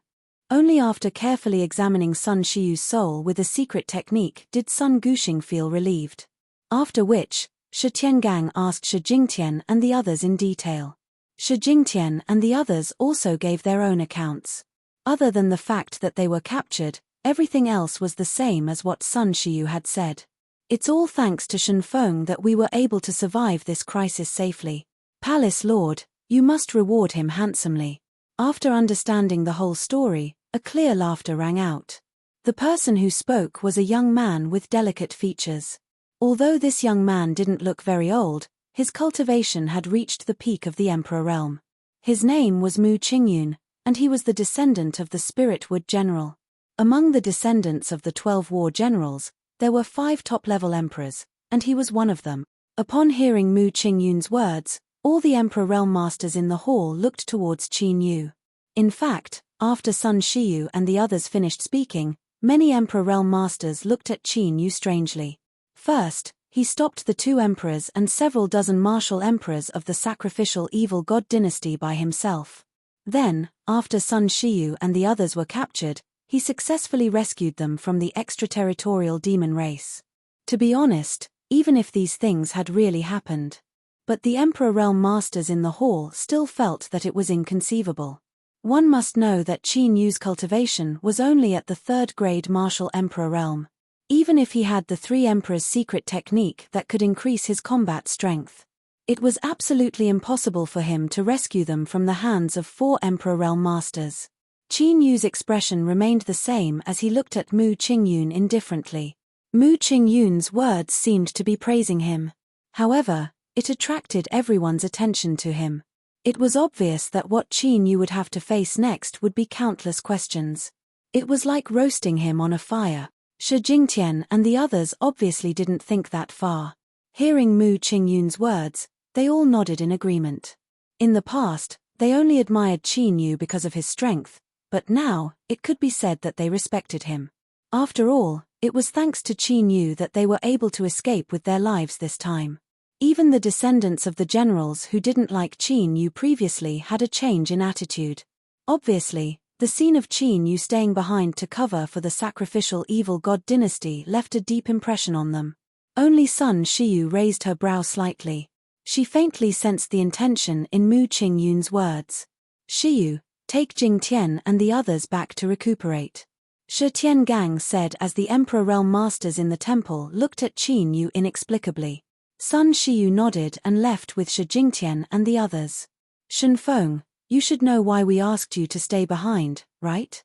Only after carefully examining Sun Shiyu's soul with a secret technique did Sun Guxing feel relieved. After which, Shi Tiangang asked Shi Jingtian and the others in detail. Shi Jingtian and the others also gave their own accounts. Other than the fact that they were captured, everything else was the same as what Sun Shiyu had said. It's all thanks to Shen Feng that we were able to survive this crisis safely. Palace Lord, you must reward him handsomely. After understanding the whole story, a clear laughter rang out. The person who spoke was a young man with delicate features. Although this young man didn't look very old, his cultivation had reached the peak of the Emperor realm. His name was Mu Qingyun, and he was the descendant of the Spirit Wood General. Among the descendants of the 12 war generals, there were 5 top-level emperors, and he was one of them. Upon hearing Mu Qingyun's words, all the Emperor realm masters in the hall looked towards Qin Yu. In fact, after Sun Shiyu and the others finished speaking, many Emperor realm masters looked at Qin Yu strangely. First, he stopped the 2 emperors and several dozen martial emperors of the sacrificial evil god dynasty by himself. Then, after Sun Shiyu and the others were captured, he successfully rescued them from the extraterritorial demon race. To be honest, even if these things had really happened. But the Emperor realm masters in the hall still felt that it was inconceivable. One must know that Qin Yu's cultivation was only at the 3rd grade martial emperor realm. Even if he had the 3 emperors' secret technique that could increase his combat strength, it was absolutely impossible for him to rescue them from the hands of 4 emperor realm masters. Qin Yu's expression remained the same as he looked at Mu Qingyun indifferently. Mu Qingyun's words seemed to be praising him. However, it attracted everyone's attention to him. It was obvious that what Qin Yu would have to face next would be countless questions. It was like roasting him on a fire. Shi Jingtian and the others obviously didn't think that far. Hearing Mu Qingyun's words, they all nodded in agreement. In the past, they only admired Qin Yu because of his strength, but now, it could be said that they respected him. After all, it was thanks to Qin Yu that they were able to escape with their lives this time. Even the descendants of the generals who didn't like Qin Yu previously had a change in attitude. Obviously, the scene of Qin Yu staying behind to cover for the sacrificial evil god dynasty left a deep impression on them. Only Sun Shiyu raised her brow slightly. She faintly sensed the intention in Mu Qingyun's words. Shiyu, take Jingtian and the others back to recuperate. Shi Tiangang said as the Emperor realm masters in the temple looked at Qin Yu inexplicably. Sun Shiyu nodded and left with Shi Jingtian and the others. Shen Feng, you should know why we asked you to stay behind, right?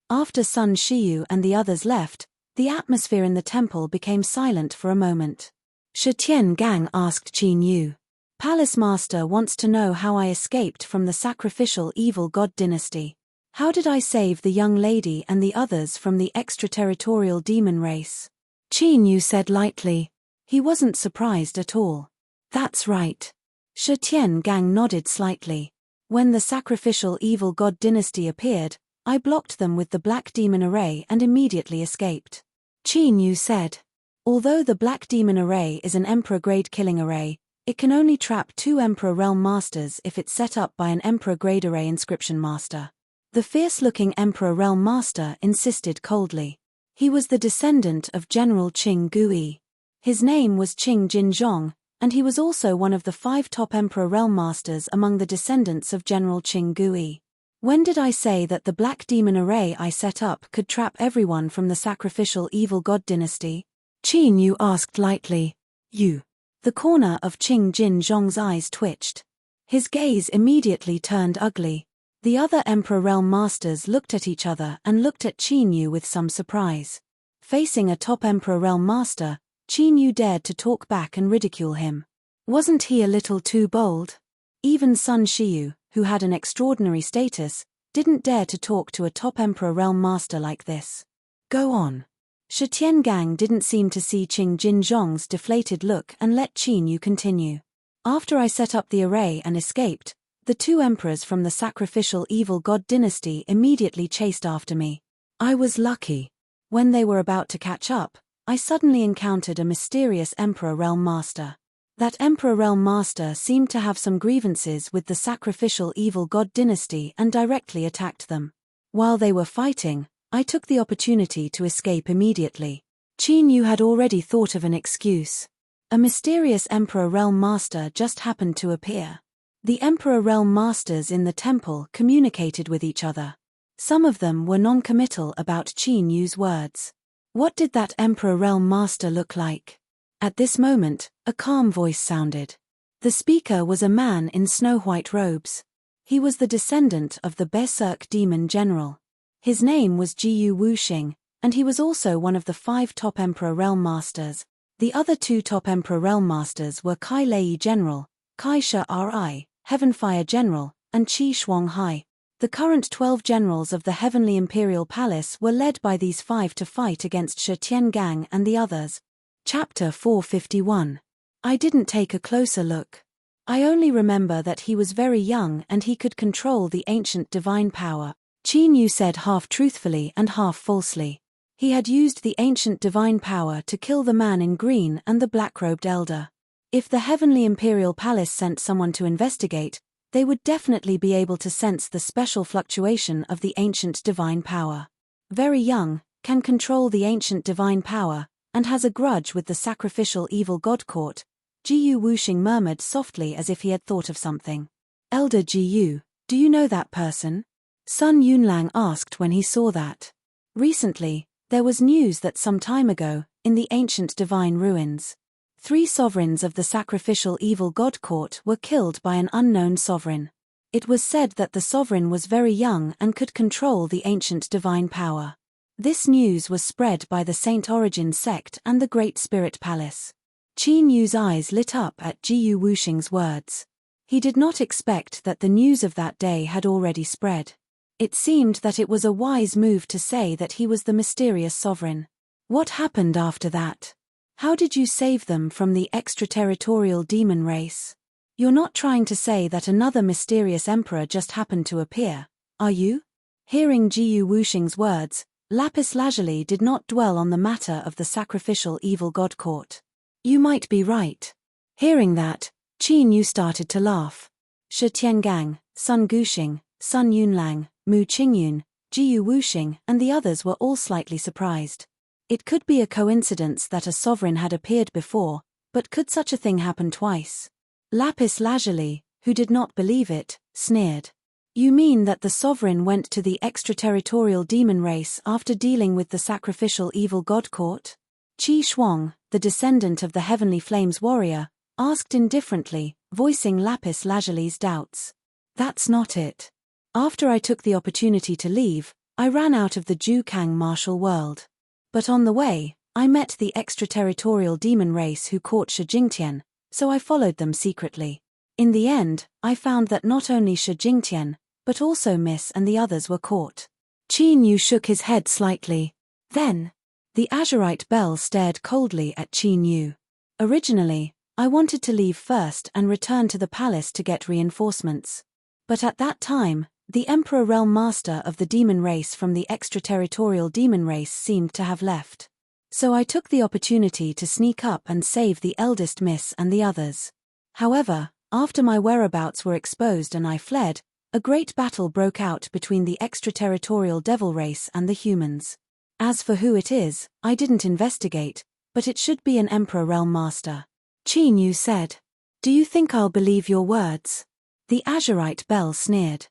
After Sun Shiyu and the others left, the atmosphere in the temple became silent for a moment. Shi Tiangang asked Qin Yu. Palace Master wants to know how I escaped from the sacrificial evil god dynasty. How did I save the young lady and the others from the extraterritorial demon race? Qin Yu said lightly. He wasn't surprised at all. That's right. Shi Tiangang nodded slightly. When the sacrificial evil god dynasty appeared, I blocked them with the black demon array and immediately escaped. Qin Yu said. Although the black demon array is an emperor-grade killing array, it can only trap 2 Emperor realm masters if it's set up by an Emperor-grade array inscription master. The fierce-looking Emperor realm master insisted coldly. He was the descendant of General Qing Gui. His name was Qing Jinzhong, and he was also one of the 5 top Emperor realm masters among the descendants of General Qing Gui. When did I say that the black demon array I set up could trap everyone from the sacrificial evil god dynasty? Qin Yu asked lightly. You. The corner of Qing Jinzhong's eyes twitched. His gaze immediately turned ugly. The other Emperor realm masters looked at each other and looked at Qin Yu with some surprise. Facing a top Emperor realm master, Qin Yu dared to talk back and ridicule him. Wasn't he a little too bold? Even Sun Shiyu, who had an extraordinary status, didn't dare to talk to a top Emperor realm master like this. Go on. Shi Tiangang didn't seem to see Qing Jinzhong's deflated look and let Qin Yu continue. After I set up the array and escaped, the 2 emperors from the sacrificial evil god dynasty immediately chased after me. I was lucky. When they were about to catch up, I suddenly encountered a mysterious Emperor realm master. That Emperor realm master seemed to have some grievances with the sacrificial evil god dynasty and directly attacked them. While they were fighting, I took the opportunity to escape immediately. Qin Yu had already thought of an excuse. A mysterious Emperor Realm Master just happened to appear. The Emperor Realm Masters in the temple communicated with each other. Some of them were non-committal about Qin Yu's words. What did that Emperor Realm Master look like? At this moment, a calm voice sounded. The speaker was a man in snow-white robes. He was the descendant of the Berserk Demon General. His name was Jiyu Wuxing, and he was also one of the 5 top Emperor Realm Masters. The other 2 top Emperor Realm Masters were Kai Lei General, Kai Shi Ri, Heavenfire General, and Qi Shuang Hai. The current 12 generals of the Heavenly Imperial Palace were led by these 5 to fight against Shi Tiangang and the others. Chapter 451. I didn't take a closer look. I only remember that he was very young and he could control the ancient divine power. Qin Yu said half truthfully and half falsely. He had used the ancient divine power to kill the man in green and the black-robed elder. If the Heavenly Imperial Palace sent someone to investigate, they would definitely be able to sense the special fluctuation of the ancient divine power. Very young, can control the ancient divine power, and has a grudge with the sacrificial evil god court, Jiyu Wuxing murmured softly as if he had thought of something. Elder Jiyu, do you know that person? Sun Yunlang asked when he saw that. Recently, there was news that some time ago, in the ancient divine ruins, 3 sovereigns of the sacrificial evil god court were killed by an unknown sovereign. It was said that the sovereign was very young and could control the ancient divine power. This news was spread by the Saint Origin sect and the Great Spirit Palace. Qin Yu's eyes lit up at Jiyu Wuxing's words. He did not expect that the news of that day had already spread. It seemed that it was a wise move to say that he was the mysterious sovereign. What happened after that? How did you save them from the extraterritorial demon race? You're not trying to say that another mysterious emperor just happened to appear, are you? Hearing Jiyu Wuxing's words, Lapis Lazuli did not dwell on the matter of the sacrificial evil god court. You might be right. Hearing that, Qin Yu started to laugh. Shi Tiangang, Sun Guxing, Sun Yunlang, Mu Qingyun, Jiyu Wuxing and the others were all slightly surprised. It could be a coincidence that a sovereign had appeared before, but could such a thing happen twice? Lapis Lazuli, who did not believe it, sneered. You mean that the sovereign went to the extraterritorial demon race after dealing with the sacrificial evil god court? Qi Shuang, the descendant of the Heavenly Flames warrior, asked indifferently, voicing Lapis Lazuli's doubts. That's not it. After I took the opportunity to leave, I ran out of the Jukang martial world. But on the way, I met the extraterritorial demon race who caught Shi Jingtian, so I followed them secretly. In the end, I found that not only Shi Jingtian, but also Miss and the others were caught. Qin Yu shook his head slightly. Then, the Azurite Bell stared coldly at Qin Yu. Originally, I wanted to leave first and return to the palace to get reinforcements. But at that time, the Emperor Realm Master of the demon race from the extraterritorial demon race seemed to have left. So I took the opportunity to sneak up and save the eldest Miss and the others. However, after my whereabouts were exposed and I fled, a great battle broke out between the extraterritorial devil race and the humans. As for who it is, I didn't investigate, but it should be an Emperor Realm Master. Qin Yu said. Do you think I'll believe your words? The Azurite Bell sneered.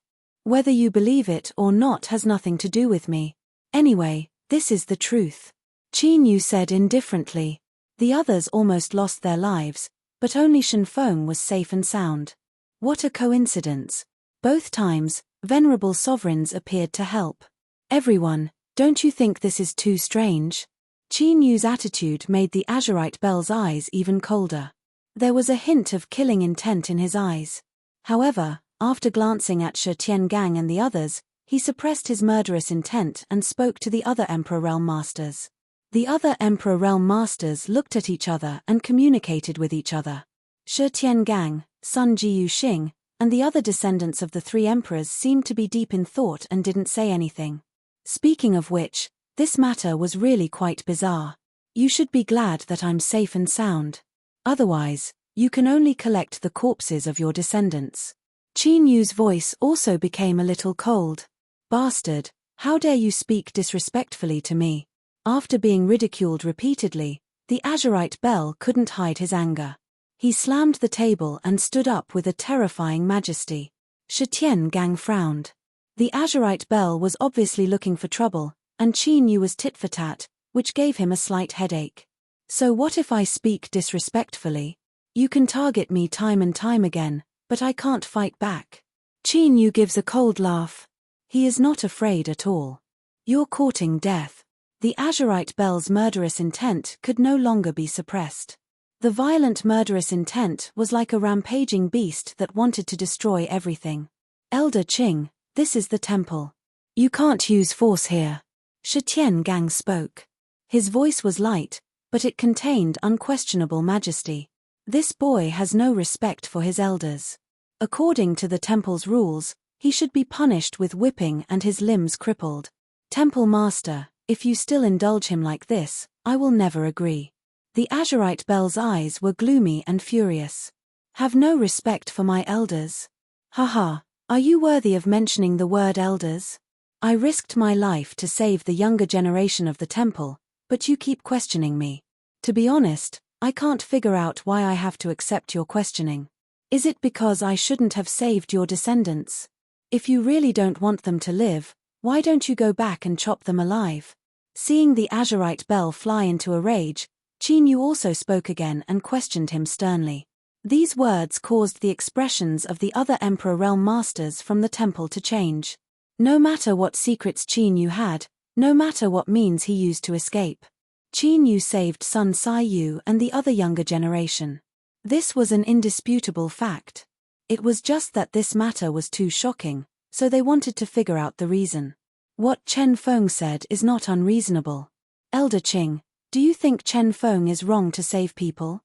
Whether you believe it or not has nothing to do with me. Anyway, this is the truth. Qin Yu said indifferently. The others almost lost their lives, but only Shen Feng was safe and sound. What a coincidence. Both times, venerable sovereigns appeared to help. Everyone, don't you think this is too strange? Qin Yu's attitude made the Azurite Bell's eyes even colder. There was a hint of killing intent in his eyes. However, after glancing at Shi Tiangang and the others, he suppressed his murderous intent and spoke to the other Emperor Realm Masters. The other Emperor Realm Masters looked at each other and communicated with each other. Shi Tiangang, Sun Jiyu Xing, and the other descendants of the 3 emperors seemed to be deep in thought and didn't say anything. Speaking of which, this matter was really quite bizarre. You should be glad that I'm safe and sound. Otherwise, you can only collect the corpses of your descendants. Qin Yu's voice also became a little cold. Bastard, how dare you speak disrespectfully to me? After being ridiculed repeatedly, The azurite bell couldn't hide his anger. He slammed the table and stood up with a terrifying majesty. Shi Tian-gang frowned. The azurite bell was obviously looking for trouble, and Qin Yu was tit-for-tat, which gave him a slight headache. So what if I speak disrespectfully? You can target me time and time again, but I can't fight back. Qin Yu gives a cold laugh. He is not afraid at all. You're courting death. The azurite bell's murderous intent could no longer be suppressed. The violent murderous intent was like a rampaging beast that wanted to destroy everything. Elder Qing, this is the temple. You can't use force here. Shi Tian-gang spoke. His voice was light, but it contained unquestionable majesty. This boy has no respect for his elders. According to the temple's rules, he should be punished with whipping and his limbs crippled. Temple Master, if you still indulge him like this, I will never agree. The azurite bell's eyes were gloomy and furious. Have no respect for my elders? Haha, are you worthy of mentioning the word elders? I risked my life to save the younger generation of the temple, but you keep questioning me. To be honest, I can't figure out why I have to accept your questioning. Is it because I shouldn't have saved your descendants? If you really don't want them to live, why don't you go back and chop them alive? Seeing the azurite bell fly into a rage, Qin Yu also spoke again and questioned him sternly. These words caused the expressions of the other Emperor Realm Masters from the temple to change. No matter what secrets Qin Yu had, no matter what means he used to escape, Qin Yu saved Sun Sai Yu and the other younger generation. This was an indisputable fact. It was just that this matter was too shocking, so they wanted to figure out the reason. What Chen Feng said is not unreasonable. Elder Qing, do you think Chen Feng is wrong to save people?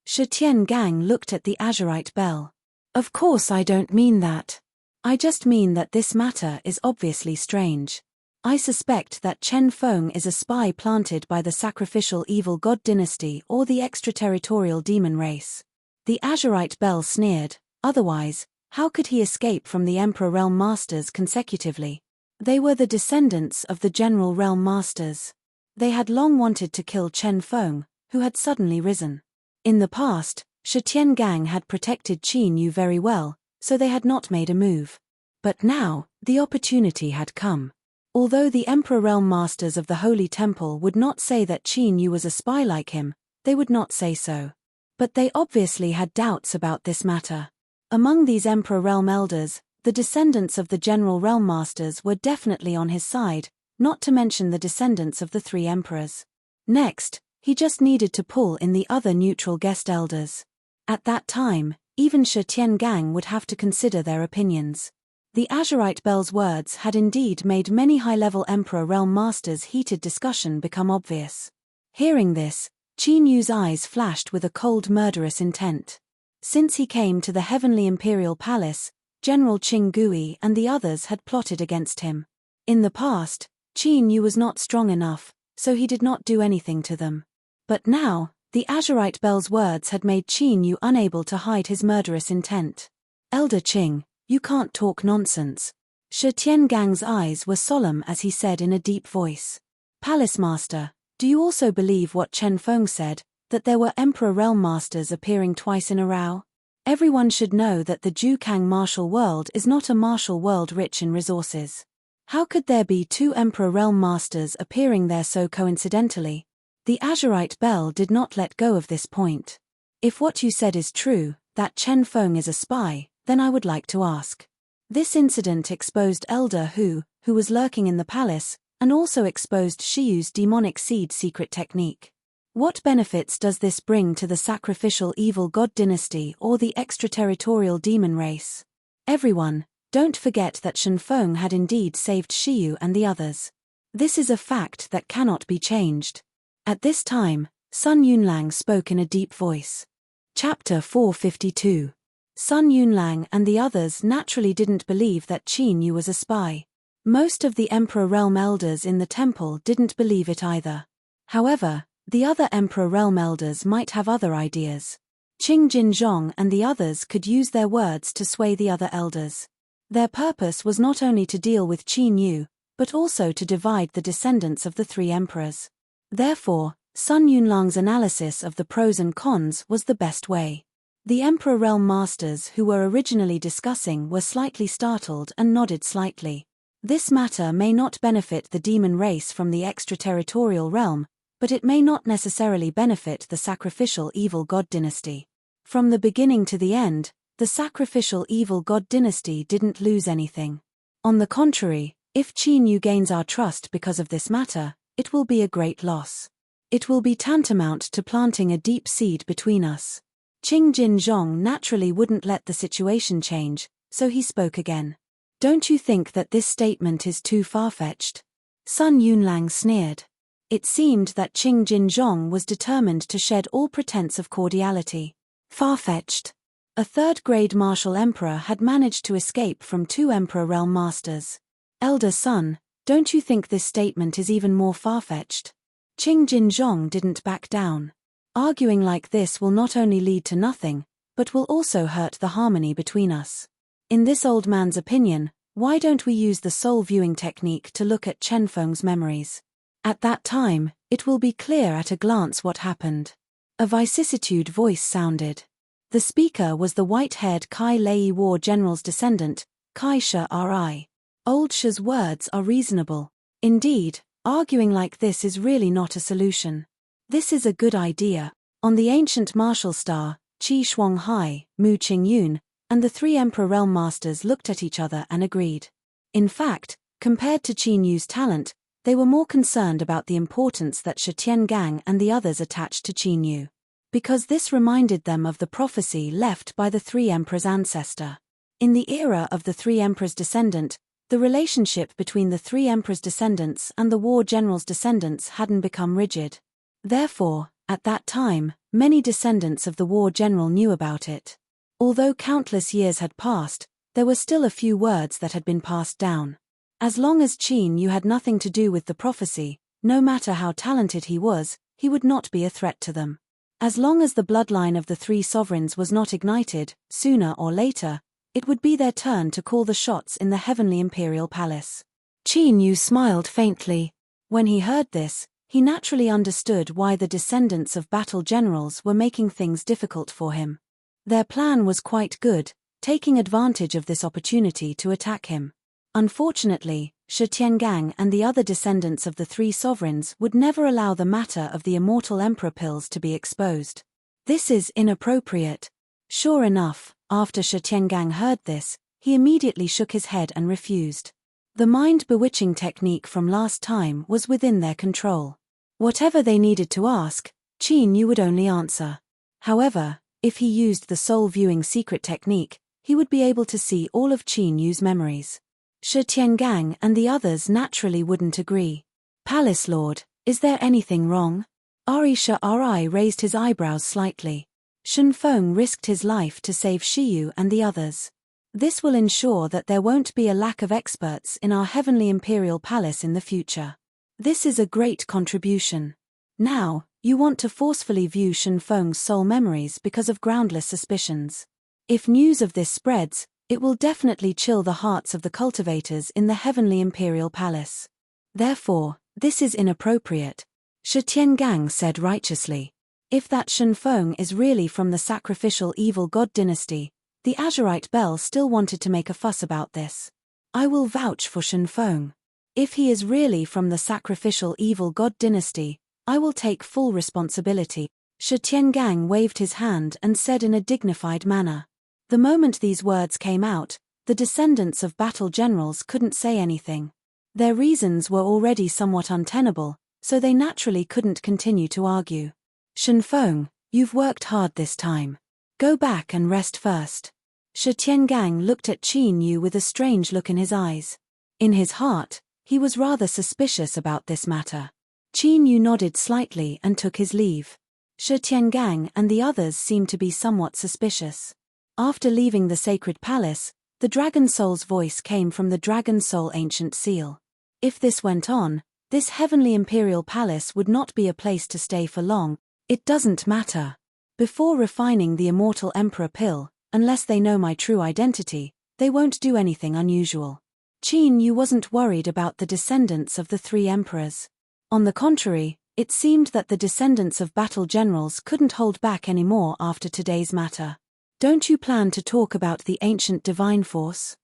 Shi Tian-gang looked at the azurite bell. Of course I don't mean that. I just mean that this matter is obviously strange. I suspect that Chen Feng is a spy planted by the sacrificial evil god dynasty or the extraterritorial demon race. The azurite bell sneered, otherwise, how could he escape from the Emperor Realm Masters consecutively? They were the descendants of the General Realm Masters. They had long wanted to kill Chen Feng, who had suddenly risen. In the past, Shi Tian-gang had protected Qin Yu very well, so they had not made a move. But now, the opportunity had come. Although the Emperor Realm Masters of the Holy Temple would not say that Qin Yu was a spy like him, they would not say so. But they obviously had doubts about this matter. Among these Emperor Realm Elders, the descendants of the General Realm Masters were definitely on his side, not to mention the descendants of the three emperors. Next, he just needed to pull in the other neutral guest elders. At that time, even Shi Tian-gang would have to consider their opinions. The azurite bell's words had indeed made many high-level Emperor Realm Masters' heated discussion become obvious. Hearing this, Qin Yu's eyes flashed with a cold murderous intent. Since he came to the Heavenly Imperial Palace, General Qing Gui and the others had plotted against him. In the past, Qin Yu was not strong enough, so he did not do anything to them. But now, the azurite bell's words had made Qin Yu unable to hide his murderous intent. Elder Qing, you can't talk nonsense. Shi Tian-gang's eyes were solemn as he said in a deep voice. Palace Master, do you also believe what Chen Feng said, that there were Emperor Realm Masters appearing twice in a row? Everyone should know that the Jukang martial world is not a martial world rich in resources. How could there be two Emperor Realm Masters appearing there so coincidentally? The azurite bell did not let go of this point. If what you said is true, that Chen Feng is a spy, then I would like to ask. This incident exposed Elder Hu was lurking in the palace, and also exposed Shiyu's demonic seed secret technique. What benefits does this bring to the sacrificial evil god dynasty or the extraterritorial demon race? Everyone, don't forget that Shen Feng had indeed saved Shiyu and the others. This is a fact that cannot be changed. At this time, Sun Yunlang spoke in a deep voice. Chapter 452. Sun Yunlang and the others naturally didn't believe that Qin Yu was a spy. Most of the Emperor Realm Elders in the temple didn't believe it either. However, the other Emperor Realm Elders might have other ideas. Qing Jinzhong and the others could use their words to sway the other elders. Their purpose was not only to deal with Qin Yu, but also to divide the descendants of the three emperors. Therefore, Sun Yunlang's analysis of the pros and cons was the best way. The Emperor Realm Masters who were originally discussing were slightly startled and nodded slightly. This matter may not benefit the demon race from the extraterritorial realm, but it may not necessarily benefit the sacrificial evil god dynasty. From the beginning to the end, the sacrificial evil god dynasty didn't lose anything. On the contrary, if Qin Yu gains our trust because of this matter, it will be a great loss. It will be tantamount to planting a deep seed between us. Qing Jin Zhong naturally wouldn't let the situation change, so he spoke again. Don't you think that this statement is too far-fetched? Sun Yunlang sneered. It seemed that Qing Jin Zhong was determined to shed all pretense of cordiality. Far-fetched. A third-grade martial emperor had managed to escape from 2 Emperor Realm Masters. Elder son, don't you think this statement is even more far-fetched? Qing Jin Zhong didn't back down. Arguing like this will not only lead to nothing, but will also hurt the harmony between us. In this old man's opinion, why don't we use the soul viewing technique to look at Chen Feng's memories? At that time, it will be clear at a glance what happened. A vicissitude voice sounded. The speaker was the white-haired Kai Lei War General's descendant, Kai Shi Ri. Old Shi's words are reasonable. Indeed, arguing like this is really not a solution. This is a good idea. On the ancient martial star, Qi Shuanghai, Mu Qingyun, and the 3 Emperor Realm Masters looked at each other and agreed. In fact, compared to Qin Yu's talent, they were more concerned about the importance that Shi Tiangang and the others attached to Qin Yu. Because this reminded them of the prophecy left by the 3 Emperors' ancestor. In the era of the 3 Emperors' descendant, the relationship between the 3 Emperors' descendants and the War General's descendants hadn't become rigid. Therefore, at that time, many descendants of the War General knew about it. Although countless years had passed, there were still a few words that had been passed down. As long as Qin Yu had nothing to do with the prophecy, no matter how talented he was, he would not be a threat to them. As long as the bloodline of the 3 sovereigns was not ignited, sooner or later, it would be their turn to call the shots in the heavenly imperial palace. Qin Yu smiled faintly. When he heard this, he naturally understood why the descendants of battle generals were making things difficult for him. Their plan was quite good, taking advantage of this opportunity to attack him. Unfortunately, Shi Tiangang and the other descendants of the 3 sovereigns would never allow the matter of the immortal emperor pills to be exposed. This is inappropriate. Sure enough, after Shi Tiangang heard this, he immediately shook his head and refused. The mind-bewitching technique from last time was within their control. Whatever they needed to ask, Qin Yu would only answer. However, if he used the soul-viewing secret technique, he would be able to see all of Qin Yu's memories. Shi Tiangang and the others naturally wouldn't agree. Palace Lord, is there anything wrong? Ari Shi Ri raised his eyebrows slightly. Shen Feng risked his life to save Shiyu and the others. This will ensure that there won't be a lack of experts in our heavenly imperial palace in the future. This is a great contribution. Now, you want to forcefully view Shen Feng's soul memories because of groundless suspicions. If news of this spreads, it will definitely chill the hearts of the cultivators in the heavenly imperial palace. Therefore, this is inappropriate. Shi Tiangang said righteously. If that Shen Feng is really from the sacrificial evil god dynasty, the Azurite Bell still wanted to make a fuss about this. I will vouch for Shen Feng. If he is really from the sacrificial evil god dynasty, I will take full responsibility. Shi Tiangang waved his hand and said in a dignified manner. The moment these words came out, the descendants of battle generals couldn't say anything. Their reasons were already somewhat untenable, so they naturally couldn't continue to argue. Shen Feng, you've worked hard this time. Go back and rest first. Shi Tiangang looked at Qin Yu with a strange look in his eyes. In his heart, he was rather suspicious about this matter. Qin Yu nodded slightly and took his leave. Shi Tiangang and the others seemed to be somewhat suspicious. After leaving the sacred palace, the Dragon Soul's voice came from the Dragon Soul Ancient Seal. If this went on, this heavenly imperial palace would not be a place to stay for long. It doesn't matter. Before refining the immortal emperor pill, unless they know my true identity, they won't do anything unusual. Qin Yu wasn't worried about the descendants of the 3 emperors. On the contrary, It seemed that the descendants of battle generals couldn't hold back anymore after today's matter. Don't you plan to talk about the ancient divine force?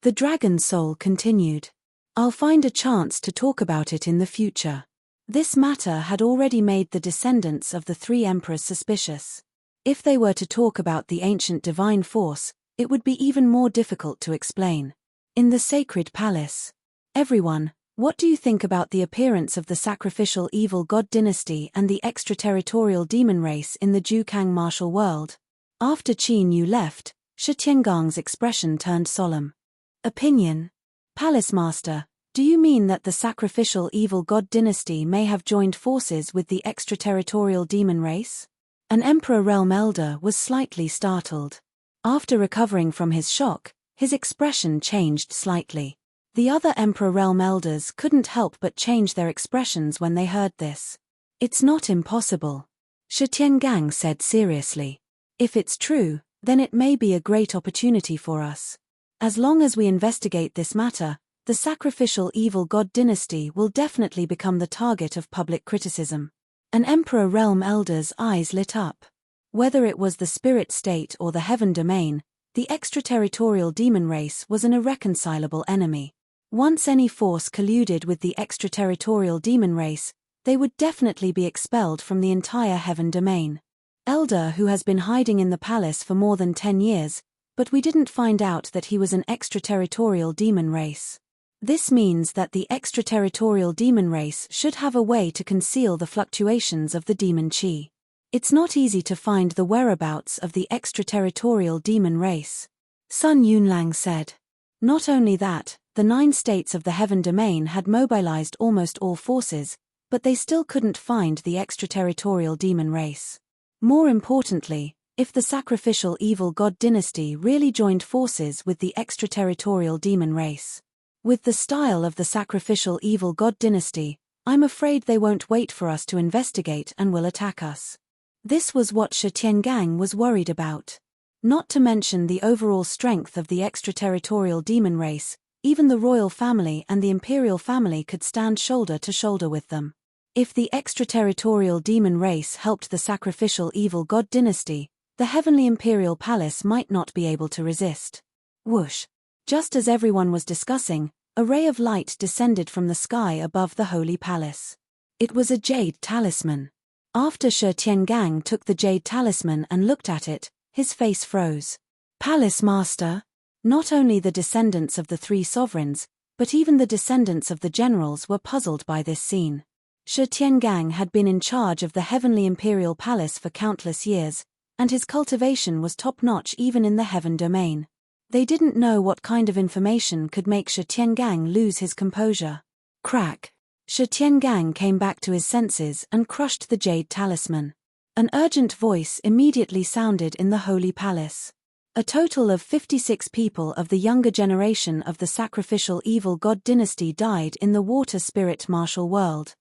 The dragon's soul continued. I'll find a chance to talk about it in the future. This matter had already made the descendants of the three emperors suspicious. If they were to talk about the ancient divine force, it would be even more difficult to explain. In the sacred palace. Everyone, what do you think about the appearance of the sacrificial evil god dynasty and the extraterritorial demon race in the Jukang martial world? After Qin Yu left, Shi Tiangong's expression turned solemn. Opinion? Palace Master, do you mean that the sacrificial evil god dynasty may have joined forces with the extraterritorial demon race? An Emperor Realm Elder was slightly startled. After recovering from his shock, his expression changed slightly. The other Emperor Realm Elders couldn't help but change their expressions when they heard this. It's not impossible. Shi Tiangang said seriously. If it's true, then it may be a great opportunity for us. As long as we investigate this matter, the sacrificial evil god dynasty will definitely become the target of public criticism. An Emperor Realm Elder's eyes lit up. Whether it was the spirit state or the heaven domain, the extraterritorial demon race was an irreconcilable enemy. Once any force colluded with the extraterritorial demon race, they would definitely be expelled from the entire heaven domain. Elder who has been hiding in the palace for more than 10 years, but we didn't find out that he was an extraterritorial demon race. This means that the extraterritorial demon race should have a way to conceal the fluctuations of the demon chi. It's not easy to find the whereabouts of the extraterritorial demon race. Sun Yunlang said. Not only that, the 9 states of the heaven domain had mobilized almost all forces, but they still couldn't find the extraterritorial demon race. More importantly, if the sacrificial evil god dynasty really joined forces with the extraterritorial demon race. With the style of the sacrificial evil god dynasty, I'm afraid they won't wait for us to investigate and will attack us. This was what Shi Tiangang was worried about. Not to mention the overall strength of the extraterritorial demon race, even the royal family and the imperial family could stand shoulder to shoulder with them. If the extraterritorial demon race helped the sacrificial evil god dynasty, the heavenly imperial palace might not be able to resist. Whoosh! Just as everyone was discussing, a ray of light descended from the sky above the holy palace. It was a jade talisman. After Shi Tiangang took the jade talisman and looked at it, his face froze. Palace Master? Not only the descendants of the 3 sovereigns, but even the descendants of the generals were puzzled by this scene. Shi Tiangang had been in charge of the heavenly imperial palace for countless years, and his cultivation was top-notch even in the heaven domain. They didn't know what kind of information could make Shi Tiangang lose his composure. Crack! Shi Tiangang came back to his senses and crushed the jade talisman. An urgent voice immediately sounded in the holy palace. A total of 56 people of the younger generation of the sacrificial evil god dynasty died in the water spirit martial world.